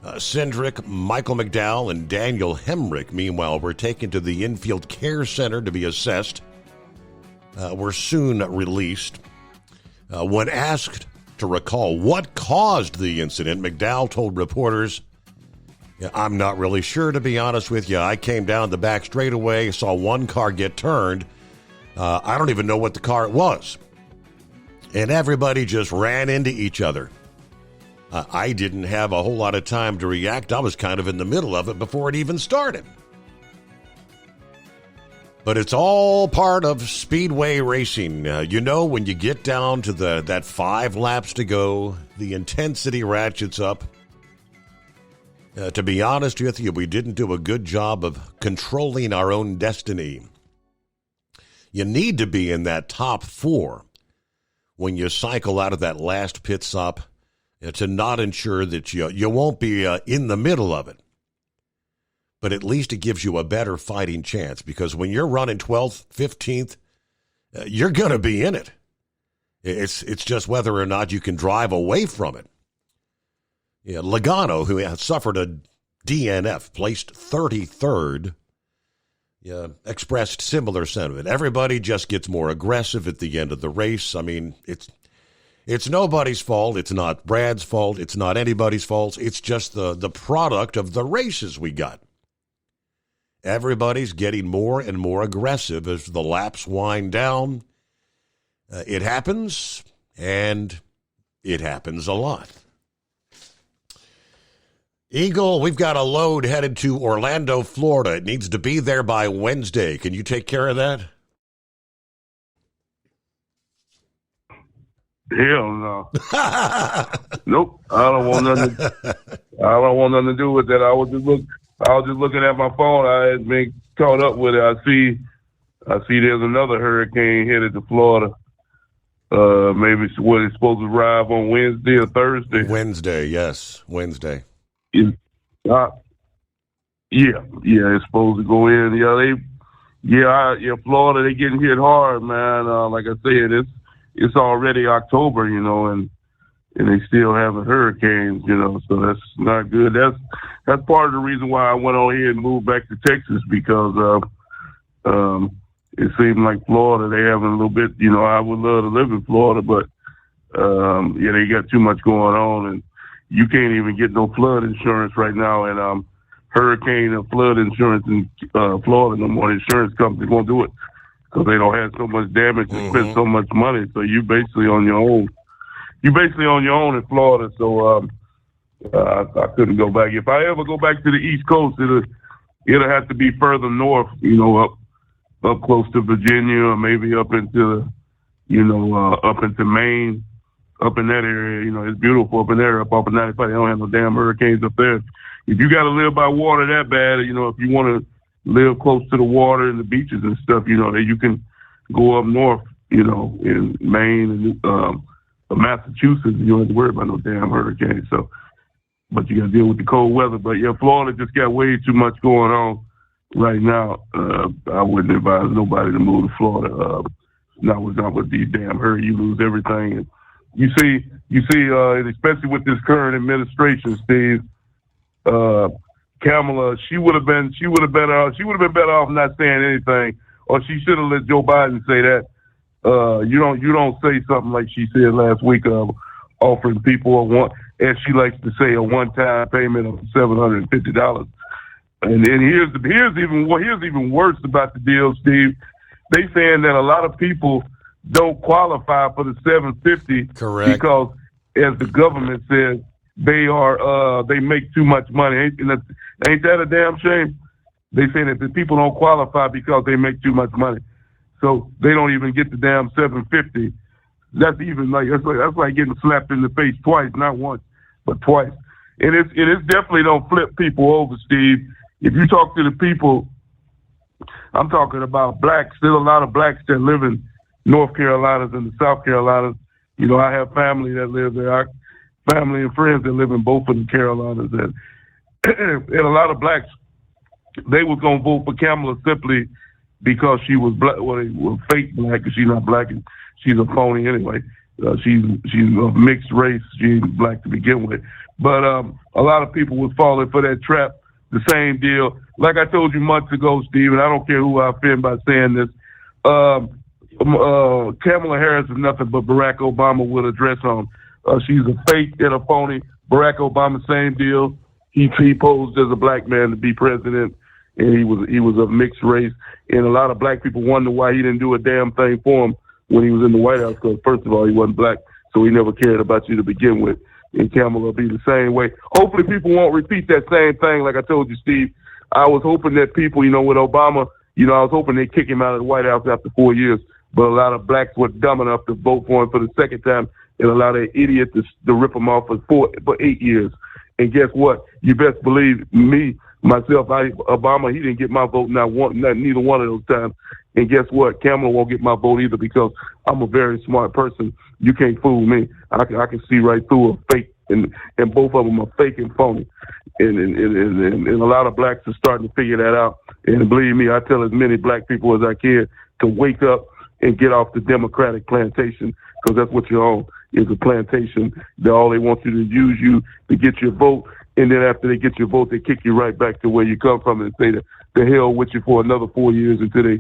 Cindric, Michael McDowell, and Daniel Hemrick, meanwhile, were taken to the infield care center to be assessed. Were soon released. When asked to recall what caused the incident, McDowell told reporters, "I'm not really sure, to be honest with you. I came down the back straightaway, saw one car get turned. I don't even know what the car it was. And everybody just ran into each other. I didn't have a whole lot of time to react. I was kind of in the middle of it before it even started." But it's all part of speedway racing. When you get down to that 5 laps to go, the intensity ratchets up. To be honest with you, we didn't do a good job of controlling our own destiny. You need to be in that top 4 when you cycle out of that last pit stop, to not ensure that you won't be in the middle of it. But at least it gives you a better fighting chance, because when you're running 12th, 15th, you're going to be in it. It's just whether or not you can drive away from it. Logano, who had suffered a DNF, placed 33rd, expressed similar sentiment. Everybody just gets more aggressive at the end of the race. I mean, it's nobody's fault. It's not Brad's fault. It's not anybody's fault. It's just the product of the races we got. Everybody's getting more and more aggressive as the laps wind down. It happens, and it happens a lot. Eagle, we've got a load headed to Orlando, Florida. It needs to be there by Wednesday. Can you take care of that? Hell no. Nope. I don't want nothing to do with that. I was just looking at my phone. I had been caught up with it. I see there's another hurricane headed to Florida. Maybe it's supposed to arrive on Wednesday or Thursday. Wednesday, yes. Wednesday. Yeah, it's supposed to go in. Florida, they getting hit hard, man. Like I said, it's already October, and they still having hurricanes, so that's not good. That's part of the reason why I went on here and moved back to Texas, because it seemed like Florida, they having a little bit, I would love to live in Florida, but they got too much going on, and you can't even get no flood insurance right now. And hurricane and flood insurance in Florida no more. Insurance companies won't do it because they don't have so much damage and spend so much money. So you basically on your own. You basically on your own in Florida. So I couldn't go back. If I ever go back to the East Coast, it'll have to be further north. Up close to Virginia, or maybe up into up into Maine, up in that area. It's beautiful up in there, up off of 95. They don't have no damn hurricanes up there. If you got to live by water that bad, if you want to live close to the water and the beaches and stuff, that you can go up north, in Maine and Massachusetts. You don't have to worry about no damn hurricanes. So, but you got to deal with the cold weather. But yeah, Florida just got way too much going on right now. I wouldn't advise nobody to move to Florida. Not with these damn hurry. You lose everything. And you see, especially with this current administration, Steve. Kamala, she would have been better off not saying anything, or she should have let Joe Biden say that. You don't say something like she said last week of offering people as she likes to say, a one-time payment of $750. And here's even worse about the deal, Steve. They saying that a lot of people don't qualify for the $750. Correct. Because, as the government says, they make too much money. Ain't that a damn shame? They say that the people don't qualify because they make too much money, so they don't even get the damn $750. That's like getting slapped in the face twice, not once, but twice. And it definitely don't flip people over, Steve. If you talk to the people, I'm talking about blacks. There's a lot of blacks that live in North Carolina and the South Carolinas. I have family that live there. Family and friends that live in both of the Carolinas, and a lot of blacks, they was gonna vote for Kamala simply because she was black. Well, they were fake black, because she's not black, and she's a phony anyway. She's of mixed race. She ain't black to begin with. But a lot of people was falling for that trap. The same deal, like I told you months ago, Steve, and I don't care who I offend by saying this. Kamala Harris is nothing but Barack Obama with a dress on. She's a fake and a phony. Barack Obama, same deal. He posed as a black man to be president, and he was of mixed race. And a lot of black people wonder why he didn't do a damn thing for him when he was in the White House. Because first of all, he wasn't black, so he never cared about you to begin with. And Kamala will be the same way. Hopefully, people won't repeat that same thing. Like I told you, Steve, I was hoping that people, with Obama, I was hoping they'd kick him out of the White House after 4 years. But a lot of blacks were dumb enough to vote for him for the second time, and allow that idiot to rip him off for 8 years. And guess what? You best believe Obama, he didn't get my vote neither one of those times. And guess what? Kamala won't get my vote either, because I'm a very smart person. You can't fool me. I can see right through a fake, and both of them are fake and phony. And a lot of blacks are starting to figure that out. And believe me, I tell as many black people as I can to wake up and get off the Democratic plantation, because that's what you're on. Is a plantation. All they want you to use you to get your vote, and then after they get your vote, they kick you right back to where you come from and say the hell with you for another 4 years until they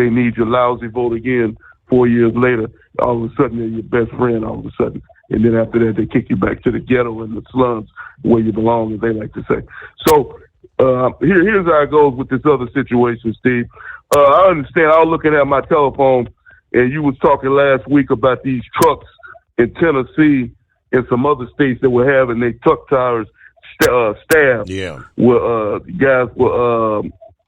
need your lousy vote again 4 years later. All of a sudden they're your best friend all of a sudden. And then after that they kick you back to the ghetto and the slums where you belong, as they like to say. So here's how it goes with this other situation, Steve. I understand. I was looking at my telephone, and you was talking last week about these trucks in Tennessee and some other states that were having their truck tires stabbed. Yeah. Where guys were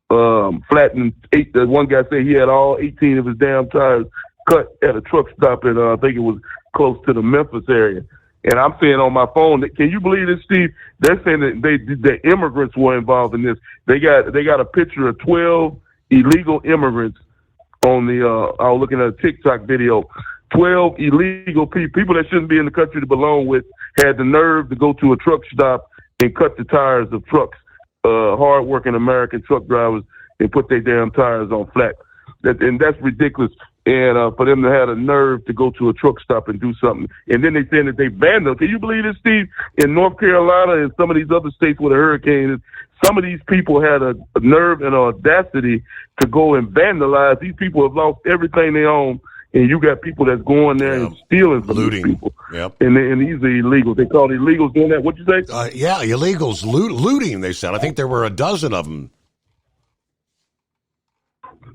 flattening. One guy said he had all 18 of his damn tires cut at a truck stop in, I think it was close to the Memphis area. And I'm saying on my phone, can you believe this, Steve? They're saying that the immigrants were involved in this. They got a picture of 12 illegal immigrants on the. I was looking at a TikTok video. 12 illegal people that shouldn't be in the country to belong with had the nerve to go to a truck stop and cut the tires of trucks. Hard-working American truck drivers, and put their damn tires on flat. And that's ridiculous. And for them to have the nerve to go to a truck stop and do something. And then they saying that they banned them. Can you believe this, Steve? In North Carolina and some of these other states where the hurricane is, some of these people had a nerve and an audacity to go and vandalize. These people have lost everything they own, and you got people that's going there and stealing from these people. Yep. And these are illegals. They call it illegals doing that. What'd you say? Yeah, illegals looting. They said. I think there were a dozen of them.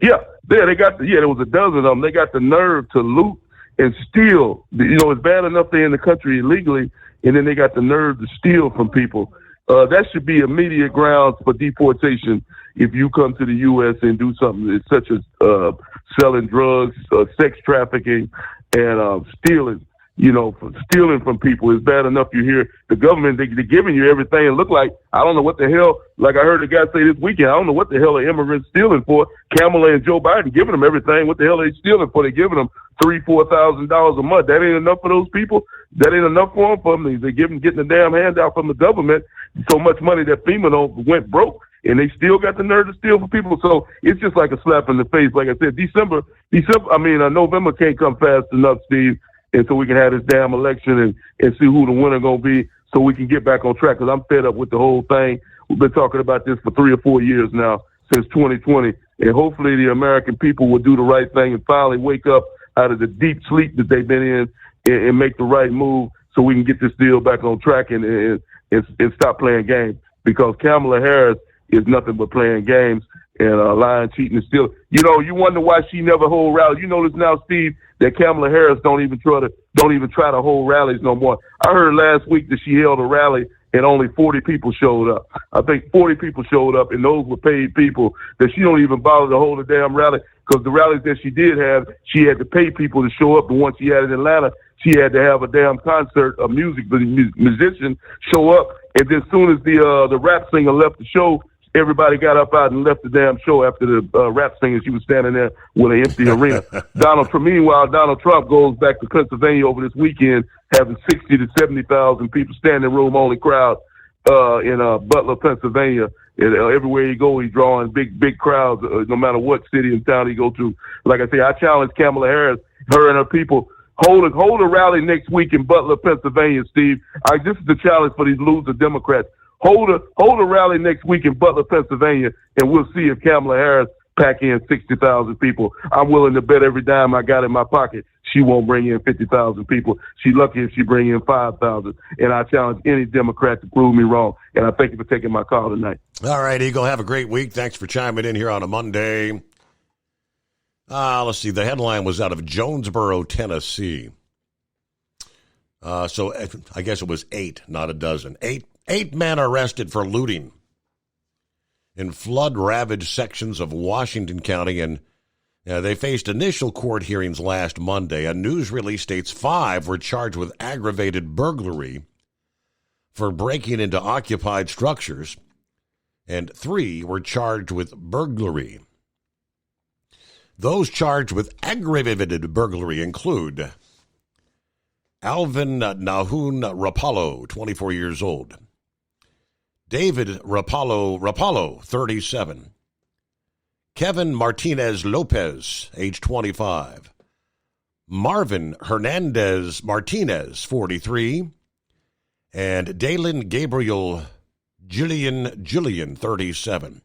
Yeah, there was a dozen of them. They got the nerve to loot and steal. You know, it's bad enough they're in the country illegally, and then they got the nerve to steal from people. That should be immediate grounds for deportation if you come to the U.S. and do something such as selling drugs, sex trafficking, and stealing. You know, stealing from people is bad enough. You hear the government, they're giving you everything. It look like, I don't know what the hell, like I heard the guy say this weekend, I don't know what the hell are immigrants stealing for. Kamala and Joe Biden giving them everything. What the hell are they stealing for? They're giving them $3,000-$4,000 a month. That ain't enough for those people. That ain't enough for them. They're getting the damn handout from the government. So much money that FEMA went broke, and they still got the nerve to steal from people. So it's just like a slap in the face. Like I said, November can't come fast enough, Steve. And so we can have this damn election and see who the winner going to be so we can get back on track. Because I'm fed up with the whole thing. We've been talking about this for 3 or 4 years now, since 2020. And hopefully the American people will do the right thing and finally wake up out of the deep sleep that they've been in and make the right move so we can get this deal back on track and stop playing games. Because Kamala Harris is nothing but playing games and lying, cheating, and stealing. You know, you wonder why she never hold rallies. You notice now, Steve, that Kamala Harris don't even try to hold rallies no more. I heard last week that she held a rally and only 40 people showed up. I think 40 people showed up, and those were paid people that she don't even bother to hold a damn rally, because the rallies that she did have, she had to pay people to show up. The one she had in Atlanta, she had to have a damn concert of music, the musician show up, and then as soon as the rap singer left the show, everybody got up out and left the damn show after the rap singer. She was standing there with an empty arena. Meanwhile, Donald Trump goes back to Pennsylvania over this weekend, having 60 to 70,000 people, standing room only crowd in Butler, Pennsylvania. And everywhere he go, he's drawing big crowds, no matter what city and town he go to. Like I say, I challenge Kamala Harris, her and her people, hold a rally next week in Butler, Pennsylvania, Steve. This is the challenge for these loser Democrats. Hold a rally next week in Butler, Pennsylvania, and we'll see if Kamala Harris pack in 60,000 people. I'm willing to bet every dime I got in my pocket she won't bring in 50,000 people. She's lucky if she bring in 5,000. And I challenge any Democrat to prove me wrong. And I thank you for taking my call tonight. All right, Eagle, have a great week. Thanks for chiming in here on a Monday. Let's see. The headline was out of Jonesboro, Tennessee. So I guess it was 8, not a dozen. Eight men arrested for looting in flood-ravaged sections of Washington County, and they faced initial court hearings last Monday. A news release states 5 were charged with aggravated burglary for breaking into occupied structures, and 3 were charged with burglary. Those charged with aggravated burglary include Alvin Nahun Rapallo, 24 years old. David Rapallo, 37. Kevin Martinez Lopez, age 25. Marvin Hernandez Martinez, 43. And Dalen Gabriel Julian, 37.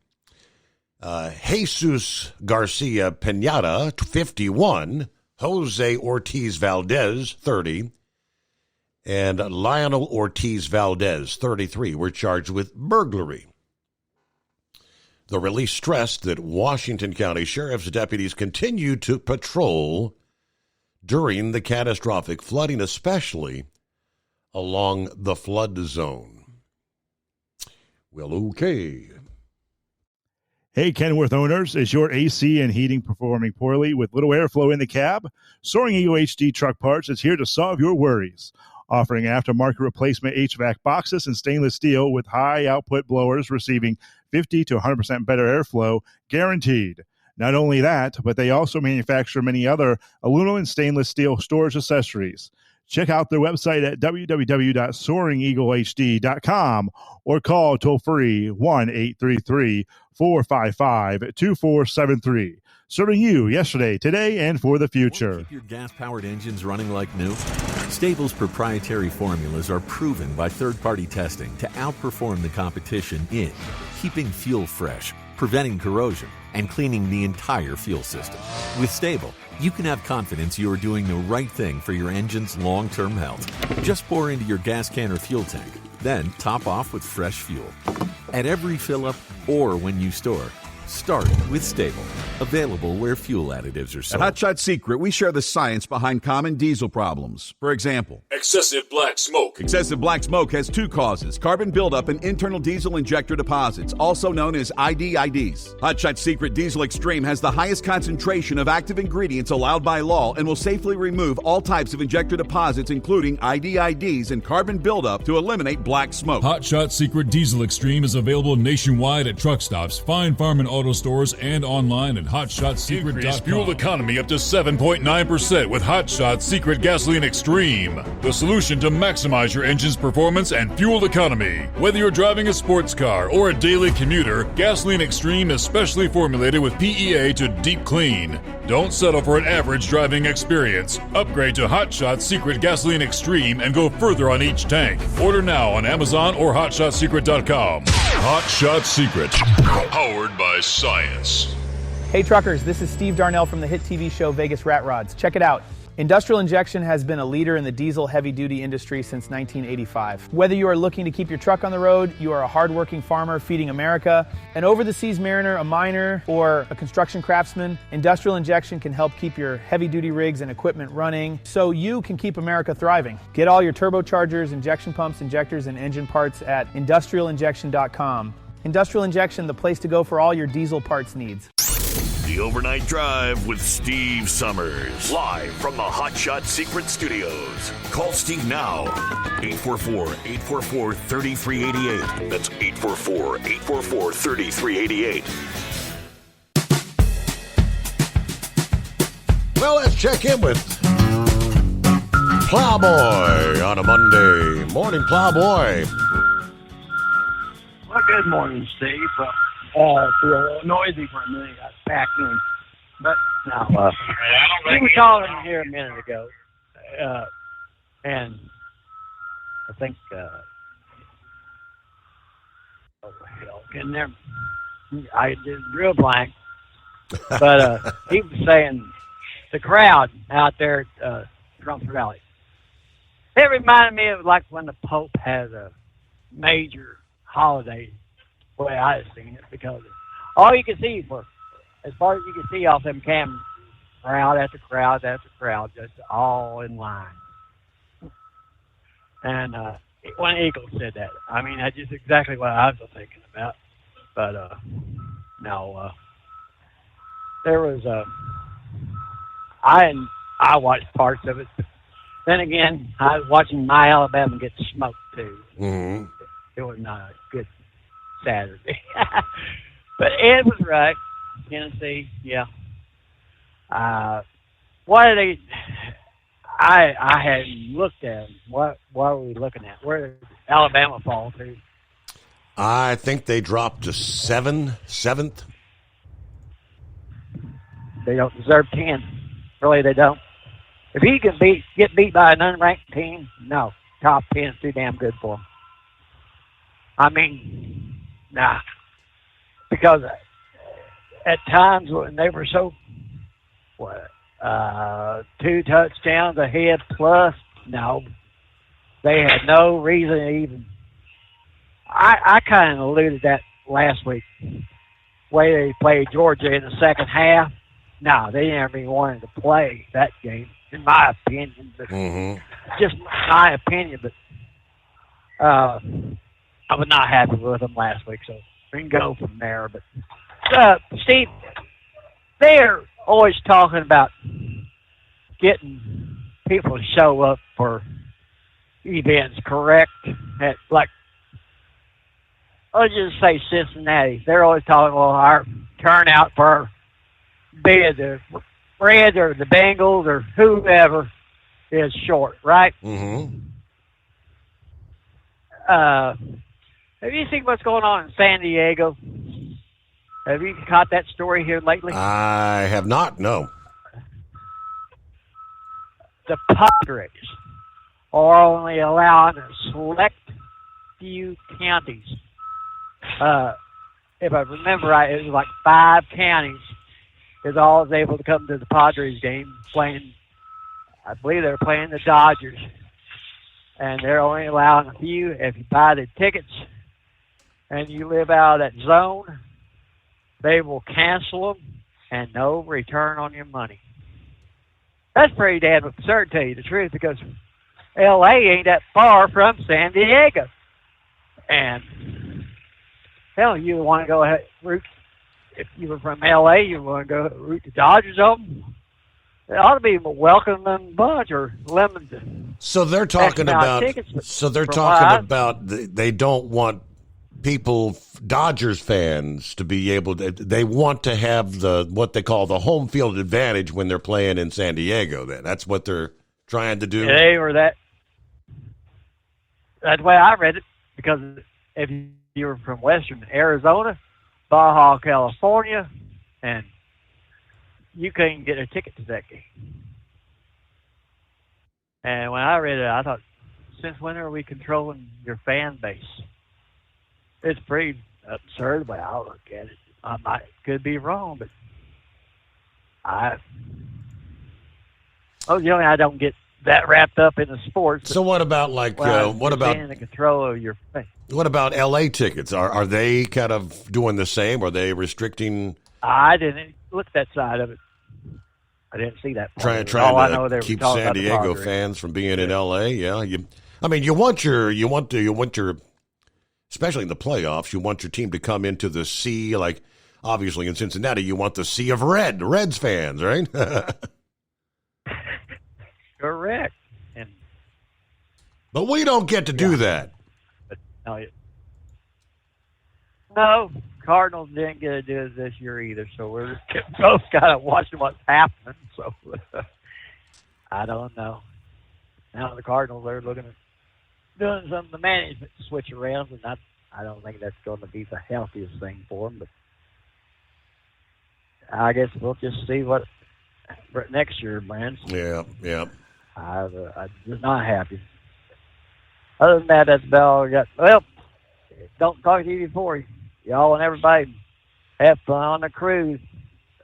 Jesus Garcia Pinata, 51. Jose Ortiz Valdez, 30. And Lionel Ortiz Valdez, 33, were charged with burglary. The release stressed that Washington County Sheriff's deputies continued to patrol during the catastrophic flooding, especially along the flood zone. Well, okay. Hey, Kenworth owners, is your AC and heating performing poorly with little airflow in the cab? Soaring Eagle HD Truck Parts is here to solve your worries. Offering aftermarket replacement HVAC boxes and stainless steel with high output blowers receiving 50 to 100% better airflow guaranteed. Not only that, but they also manufacture many other aluminum and stainless steel storage accessories. Check out their website at www.soaringeaglehd.com or call toll-free 1-833-455-2473. Serving you yesterday, today, and for the future. Keep your gas-powered engines running like new? Stable's proprietary formulas are proven by third-party testing to outperform the competition in keeping fuel fresh, preventing corrosion, and cleaning the entire fuel system. With Stable, you can have confidence you are doing the right thing for your engine's long-term health. Just pour into your gas can or fuel tank, then top off with fresh fuel. At every fill-up or when you store, start with Stable. Available where fuel additives are sold. At Hot Shot Secret, we share the science behind common diesel problems. For example, excessive black smoke. Excessive black smoke has two causes: carbon buildup and internal diesel injector deposits, also known as IDIDs. Hot Shot Secret Diesel Extreme has the highest concentration of active ingredients allowed by law and will safely remove all types of injector deposits, including IDIDs and carbon buildup, to eliminate black smoke. Hot Shot Secret Diesel Extreme is available nationwide at truck stops, Fine Farm and auto stores, and online at hotshotsecret.com. Increase fuel economy up to 7.9% with Hot Shot Secret Gasoline Extreme, the solution to maximize your engine's performance and fuel economy. Whether you're driving a sports car or a daily commuter, Gasoline Extreme is specially formulated with PEA to deep clean. Don't settle for an average driving experience. Upgrade to Hot Shot Secret Gasoline Extreme and go further on each tank. Order now on Amazon or hotshotsecret.com. Hot Shot Secret, powered by science. Hey truckers, this is Steve Darnell from the hit TV show Vegas Rat Rods. Check it out. Industrial Injection has been a leader in the diesel heavy-duty industry since 1985. Whether you are looking to keep your truck on the road, you are a hardworking farmer feeding America, an over-the-seas mariner, a miner, or a construction craftsman, Industrial Injection can help keep your heavy-duty rigs and equipment running so you can keep America thriving. Get all your turbochargers, injection pumps, injectors, and engine parts at industrialinjection.com. Industrial Injection, the place to go for all your diesel parts needs. The Overnight Drive with Steve Summers. Live from the Hot Shot Secret Studios. Call Steve now. 844-844-3388. That's 844-844-3388. Well, let's check in with Plowboy on a Monday morning. Plowboy. Well, good morning, Steve. Feel a little noisy for a minute. Got back in. But now, we were calling here a minute ago, and I think, getting there, I did real blank, but he was saying the crowd out there at Trump Rally. It reminded me of like when the Pope has a major holiday, the way I seen it, because all you can see as far as you can see off them cameras, crowd after crowd after crowd, just all in line. And when Eagles said that, I mean, that's just exactly what I was thinking about. But no, there was I watched parts of it. But then again, I was watching my Alabama get smoked too. Mm-hmm. It was not a good Saturday. But Ed was right. Tennessee, yeah. What are they? I hadn't looked at them. What are we looking at? Where did Alabama fall to? I think they dropped to seventh. They don't deserve 10. Really, they don't. If he can get beat by an unranked team, no. Top 10 is too damn good for them. I mean, nah. Because at times when they were so, 2 touchdowns ahead plus, no. They had no reason to even. I kind of alluded that last week. The way they played Georgia in the second half, no, they never even wanted to play that game, in my opinion. But just my opinion, but I was not happy with them last week, so we can go from there. But Steve, they're always talking about getting people to show up for events, correct? Like, let's just say Cincinnati. They're always talking, well, our turnout for be the Reds or the Bengals or whoever is short, right? Mm-hmm. Have you seen what's going on in San Diego? Have you caught that story here lately? I have not, no. The Padres are only allowed a select few counties. If I remember right, it was like 5 counties is always able to come to the Padres game playing. I believe they're playing the Dodgers, and they're only allowing a few. If you buy the tickets and you live out of that zone, they will cancel them and no return on your money. That's pretty damn absurd, to tell you the truth, because L.A. ain't that far from San Diego. And hell, you want to go ahead, root, if you were from L.A., you want to go root the Dodgers on. It ought to be a welcoming bunch or lemon. So they're talking about. They don't want people, Dodgers fans, to be able to. They want to have what they call the home field advantage when they're playing in San Diego. Then that's what they're trying to do. They were that. That's the way I read it. Because if you were from Western Arizona, Baja California, and you couldn't get a ticket to that game. And when I read it, I thought, since when are we controlling your fan base? It's pretty absurd the way I look at it. I could be wrong, but I don't get that wrapped up in the sports. So what about the control of your face? What about LA tickets? Are they kind of doing the same? Are they restricting? I didn't look at that side of it. I didn't see that. Trying to keep San Diego fans from being in LA. Yeah, you want your, especially in the playoffs, you want your team to come into the sea. Like obviously in Cincinnati, you want the sea of red, Reds fans, right? Correct. But we don't get to do that. No, Cardinals didn't get to do it this year either, so we're both kind of watching what's happening. So I don't know. Now the Cardinals are looking at doing some of the management switch around, and I don't think that's going to be the healthiest thing for them. But I guess we'll just see what next year brings. Yeah. I'm just not happy. Other than that, that's about all I got. Well, don't talk to you before. Y'all and everybody have fun on the cruise.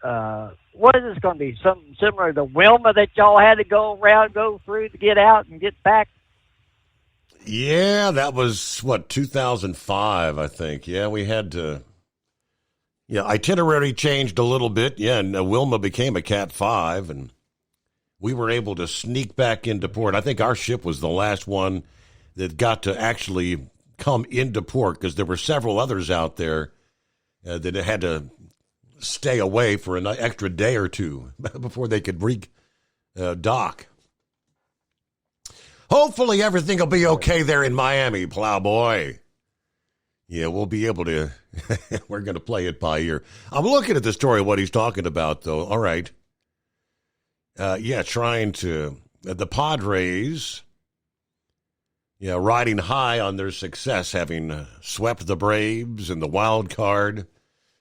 What is this going to be? Something similar to Wilma that y'all had to go through to get out and get back? Yeah, that was, 2005, I think. Yeah, we had to. Yeah, itinerary changed a little bit. Yeah, and Wilma became a Cat 5, and we were able to sneak back into port. I think our ship was the last one that got to actually come into port because there were several others out there that had to stay away for an extra day or two before they could dock. Hopefully everything will be okay there in Miami, Plowboy. Yeah, we'll be able to. We're going to play it by ear. I'm looking at the story of what he's talking about, though. All right. Trying to. The Padres, riding high on their success, having swept the Braves in the wild card.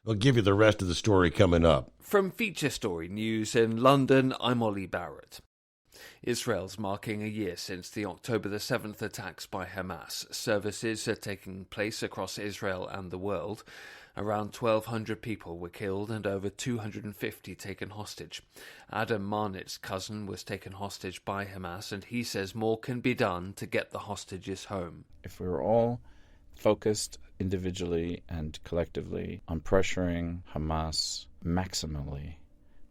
We'll give you the rest of the story coming up. From Feature Story News in London, I'm Ollie Barrett. Israel's marking a year since the October the 7th attacks by Hamas. Services are taking place across Israel and the world. Around 1,200 people were killed and over 250 taken hostage. Adam Marnitz's cousin was taken hostage by Hamas, and he says more can be done to get the hostages home. If we were all focused individually and collectively on pressuring Hamas maximally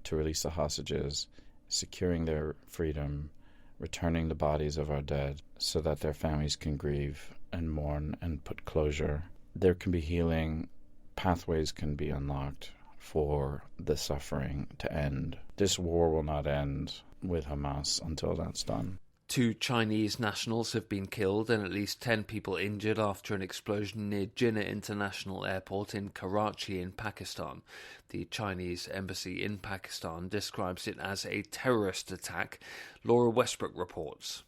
to release the hostages, securing their freedom, returning the bodies of our dead so that their families can grieve and mourn and put closure, there can be healing. Pathways can be unlocked for the suffering to end. This war will not end with Hamas until that's done. 2 Chinese nationals have been killed and at least 10 people injured after an explosion near Jinnah International Airport in Karachi in Pakistan. The Chinese embassy in Pakistan describes it as a terrorist attack. Laura Westbrook reports.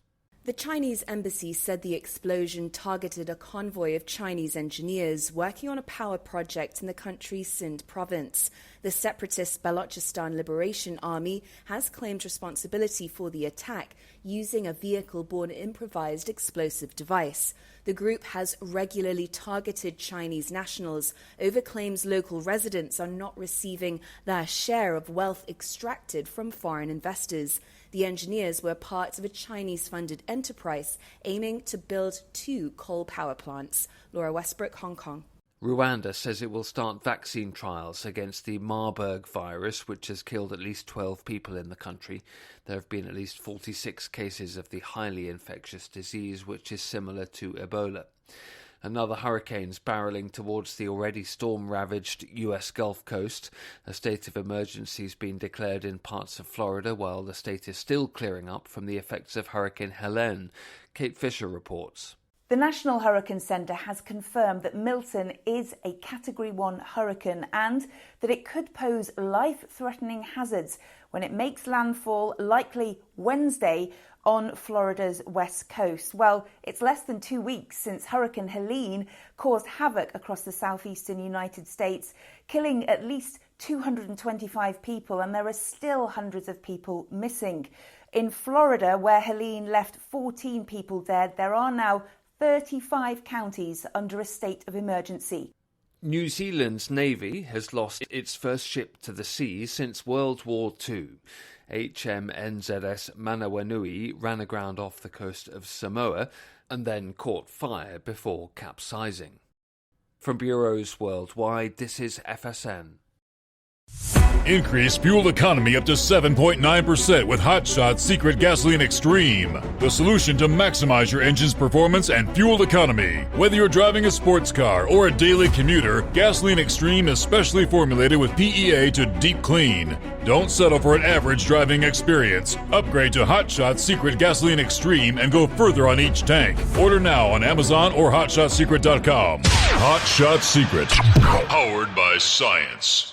The Chinese embassy said the explosion targeted a convoy of Chinese engineers working on a power project in the country's Sindh province. The separatist Balochistan Liberation Army has claimed responsibility for the attack using a vehicle-borne improvised explosive device. The group has regularly targeted Chinese nationals over claims local residents are not receiving their share of wealth extracted from foreign investors. The engineers were part of a Chinese-funded enterprise aiming to build 2 coal power plants. Laura Westbrook, Hong Kong. Rwanda says it will start vaccine trials against the Marburg virus, which has killed at least 12 people in the country. There have been at least 46 cases of the highly infectious disease, which is similar to Ebola. Another hurricane's barreling towards the already storm-ravaged U.S. Gulf Coast. A state of emergency has been declared in parts of Florida, while the state is still clearing up from the effects of Hurricane Helene. Kate Fisher reports. The National Hurricane Centre has confirmed that Milton is a Category 1 hurricane and that it could pose life-threatening hazards when it makes landfall, likely Wednesday, on Florida's west coast. Well, it's less than 2 weeks since Hurricane Helene caused havoc across the southeastern United States, killing at least 225 people, and there are still hundreds of people missing. In Florida, where Helene left 14 people dead, there are now 35 counties under a state of emergency. New Zealand's Navy has lost its first ship to the sea since World War II. HMNZS Manawanui ran aground off the coast of Samoa and then caught fire before capsizing. From bureaus worldwide, this is FSN. Increase fuel economy up to 7.9% with Hot Shot Secret Gasoline Extreme. The solution to maximize your engine's performance and fuel economy. Whether you're driving a sports car or a daily commuter, Gasoline Extreme is specially formulated with PEA to deep clean. Don't settle for an average driving experience. Upgrade to Hot Shot Secret Gasoline Extreme and go further on each tank. Order now on Amazon or HotShotSecret.com. Hot Shot Secret. Powered by science.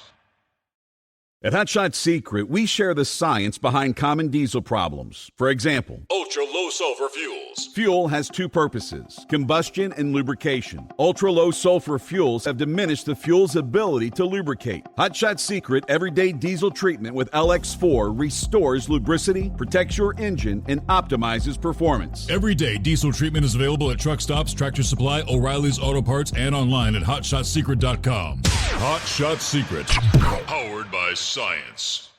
At Hot Shot Secret, we share the science behind common diesel problems. For example, ultra-low sulfur fuels. Fuel has 2 purposes, combustion and lubrication. Ultra-low sulfur fuels have diminished the fuel's ability to lubricate. Hot Shot Secret Everyday Diesel Treatment with LX4 restores lubricity, protects your engine, and optimizes performance. Everyday diesel treatment is available at truck stops, Tractor Supply, O'Reilly's Auto Parts, and online at HotShotSecret.com. Hot Shot Secret. Powered by science.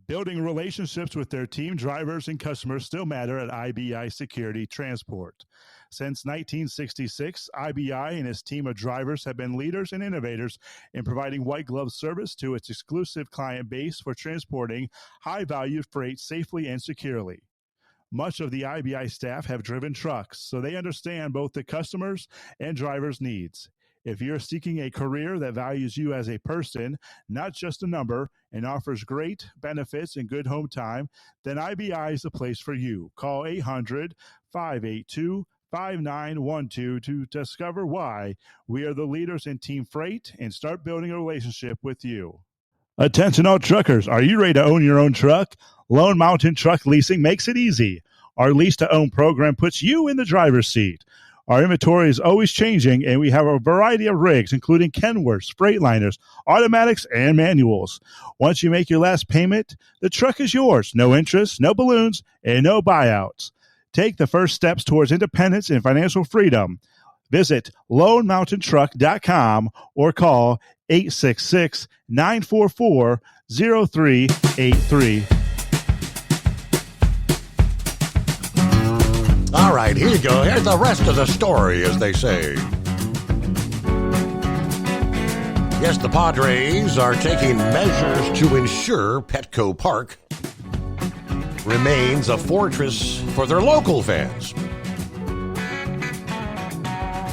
Building relationships with their team drivers and customers still matter at IBI Security Transport. Since 1966, IBI and its team of drivers have been leaders and innovators in providing white glove service to its exclusive client base for transporting high-value freight safely and securely. Much of the IBI staff have driven trucks, so they understand both the customers' and drivers' needs. If you're seeking a career that values you as a person, not just a number, and offers great benefits and good home time, then IBI is the place for you. Call 800-582-5912 to discover why we are the leaders in team freight and start building a relationship with you. Attention all truckers, are you ready to own your own truck? Lone Mountain Truck Leasing makes it easy. Our lease-to-own program puts you in the driver's seat. Our inventory is always changing, and we have a variety of rigs, including Kenworths, Freightliners, automatics, and manuals. Once you make your last payment, the truck is yours. No interest, no balloons, and no buyouts. Take the first steps towards independence and financial freedom. Visit LoneMountainTruck.com or call 866-944-0383. All right, here you go. Here's the rest of the story, as they say. Yes, the Padres are taking measures to ensure Petco Park remains a fortress for their local fans.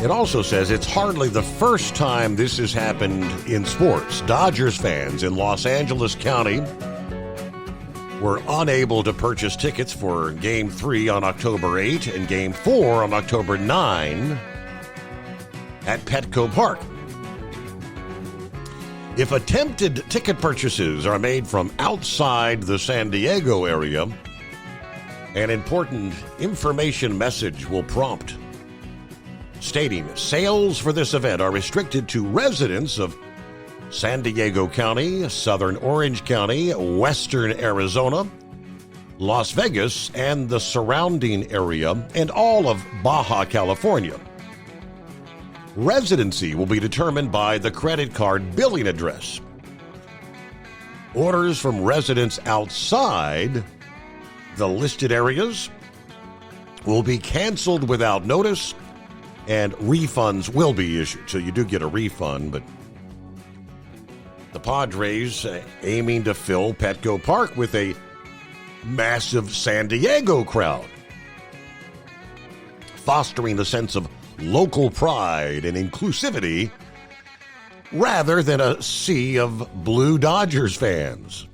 It also says it's hardly the first time this has happened in sports. Dodgers fans in Los Angeles County were unable to purchase tickets for Game 3 on October 8 and Game 4 on October 9 at Petco Park. If attempted ticket purchases are made from outside the San Diego area, An important information message will prompt, stating sales for this event are restricted to residents of San Diego County, Southern Orange County, Western Arizona, Las Vegas, and the surrounding area, and all of Baja California. Residency will be determined by the credit card billing address. Orders from residents outside the listed areas will be canceled without notice, and refunds will be issued. So you do get a refund, but the Padres aiming to fill Petco Park with a massive San Diego crowd, fostering a sense of local pride and inclusivity rather than a sea of Blue Dodgers fans.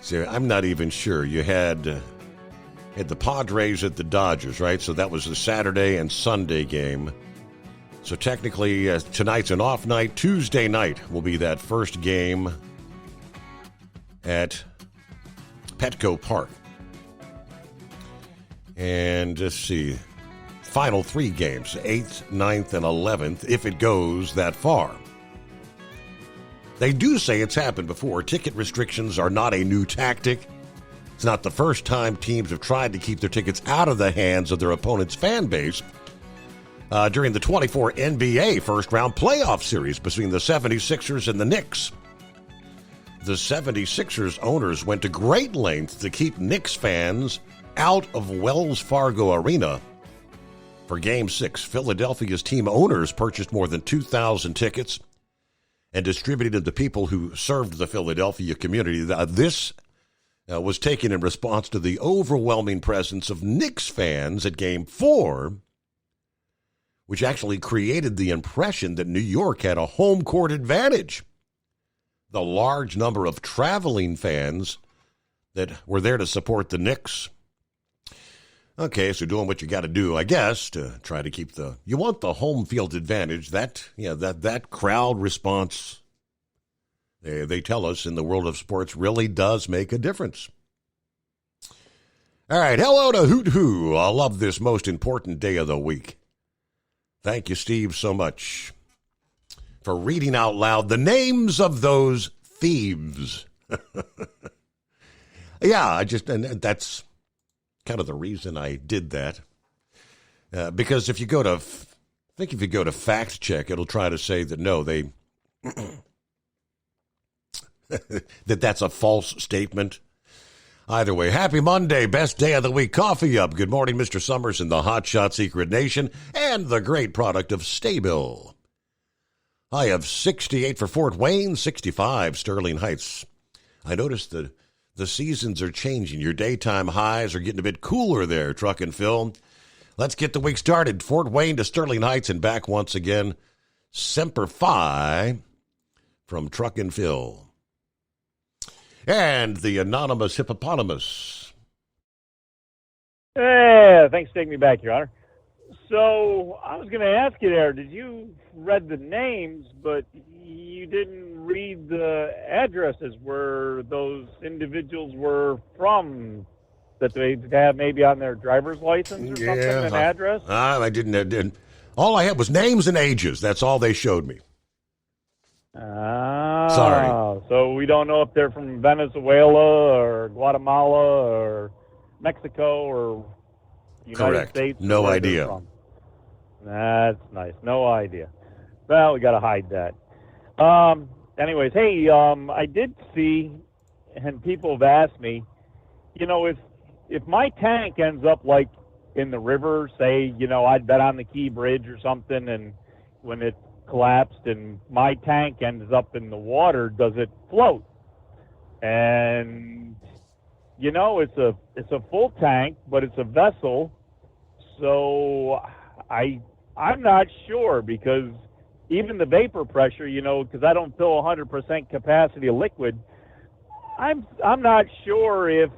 So I'm not even sure. You had the Padres at the Dodgers, right? So that was the Saturday and Sunday game. So technically, tonight's an off night. Tuesday night will be that first game at Petco Park. And let's see, final 3 games, 8th, 9th, and 11th, if it goes that far. They do say it's happened before. Ticket restrictions are not a new tactic. It's not the first time teams have tried to keep their tickets out of the hands of their opponent's fan base. During the 24 NBA first-round playoff series between the 76ers and the Knicks, the 76ers owners went to great lengths to keep Knicks fans out of Wells Fargo Arena. For Game 6, Philadelphia's team owners purchased more than 2,000 tickets and distributed them to people who served the Philadelphia community. This was taken in response to the overwhelming presence of Knicks fans at Game 4, which actually created the impression that New York had a home court advantage. The large number of traveling fans that were there to support the Knicks. Okay, so doing what you got to do, I guess, to try to keep you want the home field advantage. That crowd response, they tell us in the world of sports, really does make a difference. All right, hello to Hoot Hoo. I love this most important day of the week. Thank you, Steve, so much for reading out loud the names of those thieves. Yeah, and that's kind of the reason I did that. Because if you go to fact check, it'll try to say that no, that's a false statement. Either way, happy Monday, best day of the week. Coffee up. Good morning, Mr. Summers and the Hot Shot Secret Nation, and the great product of Staybill. High of 68 for Fort Wayne, 65 Sterling Heights. I noticed that the seasons are changing. Your daytime highs are getting a bit cooler there, Truck and Phil. Let's get the week started. Fort Wayne to Sterling Heights and back once again. Semper Fi from Truck and Phil. And the anonymous hippopotamus. Yeah, thanks for taking me back, Your Honor. So I was going to ask you there, did you read the names, but you didn't read the addresses where those individuals were from, that they have maybe on their driver's license or something, an address? I didn't. All I had was names and ages. That's all they showed me. Sorry. So we don't know if they're from Venezuela or Guatemala or Mexico or United Correct. States. No idea. That's nice. No idea. Well, we got to hide that. Anyways, hey, I did see, and people have asked me, if my tank ends up like in the river, say, I'd bet on the Key Bridge or something, and when it collapsed and my tank ends up in the water, does it float? And it's a full tank, but it's a vessel, so I'm not sure, because even the vapor pressure, because I don't fill 100% capacity of liquid, I'm not sure if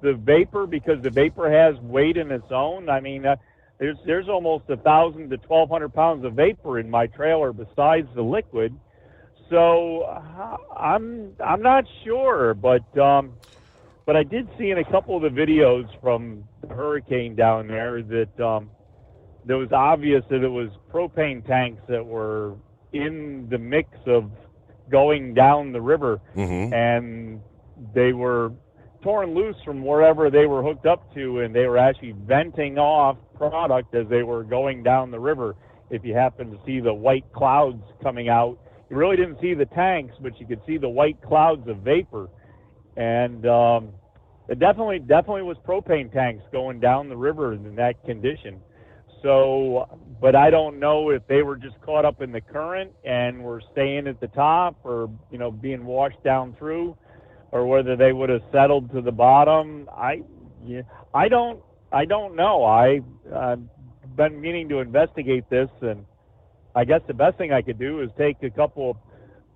the vapor, because the vapor has weight in its own. I mean, there's almost 1,000 to 1,200 pounds of vapor in my trailer besides the liquid. So I'm not sure, but But I did see in a couple of the videos from the hurricane down there that there was obvious that it was propane tanks that were in the mix of going down the river, and they were torn loose from wherever they were hooked up to, and they were actually venting off product as they were going down the river. If you happen to see the white clouds coming out, you really didn't see the tanks, but you could see the white clouds of vapor. And it definitely was propane tanks going down the river in that condition. So, but I don't know if they were just caught up in the current and were staying at the top, or being washed down through, or whether they would have settled to the bottom. I don't know. I've been meaning to investigate this, and I guess the best thing I could do is take a couple of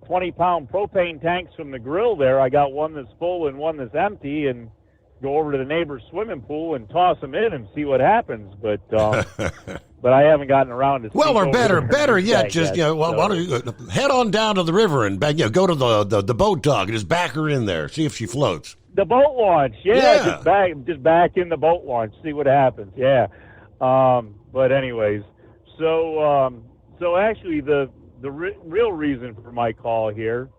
20-pound propane tanks from the grill there. I got one that's full and one that's empty, and go over to the neighbor's swimming pool and toss them in and see what happens. But but I haven't gotten around to. Well, or better yet, just why don't you head on down to the river and go to the boat dock and just back her in there, see if she floats. The boat launch, just back in the boat launch, see what happens. Yeah, but anyways, so actually the real reason for my call here.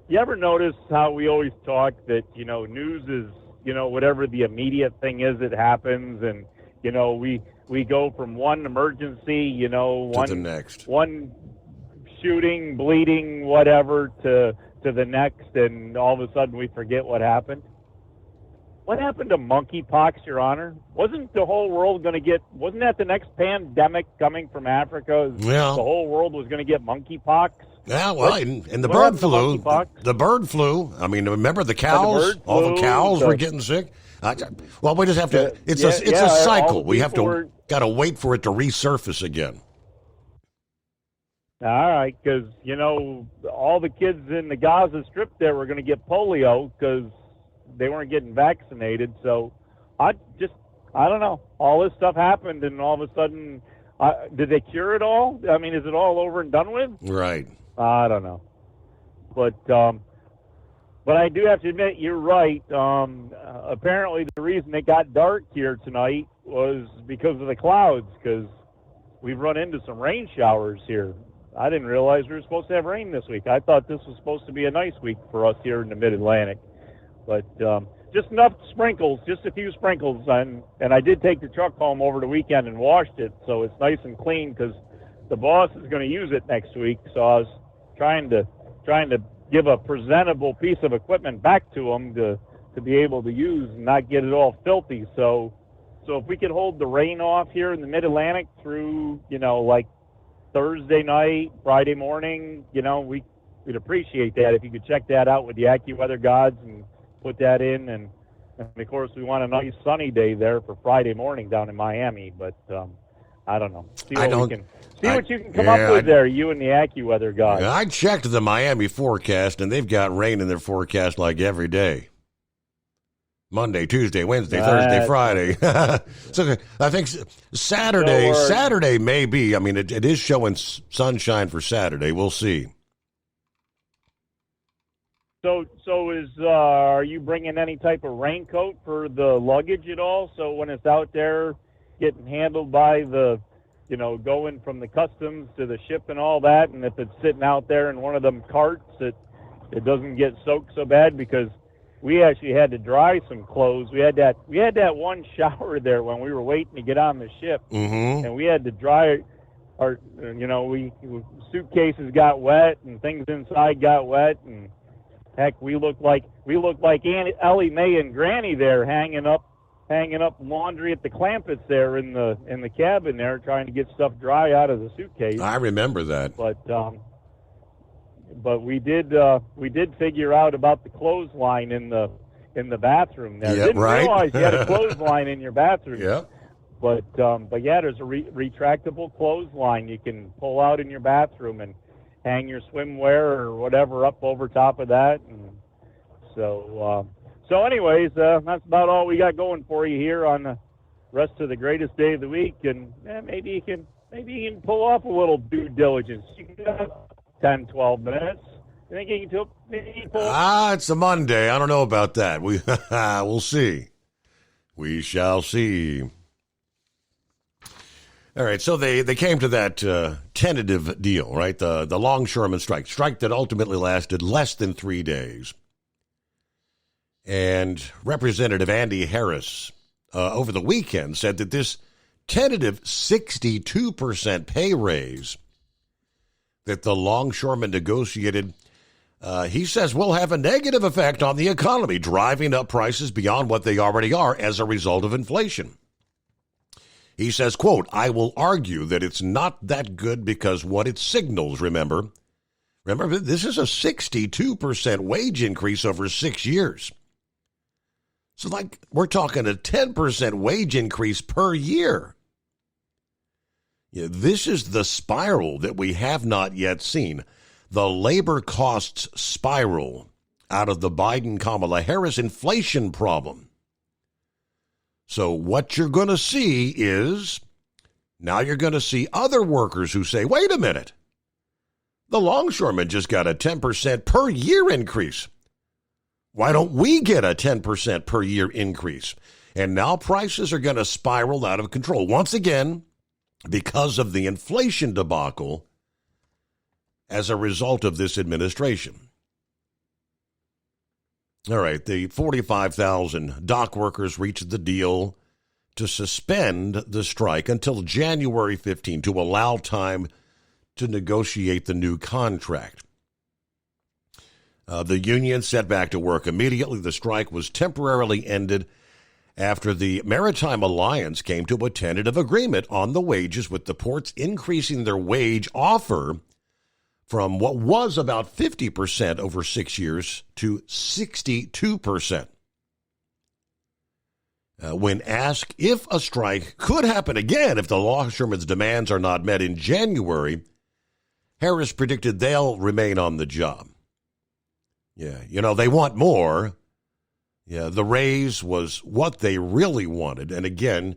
You ever notice how we always talk that news is whatever the immediate thing is that happens, and we go from one emergency, to the next, one shooting, bleeding, whatever, to the next, and all of a sudden we forget what happened. What happened to monkeypox, Your Honor? Wasn't the whole world going to get? Wasn't that the next pandemic coming from Africa? Yeah. The whole world was going to get monkeypox. Yeah, well, and the bird flu. The bird flu. I mean, remember the cows? All the cows were getting sick. Well, we just have to. It's a cycle. We have to got to wait for it to resurface again. All right, because all the kids in the Gaza Strip there were going to get polio because they weren't getting vaccinated. So I don't know. All this stuff happened, and all of a sudden, did they cure it all? I mean, is it all over and done with? Right. I don't know. But I do have to admit, you're right. Apparently, the reason it got dark here tonight was because of the clouds, because we've run into some rain showers here. I didn't realize we were supposed to have rain this week. I thought this was supposed to be a nice week for us here in the Mid-Atlantic. But just enough sprinkles, just a few sprinkles. And I did take the truck home over the weekend and washed it, so it's nice and clean, because the boss is going to use it next week. So I was trying to give a presentable piece of equipment back to him to be able to use and not get it all filthy. So if we could hold the rain off here in the Mid-Atlantic through, like Thursday night, Friday morning, we'd appreciate that if you could check that out with the AccuWeather gods and put that in. And of course, we want a nice sunny day there for Friday morning down in Miami. But I don't know. See what you can come up with there, you and the AccuWeather guys. I checked the Miami forecast, and they've got rain in their forecast like every day. Monday, Tuesday, Wednesday, Thursday, Friday. So I think Saturday may be. I mean, it is showing sunshine for Saturday. We'll see. So are you bringing any type of raincoat for the luggage at all? So when it's out there getting handled by the, going from the customs to the ship and all that, and if it's sitting out there in one of them carts, it doesn't get soaked so bad, because we actually had to dry some clothes. We had that one shower there when we were waiting to get on the ship, and we had to dry our, suitcases got wet and things inside got wet, and heck, we looked like Aunt Ellie Mae and Granny there hanging up laundry at the clampets there in the cabin there, trying to get stuff dry out of the suitcase. I remember that. But we did figure out about the clothesline in the bathroom there. Yeah, Didn't right? realize you had a clothesline in your bathroom. Yeah. But yeah, there's a retractable clothesline you can pull out in your bathroom and hang your swimwear or whatever up over top of that. And so anyways, that's about all we got going for you here on the rest of the greatest day of the week. And maybe you can pull off a little due diligence. You can 10, 12 minutes. Thinking to people. It's a Monday. I don't know about that. We'll see. We shall see. All right, so they came to that tentative deal, right? The longshoreman strike that ultimately lasted less than 3 days. And Representative Andy Harris over the weekend said that this tentative 62% pay raise that the longshoremen negotiated, he says, will have a negative effect on the economy, driving up prices beyond what they already are as a result of inflation. He says, quote, I will argue that it's not that good because what it signals, remember, this is a 62% wage increase over 6 years. So we're talking a 10% wage increase per year. Yeah, this is the spiral that we have not yet seen. The labor costs spiral out of the Biden-Kamala Harris inflation problem. So what you're going to see is, now you're going to see other workers who say, wait a minute, the longshoremen just got a 10% per year increase. Why don't we get a 10% per year increase? And now prices are going to spiral out of control. Once again, because of the inflation debacle as a result of this administration. All right, the 45,000 dock workers reached the deal to suspend the strike until January 15 to allow time to negotiate the new contract. The union set back to work immediately. The strike was temporarily ended after the Maritime Alliance came to a tentative agreement on the wages, with the ports increasing their wage offer from what was about 50% over 6 years to 62%. When asked if a strike could happen again if the longshoremen's demands are not met in January, Harris predicted they'll remain on the job. Yeah, they want more. Yeah, the raise was what they really wanted. And again,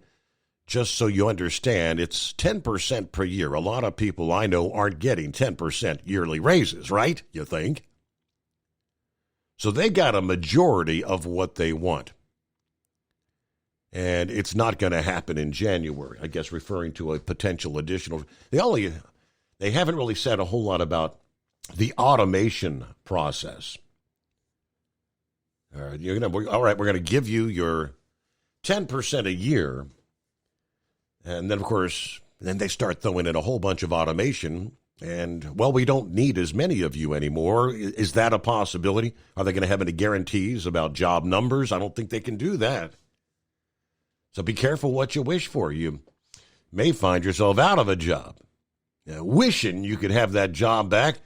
just so you understand, it's 10% per year. A lot of people I know aren't getting 10% yearly raises, right? You think? So they got a majority of what they want. And it's not going to happen in January, I guess, referring to a potential additional. They haven't really said a whole lot about the automation process. All right, we're going to give you your 10% a year. And then, of course, they start throwing in a whole bunch of automation. And, well, we don't need as many of you anymore. Is that a possibility? Are they going to have any guarantees about job numbers? I don't think they can do that. So be careful what you wish for. You may find yourself out of a job, wishing you could have that job back,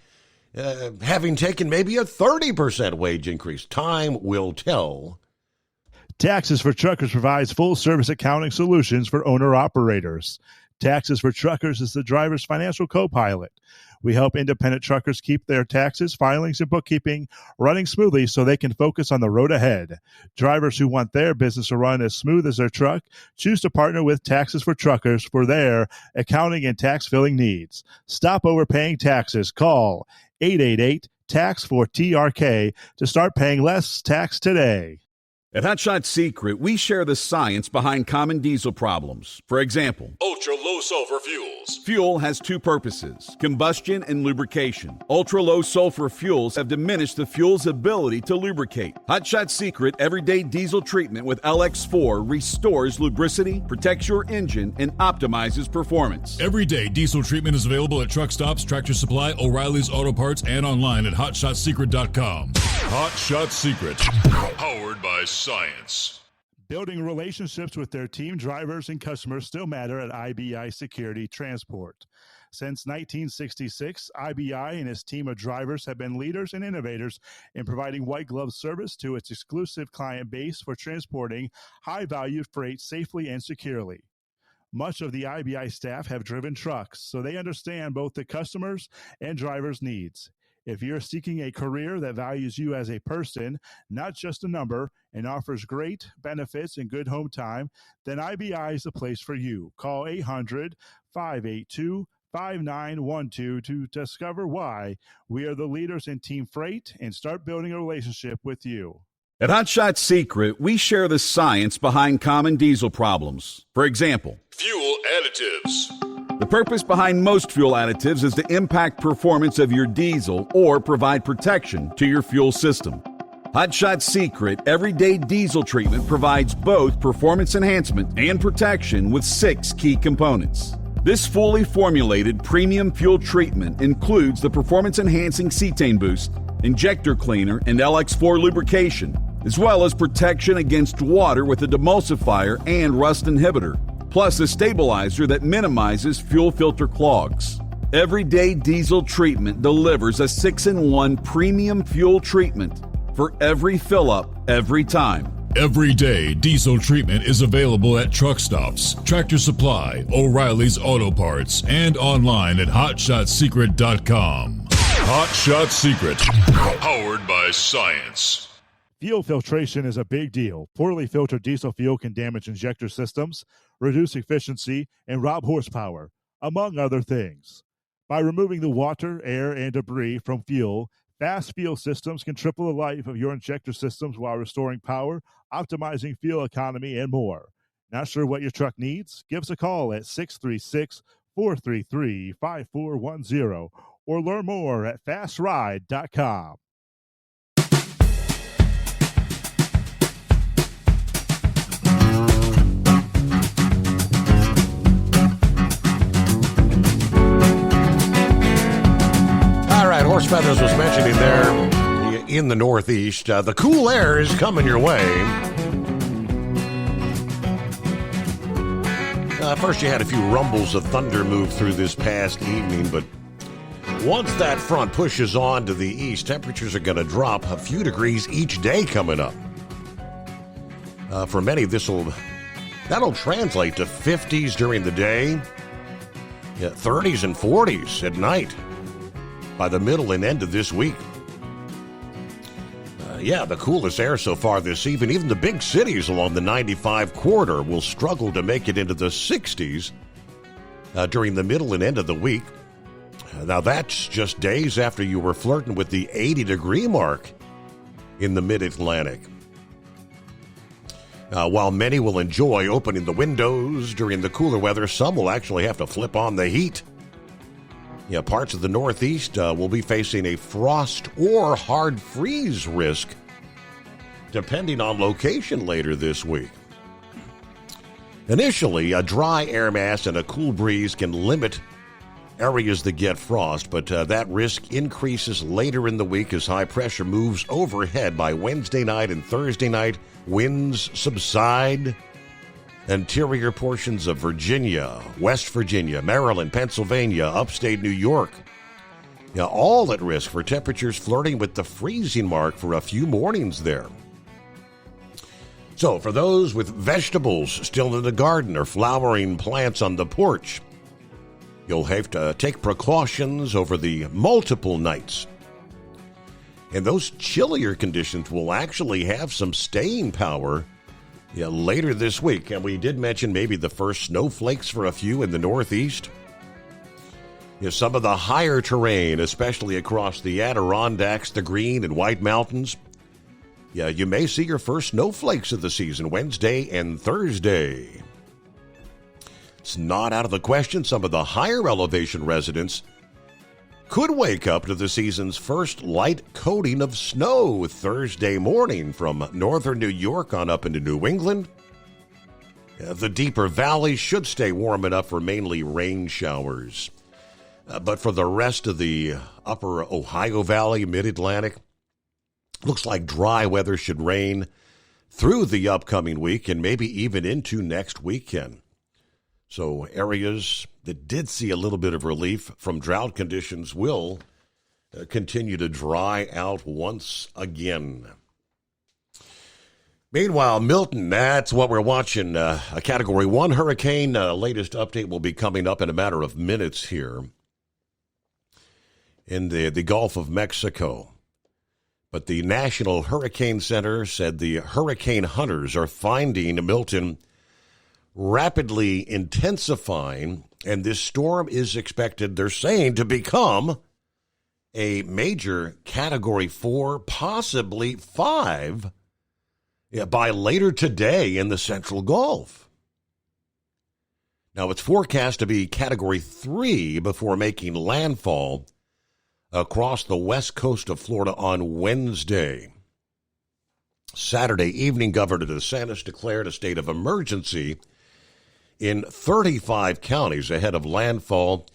having taken maybe a 30% wage increase. Time will tell. Taxes for Truckers provides full-service accounting solutions for owner-operators. Taxes for Truckers is the driver's financial co-pilot. We help independent truckers keep their taxes, filings, and bookkeeping running smoothly so they can focus on the road ahead. Drivers who want their business to run as smooth as their truck choose to partner with Taxes for Truckers for their accounting and tax filing needs. Stop overpaying taxes. Call 888-TAX-4TRK to start paying less tax today. At Hot Shot Secret, we share the science behind common diesel problems. For example, ultra-low sulfur fuels. Fuel has two purposes, combustion and lubrication. Ultra-low sulfur fuels have diminished the fuel's ability to lubricate. Hot Shot Secret Everyday Diesel Treatment with LX4 restores lubricity, protects your engine, and optimizes performance. Everyday diesel treatment is available at truck stops, Tractor Supply, O'Reilly's Auto Parts, and online at hotshotsecret.com. Hot Shot Secret, powered by science. Building relationships with their team drivers and customers still matter at IBI Security Transport. Since 1966, IBI and its team of drivers have been leaders and innovators in providing white glove service to its exclusive client base for transporting high-value freight safely and securely. Much of the IBI staff have driven trucks, so they understand both the customers' and drivers' needs. If you're seeking a career that values you as a person, not just a number, and offers great benefits and good home time, then IBI is the place for you. Call 5912 to discover why we are the leaders in team freight and start building a relationship with you. At Hot Shot Secret, we share the science behind common diesel problems. For example, Fuel additives. the purpose behind most fuel additives is to impact performance of your diesel or provide protection to your fuel system. Hot Shot Secret Everyday Diesel Treatment provides both performance enhancement and protection with 6 key components. This fully formulated premium fuel treatment includes the performance-enhancing cetane boost, injector cleaner, and LX4 lubrication, as well as protection against water with a demulsifier and rust inhibitor, plus a stabilizer that minimizes fuel filter clogs. Everyday Diesel Treatment delivers a 6-in-1 premium fuel treatment for every fill-up, every time. Everyday Diesel Treatment is available at truck stops, Tractor Supply, O'Reilly's Auto Parts, and online at HotShotSecret.com. Hot Shot Secret, powered by science. Fuel filtration is a big deal. Poorly filtered diesel fuel can damage injector systems, reduce efficiency, and rob horsepower, among other things. By removing the water, air, and debris from fuel, Fast Fuel Systems can triple the life of your injector systems while restoring power, optimizing fuel economy, and more. Not sure what your truck needs? Give us a call at 636-433-5410 or learn more at fastride.com. Horse feathers was mentioning there in the Northeast. The cool air is coming your way. First, you had a few rumbles of thunder move through this past evening, but once that front pushes on to the east, temperatures are going to drop a few degrees each day coming up. For many, that'll translate to 50s during the day, 30s and 40s at night by the middle and end of this week. The coolest air so far this evening. Even the big cities along the 95 corridor will struggle to make it into the 60s during the middle and end of the week. Now, that's just days after you were flirting with the 80-degree mark in the mid-Atlantic. While many will enjoy opening the windows during the cooler weather, some will actually have to flip on the heat. Parts of the Northeast will be facing a frost or hard freeze risk, depending on location later this week. Initially, a dry air mass and a cool breeze can limit areas that get frost, but that risk increases later in the week as high pressure moves overhead. By Wednesday night and Thursday night, winds subside. Interior portions of Virginia, West Virginia, Maryland, Pennsylvania, upstate New York, all at risk for temperatures flirting with the freezing mark for a few mornings there. So for those with vegetables still in the garden or flowering plants on the porch, you'll have to take precautions over the multiple nights. And those chillier conditions will actually have some staying power later this week. And we did mention maybe the first snowflakes for a few in the Northeast. Some of the higher terrain, especially across the Adirondacks, the Green and White Mountains. You may see your first snowflakes of the season Wednesday and Thursday. It's not out of the question some of the higher elevation residents could wake up to the season's first light coating of snow Thursday morning from northern New York on up into New England. The deeper valleys should stay warm enough for mainly rain showers. But for the rest of the upper Ohio Valley, mid-Atlantic, looks like dry weather should reign through the upcoming week and maybe even into next weekend. So areas that did see a little bit of relief from drought conditions will continue to dry out once again. Meanwhile, Milton, that's what we're watching. A Category 1 hurricane. Latest update will be coming up in a matter of minutes here in the Gulf of Mexico. But the National Hurricane Center said the hurricane hunters are finding Milton rapidly intensifying And this storm is expected, they're saying, to become a major Category 4, possibly 5, by later today in the Central Gulf. Now, it's forecast to be Category 3 before making landfall across the west coast of Florida on Wednesday. Saturday evening, Governor DeSantis declared a state of emergency in 35 counties ahead of landfall,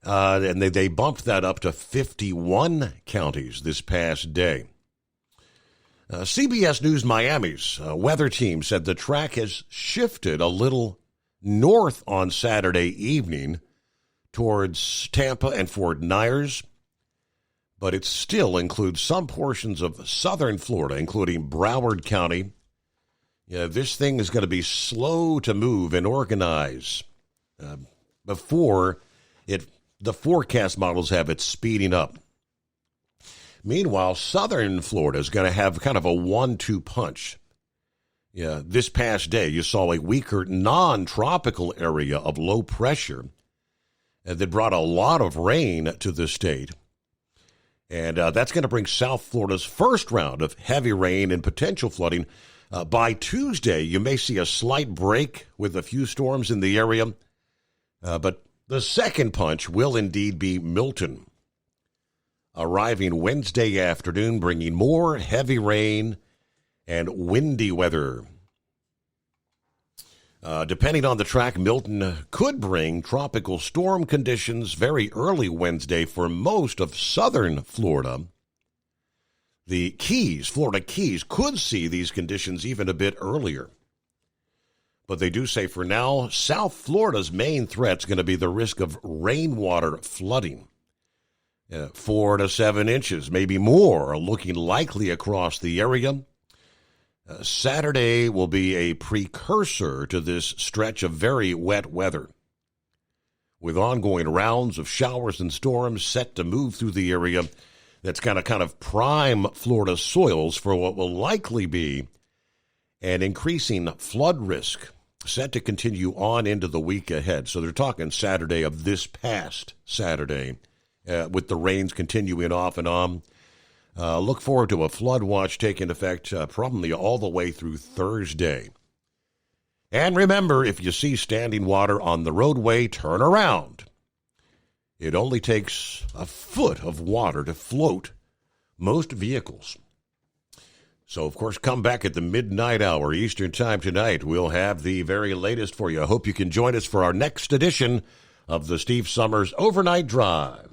and they bumped that up to 51 counties this past day. CBS News Miami's weather team said the track has shifted a little north on Saturday evening towards Tampa and Fort Myers, but it still includes some portions of southern Florida, including Broward County. This thing is going to be slow to move and organize before the forecast models have it speeding up. Meanwhile, southern Florida is going to have kind of a 1-2 punch. This past day, you saw a weaker non-tropical area of low pressure that brought a lot of rain to the state. And that's going to bring South Florida's first round of heavy rain and potential flooding. By Tuesday, you may see a slight break with a few storms in the area, but the second punch will indeed be Milton, arriving Wednesday afternoon, bringing more heavy rain and windy weather. Depending on the track, Milton could bring tropical storm conditions very early Wednesday for most of southern Florida. The Keys, Florida Keys, could see these conditions even a bit earlier. But they do say for now, South Florida's main threat is going to be the risk of rainwater flooding. 4 to 7 inches, maybe more, are looking likely across the area. Saturday will be a precursor to this stretch of very wet weather, with ongoing rounds of showers and storms set to move through the area. That's kind of prime Florida soils for what will likely be an increasing flood risk set to continue on into the week ahead. So they're talking Saturday of this past Saturday, with the rains continuing off and on. Look forward to a flood watch taking effect probably all the way through Thursday. And remember, if you see standing water on the roadway, turn around. It only takes a foot of water to float most vehicles. So, of course, come back at the midnight hour Eastern Time tonight. We'll have the very latest for you. I hope you can join us for our next edition of the Steve Summers Overnight Drive.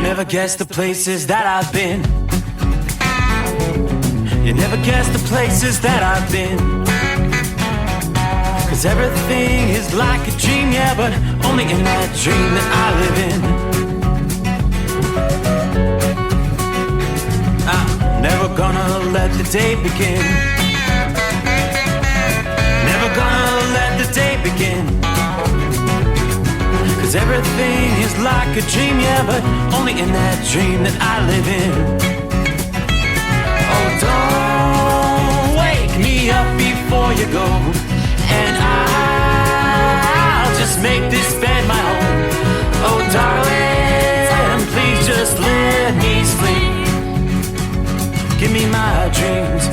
Never guess the places that I've been. You never guess the places that I've been. 'Cause everything is like a dream, yeah, but only in that dream that I live in. I'm never gonna let the day begin. Never gonna let the day begin. 'Cause everything is like a dream, yeah, but only in that dream that I live in. Oh, don't wake me up before you go, and I'll just make this bed my home. Oh, darling, please just let me sleep. Give me my dreams.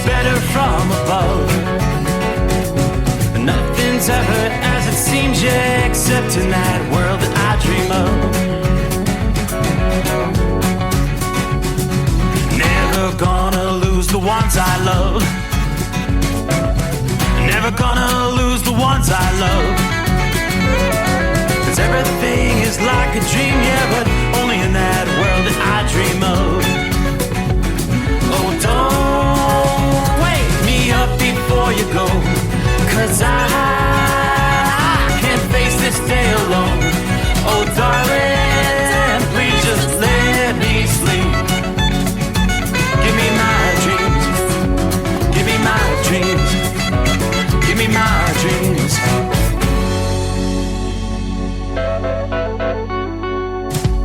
Better from above. Nothing's ever as it seems, yeah, except in that world that I dream of. ones I love. Never gonna lose the ones I love. 'Cause everything is like a dream,